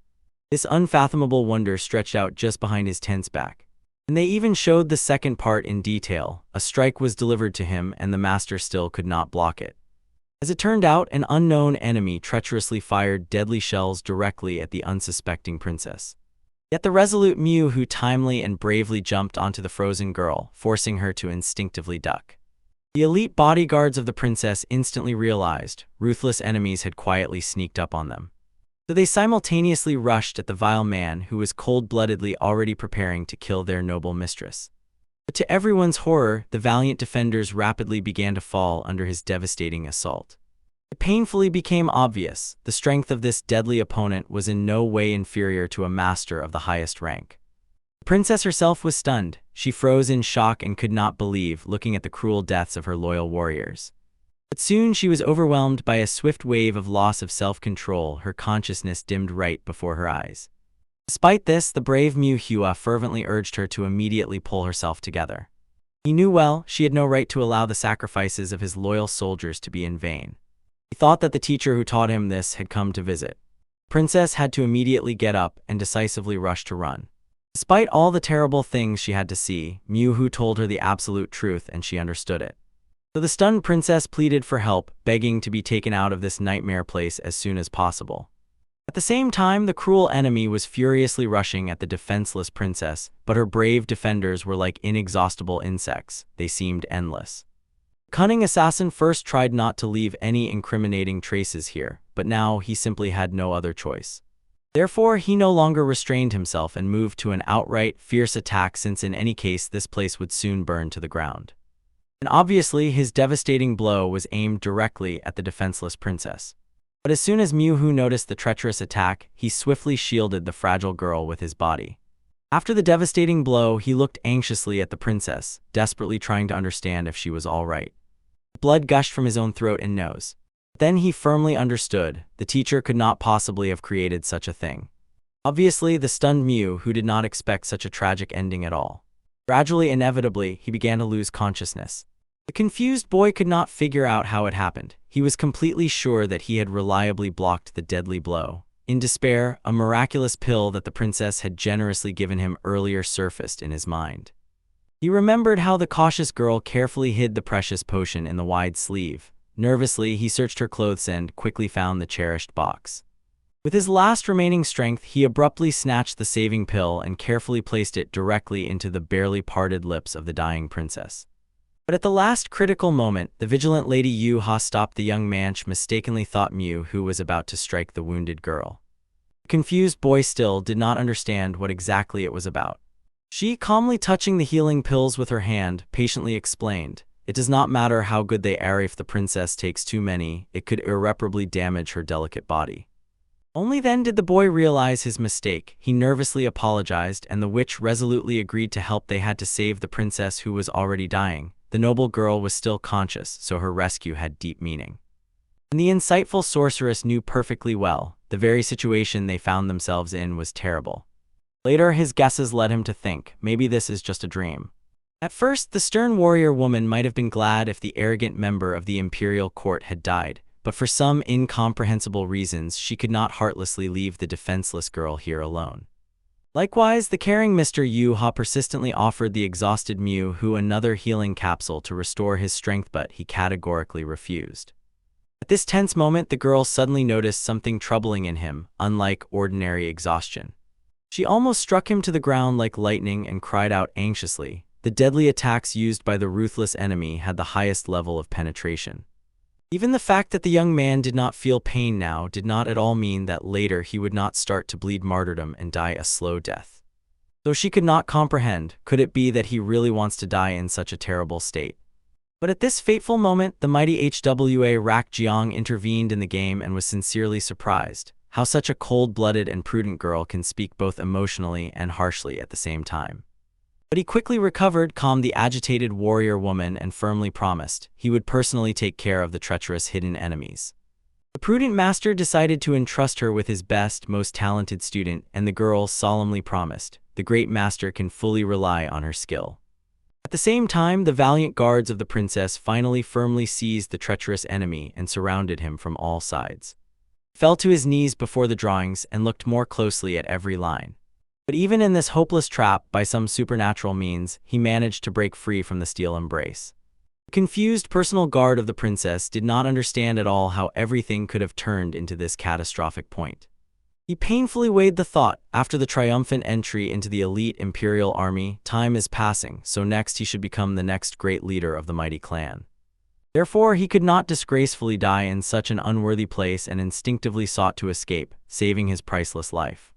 This unfathomable wonder stretched out just behind his tense back. And they even showed the second part in detail. A strike was delivered to him and the master still could not block it. As it turned out, an unknown enemy treacherously fired deadly shells directly at the unsuspecting princess. Yet the resolute Mu Hua timely and bravely jumped onto the frozen girl, forcing her to instinctively duck. The elite bodyguards of the princess instantly realized ruthless enemies had quietly sneaked up on them. So they simultaneously rushed at the vile man who was cold-bloodedly already preparing to kill their noble mistress. But to everyone's horror, the valiant defenders rapidly began to fall under his devastating assault. It painfully became obvious the strength of this deadly opponent was in no way inferior to a master of the highest rank. The princess herself was stunned. She froze in shock and could not believe looking at the cruel deaths of her loyal warriors. But soon she was overwhelmed by a swift wave of loss of self-control. Her consciousness dimmed right before her eyes. Despite this, the brave Mu Hua fervently urged her to immediately pull herself together. He knew well she had no right to allow the sacrifices of his loyal soldiers to be in vain. He thought that the teacher who taught him this had come to visit. The princess had to immediately get up and decisively rush to run. Despite all the terrible things she had to see, Mu Hua told her the absolute truth and she understood it. So the stunned princess pleaded for help, begging to be taken out of this nightmare place as soon as possible. At the same time, the cruel enemy was furiously rushing at the defenseless princess, but her brave defenders were like inexhaustible insects. They seemed endless. The cunning assassin first tried not to leave any incriminating traces here, but now he simply had no other choice. Therefore, he no longer restrained himself and moved to an outright, fierce attack, since in any case this place would soon burn to the ground. And obviously, his devastating blow was aimed directly at the defenseless princess. But as soon as Mu Hua noticed the treacherous attack, he swiftly shielded the fragile girl with his body. After the devastating blow, he looked anxiously at the princess, desperately trying to understand if she was all right. Blood gushed from his own throat and nose. Then he firmly understood the teacher could not possibly have created such a thing. Obviously, the stunned Mu Hua did not expect such a tragic ending at all. Gradually, inevitably, he began to lose consciousness. The confused boy could not figure out how it happened. He was completely sure that he had reliably blocked the deadly blow. In despair, a miraculous pill that the princess had generously given him earlier surfaced in his mind. He remembered how the cautious girl carefully hid the precious potion in the wide sleeve. Nervously, he searched her clothes and quickly found the cherished box. With his last remaining strength, he abruptly snatched the saving pill and carefully placed it directly into the barely parted lips of the dying princess. But at the last critical moment, the vigilant Lady Yu-ha stopped the young man she mistakenly thought Mew, who was about to strike the wounded girl. The confused boy still did not understand what exactly it was about. She, calmly touching the healing pills with her hand, patiently explained, "It does not matter how good they are if the princess takes too many, it could irreparably damage her delicate body." Only then did the boy realize his mistake. He nervously apologized, and the witch resolutely agreed to help. They had to save the princess, who was already dying. The noble girl was still conscious, so her rescue had deep meaning. And the insightful sorceress knew perfectly well, the very situation they found themselves in was terrible. Later, his guesses led him to think, maybe this is just a dream. At first, the stern warrior woman might have been glad if the arrogant member of the imperial court had died, but for some incomprehensible reasons she could not heartlessly leave the defenseless girl here alone. Likewise, the caring Mr. Yu-ha persistently offered the exhausted Mew another healing capsule to restore his strength, but he categorically refused. At this tense moment, the girl suddenly noticed something troubling in him, unlike ordinary exhaustion. She almost struck him to the ground like lightning and cried out anxiously. The deadly attacks used by the ruthless enemy had the highest level of penetration. Even the fact that the young man did not feel pain now did not at all mean that later he would not start to bleed martyrdom and die a slow death. Though she could not comprehend, could it be that he really wants to die in such a terrible state? But at this fateful moment, the mighty Hwa Rak Jiang intervened in the game and was sincerely surprised. How such a cold-blooded and prudent girl can speak both emotionally and harshly at the same time. But he quickly recovered, calmed the agitated warrior woman, and firmly promised he would personally take care of the treacherous hidden enemies. The prudent master decided to entrust her with his best, most talented student, and the girl solemnly promised, the great master can fully rely on her skill. At the same time, the valiant guards of the princess finally firmly seized the treacherous enemy and surrounded him from all sides. He fell to his knees before the drawings and looked more closely at every line. But even in this hopeless trap, by some supernatural means, he managed to break free from the steel embrace. The confused personal guard of the princess did not understand at all how everything could have turned into this catastrophic point. He painfully weighed the thought, after the triumphant entry into the elite imperial army, time is passing, so next he should become the next great leader of the mighty clan. Therefore, he could not disgracefully die in such an unworthy place and instinctively sought to escape, saving his priceless life.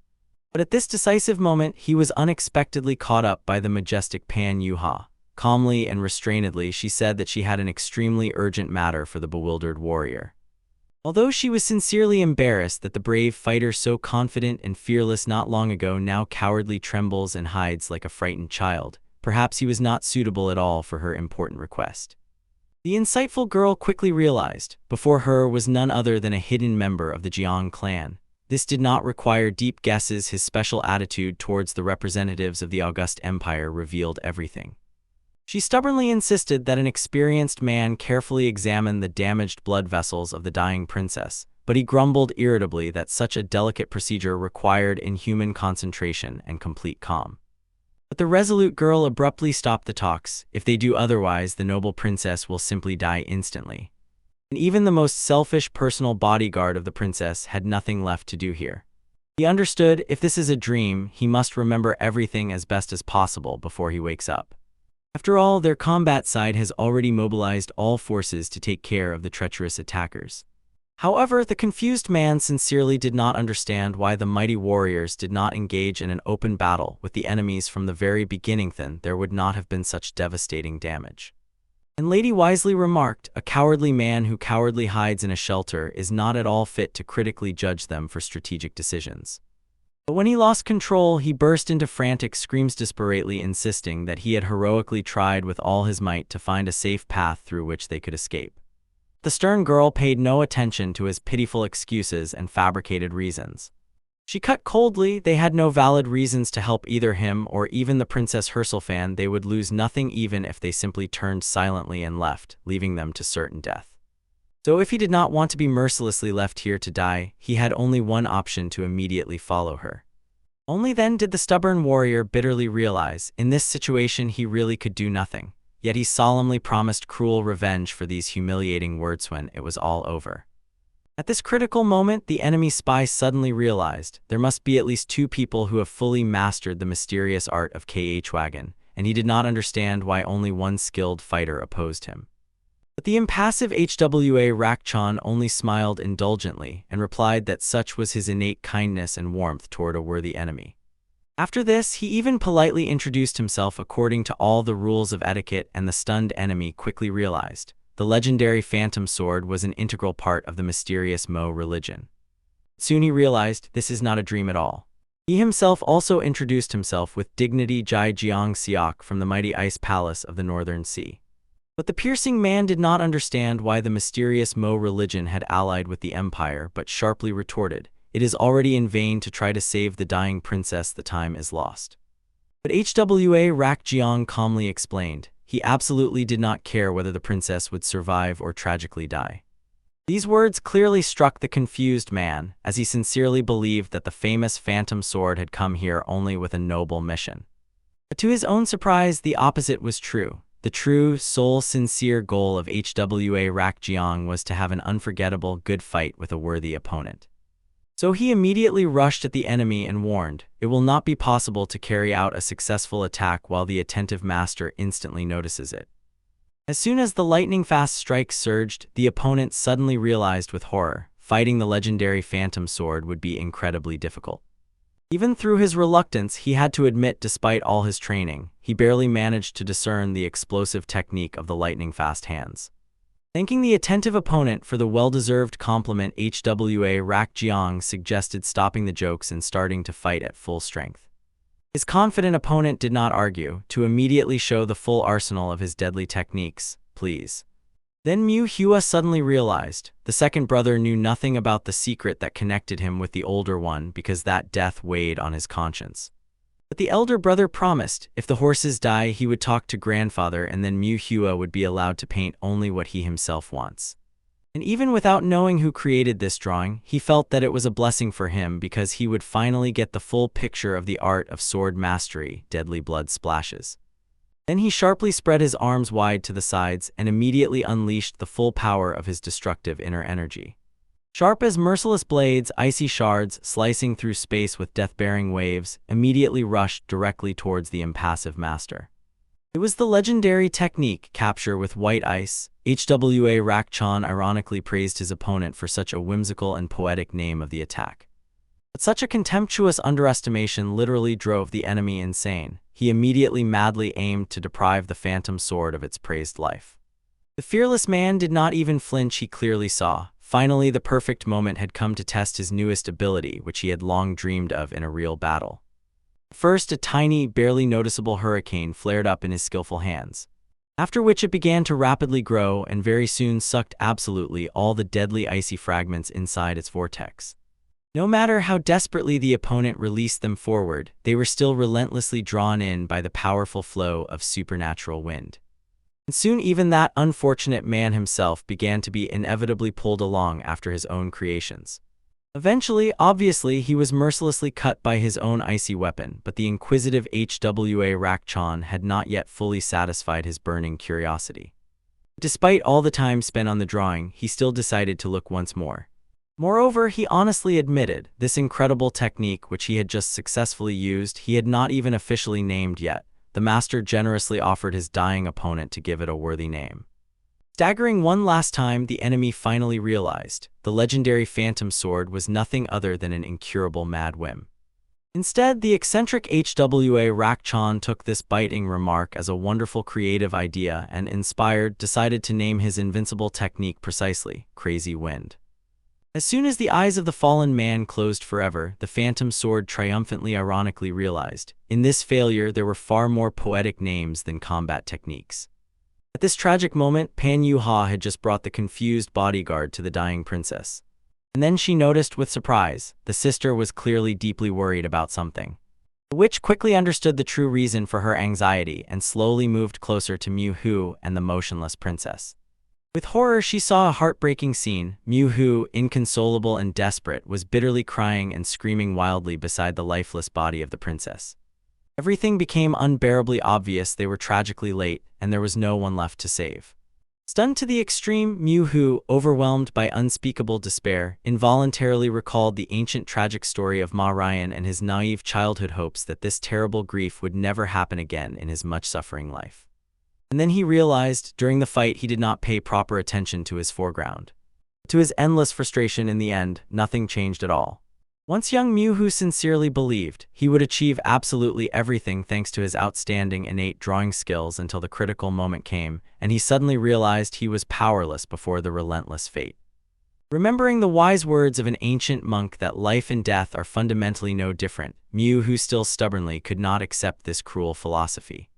But at this decisive moment, he was unexpectedly caught up by the majestic Pan Yu-ha. Calmly and restrainedly, she said that she had an extremely urgent matter for the bewildered warrior. Although she was sincerely embarrassed that the brave fighter, so confident and fearless not long ago, now cowardly trembles and hides like a frightened child, perhaps he was not suitable at all for her important request. The insightful girl quickly realized, before her was none other than a hidden member of the Jiang clan. This did not require deep guesses. His special attitude towards the representatives of the august empire revealed everything. She stubbornly insisted that an experienced man carefully examine the damaged blood vessels of the dying princess, but he grumbled irritably that such a delicate procedure required inhuman concentration and complete calm. But the resolute girl abruptly stopped the talks. If they do otherwise, the noble princess will simply die instantly. And even the most selfish personal bodyguard of the princess had nothing left to do here. He understood, if this is a dream, he must remember everything as best as possible before he wakes up. After all, their combat side has already mobilized all forces to take care of the treacherous attackers. However, the confused man sincerely did not understand why the mighty warriors did not engage in an open battle with the enemies from the very beginning. Then there would not have been such devastating damage. And Lady wisely remarked, a cowardly man who cowardly hides in a shelter is not at all fit to critically judge them for strategic decisions. But when he lost control, he burst into frantic screams, desperately insisting that he had heroically tried with all his might to find a safe path through which they could escape. The stern girl paid no attention to his pitiful excuses and fabricated reasons. She cut coldly. They had no valid reasons to help either him or even the Princess Herselfan. They would lose nothing even if they simply turned silently and left, leaving them to certain death. So if he did not want to be mercilessly left here to die, he had only one option: to immediately follow her. Only then did the stubborn warrior bitterly realize, in this situation he really could do nothing. Yet he solemnly promised cruel revenge for these humiliating words when it was all over. At this critical moment, the enemy spy suddenly realized there must be at least two people who have fully mastered the mysterious art of Wagon, and he did not understand why only one skilled fighter opposed him. But the impassive Hwa Rakchan only smiled indulgently and replied that such was his innate kindness and warmth toward a worthy enemy. After this, he even politely introduced himself according to all the rules of etiquette, and the stunned enemy quickly realized the legendary phantom sword was an integral part of the mysterious Mo religion. Soon he realized this is not a dream at all. He himself also introduced himself with dignity: Jai Jiang Siok from the mighty ice palace of the Northern Sea. But the piercing man did not understand why the mysterious Mo religion had allied with the empire, but sharply retorted, "It is already in vain to try to save the dying princess, the time is lost." But Hwa Rakjiang calmly explained, he absolutely did not care whether the princess would survive or tragically die. These words clearly struck the confused man, as he sincerely believed that the famous phantom sword had come here only with a noble mission. But to his own surprise, the opposite was true. The true, sincere goal of Hwa Rakjiang was to have an unforgettable, good fight with a worthy opponent. So he immediately rushed at the enemy and warned, "It will not be possible to carry out a successful attack while the attentive master instantly notices it." As soon as the lightning-fast strike surged, the opponent suddenly realized with horror, fighting the legendary phantom sword would be incredibly difficult. Even through his reluctance, he had to admit, despite all his training, he barely managed to discern the explosive technique of the lightning-fast hands. Thanking the attentive opponent for the well-deserved compliment, Hwa Rakjiang suggested stopping the jokes and starting to fight at full strength. His confident opponent did not argue, to immediately show the full arsenal of his deadly techniques. "Please." Then Hua suddenly realized the second brother knew nothing about the secret that connected him with the older one, because that death weighed on his conscience. But the elder brother promised, if the horses die, he would talk to grandfather, and then Hua would be allowed to paint only what he himself wants. And even without knowing who created this drawing, he felt that it was a blessing for him, because he would finally get the full picture of the art of sword mastery, deadly blood splashes. Then he sharply spread his arms wide to the sides and immediately unleashed the full power of his destructive inner energy. Sharp as merciless blades, icy shards, slicing through space with death-bearing waves, immediately rushed directly towards the impassive master. It was the legendary technique, capture with white ice. Hwa Rakchan ironically praised his opponent for such a whimsical and poetic name of the attack. But such a contemptuous underestimation literally drove the enemy insane. He immediately madly aimed to deprive the phantom sword of its praised life. The fearless man did not even flinch. He clearly saw, finally, the perfect moment had come to test his newest ability, which he had long dreamed of in a real battle. First, a tiny, barely noticeable hurricane flared up in his skillful hands, after which it began to rapidly grow and very soon sucked absolutely all the deadly icy fragments inside its vortex. No matter how desperately the opponent released them forward, they were still relentlessly drawn in by the powerful flow of supernatural wind. And soon even that unfortunate man himself began to be inevitably pulled along after his own creations. Eventually, obviously, he was mercilessly cut by his own icy weapon, but the inquisitive Hwa Rakchan had not yet fully satisfied his burning curiosity. Despite all the time spent on the drawing, he still decided to look once more. Moreover, he honestly admitted, this incredible technique which he had just successfully used, he had not even officially named yet. The master generously offered his dying opponent to give it a worthy name. Staggering one last time, the enemy finally realized the legendary phantom sword was nothing other than an incurable mad whim. Instead, the eccentric Hwa Rakchan took this biting remark as a wonderful creative idea and, inspired, decided to name his invincible technique precisely, Crazy Wind. As soon as the eyes of the fallen man closed forever, the phantom sword triumphantly ironically realized, in this failure there were far more poetic names than combat techniques. At this tragic moment, Pan Yu Ha had just brought the confused bodyguard to the dying princess. And then she noticed with surprise, the sister was clearly deeply worried about something. The witch quickly understood the true reason for her anxiety and slowly moved closer to Miu-Hu and the motionless princess. With horror, she saw a heartbreaking scene. Miu-Hu, inconsolable and desperate, was bitterly crying and screaming wildly beside the lifeless body of the princess. Everything became unbearably obvious. They were tragically late, and there was no one left to save. Stunned to the extreme, Miu-Hu, overwhelmed by unspeakable despair, involuntarily recalled the ancient tragic story of Ma Ryan and his naive childhood hopes that this terrible grief would never happen again in his much-suffering life. And then he realized, during the fight, he did not pay proper attention to his foreground. To his endless frustration, in the end, nothing changed at all. Once young Miu-Hu sincerely believed he would achieve absolutely everything thanks to his outstanding innate drawing skills until the critical moment came, and he suddenly realized he was powerless before the relentless fate. Remembering the wise words of an ancient monk that life and death are fundamentally no different, Miu-Hu still stubbornly could not accept this cruel philosophy.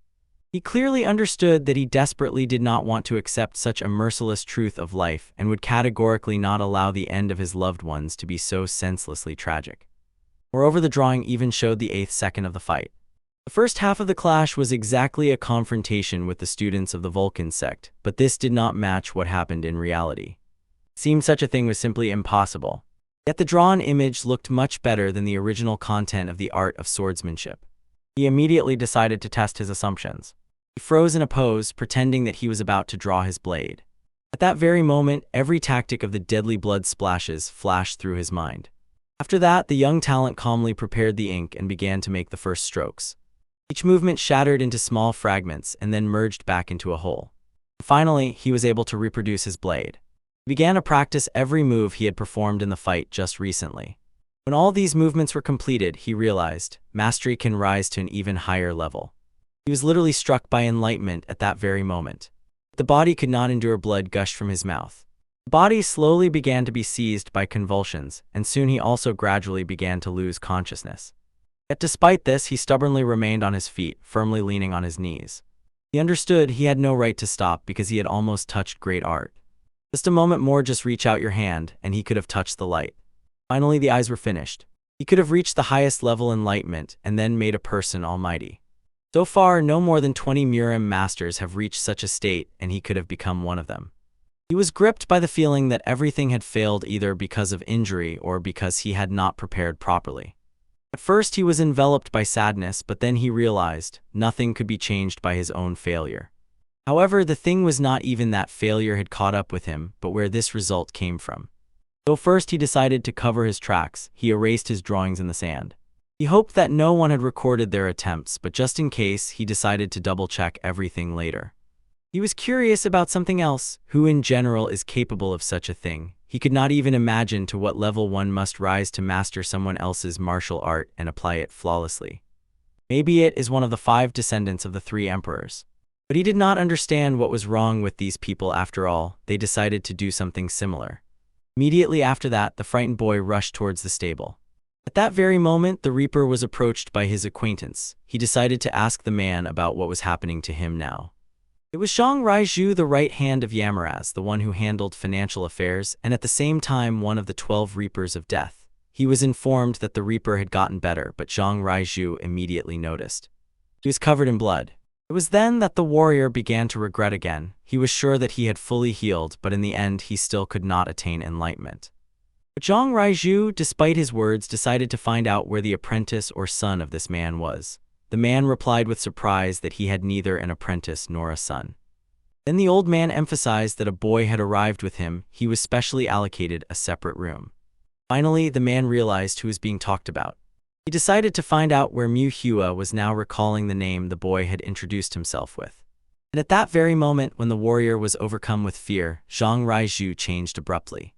He clearly understood that he desperately did not want to accept such a merciless truth of life and would categorically not allow the end of his loved ones to be so senselessly tragic. Moreover, the drawing even showed the 8th second of the fight. The first half of the clash was exactly a confrontation with the students of the Vulcan sect, but this did not match what happened in reality. It seemed such a thing was simply impossible. Yet the drawn image looked much better than the original content of the art of swordsmanship. He immediately decided to test his assumptions. He froze in a pose, pretending that he was about to draw his blade. At that very moment, every tactic of the deadly blood splashes flashed through his mind. After that, the young talent calmly prepared the ink and began to make the first strokes. Each movement shattered into small fragments and then merged back into a whole. Finally, he was able to reproduce his blade. He began to practice every move he had performed in the fight just recently. When all these movements were completed, he realized mastery can rise to an even higher level. He was literally struck by enlightenment at that very moment. The body could not endure. Blood gushed from his mouth. The body slowly began to be seized by convulsions, and soon he also gradually began to lose consciousness. Yet despite this, he stubbornly remained on his feet, firmly leaning on his knees. He understood he had no right to stop because he had almost touched great art. Just a moment more, just reach out your hand, and he could have touched the light. Finally, the eyes were finished. He could have reached the highest level enlightenment and then made a person almighty. So far, no more than 20 Murim masters have reached such a state, and he could have become one of them. He was gripped by the feeling that everything had failed either because of injury or because he had not prepared properly. At first, he was enveloped by sadness, but then he realized nothing could be changed by his own failure. However, the thing was not even that failure had caught up with him, but where this result came from. So first he decided to cover his tracks. He erased his drawings in the sand. He hoped that no one had recorded their attempts, but just in case, he decided to double-check everything later. He was curious about something else. Who in general is capable of such a thing? He could not even imagine to what level one must rise to master someone else's martial art and apply it flawlessly. Maybe it is one of the 5 descendants of the 3 emperors. But he did not understand what was wrong with these people after all. They decided to do something similar. Immediately after that, the frightened boy rushed towards the stable. At that very moment, the Reaper was approached by his acquaintance. He decided to ask the man about what was happening to him now. It was Zhang Raiju, the right hand of Yamaraz, the one who handled financial affairs, and at the same time one of the 12 Reapers of Death. He was informed that the Reaper had gotten better, but Zhang Raiju immediately noticed. He was covered in blood. It was then that the warrior began to regret again. He was sure that he had fully healed, but in the end he still could not attain enlightenment. But Zhang Raiju, despite his words, decided to find out where the apprentice or son of this man was. The man replied with surprise that he had neither an apprentice nor a son. Then the old man emphasized that a boy had arrived with him. He was specially allocated a separate room. Finally, the man realized who was being talked about. He decided to find out where Miu-Hua was, now recalling the name the boy had introduced himself with. And at that very moment, when the warrior was overcome with fear, Zhang Raiju changed abruptly.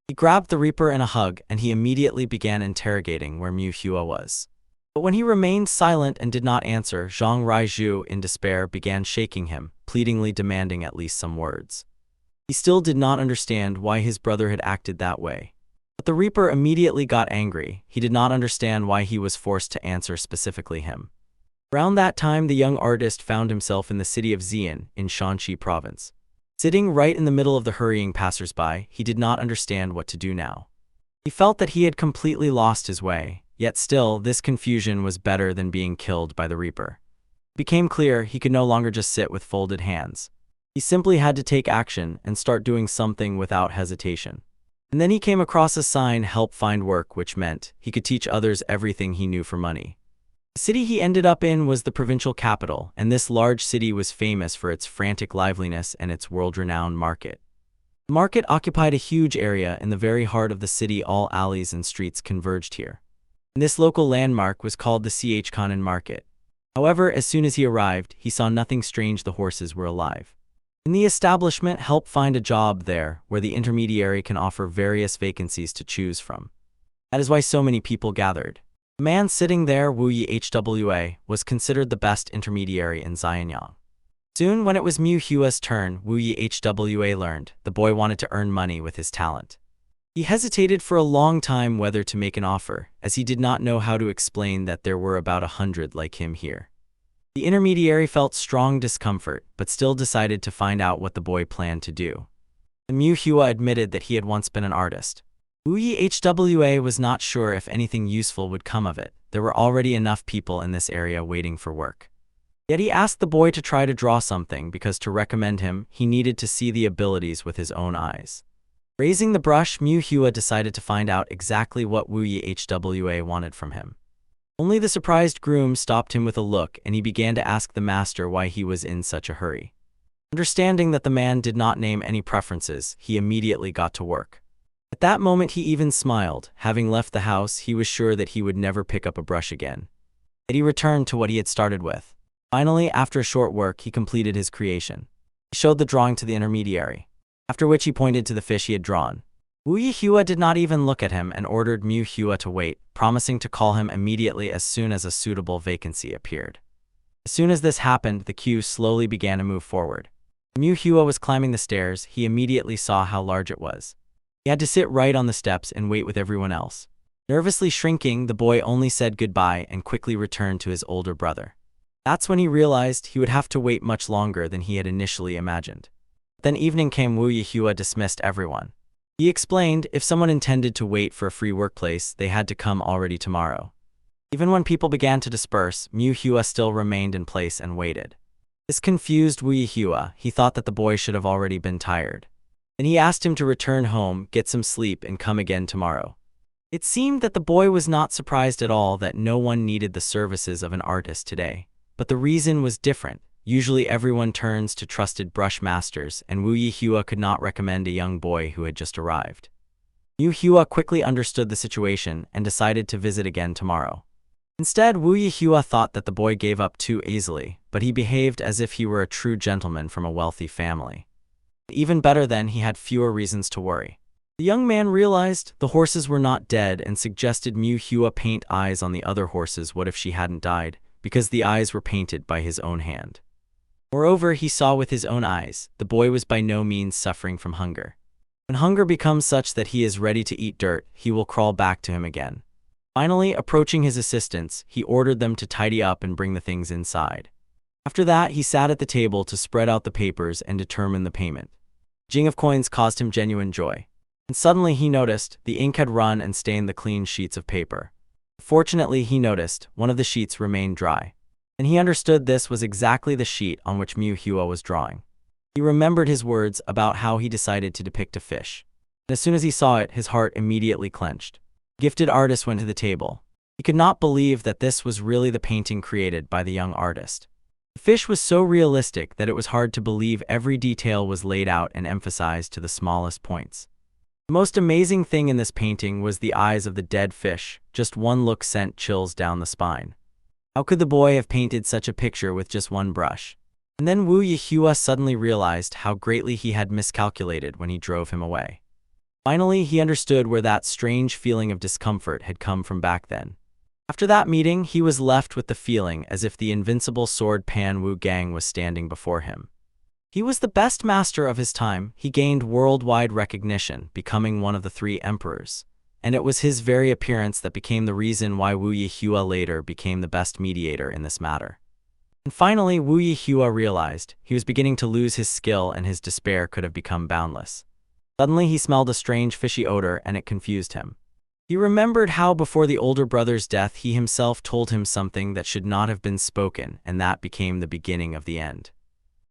He grabbed the Reaper in a hug, and he immediately began interrogating where Miu-Hua was. But when he remained silent and did not answer, Zhang Raiju, in despair, began shaking him, pleadingly demanding at least some words. He still did not understand why his brother had acted that way. But the Reaper immediately got angry. He did not understand why he was forced to answer specifically him. Around that time, the young artist found himself in the city of Xi'an, in Shanxi province. Sitting right in the middle of the hurrying passersby, he did not understand what to do now. He felt that he had completely lost his way, yet still, this confusion was better than being killed by the Reaper. It became clear he could no longer just sit with folded hands. He simply had to take action and start doing something without hesitation. And then he came across a sign, "Help find work," which meant he could teach others everything he knew for money. The city he ended up in was the provincial capital, and this large city was famous for its frantic liveliness and its world-renowned market. The market occupied a huge area in the very heart of the city. All alleys and streets converged here. And this local landmark was called the Khanen Market. However, as soon as he arrived, he saw nothing strange. The horses were alive. In the establishment, help find a job there, where the intermediary can offer various vacancies to choose from. That is why so many people gathered. The man sitting there, Wu Hwa, was considered the best intermediary in Xianyang. Soon, when it was Mu Hua's turn, Wu Hwa learned the boy wanted to earn money with his talent. He hesitated for a long time whether to make an offer, as he did not know how to explain that there were about 100 like him here. The intermediary felt strong discomfort, but still decided to find out what the boy planned to do. The Mu Hua admitted that he had once been an artist. Wu Hwa was not sure if anything useful would come of it. There were already enough people in this area waiting for work. Yet he asked the boy to try to draw something because to recommend him, he needed to see the abilities with his own eyes. Raising the brush, Mu Hua decided to find out exactly what Wu Hwa wanted from him. Only the surprised groom stopped him with a look, and he began to ask the master why he was in such a hurry. Understanding that the man did not name any preferences, he immediately got to work. At that moment he even smiled. Having left the house, he was sure that he would never pick up a brush again. Yet he returned to what he had started with. Finally, after a short work, he completed his creation. He showed the drawing to the intermediary, after which he pointed to the fish he had drawn. Wu Hua did not even look at him and ordered Mu Hua to wait, promising to call him immediately as soon as a suitable vacancy appeared. As soon as this happened, the queue slowly began to move forward. Mu Hua was climbing the stairs. He immediately saw how large it was. He had to sit right on the steps and wait with everyone else. Nervously shrinking, the boy only said goodbye and quickly returned to his older brother. That's when he realized he would have to wait much longer than he had initially imagined. Then evening came. Wu Hua dismissed everyone. He explained if someone intended to wait for a free workplace, they had to come already tomorrow. Even when people began to disperse, Mu Hua still remained in place and waited. This confused Wu Hua. He thought that the boy should have already been tired. Then he asked him to return home, get some sleep, and come again tomorrow. It seemed that the boy was not surprised at all that no one needed the services of an artist today. But the reason was different. Usually everyone turns to trusted brush masters, and Wu Hua could not recommend a young boy who had just arrived. Mu Hua quickly understood the situation and decided to visit again tomorrow. Instead, Wu Hua thought that the boy gave up too easily, but he behaved as if he were a true gentleman from a wealthy family. Even better then, he had fewer reasons to worry. The young man realized the horses were not dead and suggested Mu Hua paint eyes on the other horses. What if she hadn't died? Because the eyes were painted by his own hand. Moreover, he saw with his own eyes, the boy was by no means suffering from hunger. When hunger becomes such that he is ready to eat dirt, he will crawl back to him again. Finally, approaching his assistants, he ordered them to tidy up and bring the things inside. After that, he sat at the table to spread out the papers and determine the payment. Jing of coins caused him genuine joy. And suddenly he noticed the ink had run and stained the clean sheets of paper. Fortunately, he noticed one of the sheets remained dry. And he understood this was exactly the sheet on which Mu Hua was drawing. He remembered his words about how he decided to depict a fish. And as soon as he saw it, his heart immediately clenched. The gifted artist went to the table. He could not believe that this was really the painting created by the young artist. The fish was so realistic that it was hard to believe. Every detail was laid out and emphasized to the smallest points. The most amazing thing in this painting was the eyes of the dead fish. Just one look sent chills down the spine. How could the boy have painted such a picture with just one brush? And then Wu Hua suddenly realized how greatly he had miscalculated when he drove him away. Finally, he understood where that strange feeling of discomfort had come from back then. After that meeting, he was left with the feeling as if the invincible sword Pan Wu Gang was standing before him. He was the best master of his time. He gained worldwide recognition, becoming one of the 3 emperors. And it was his very appearance that became the reason why Wu Hua later became the best mediator in this matter. And finally, Wu Hua realized he was beginning to lose his skill and his despair could have become boundless. Suddenly, he smelled a strange fishy odor and it confused him. He remembered how before the older brother's death he himself told him something that should not have been spoken, and that became the beginning of the end.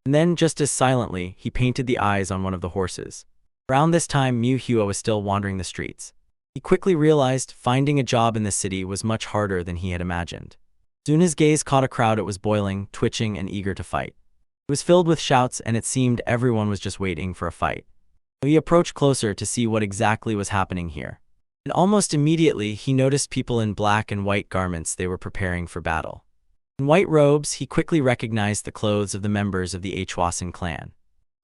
And then, just as silently, he painted the eyes on one of the horses. Around this time, Manhwa was still wandering the streets. He quickly realized finding a job in the city was much harder than he had imagined. Soon his gaze caught a crowd. It was boiling, twitching, and eager to fight. It was filled with shouts, and it seemed everyone was just waiting for a fight. So he approached closer to see what exactly was happening here. And almost immediately, he noticed people in black and white garments. They were preparing for battle. In white robes, he quickly recognized the clothes of the members of the Hwasan clan.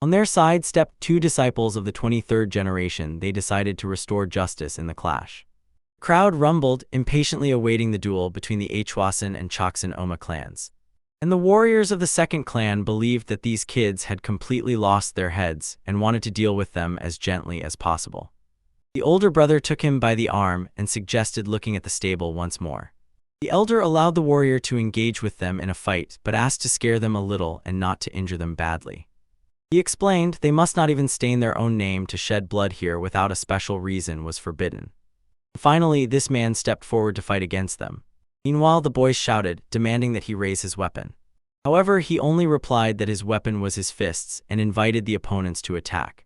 On their side stepped two disciples of the 23rd generation. They decided to restore justice in the clash. The crowd rumbled, impatiently awaiting the duel between the Hwasan and Choksan clans. And the warriors of the second clan believed that these kids had completely lost their heads and wanted to deal with them as gently as possible. The older brother took him by the arm and suggested looking at the stable once more. The elder allowed the warrior to engage with them in a fight, but asked to scare them a little and not to injure them badly. He explained they must not even stain their own name. To shed blood here without a special reason was forbidden. Finally, this man stepped forward to fight against them. Meanwhile, the boys shouted, demanding that he raise his weapon. However, he only replied that his weapon was his fists and invited the opponents to attack.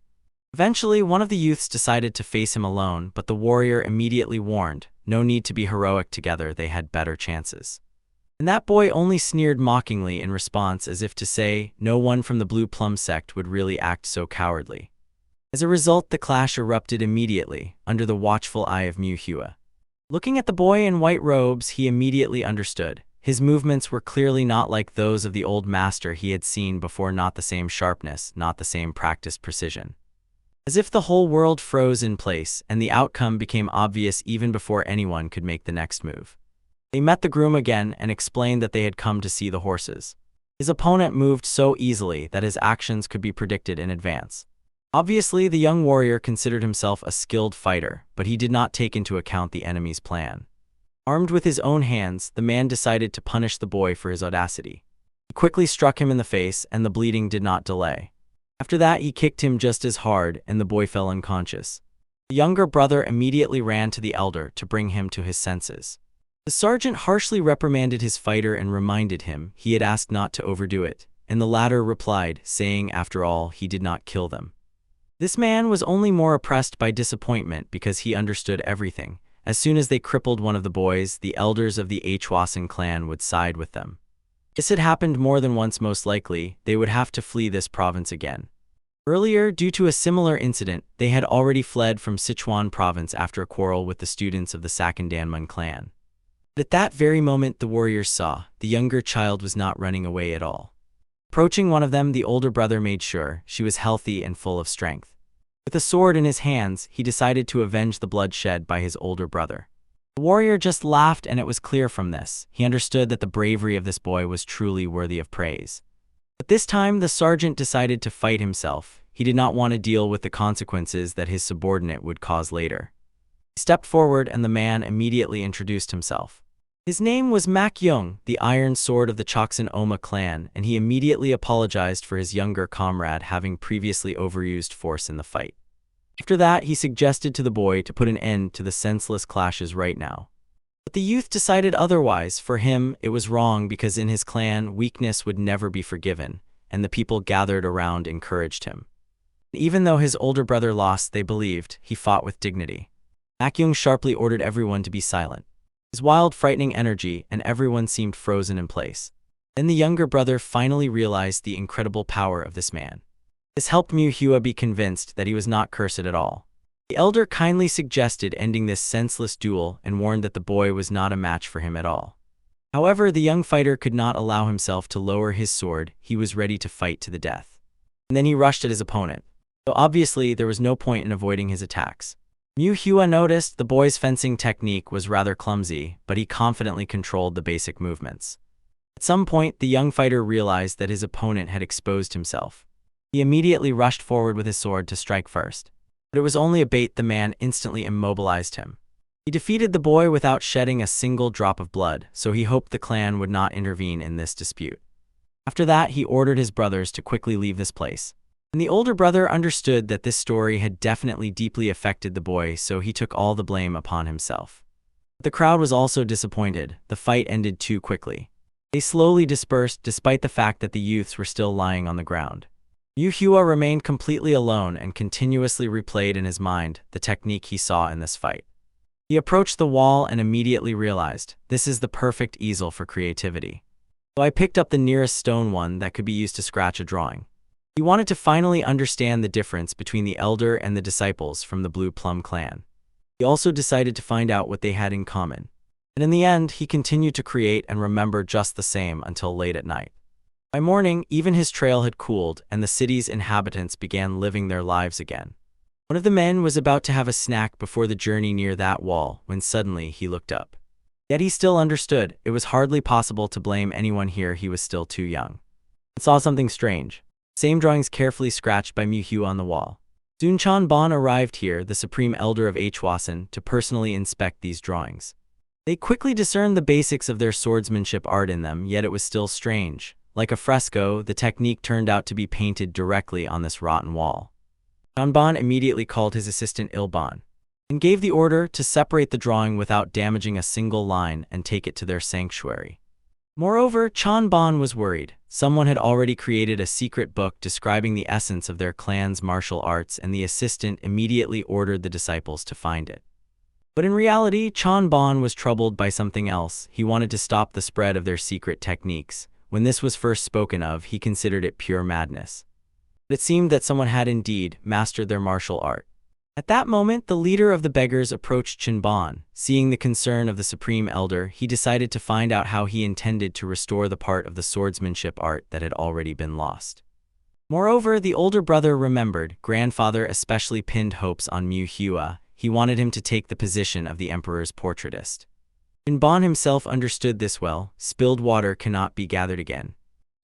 Eventually, one of the youths decided to face him alone, but the warrior immediately warned, no need to be heroic together, they had better chances. And that boy only sneered mockingly in response, as if to say, no one from the Blue Plum sect would really act so cowardly. As a result, the clash erupted immediately, under the watchful eye of Manhwa. Looking at the boy in white robes, he immediately understood. His movements were clearly not like those of the old master he had seen before, not the same sharpness, not the same practiced precision. As if the whole world froze in place, and the outcome became obvious even before anyone could make the next move. They met the groom again and explained that they had come to see the horses. His opponent moved so easily that his actions could be predicted in advance. Obviously, the young warrior considered himself a skilled fighter, but he did not take into account the enemy's plan. Armed with his own hands, the man decided to punish the boy for his audacity. He quickly struck him in the face, and the bleeding did not delay. After that, he kicked him just as hard, and the boy fell unconscious. The younger brother immediately ran to the elder to bring him to his senses. The sergeant harshly reprimanded his fighter and reminded him he had asked not to overdo it, and the latter replied, saying after all, he did not kill them. This man was only more oppressed by disappointment because he understood everything. As soon as they crippled one of the boys, the elders of the Hwasan clan would side with them. This had happened more than once. Most likely, they would have to flee this province again. Earlier, due to a similar incident, they had already fled from Sichuan province after a quarrel with the students of the Sakandanmun clan. But at that very moment, the warriors saw the younger child was not running away at all. Approaching one of them, the older brother made sure she was healthy and full of strength. With a sword in his hands, he decided to avenge the blood shed by his older brother. The warrior just laughed, and it was clear from this. He understood that the bravery of this boy was truly worthy of praise. But this time, the sergeant decided to fight himself. He did not want to deal with the consequences that his subordinate would cause later. He stepped forward, and the man immediately introduced himself. His name was Mak Young, the Iron Sword of the Choksan clan, and he immediately apologized for his younger comrade having previously overused force in the fight. After that, he suggested to the boy to put an end to the senseless clashes right now. But the youth decided otherwise. For him, it was wrong because in his clan, weakness would never be forgiven, and the people gathered around encouraged him. Even though his older brother lost, they believed he fought with dignity. Mak Young sharply ordered everyone to be silent. His wild, frightening energy, and everyone seemed frozen in place. Then the younger brother finally realized the incredible power of this man. This helped Manhwa be convinced that he was not cursed at all. The elder kindly suggested ending this senseless duel and warned that the boy was not a match for him at all. However, the young fighter could not allow himself to lower his sword. He was ready to fight to the death. And then he rushed at his opponent. So obviously, there was no point in avoiding his attacks. Manhwa noticed the boy's fencing technique was rather clumsy, but he confidently controlled the basic movements. At some point, the young fighter realized that his opponent had exposed himself. He immediately rushed forward with his sword to strike first. But it was only a bait. The man instantly immobilized him. He defeated the boy without shedding a single drop of blood, so he hoped the clan would not intervene in this dispute. After that, he ordered his brothers to quickly leave this place. And the older brother understood that this story had definitely deeply affected the boy, so he took all the blame upon himself. The crowd was also disappointed. The fight ended too quickly. They slowly dispersed despite the fact that the youths were still lying on the ground. Yu Hua remained completely alone and continuously replayed in his mind the technique he saw in this fight. He approached the wall and immediately realized, this is the perfect easel for creativity. So I picked up the nearest stone one that could be used to scratch a drawing. He wanted to finally understand the difference between the elder and the disciples from the Blue Plum clan. He also decided to find out what they had in common. And in the end, he continued to create and remember just the same until late at night. By morning, even his trail had cooled and the city's inhabitants began living their lives again. One of the men was about to have a snack before the journey near that wall when suddenly he looked up. Yet he still understood it was hardly possible to blame anyone here, he was still too young. He saw something strange. Same drawings carefully scratched by Mu Hua on the wall. Soon Chan Bon arrived here, the supreme elder of Hwasan, to personally inspect these drawings. They quickly discerned the basics of their swordsmanship art in them, yet it was still strange. Like a fresco, the technique turned out to be painted directly on this rotten wall. Chan Bon immediately called his assistant Ilban and gave the order to separate the drawing without damaging a single line and take it to their sanctuary. Moreover, Chan Bon was worried. Someone had already created a secret book describing the essence of their clan's martial arts, and the assistant immediately ordered the disciples to find it. But in reality, Chan Bon was troubled by something else. He wanted to stop the spread of their secret techniques. When this was first spoken of, he considered it pure madness. But it seemed that someone had indeed mastered their martial art. At that moment, the leader of the beggars approached Chan Bon. Seeing the concern of the supreme elder, he decided to find out how he intended to restore the part of the swordsmanship art that had already been lost. Moreover, the older brother remembered grandfather especially pinned hopes on Mu Hua. He wanted him to take the position of the emperor's portraitist. Chan Bon himself understood this well. Spilled water cannot be gathered again.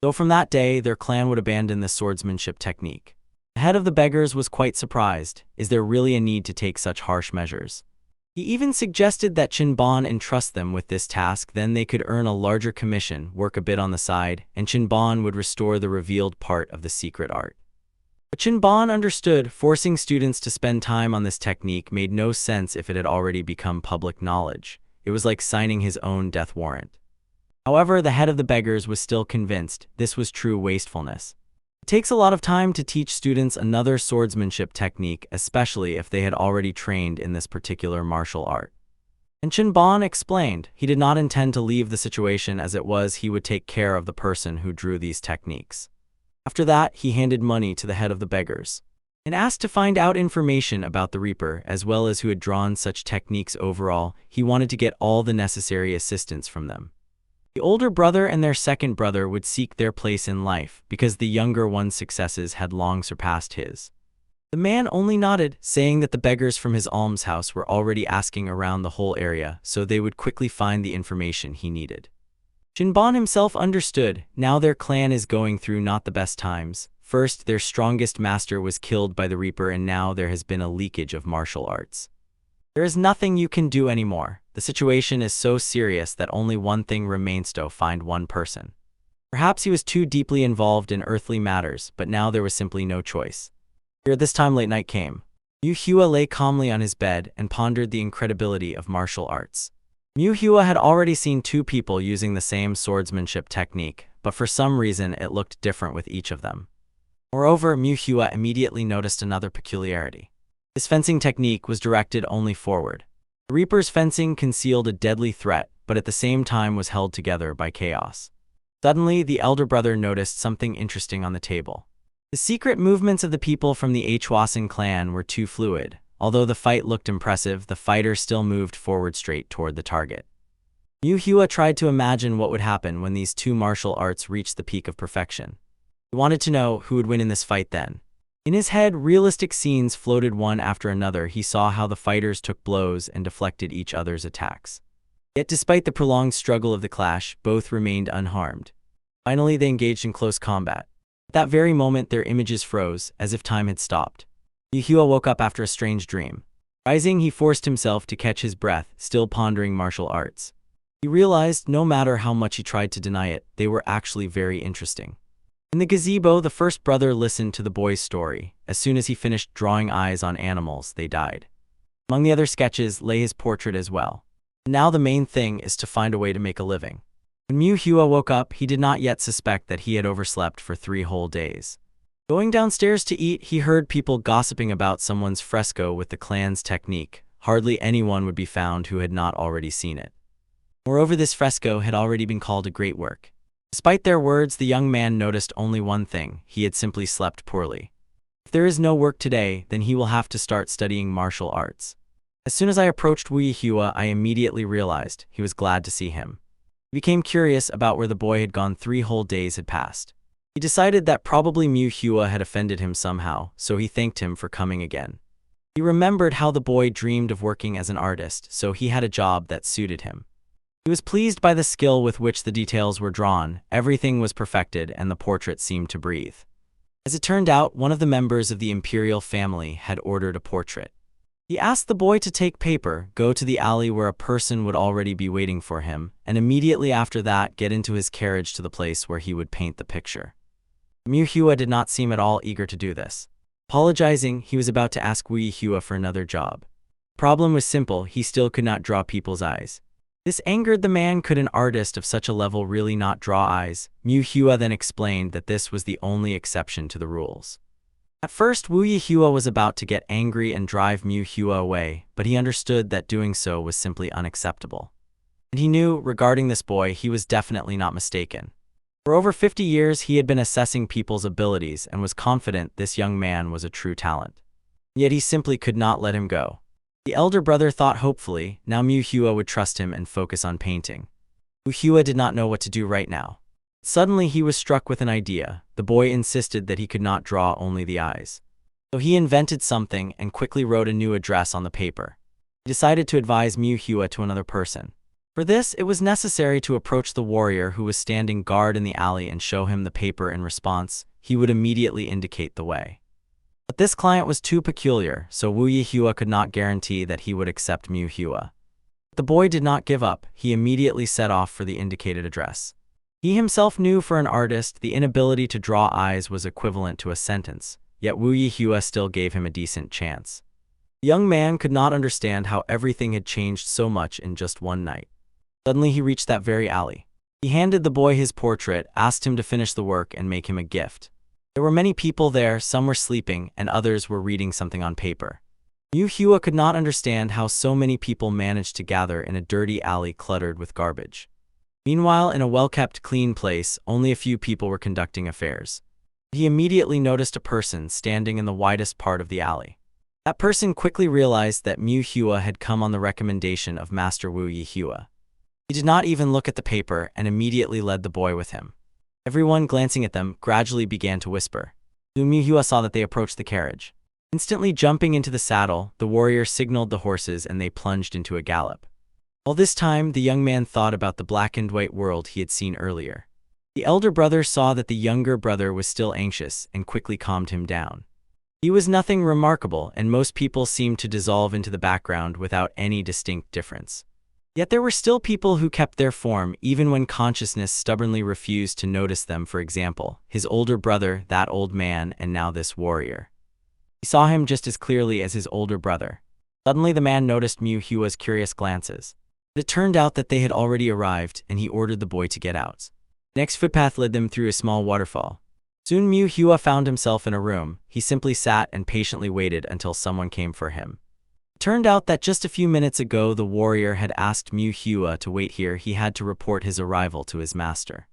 So from that day, their clan would abandon the swordsmanship technique. The head of the beggars was quite surprised. Is there really a need to take such harsh measures? He even suggested that Chan Bon entrust them with this task, then they could earn a larger commission, work a bit on the side, and Chan Bon would restore the revealed part of the secret art. But Chan Bon understood forcing students to spend time on this technique made no sense if it had already become public knowledge. It was like signing his own death warrant. However, the head of the beggars was still convinced this was true wastefulness. It takes a lot of time to teach students another swordsmanship technique, especially if they had already trained in this particular martial art. And Chan Bon explained he did not intend to leave the situation as it was. He would take care of the person who drew these techniques. After that, he handed money to the head of the beggars and asked to find out information about the Reaper as well as who had drawn such techniques overall. He wanted to get all the necessary assistance from them. The older brother and their second brother would seek their place in life because the younger one's successes had long surpassed his. The man only nodded, saying that the beggars from his almshouse were already asking around the whole area, so they would quickly find the information he needed. Chan Bon himself understood, now their clan is going through not the best times. First, their strongest master was killed by the Reaper, and now there has been a leakage of martial arts. There is nothing you can do anymore. The situation is so serious that only one thing remains: to find one person. Perhaps he was too deeply involved in earthly matters, but now there was simply no choice. Here at this time late night came. Mu Hua lay calmly on his bed and pondered the incredibility of martial arts. Mu Hua had already seen two people using the same swordsmanship technique, but for some reason it looked different with each of them. Moreover, Mu Hua immediately noticed another peculiarity. His fencing technique was directed only forward. The Reaper's fencing concealed a deadly threat, but at the same time was held together by chaos. Suddenly, the elder brother noticed something interesting on the table. The secret movements of the people from the Hwasan clan were too fluid. Although the fight looked impressive, the fighter still moved forward straight toward the target. Mu Hua tried to imagine what would happen when these two martial arts reached the peak of perfection. He wanted to know who would win in this fight then. In his head, realistic scenes floated one after another. He saw how the fighters took blows and deflected each other's attacks. Yet despite the prolonged struggle of the clash, both remained unharmed. Finally, they engaged in close combat. At that very moment, their images froze, as if time had stopped. Mu Hua woke up after a strange dream. Rising, he forced himself to catch his breath, still pondering martial arts. He realized, no matter how much he tried to deny it, they were actually very interesting. In the gazebo, the first brother listened to the boy's story. As soon as he finished drawing eyes on animals, they died. Among the other sketches lay his portrait as well. Now the main thing is to find a way to make a living. When Manhwa woke up, he did not yet suspect that he had overslept for 3 whole days. Going downstairs to eat, he heard people gossiping about someone's fresco with the clan's technique. Hardly anyone would be found who had not already seen it. Moreover, this fresco had already been called a great work. Despite their words, the young man noticed only one thing: he had simply slept poorly. If there is no work today, then he will have to start studying martial arts. As soon as I approached Manhwa, I immediately realized he was glad to see him. He became curious about where the boy had gone. 3 whole days had passed. He decided that probably Manhwa had offended him somehow, so he thanked him for coming again. He remembered how the boy dreamed of working as an artist, so he had a job that suited him. He was pleased by the skill with which the details were drawn. Everything was perfected, and the portrait seemed to breathe. As it turned out, one of the members of the imperial family had ordered a portrait. He asked the boy to take paper, go to the alley where a person would already be waiting for him, and immediately after that get into his carriage to the place where he would paint the picture. Manhwa did not seem at all eager to do this. Apologizing, he was about to ask Manhwa for another job. The problem was simple: he still could not draw people's eyes. This angered the man. Could an artist of such a level really not draw eyes? Manhwa then explained that this was the only exception to the rules. At first, Manhwa was about to get angry and drive Manhwa away, but he understood that doing so was simply unacceptable. And he knew, regarding this boy, he was definitely not mistaken. For over 50 years, he had been assessing people's abilities and was confident this young man was a true talent. Yet he simply could not let him go. The elder brother thought hopefully, now Manhwa would trust him and focus on painting. Manhwa did not know what to do right now. Suddenly he was struck with an idea. The boy insisted that he could not draw only the eyes. So he invented something and quickly wrote a new address on the paper. He decided to advise Manhwa to another person. For this, it was necessary to approach the warrior who was standing guard in the alley and show him the paper. In response, he would immediately indicate the way. But this client was too peculiar, so Manhwa could not guarantee that he would accept Manhwa. The boy did not give up. He immediately set off for the indicated address. He himself knew for an artist, the inability to draw eyes was equivalent to a sentence, yet Manhwa still gave him a decent chance. The young man could not understand how everything had changed so much in just one night. Suddenly he reached that very alley. He handed the boy his portrait, asked him to finish the work and make him a gift. There were many people there. Some were sleeping and others were reading something on paper. Manhwa could not understand how so many people managed to gather in a dirty alley cluttered with garbage. Meanwhile, in a well-kept, clean place, only a few people were conducting affairs. He immediately noticed a person standing in the widest part of the alley. That person quickly realized that Manhwa had come on the recommendation of Master Manhwa. He did not even look at the paper and immediately led the boy with him. Everyone, glancing at them, gradually began to whisper. Soon Manhwa saw that they approached the carriage. Instantly jumping into the saddle, the warrior signaled the horses and they plunged into a gallop. All this time, the young man thought about the black and white world he had seen earlier. The elder brother saw that the younger brother was still anxious and quickly calmed him down. He was nothing remarkable, and most people seemed to dissolve into the background without any distinct difference. Yet there were still people who kept their form even when consciousness stubbornly refused to notice them. For example, his older brother, that old man, and now this warrior. He saw him just as clearly as his older brother. Suddenly the man noticed Manhwa's curious glances. It turned out that they had already arrived, and he ordered the boy to get out. The next footpath led them through a small waterfall. Soon Manhwa found himself in a room. He simply sat and patiently waited until someone came for him. It turned out that just a few minutes ago the warrior had asked Manhwa to wait here. He had to report his arrival to his master.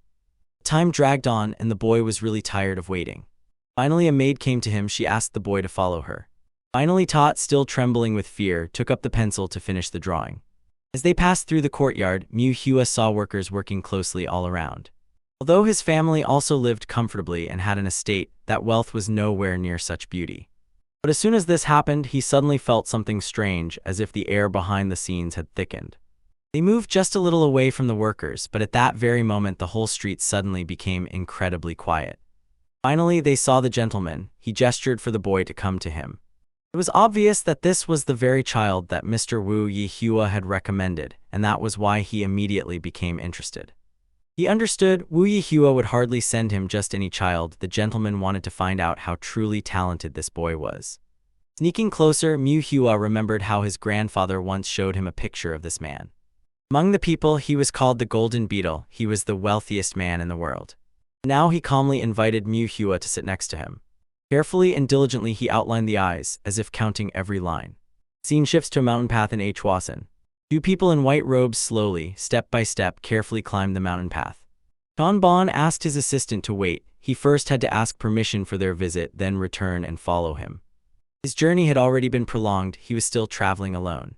Time dragged on, and the boy was really tired of waiting. Finally a maid came to him. She asked the boy to follow her. Finally Tot, still trembling with fear, took up the pencil to finish the drawing. As they passed through the courtyard, Manhwa saw workers working closely all around. Although his family also lived comfortably and had an estate, that wealth was nowhere near such beauty. But as soon as this happened, he suddenly felt something strange, as if the air behind the scenes had thickened. They moved just a little away from the workers, but at that very moment the whole street suddenly became incredibly quiet. Finally they saw the gentleman. He gestured for the boy to come to him. It was obvious that this was the very child that Mr. Manhwa had recommended, and that was why he immediately became interested. He understood Wu Yihua would hardly send him just any child. The gentleman wanted to find out how truly talented this boy was. Sneaking closer, Mu Hua remembered how his grandfather once showed him a picture of this man. Among the people, he was called the Golden Beetle. He was the wealthiest man in the world. Now he calmly invited Mu Hua to sit next to him. Carefully and diligently he outlined the eyes, as if counting every line. Scene shifts to a mountain path in Hwasan. Two people in white robes slowly, step by step, carefully climbed the mountain path. Chanbon asked his assistant to wait. He first had to ask permission for their visit, then return and follow him. His journey had already been prolonged. He was still traveling alone.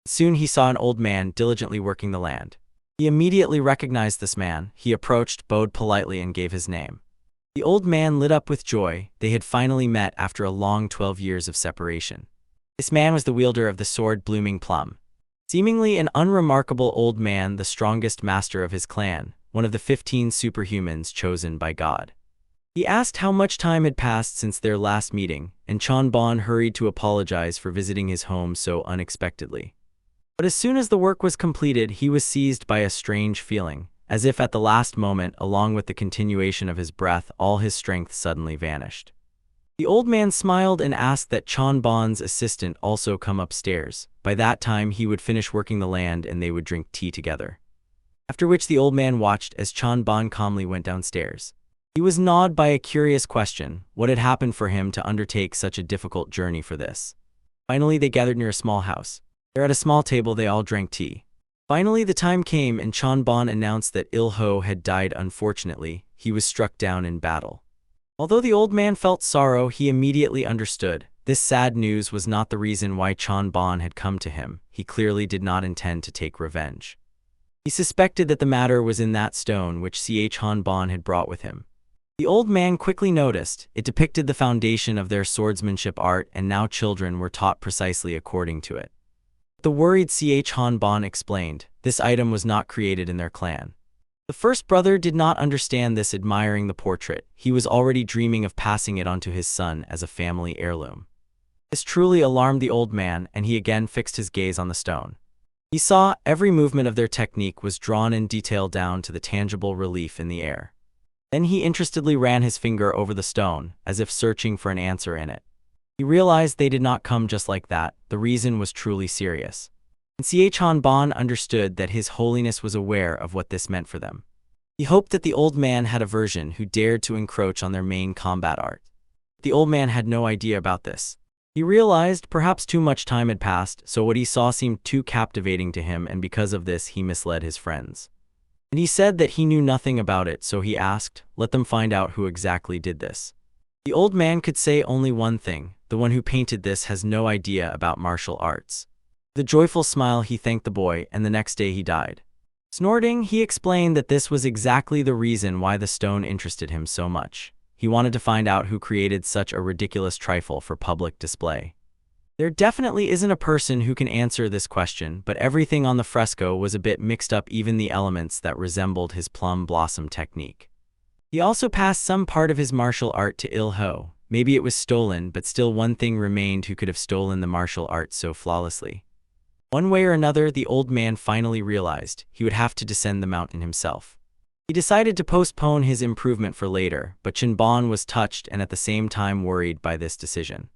Soon he saw an old man diligently working the land. He immediately recognized this man. He approached, bowed politely, and gave his name. The old man lit up with joy. They had finally met after a long 12 years of separation. This man was the wielder of the sword Blooming Plum. Seemingly an unremarkable old man, the strongest master of his clan, one of the 15 superhumans chosen by God. He asked how much time had passed since their last meeting, and Chanbon hurried to apologize for visiting his home so unexpectedly. But as soon as the work was completed, he was seized by a strange feeling, as if at the last moment, along with the continuation of his breath, all his strength suddenly vanished. The old man smiled and asked that Chanbon's assistant also come upstairs. By that time, he would finish working the land and they would drink tea together. After which the old man watched as Chanbon calmly went downstairs. He was gnawed by a curious question: what had happened for him to undertake such a difficult journey for this? Finally, they gathered near a small house. There at a small table they all drank tea. Finally the time came and Chanbon announced that Il-ho had died unfortunately. He was struck down in battle. Although the old man felt sorrow, he immediately understood. This sad news was not the reason why Chanbon had come to him. He clearly did not intend to take revenge. He suspected that the matter was in that stone which Chanbon had brought with him. The old man quickly noticed. It depicted the foundation of their swordsmanship art, and now children were taught precisely according to it. The worried Chanbon explained, this item was not created in their clan. The first brother did not understand this. Admiring the portrait, he was already dreaming of passing it on to his son as a family heirloom. This truly alarmed the old man, and he again fixed his gaze on the stone. He saw every movement of their technique was drawn in detail down to the tangible relief in the air. Then he interestedly ran his finger over the stone, as if searching for an answer in it. He realized they did not come just like that. The reason was truly serious. And Chanbon understood that His Holiness was aware of what this meant for them. He hoped that the old man had a version who dared to encroach on their main combat art. The old man had no idea about this. He realized perhaps too much time had passed, so what he saw seemed too captivating to him, and because of this he misled his friends. And he said that he knew nothing about it, so he asked, let them find out who exactly did this. The old man could say only one thing: the one who painted this has no idea about martial arts. With a joyful smile he thanked the boy, and the next day he died. Snorting, he explained that this was exactly the reason why the stone interested him so much. He wanted to find out who created such a ridiculous trifle for public display. There definitely isn't a person who can answer this question, but everything on the fresco was a bit mixed up, even the elements that resembled his plum blossom technique. He also passed some part of his martial art to Il-ho. Maybe it was stolen, but still one thing remained: who could have stolen the martial art so flawlessly? One way or another, the old man finally realized he would have to descend the mountain himself. He decided to postpone his improvement for later, but Chanbon was touched and at the same time worried by this decision.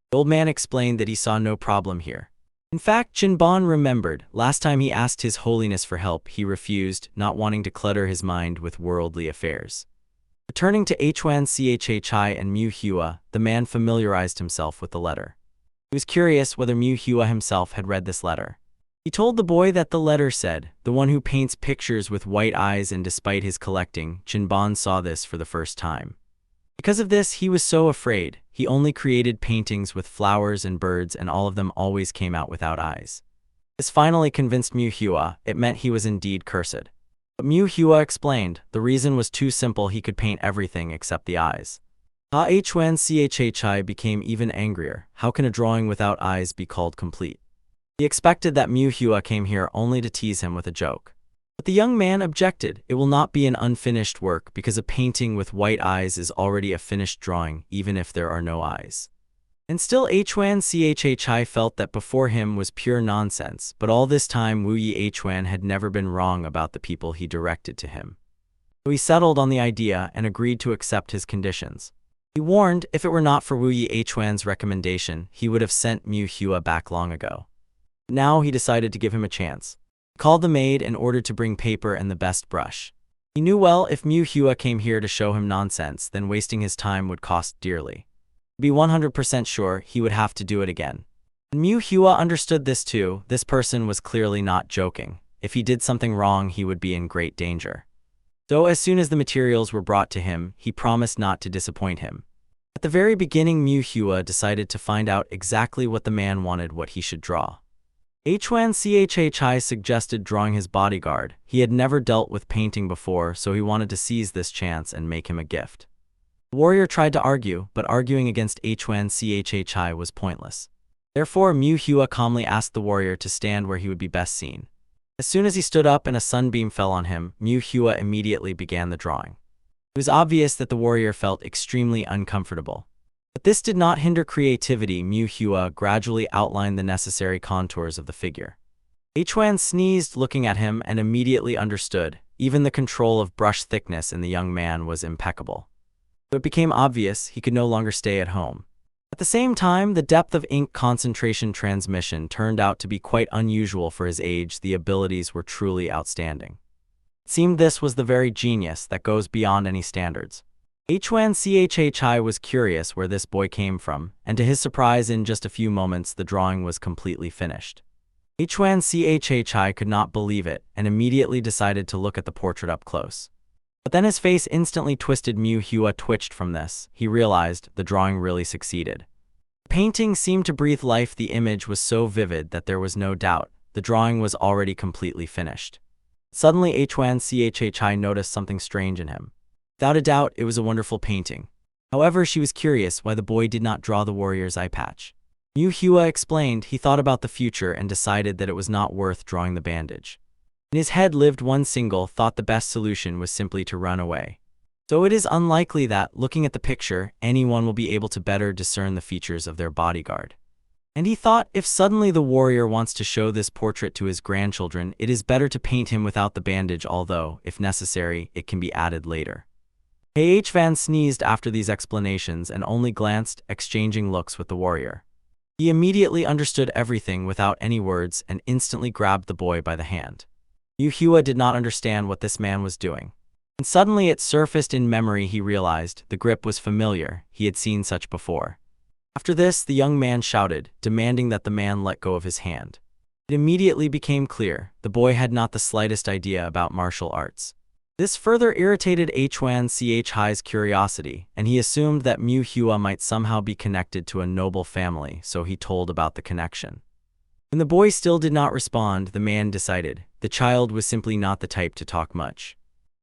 The old man explained that he saw no problem here. In fact, Chanbon remembered, last time he asked His Holiness for help, he refused, not wanting to clutter his mind with worldly affairs. Returning to Hwan Chhi and Mu Hua, the man familiarized himself with the letter. He was curious whether Mu Hua himself had read this letter. He told the boy that the letter said, the one who paints pictures with white eyes, and despite his collecting, Chanbon saw this for the first time. Because of this, he was so afraid. He only created paintings with flowers and birds, and all of them always came out without eyes. This finally convinced Mu Hua. It meant he was indeed cursed. But Mu Hua explained, the reason was too simple: he could paint everything except the eyes. Hwan Chhi became even angrier. How can a drawing without eyes be called complete? He expected that Mu Hua came here only to tease him with a joke. But the young man objected. It will not be an unfinished work, because a painting with white eyes is already a finished drawing, even if there are no eyes. And still Hwan Chhi felt that before him was pure nonsense, but all this time Wu Yi Hwan had never been wrong about the people he directed to him. So he settled on the idea and agreed to accept his conditions. He warned if it were not for Wu Yichuan's recommendation, he would have sent Mu Hua back long ago. Now he decided to give him a chance. He called the maid and ordered to bring paper and the best brush. He knew well if Mu Hua came here to show him nonsense, then wasting his time would cost dearly. To be 100% sure, he would have to do it again. And Mu Hua understood this too. This person was clearly not joking. If he did something wrong, he would be in great danger. So as soon as the materials were brought to him, he promised not to disappoint him. At the very beginning, Mu Hua decided to find out exactly what the man wanted, what he should draw. Huan Chhi suggested drawing his bodyguard. He had never dealt with painting before, so he wanted to seize this chance and make him a gift. The warrior tried to argue, but arguing against Huan Chhi was pointless. Therefore, Mu Hua calmly asked the warrior to stand where he would be best seen. As soon as he stood up and a sunbeam fell on him, Mu Hua immediately began the drawing. It was obvious that the warrior felt extremely uncomfortable. But this did not hinder creativity. Mu Hua gradually outlined the necessary contours of the figure. Huan sneezed, looking at him, and immediately understood. Even the control of brush thickness in the young man was impeccable. So it became obvious he could no longer stay at home. At the same time, the depth of ink concentration transmission turned out to be quite unusual for his age. The abilities were truly outstanding. It seemed this was the very genius that goes beyond any standards. Huan Chhi was curious where this boy came from, and to his surprise, in just a few moments, the drawing was completely finished. Huan Chhi could not believe it and immediately decided to look at the portrait up close. But then his face instantly twisted. Mu Hua twitched from this. He realized the drawing really succeeded. The painting seemed to breathe life. The image was so vivid that there was no doubt the drawing was already completely finished. Suddenly, Huan Chhi noticed something strange in him. Without a doubt, it was a wonderful painting. However, she was curious why the boy did not draw the warrior's eye patch. Mu Hua explained he thought about the future and decided that it was not worth drawing the bandage. In his head lived one single thought: the best solution was simply to run away. So it is unlikely that, looking at the picture, anyone will be able to better discern the features of their bodyguard. And he thought, if suddenly the warrior wants to show this portrait to his grandchildren, it is better to paint him without the bandage, although, if necessary, it can be added later. Huan sneezed after these explanations and only glanced, exchanging looks with the warrior. He immediately understood everything without any words and instantly grabbed the boy by the hand. Mu Hua did not understand what this man was doing. And suddenly it surfaced in memory. He realized the grip was familiar. He had seen such before. After this, the young man shouted, demanding that the man let go of his hand. It immediately became clear the boy had not the slightest idea about martial arts. This further irritated Huan Chi's curiosity, and he assumed that Mu Hua might somehow be connected to a noble family, so he told about the connection. When the boy still did not respond, the man decided the child was simply not the type to talk much.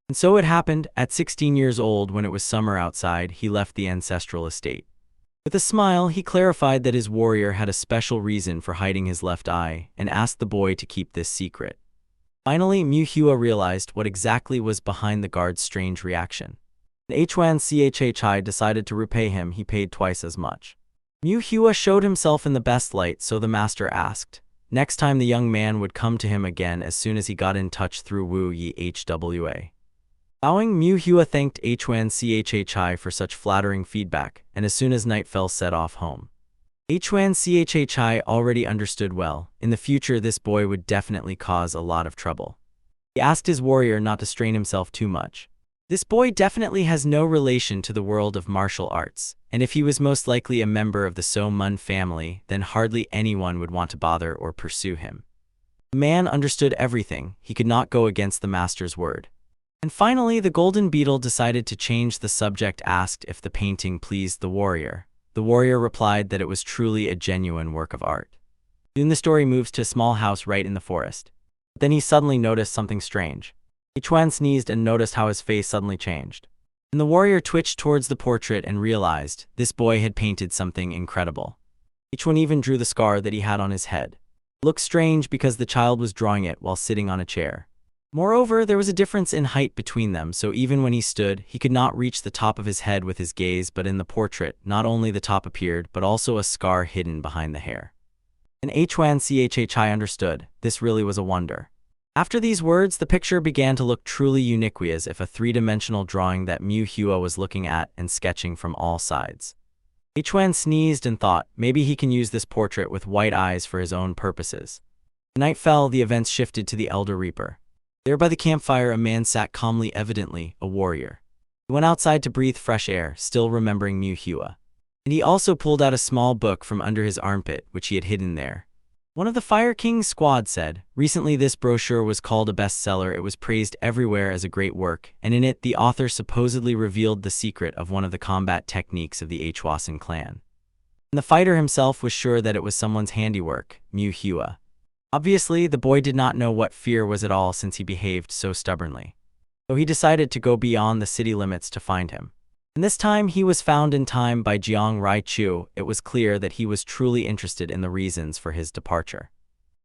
And so it happened, at 16 years old, when it was summer outside, he left the ancestral estate. With a smile, he clarified that his warrior had a special reason for hiding his left eye and asked the boy to keep this secret. Finally, Mu Hua realized what exactly was behind the guard's strange reaction. When Huan Chhi decided to repay him, he paid twice as much. Mu Hua showed himself in the best light, so the master asked. Next time the young man would come to him again as soon as he got in touch through Wu Hwa. Bowing, Mu Hua thanked Huan Chhi for such flattering feedback, and as soon as night fell, set off home. Huan Chhi already understood well. In the future, this boy would definitely cause a lot of trouble. He asked his warrior not to strain himself too much. This boy definitely has no relation to the world of martial arts, and if he was most likely a member of the So Mun family, then hardly anyone would want to bother or pursue him. The man understood everything. He could not go against the master's word. And finally, the golden beetle decided to change the subject, asked if the painting pleased the warrior. The warrior replied that it was truly a genuine work of art. Soon the story moves to a small house right in the forest. But then he suddenly noticed something strange. Huan sneezed and noticed how his face suddenly changed. And the warrior twitched towards the portrait and realized this boy had painted something incredible. Huan even drew the scar that he had on his head. It looked strange because the child was drawing it while sitting on a chair. Moreover, there was a difference in height between them, so even when he stood, he could not reach the top of his head with his gaze, but in the portrait, not only the top appeared, but also a scar hidden behind the hair. And Huan Chhi understood, this really was a wonder. After these words, the picture began to look truly unique, as if a three-dimensional drawing that Manhwa was looking at and sketching from all sides. Chuan sneezed and thought, maybe he can use this portrait with white eyes for his own purposes. The night fell, the events shifted to the Elder Reaper. There by the campfire, a man sat calmly, evidently a warrior. He went outside to breathe fresh air, still remembering Manhwa. And he also pulled out a small book from under his armpit, which he had hidden there. One of the Fire King's squad said, recently this brochure was called a bestseller. It was praised everywhere as a great work, and in it the author supposedly revealed the secret of one of the combat techniques of the Hwasan clan. And the fighter himself was sure that it was someone's handiwork, Manhwa. Obviously, the boy did not know what fear was at all since he behaved so stubbornly. So he decided to go beyond the city limits to find him. And this time he was found in time by Jiang Raichu. It was clear that he was truly interested in the reasons for his departure.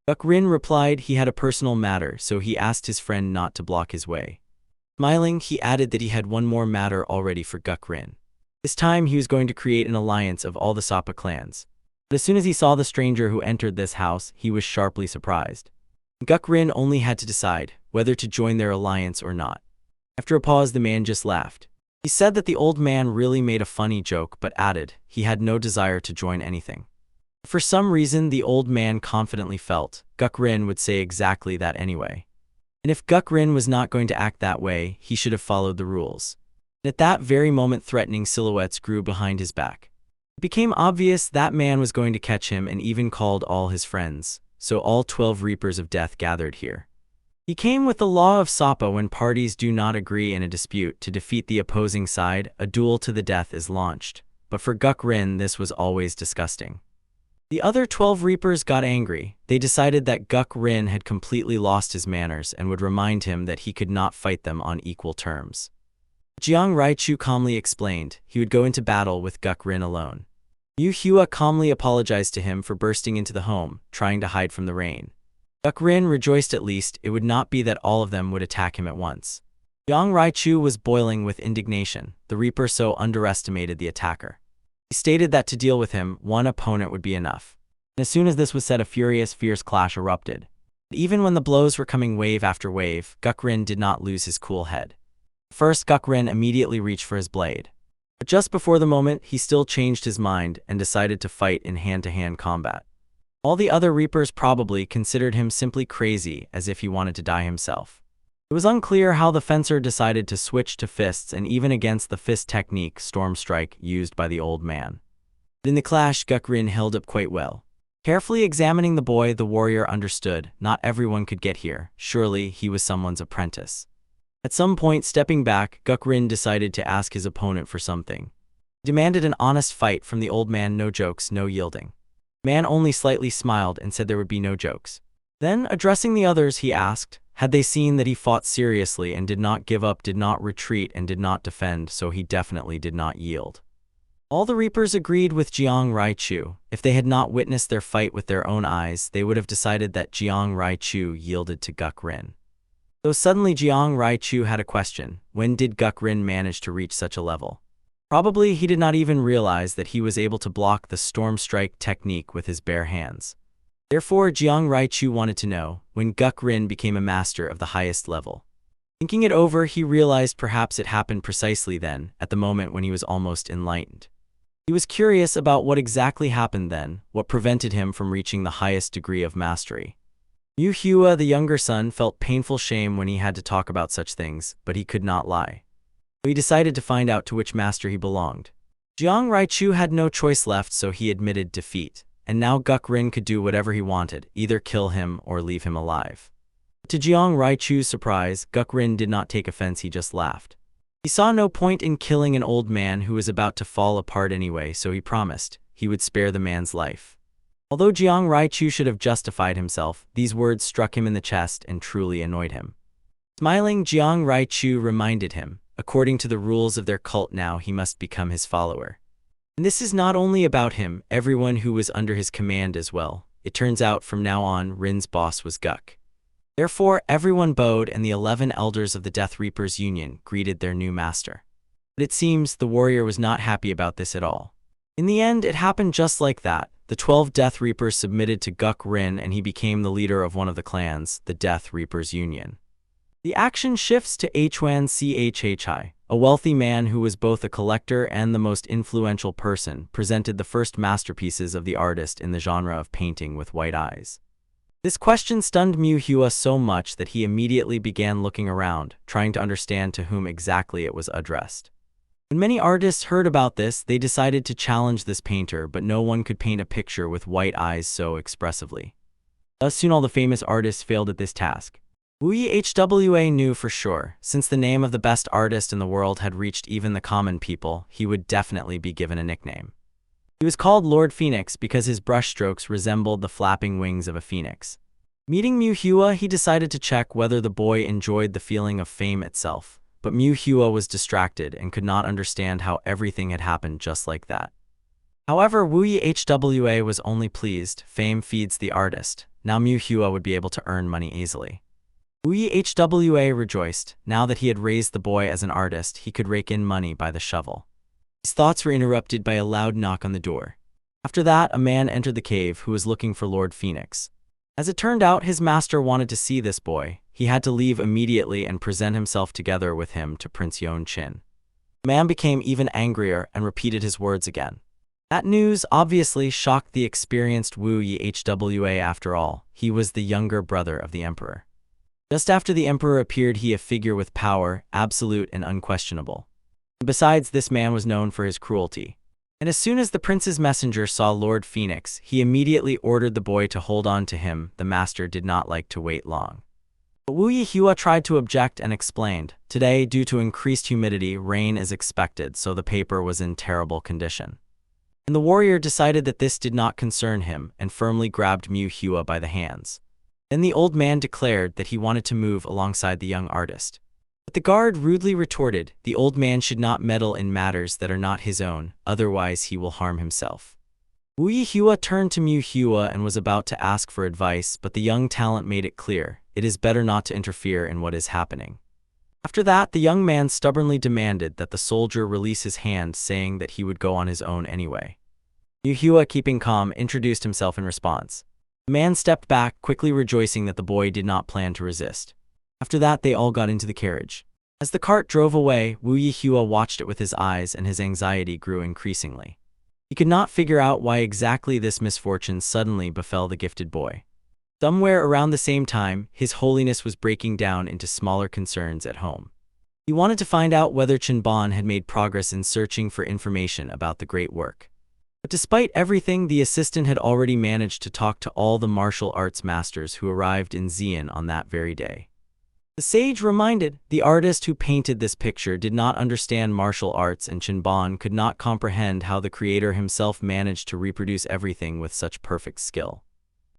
Guk-rin replied he had a personal matter, so he asked his friend not to block his way. Smiling, he added that he had one more matter already for Guk-rin. This time he was going to create an alliance of all the Sapa clans. But as soon as he saw the stranger who entered this house, he was sharply surprised. Guk-rin only had to decide whether to join their alliance or not. After a pause, the man just laughed. He said that the old man really made a funny joke, but added he had no desire to join anything. For some reason, the old man confidently felt Guk-rin would say exactly that anyway. And if Guk-rin was not going to act that way, he should have followed the rules. And at that very moment, threatening silhouettes grew behind his back. It became obvious that man was going to catch him and even called all his friends, so all 12 Reapers of Death gathered here. He came with the law of Sapa. When parties do not agree in a dispute to defeat the opposing side, a duel to the death is launched. But for Guk-rin, this was always disgusting. The other 12 Reapers got angry. They decided that Guk-rin had completely lost his manners and would remind him that he could not fight them on equal terms. Jiang Raichu calmly explained he would go into battle with Guk-rin alone. Manhwa calmly apologized to him for bursting into the home, trying to hide from the rain. Guk-rin rejoiced at least it would not be that all of them would attack him at once. Jiang Raichu was boiling with indignation. The Reaper so underestimated the attacker. He stated that to deal with him, one opponent would be enough. And as soon as this was said, a furious, fierce clash erupted. But even when the blows were coming wave after wave, Guk-rin did not lose his cool head. First, Guk-rin immediately reached for his blade. But just before the moment, he still changed his mind and decided to fight in hand-to-hand combat. All the other Reapers probably considered him simply crazy, as if he wanted to die himself. It was unclear how the fencer decided to switch to fists, and even against the fist technique, Storm Strike, used by the old man. But in the clash, Guk-rin held up quite well. Carefully examining the boy, the warrior understood not everyone could get here. Surely he was someone's apprentice. At some point, stepping back, Guk-rin decided to ask his opponent for something. He demanded an honest fight from the old man. No jokes, no yielding. The man only slightly smiled and said there would be no jokes. Then, addressing the others, he asked, had they seen that he fought seriously and did not give up, did not retreat, and did not defend, so he definitely did not yield. All the Reapers agreed with Jiang Raichu. If they had not witnessed their fight with their own eyes, they would have decided that Jiang Raichu yielded to Guk-rin. Though suddenly Jiang Raichu had a question. When did Guk-rin manage to reach such a level? Probably he did not even realize that he was able to block the Storm Strike technique with his bare hands. Therefore, Jiang Raichu wanted to know when Guk-rin became a master of the highest level. Thinking it over, he realized perhaps it happened precisely then, at the moment when he was almost enlightened. He was curious about what exactly happened then, what prevented him from reaching the highest degree of mastery. Manhwa, the younger son, felt painful shame when he had to talk about such things, but he could not lie. So he decided to find out to which master he belonged. Jiang Raichu had no choice left, so he admitted defeat. And now Guk-rin could do whatever he wanted, either kill him or leave him alive. To Jiang Raichu's surprise, Guk-rin did not take offense, he just laughed. He saw no point in killing an old man who was about to fall apart anyway, so he promised he would spare the man's life. Although Jiang Raichu should have justified himself, these words struck him in the chest and truly annoyed him. Smiling, Jiang Raichu reminded him, according to the rules of their cult now he must become his follower. And this is not only about him, everyone who was under his command as well. It turns out from now on, Rin's boss was Guk. Therefore, everyone bowed and the 11 elders of the Death Reapers Union greeted their new master. But it seems the warrior was not happy about this at all. In the end, it happened just like that. the 12 Death Reapers submitted to Guk Rin and he became the leader of one of the clans, the Death Reapers Union. The action shifts to Hwan Chhi, a wealthy man who was both a collector and the most influential person, presented the first masterpieces of the artist in the genre of painting with white eyes. This question stunned Mu Hua so much that he immediately began looking around, trying to understand to whom exactly it was addressed. When many artists heard about this, they decided to challenge this painter, but no one could paint a picture with white eyes so expressively. Thus soon all the famous artists failed at this task. Wu Hwa knew for sure, since the name of the best artist in the world had reached even the common people, he would definitely be given a nickname. He was called Lord Phoenix because his brushstrokes resembled the flapping wings of a phoenix. Meeting Mu Hua, he decided to check whether the boy enjoyed the feeling of fame itself, but Mu Hua was distracted and could not understand how everything had happened just like that. However, Wu Hwa was only pleased. Fame feeds the artist. Now Mu Hua would be able to earn money easily. Wu Hwa rejoiced. Now that he had raised the boy as an artist, he could rake in money by the shovel. His thoughts were interrupted by a loud knock on the door. After that, a man entered the cave who was looking for Lord Phoenix. As it turned out, his master wanted to see this boy. He had to leave immediately and present himself together with him to Prince Yon Chin. The man became even angrier and repeated his words again. That news obviously shocked the experienced Wu Hwa. After all, he was the younger brother of the emperor. Just after the emperor appeared, he a figure with power, absolute and unquestionable. Besides, this man was known for his cruelty. And as soon as the prince's messenger saw Lord Phoenix, he immediately ordered the boy to hold on to him. The master did not like to wait long. But Wu Hua tried to object and explained, "Today, due to increased humidity, rain is expected, so the paper was in terrible condition." And the warrior decided that this did not concern him and firmly grabbed Mu Hua by the hands. Then the old man declared that he wanted to move alongside the young artist. But the guard rudely retorted, "The old man should not meddle in matters that are not his own, otherwise he will harm himself." Wu Hua turned to Mu Hua and was about to ask for advice, but the young talent made it clear, it is better not to interfere in what is happening. After that, the young man stubbornly demanded that the soldier release his hand, saying that he would go on his own anyway. Mu Hua, keeping calm, introduced himself in response. The man stepped back, quickly rejoicing that the boy did not plan to resist. After that, they all got into the carriage. As the cart drove away, Wu Hua watched it with his eyes and his anxiety grew increasingly. He could not figure out why exactly this misfortune suddenly befell the gifted boy. Somewhere around the same time, His Holiness was breaking down into smaller concerns at home. He wanted to find out whether Chenbon had made progress in searching for information about the great work. But despite everything, the assistant had already managed to talk to all the martial arts masters who arrived in Xi'an on that very day. The sage reminded, the artist who painted this picture did not understand martial arts and Chenbon could not comprehend how the creator himself managed to reproduce everything with such perfect skill.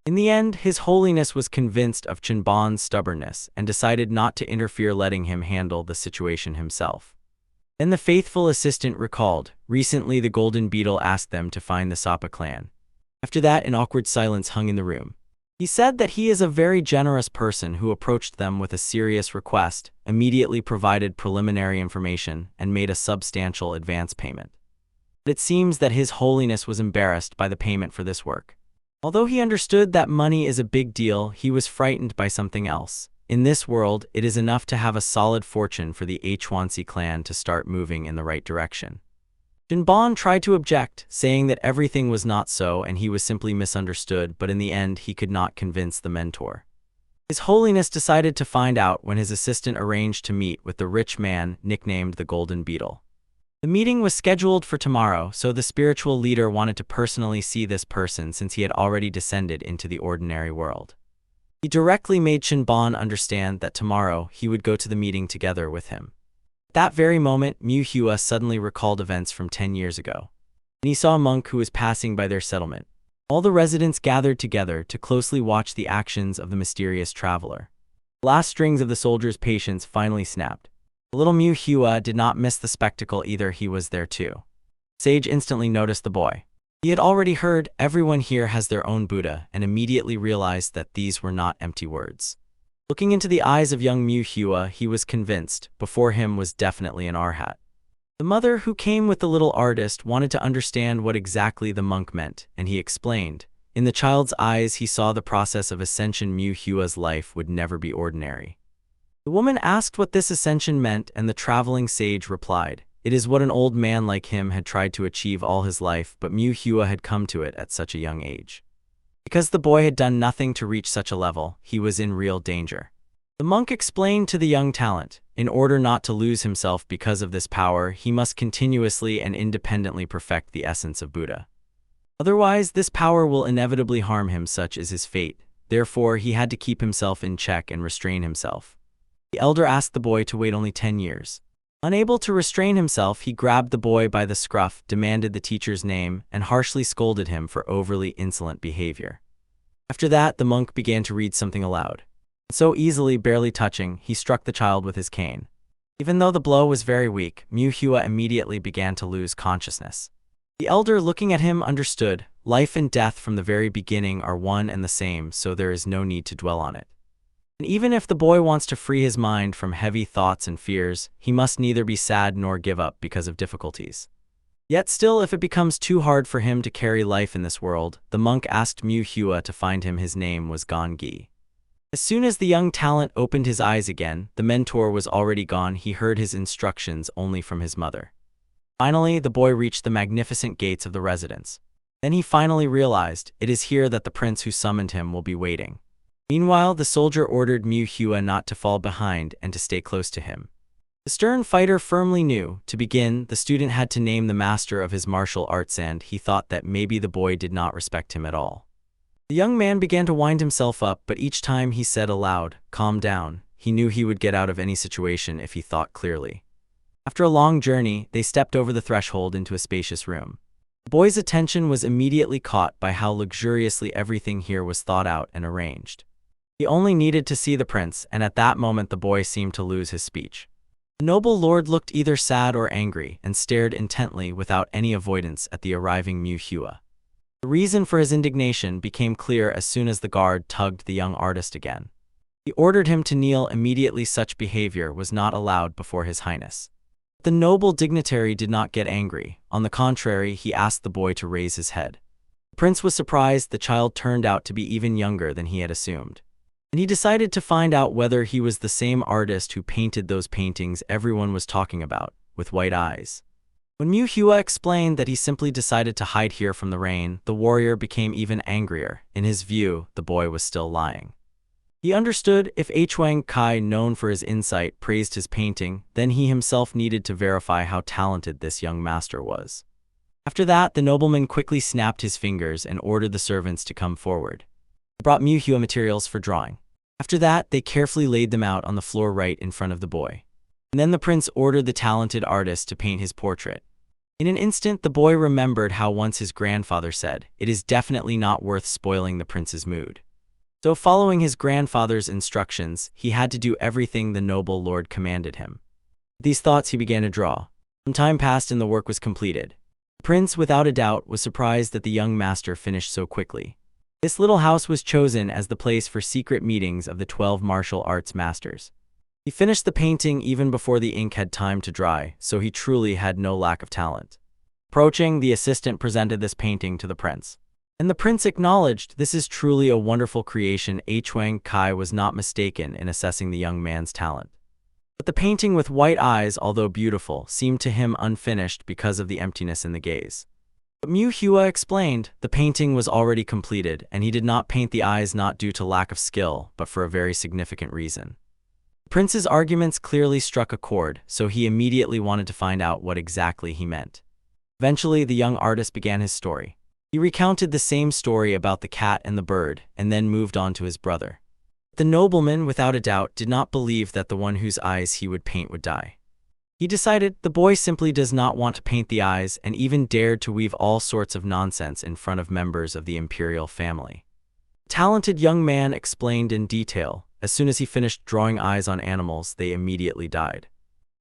In the end, His Holiness was convinced of Chenbon's stubbornness and decided not to interfere, letting him handle the situation himself. Then the faithful assistant recalled, recently the Golden Beetle asked them to find the Sapa clan. After that, an awkward silence hung in the room. He said that he is a very generous person who approached them with a serious request, immediately provided preliminary information, and made a substantial advance payment. But it seems that His Holiness was embarrassed by the payment for this work. Although he understood that money is a big deal, he was frightened by something else. In this world, it is enough to have a solid fortune for the Hwansi clan to start moving in the right direction. Chenbon tried to object, saying that everything was not so and he was simply misunderstood, but in the end he could not convince the mentor. His Holiness decided to find out when his assistant arranged to meet with the rich man nicknamed the Golden Beetle. The meeting was scheduled for tomorrow, so the spiritual leader wanted to personally see this person since he had already descended into the ordinary world. He directly made Chenbon understand that tomorrow he would go to the meeting together with him. At that very moment, Mu Hua suddenly recalled events from 10 years ago. And he saw a monk who was passing by their settlement. All the residents gathered together to closely watch the actions of the mysterious traveler. The last strings of the soldier's patience finally snapped. The little Mu Hua did not miss the spectacle either, he was there too. Sage instantly noticed the boy. He had already heard, everyone here has their own Buddha, and immediately realized that these were not empty words. Looking into the eyes of young Mu Hua, he was convinced, before him was definitely an arhat. The mother who came with the little artist wanted to understand what exactly the monk meant, and he explained. In the child's eyes, he saw the process of ascension. Mu Hua's life would never be ordinary. The woman asked what this ascension meant, and the traveling sage replied, "It is what an old man like him had tried to achieve all his life, but Mu Hua had come to it at such a young age. Because the boy had done nothing to reach such a level, he was in real danger." The monk explained to the young talent, in order not to lose himself because of this power, he must continuously and independently perfect the essence of Buddha. Otherwise, this power will inevitably harm him, such is his fate. Therefore, he had to keep himself in check and restrain himself. The elder asked the boy to wait only 10 years. Unable to restrain himself, he grabbed the boy by the scruff, demanded the teacher's name, and harshly scolded him for overly insolent behavior. After that, the monk began to read something aloud. So easily, barely touching, he struck the child with his cane. Even though the blow was very weak, Mu Hua immediately began to lose consciousness. The elder, looking at him, understood. Life and death from the very beginning are one and the same, so there is no need to dwell on it. And even if the boy wants to free his mind from heavy thoughts and fears, he must neither be sad nor give up because of difficulties. Yet still, if it becomes too hard for him to carry life in this world, the monk asked Mu Hua to find him. His name was Gongi. As soon as the young talent opened his eyes again, the mentor was already gone. He heard his instructions only from his mother. Finally, the boy reached the magnificent gates of the residence. Then he finally realized, it is here that the prince who summoned him will be waiting. Meanwhile, the soldier ordered Mu Hua not to fall behind and to stay close to him. The stern fighter firmly knew, to begin, the student had to name the master of his martial arts, and he thought that maybe the boy did not respect him at all. The young man began to wind himself up, but each time he said aloud, "Calm down." He knew he would get out of any situation if he thought clearly. After a long journey, they stepped over the threshold into a spacious room. The boy's attention was immediately caught by how luxuriously everything here was thought out and arranged. He only needed to see the prince, and at that moment the boy seemed to lose his speech. The noble lord looked either sad or angry and stared intently without any avoidance at the arriving Mu Hua. The reason for his indignation became clear as soon as the guard tugged the young artist again. He ordered him to kneel immediately. Such behavior was not allowed before His Highness. The noble dignitary did not get angry. On the contrary, he asked the boy to raise his head. The prince was surprised. The child turned out to be even younger than he had assumed. And he decided to find out whether he was the same artist who painted those paintings everyone was talking about, with white eyes. When Mu Hua explained that he simply decided to hide here from the rain, the warrior became even angrier. In his view, the boy was still lying. He understood if Huang Kai, known for his insight, praised his painting, then he himself needed to verify how talented this young master was. After that, the nobleman quickly snapped his fingers and ordered the servants to come forward. He brought Mu Hua materials for drawing. After that, they carefully laid them out on the floor right in front of the boy. And then the prince ordered the talented artist to paint his portrait. In an instant, the boy remembered how once his grandfather said, "It is definitely not worth spoiling the prince's mood." So following his grandfather's instructions, he had to do everything the noble lord commanded him. With these thoughts, he began to draw. Some time passed and the work was completed. The prince, without a doubt, was surprised that the young master finished so quickly. This little house was chosen as the place for secret meetings of the 12 martial arts masters. He finished the painting even before the ink had time to dry, so he truly had no lack of talent. Approaching, the assistant presented this painting to the prince. And the prince acknowledged, "This is truly a wonderful creation." Huang Kai was not mistaken in assessing the young man's talent. But the painting with white eyes, although beautiful, seemed to him unfinished because of the emptiness in the gaze. But Mu Hua explained, the painting was already completed, and he did not paint the eyes not due to lack of skill, but for a very significant reason. The prince's arguments clearly struck a chord, so he immediately wanted to find out what exactly he meant. Eventually, the young artist began his story. He recounted the same story about the cat and the bird, and then moved on to his brother. The nobleman, without a doubt, did not believe that the one whose eyes he would paint would die. He decided the boy simply does not want to paint the eyes, and even dared to weave all sorts of nonsense in front of members of the imperial family. The talented young man explained in detail. As soon as he finished drawing eyes on animals, they immediately died.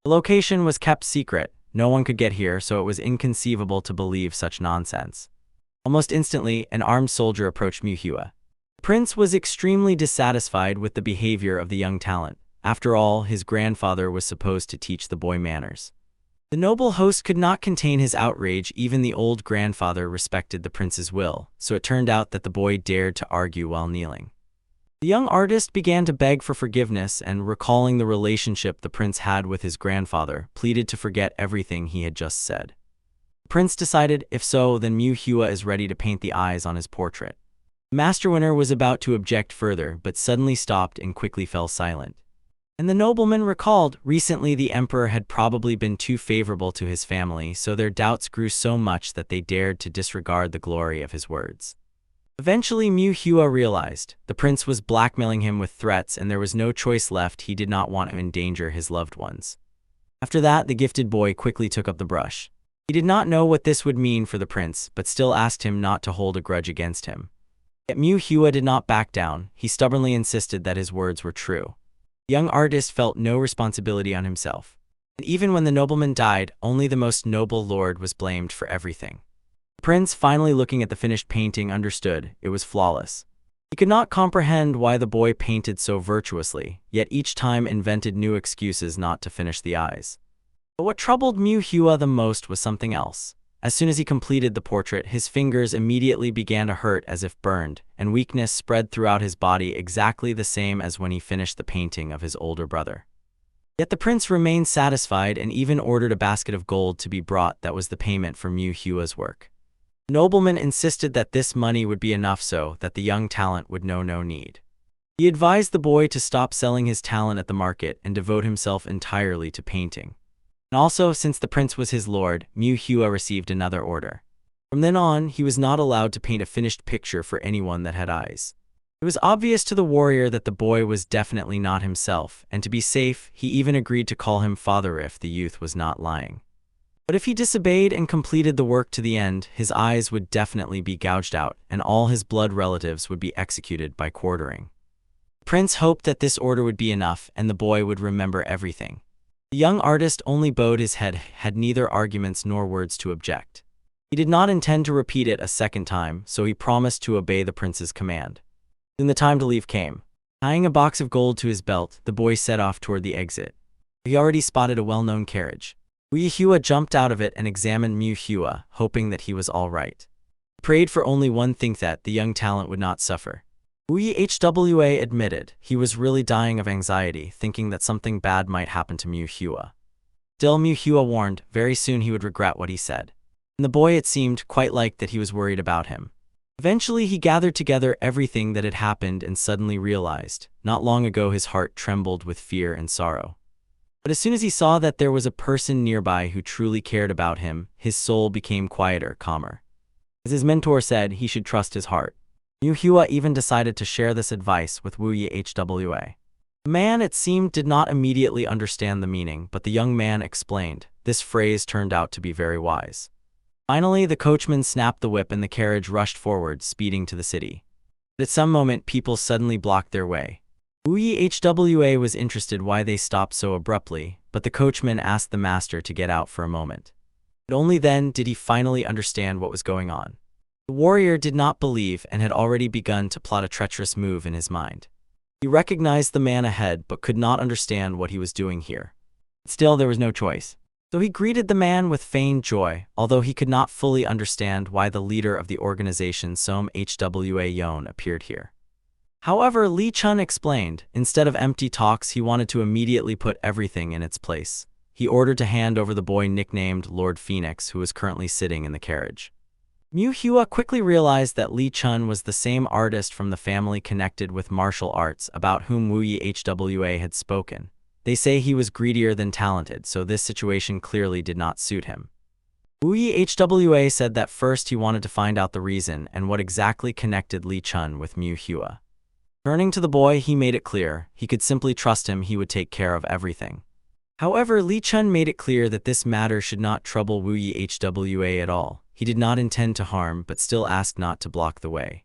The location was kept secret. No one could get here, so it was inconceivable to believe such nonsense. Almost instantly, an armed soldier approached Mu Hua. The prince was extremely dissatisfied with the behavior of the young talent. After all, his grandfather was supposed to teach the boy manners. The noble host could not contain his outrage. Even the old grandfather respected the prince's will, so it turned out that the boy dared to argue while kneeling. The young artist began to beg for forgiveness and, recalling the relationship the prince had with his grandfather, pleaded to forget everything he had just said. The prince decided, if so, then Manhwa is ready to paint the eyes on his portrait. The master-winner was about to object further, but suddenly stopped and quickly fell silent. And the nobleman recalled, recently the emperor had probably been too favorable to his family, so their doubts grew so much that they dared to disregard the glory of his words. Eventually Manhwa realized the prince was blackmailing him with threats and there was no choice left. He did not want to endanger his loved ones. After that, the gifted boy quickly took up the brush. He did not know what this would mean for the prince, but still asked him not to hold a grudge against him. Yet Manhwa did not back down. He stubbornly insisted that his words were true. The young artist felt no responsibility on himself. And even when the nobleman died, only the most noble lord was blamed for everything. The prince, finally looking at the finished painting, understood it was flawless. He could not comprehend why the boy painted so virtuously, yet each time invented new excuses not to finish the eyes. But what troubled Manhwa the most was something else. As soon as he completed the portrait, his fingers immediately began to hurt as if burned, and weakness spread throughout his body exactly the same as when he finished the painting of his older brother. Yet the prince remained satisfied and even ordered a basket of gold to be brought. That was the payment for Manhwa's work. The nobleman insisted that this money would be enough so that the young talent would know no need. He advised the boy to stop selling his talent at the market and devote himself entirely to painting. And also, since the prince was his lord, Manhwa received another order. From then on, he was not allowed to paint a finished picture for anyone that had eyes. It was obvious to the warrior that the boy was definitely not himself, and to be safe, he even agreed to call him father if the youth was not lying. But if he disobeyed and completed the work to the end, his eyes would definitely be gouged out, and all his blood relatives would be executed by quartering. The prince hoped that this order would be enough, and the boy would remember everything. The young artist only bowed his head, had neither arguments nor words to object. He did not intend to repeat it a second time, so he promised to obey the prince's command. Then the time to leave came. Tying a box of gold to his belt, the boy set off toward the exit. He already spotted a well-known carriage. Manhwa jumped out of it and examined Manhwa, hoping that he was all right. He prayed for only one thing, that the young talent would not suffer. Manhwa admitted he was really dying of anxiety, thinking that something bad might happen to Manhwa. Still, Manhwa warned, very soon he would regret what he said. And the boy, it seemed, quite liked that he was worried about him. Eventually, he gathered together everything that had happened and suddenly realized, not long ago his heart trembled with fear and sorrow. But as soon as he saw that there was a person nearby who truly cared about him, his soul became quieter, calmer. As his mentor said, he should trust his heart. Manhwa even decided to share this advice with Manhwa. The man, it seemed, did not immediately understand the meaning, but the young man explained. This phrase turned out to be very wise. Finally, the coachman snapped the whip and the carriage rushed forward, speeding to the city. But at some moment, people suddenly blocked their way. Manhwa was interested why they stopped so abruptly, but the coachman asked the master to get out for a moment. But only then did he finally understand what was going on. The warrior did not believe and had already begun to plot a treacherous move in his mind. He recognized the man ahead but could not understand what he was doing here. Still, there was no choice. So he greeted the man with feigned joy, although he could not fully understand why the leader of the organization Som Hwa Yon appeared here. However, Lee Chun explained, instead of empty talks, he wanted to immediately put everything in its place. He ordered to hand over the boy nicknamed Lord Phoenix, who was currently sitting in the carriage. Manhwa quickly realized that Lee Chun was the same artist from the family connected with martial arts about whom Manhwa had spoken. They say he was greedier than talented, so this situation clearly did not suit him. Manhwa said that first he wanted to find out the reason and what exactly connected Lee Chun with Manhwa. Turning to the boy, he made it clear he could simply trust him, he would take care of everything. However, Lee Chun made it clear that this matter should not trouble Manhwa at all. He did not intend to harm, but still asked not to block the way.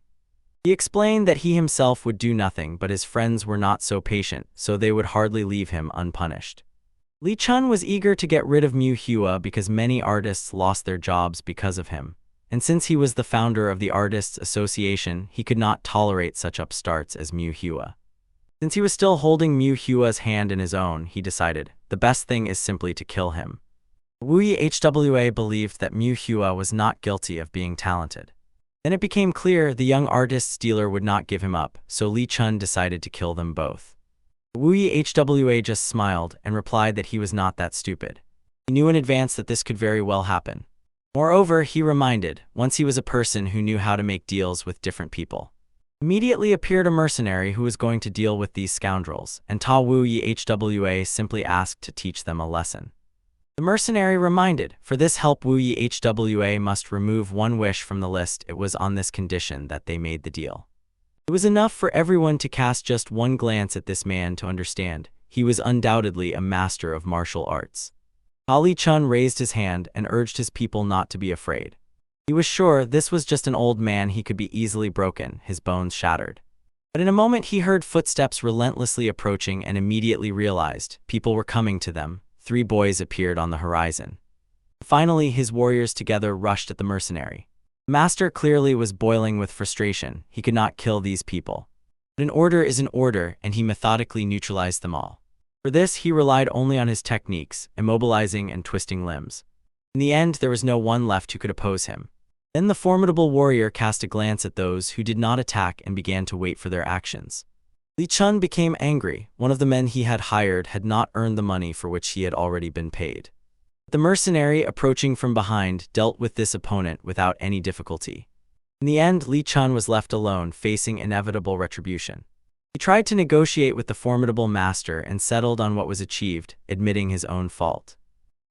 He explained that he himself would do nothing, but his friends were not so patient, so they would hardly leave him unpunished. Lee Chun was eager to get rid of Manhwa because many artists lost their jobs because of him. And since he was the founder of the Artists Association, he could not tolerate such upstarts as Manhwa. Since he was still holding Manhwa's hand in his own, he decided, the best thing is simply to kill him. Wu Hwa believed that Mu Hua was not guilty of being talented. Then it became clear the young artist's dealer would not give him up, so Li Chun decided to kill them both. Wu Hwa just smiled and replied that he was not that stupid. He knew in advance that this could very well happen. Moreover, he reminded, once he was a person who knew how to make deals with different people. Immediately appeared a mercenary who was going to deal with these scoundrels, and Ta Wu Hwa simply asked to teach them a lesson. The mercenary reminded, for this help Wu Hwa must remove one wish from the list. It was on this condition that they made the deal. It was enough for everyone to cast just one glance at this man to understand, he was undoubtedly a master of martial arts. Ali Chun raised his hand and urged his people not to be afraid. He was sure this was just an old man, he could be easily broken, his bones shattered. But in a moment he heard footsteps relentlessly approaching and immediately realized people were coming to them. 3 boys appeared on the horizon. Finally, his warriors together rushed at the mercenary. The master clearly was boiling with frustration. He could not kill these people. But an order is an order, and he methodically neutralized them all. For this, he relied only on his techniques, immobilizing and twisting limbs. In the end, there was no one left who could oppose him. Then the formidable warrior cast a glance at those who did not attack and began to wait for their actions. Li Chun became angry. One of the men he had hired had not earned the money for which he had already been paid. The mercenary, approaching from behind, dealt with this opponent without any difficulty. In the end, Li Chun was left alone, facing inevitable retribution. He tried to negotiate with the formidable master and settled on what was achieved, admitting his own fault.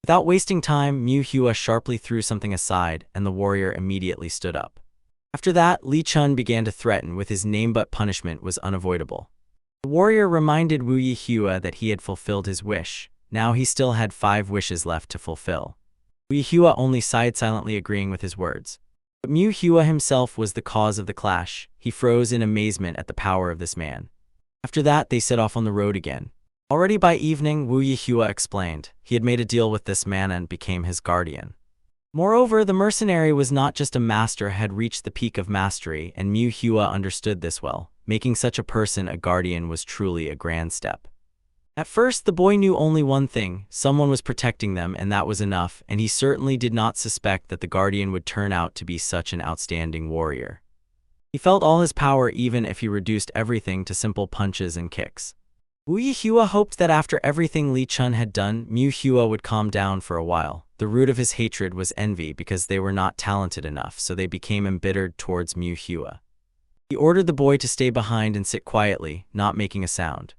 Without wasting time, Mu Hua sharply threw something aside, and the warrior immediately stood up. After that, Li Chun began to threaten with his name, but punishment was unavoidable. The warrior reminded Wu Hua that he had fulfilled his wish. Now he still had 5 wishes left to fulfill. Wu Hua only sighed, silently agreeing with his words. But Mu Hua himself was the cause of the clash. He froze in amazement at the power of this man. After that, they set off on the road again. Already by evening, Wu Hua explained, he had made a deal with this man and became his guardian. Moreover, the mercenary was not just a master, had reached the peak of mastery, and Mu Hua understood this well. Making such a person a guardian was truly a grand step. At first, the boy knew only one thing: someone was protecting them, and that was enough, and he certainly did not suspect that the guardian would turn out to be such an outstanding warrior. He felt all his power even if he reduced everything to simple punches and kicks. Wu Hua hoped that after everything Li Chun had done, Mu Hua would calm down for a while. The root of his hatred was envy because they were not talented enough, so they became embittered towards Mu Hua. He ordered the boy to stay behind and sit quietly, not making a sound.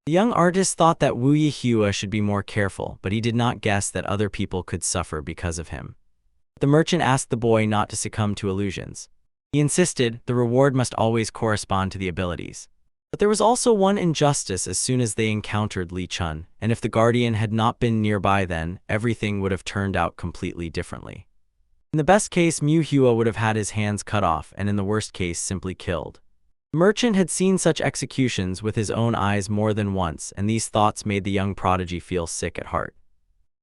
The young artist thought that Wu Hua should be more careful, but he did not guess that other people could suffer because of him. The merchant asked the boy not to succumb to illusions. He insisted the reward must always correspond to the abilities. But there was also one injustice: as soon as they encountered Li Chun, and if the guardian had not been nearby, then everything would have turned out completely differently. In the best case, Mu Hua would have had his hands cut off, and in the worst case, simply killed. The merchant had seen such executions with his own eyes more than once, and these thoughts made the young prodigy feel sick at heart.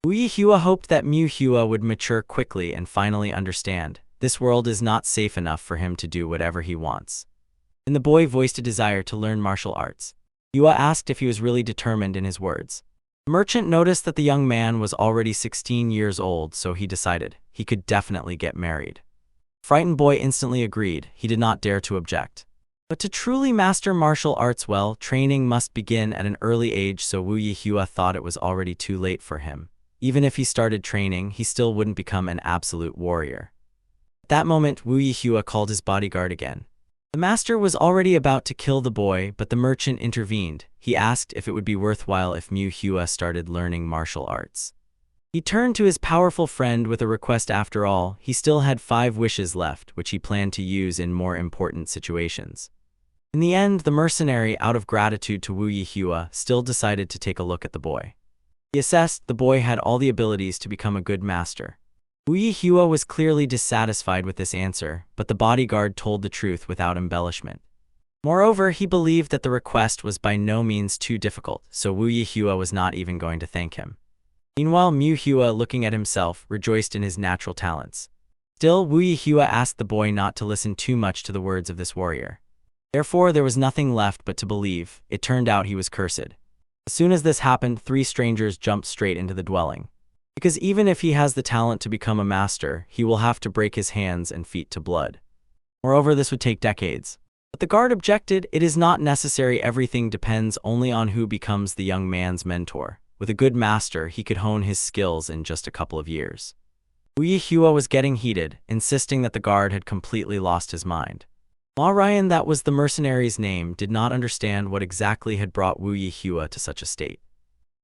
Wu Hua hoped that Mu Hua would mature quickly and finally understand, this world is not safe enough for him to do whatever he wants. And the boy voiced a desire to learn martial arts. Hua asked if he was really determined in his words. The merchant noticed that the young man was already 16 years old, so he decided he could definitely get married. The frightened boy instantly agreed. He did not dare to object. But to truly master martial arts well, training must begin at an early age, so Wu Hua thought it was already too late for him. Even if he started training, he still wouldn't become an absolute warrior. At that moment, Wu Hua called his bodyguard again. The master was already about to kill the boy, but the merchant intervened. He asked if it would be worthwhile if Mu Hua started learning martial arts. He turned to his powerful friend with a request. After all, he still had 5 wishes left, which he planned to use in more important situations. In the end, the mercenary, out of gratitude to Wu Hua, still decided to take a look at the boy. He assessed the boy had all the abilities to become a good master. Wu Hua was clearly dissatisfied with this answer, but the bodyguard told the truth without embellishment. Moreover, he believed that the request was by no means too difficult, so Wu Hua was not even going to thank him. Meanwhile, Mu Hua, looking at himself, rejoiced in his natural talents. Still, Wu Hua asked the boy not to listen too much to the words of this warrior. Therefore, there was nothing left but to believe. It turned out he was cursed. As soon as this happened, 3 strangers jumped straight into the dwelling. because even if he has the talent to become a master, he will have to break his hands and feet to blood. Moreover, this would take decades. But the guard objected, it is not necessary, everything depends only on who becomes the young man's mentor. With a good master, he could hone his skills in just a couple of years. Wu Yihua was getting heated, insisting that the guard had completely lost his mind. Ma Ryan, that was the mercenary's name, did not understand what exactly had brought Wu Yihua to such a state.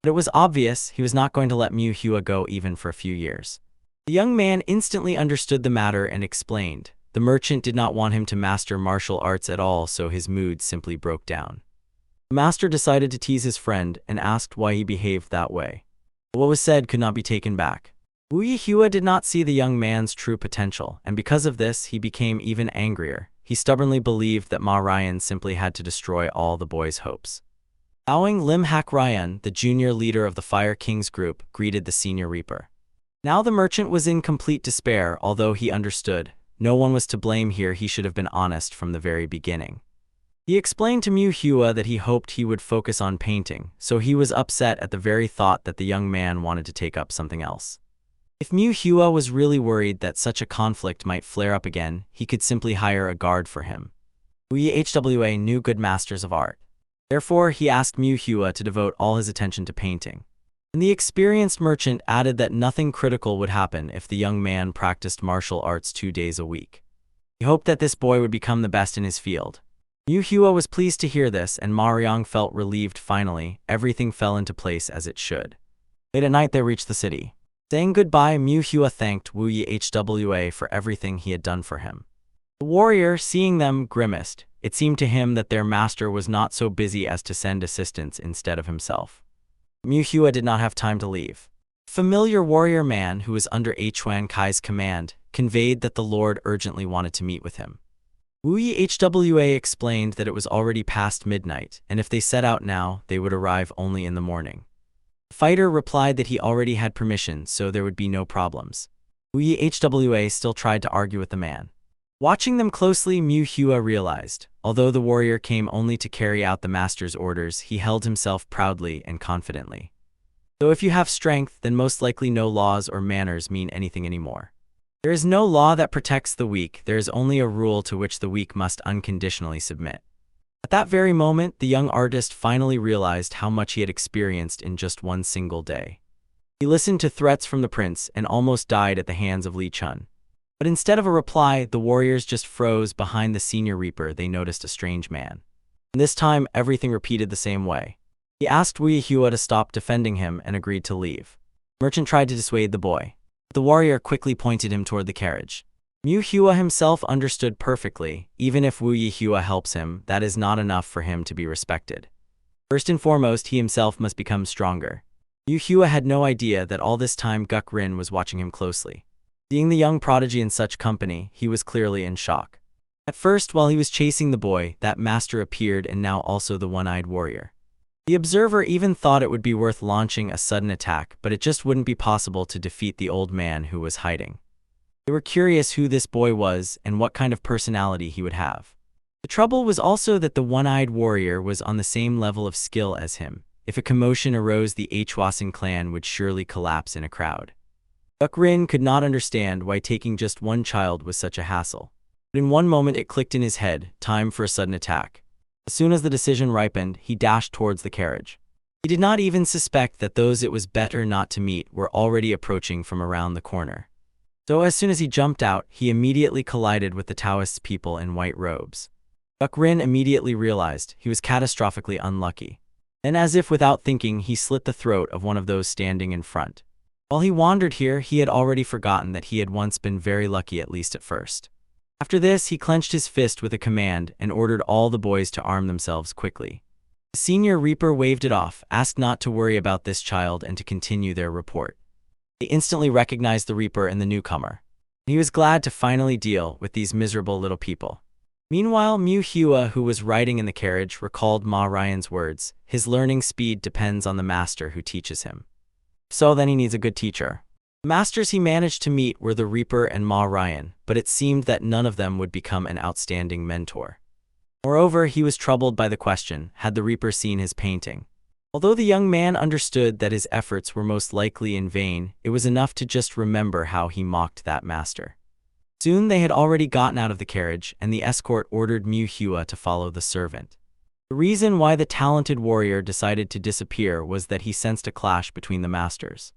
But it was obvious he was not going to let Mu Hua go even for a few years. The young man instantly understood the matter and explained. The merchant did not want him to master martial arts at all, so his mood simply broke down. The master decided to tease his friend and asked why he behaved that way. But what was said could not be taken back. Wu Yihua did not see the young man's true potential, and because of this, he became even angrier. He stubbornly believed that Ma Ryan simply had to destroy all the boy's hopes. Bowing, Lim Hak Ryan, the junior leader of the Fire King's group, greeted the senior reaper. Now the merchant was in complete despair, although he understood. No one was to blame here, he should have been honest from the very beginning. He explained to Mu Hua that he hoped he would focus on painting, so he was upset at the very thought that the young man wanted to take up something else. If Mu Hua was really worried that such a conflict might flare up again, he could simply hire a guard for him. Wu Hwa knew good masters of art. Therefore, he asked Mu Hua to devote all his attention to painting. And the experienced merchant added that nothing critical would happen if the young man practiced martial arts 2 days a week. He hoped that this boy would become the best in his field. Mu Hua was pleased to hear this, and Ma Ryong felt relieved. Finally, everything fell into place as it should. Late at night, they reached the city. Saying goodbye, Mu Hua thanked Wu Hwa for everything he had done for him. The warrior, seeing them, grimaced. It seemed to him that their master was not so busy as to send assistance instead of himself. Mu Hua did not have time to leave. A familiar warrior man who was under Huan Kai's command conveyed that the lord urgently wanted to meet with him. Wu Hwa explained that it was already past midnight, and if they set out now, they would arrive only in the morning. The fighter replied that he already had permission, so there would be no problems. Wu Hwa still tried to argue with the man. Watching them closely, Mu Hua realized, although the warrior came only to carry out the master's orders, he held himself proudly and confidently. So if you have strength, then most likely no laws or manners mean anything anymore. There is no law that protects the weak, there is only a rule to which the weak must unconditionally submit. At that very moment, the young artist finally realized how much he had experienced in just one single day. He listened to threats from the prince and almost died at the hands of Li Chun. But instead of a reply, the warriors just froze. Behind the senior reaper, they noticed a strange man. And this time, everything repeated the same way. He asked Wu Hua to stop defending him and agreed to leave. The merchant tried to dissuade the boy. The warrior quickly pointed him toward the carriage. Mu Hua himself understood perfectly, even if Wu Yihua helps him, that is not enough for him to be respected. First and foremost, he himself must become stronger. Mu Hua had no idea that all this time Guk Rin was watching him closely. Seeing the young prodigy in such company, he was clearly in shock. At first, while he was chasing the boy, that master appeared and now also the one-eyed warrior. The observer even thought it would be worth launching a sudden attack, but it just wouldn't be possible to defeat the old man who was hiding. They were curious who this boy was and what kind of personality he would have. The trouble was also that the one-eyed warrior was on the same level of skill as him. If a commotion arose, the Hwasan clan would surely collapse in a crowd. Guk Rin could not understand why taking just one child was such a hassle. But in one moment it clicked in his head, time for a sudden attack. As soon as the decision ripened, he dashed towards the carriage. He did not even suspect that those it was better not to meet were already approaching from around the corner. So as soon as he jumped out, he immediately collided with the Taoist people in white robes. Guk Rin immediately realized he was catastrophically unlucky. Then, as if without thinking, he slit the throat of one of those standing in front. While he wandered here, he had already forgotten that he had once been very lucky, at least at first. After this, he clenched his fist with a command and ordered all the boys to arm themselves quickly. The senior reaper waved it off, asked not to worry about this child and to continue their report. He instantly recognized the reaper and the newcomer. He was glad to finally deal with these miserable little people. Meanwhile, Mu Hua, who was riding in the carriage, recalled Ma Ryan's words. His learning speed depends on the master who teaches him. So then he needs a good teacher. The masters he managed to meet were the Reaper and Ma Ryan, but it seemed that none of them would become an outstanding mentor. Moreover, he was troubled by the question, had the Reaper seen his painting? Although the young man understood that his efforts were most likely in vain, it was enough to just remember how he mocked that master. Soon they had already gotten out of the carriage, and the escort ordered Manhwa to follow the servant. The reason why the talented warrior decided to disappear was that he sensed a clash between the masters.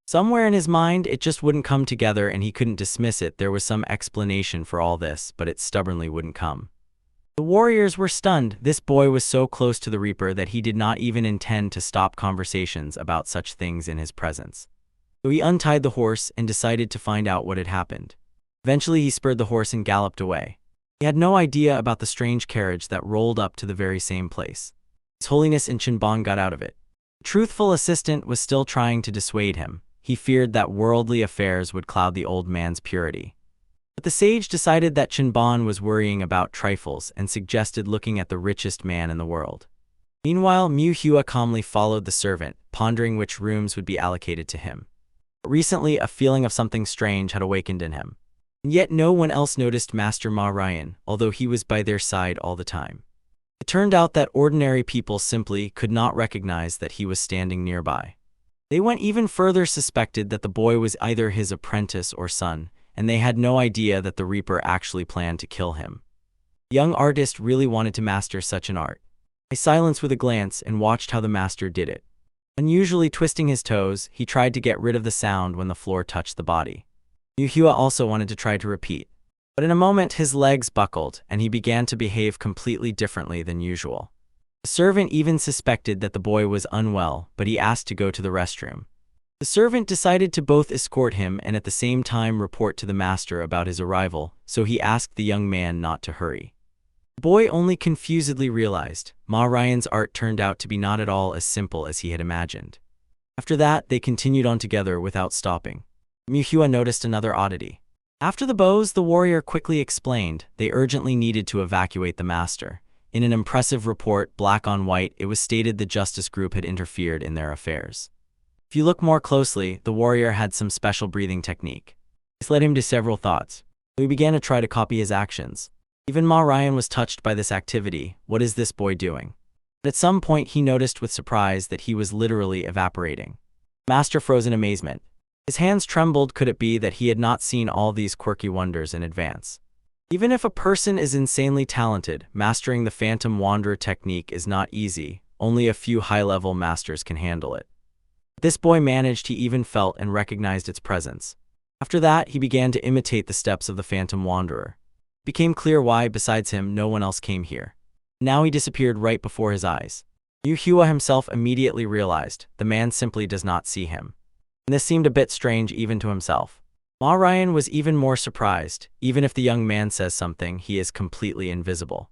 Somewhere in his mind, it just wouldn't come together and he couldn't dismiss it. There was some explanation for all this, but it stubbornly wouldn't come. The warriors were stunned. This boy was so close to the Reaper that he did not even intend to stop conversations about such things in his presence. So he untied the horse and decided to find out what had happened. Eventually he spurred the horse and galloped away. He had no idea about the strange carriage that rolled up to the very same place. His Holiness and Chinban got out of it. The truthful assistant was still trying to dissuade him. He feared that worldly affairs would cloud the old man's purity. But the sage decided that Chinban was worrying about trifles and suggested looking at the richest man in the world. Meanwhile, Manhwa calmly followed the servant, pondering which rooms would be allocated to him. But recently, a feeling of something strange had awakened in him. And yet no one else noticed Master Ma Ryan, although he was by their side all the time. It turned out that ordinary people simply could not recognize that he was standing nearby. They went even further, suspected that the boy was either his apprentice or son, and they had no idea that the Reaper actually planned to kill him. The young artist really wanted to master such an art. I silenced with a glance and watched how the master did it. Unusually twisting his toes, he tried to get rid of the sound when the floor touched the body. Manhwa also wanted to try to repeat. But in a moment his legs buckled, and he began to behave completely differently than usual. The servant even suspected that the boy was unwell, but he asked to go to the restroom. The servant decided to both escort him and at the same time report to the master about his arrival, so he asked the young man not to hurry. The boy only confusedly realized Ma Ryan's art turned out to be not at all as simple as he had imagined. After that, they continued on together without stopping. Manhwa noticed another oddity. After the bows, the warrior quickly explained they urgently needed to evacuate the master. In an impressive report, black on white, it was stated the justice group had interfered in their affairs. If you look more closely, the warrior had some special breathing technique. This led him to several thoughts. He began to try to copy his actions. Even Ma Ryan was touched by this activity. What is this boy doing? But at some point he noticed with surprise that he was literally evaporating. Master froze in amazement. His hands trembled. Could it be that he had not seen all these quirky wonders in advance? Even if a person is insanely talented, mastering the Phantom Wanderer technique is not easy. Only a few high-level masters can handle it. This boy managed. He even felt and recognized its presence. After that, he began to imitate the steps of the Phantom Wanderer. It became clear why, besides him, no one else came here. Now he disappeared right before his eyes. Manhwa himself immediately realized the man simply does not see him. And this seemed a bit strange even to himself. Ma Ryan was even more surprised. Even if the young man says something, he is completely invisible.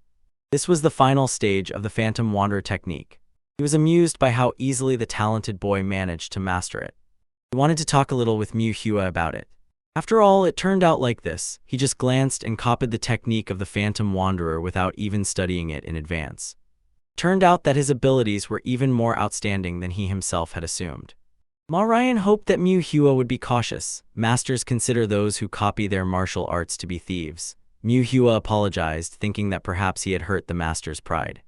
This was the final stage of the Phantom Wanderer technique. He was amused by how easily the talented boy managed to master it. He wanted to talk a little with Manhwa about it. After all, it turned out like this. He just glanced and copied the technique of the Phantom Wanderer without even studying it in advance. It turned out that his abilities were even more outstanding than he himself had assumed. Ma Ryan hoped that Manhwa would be cautious. Masters consider those who copy their martial arts to be thieves. Manhwa apologized, thinking that perhaps he had hurt the master's pride.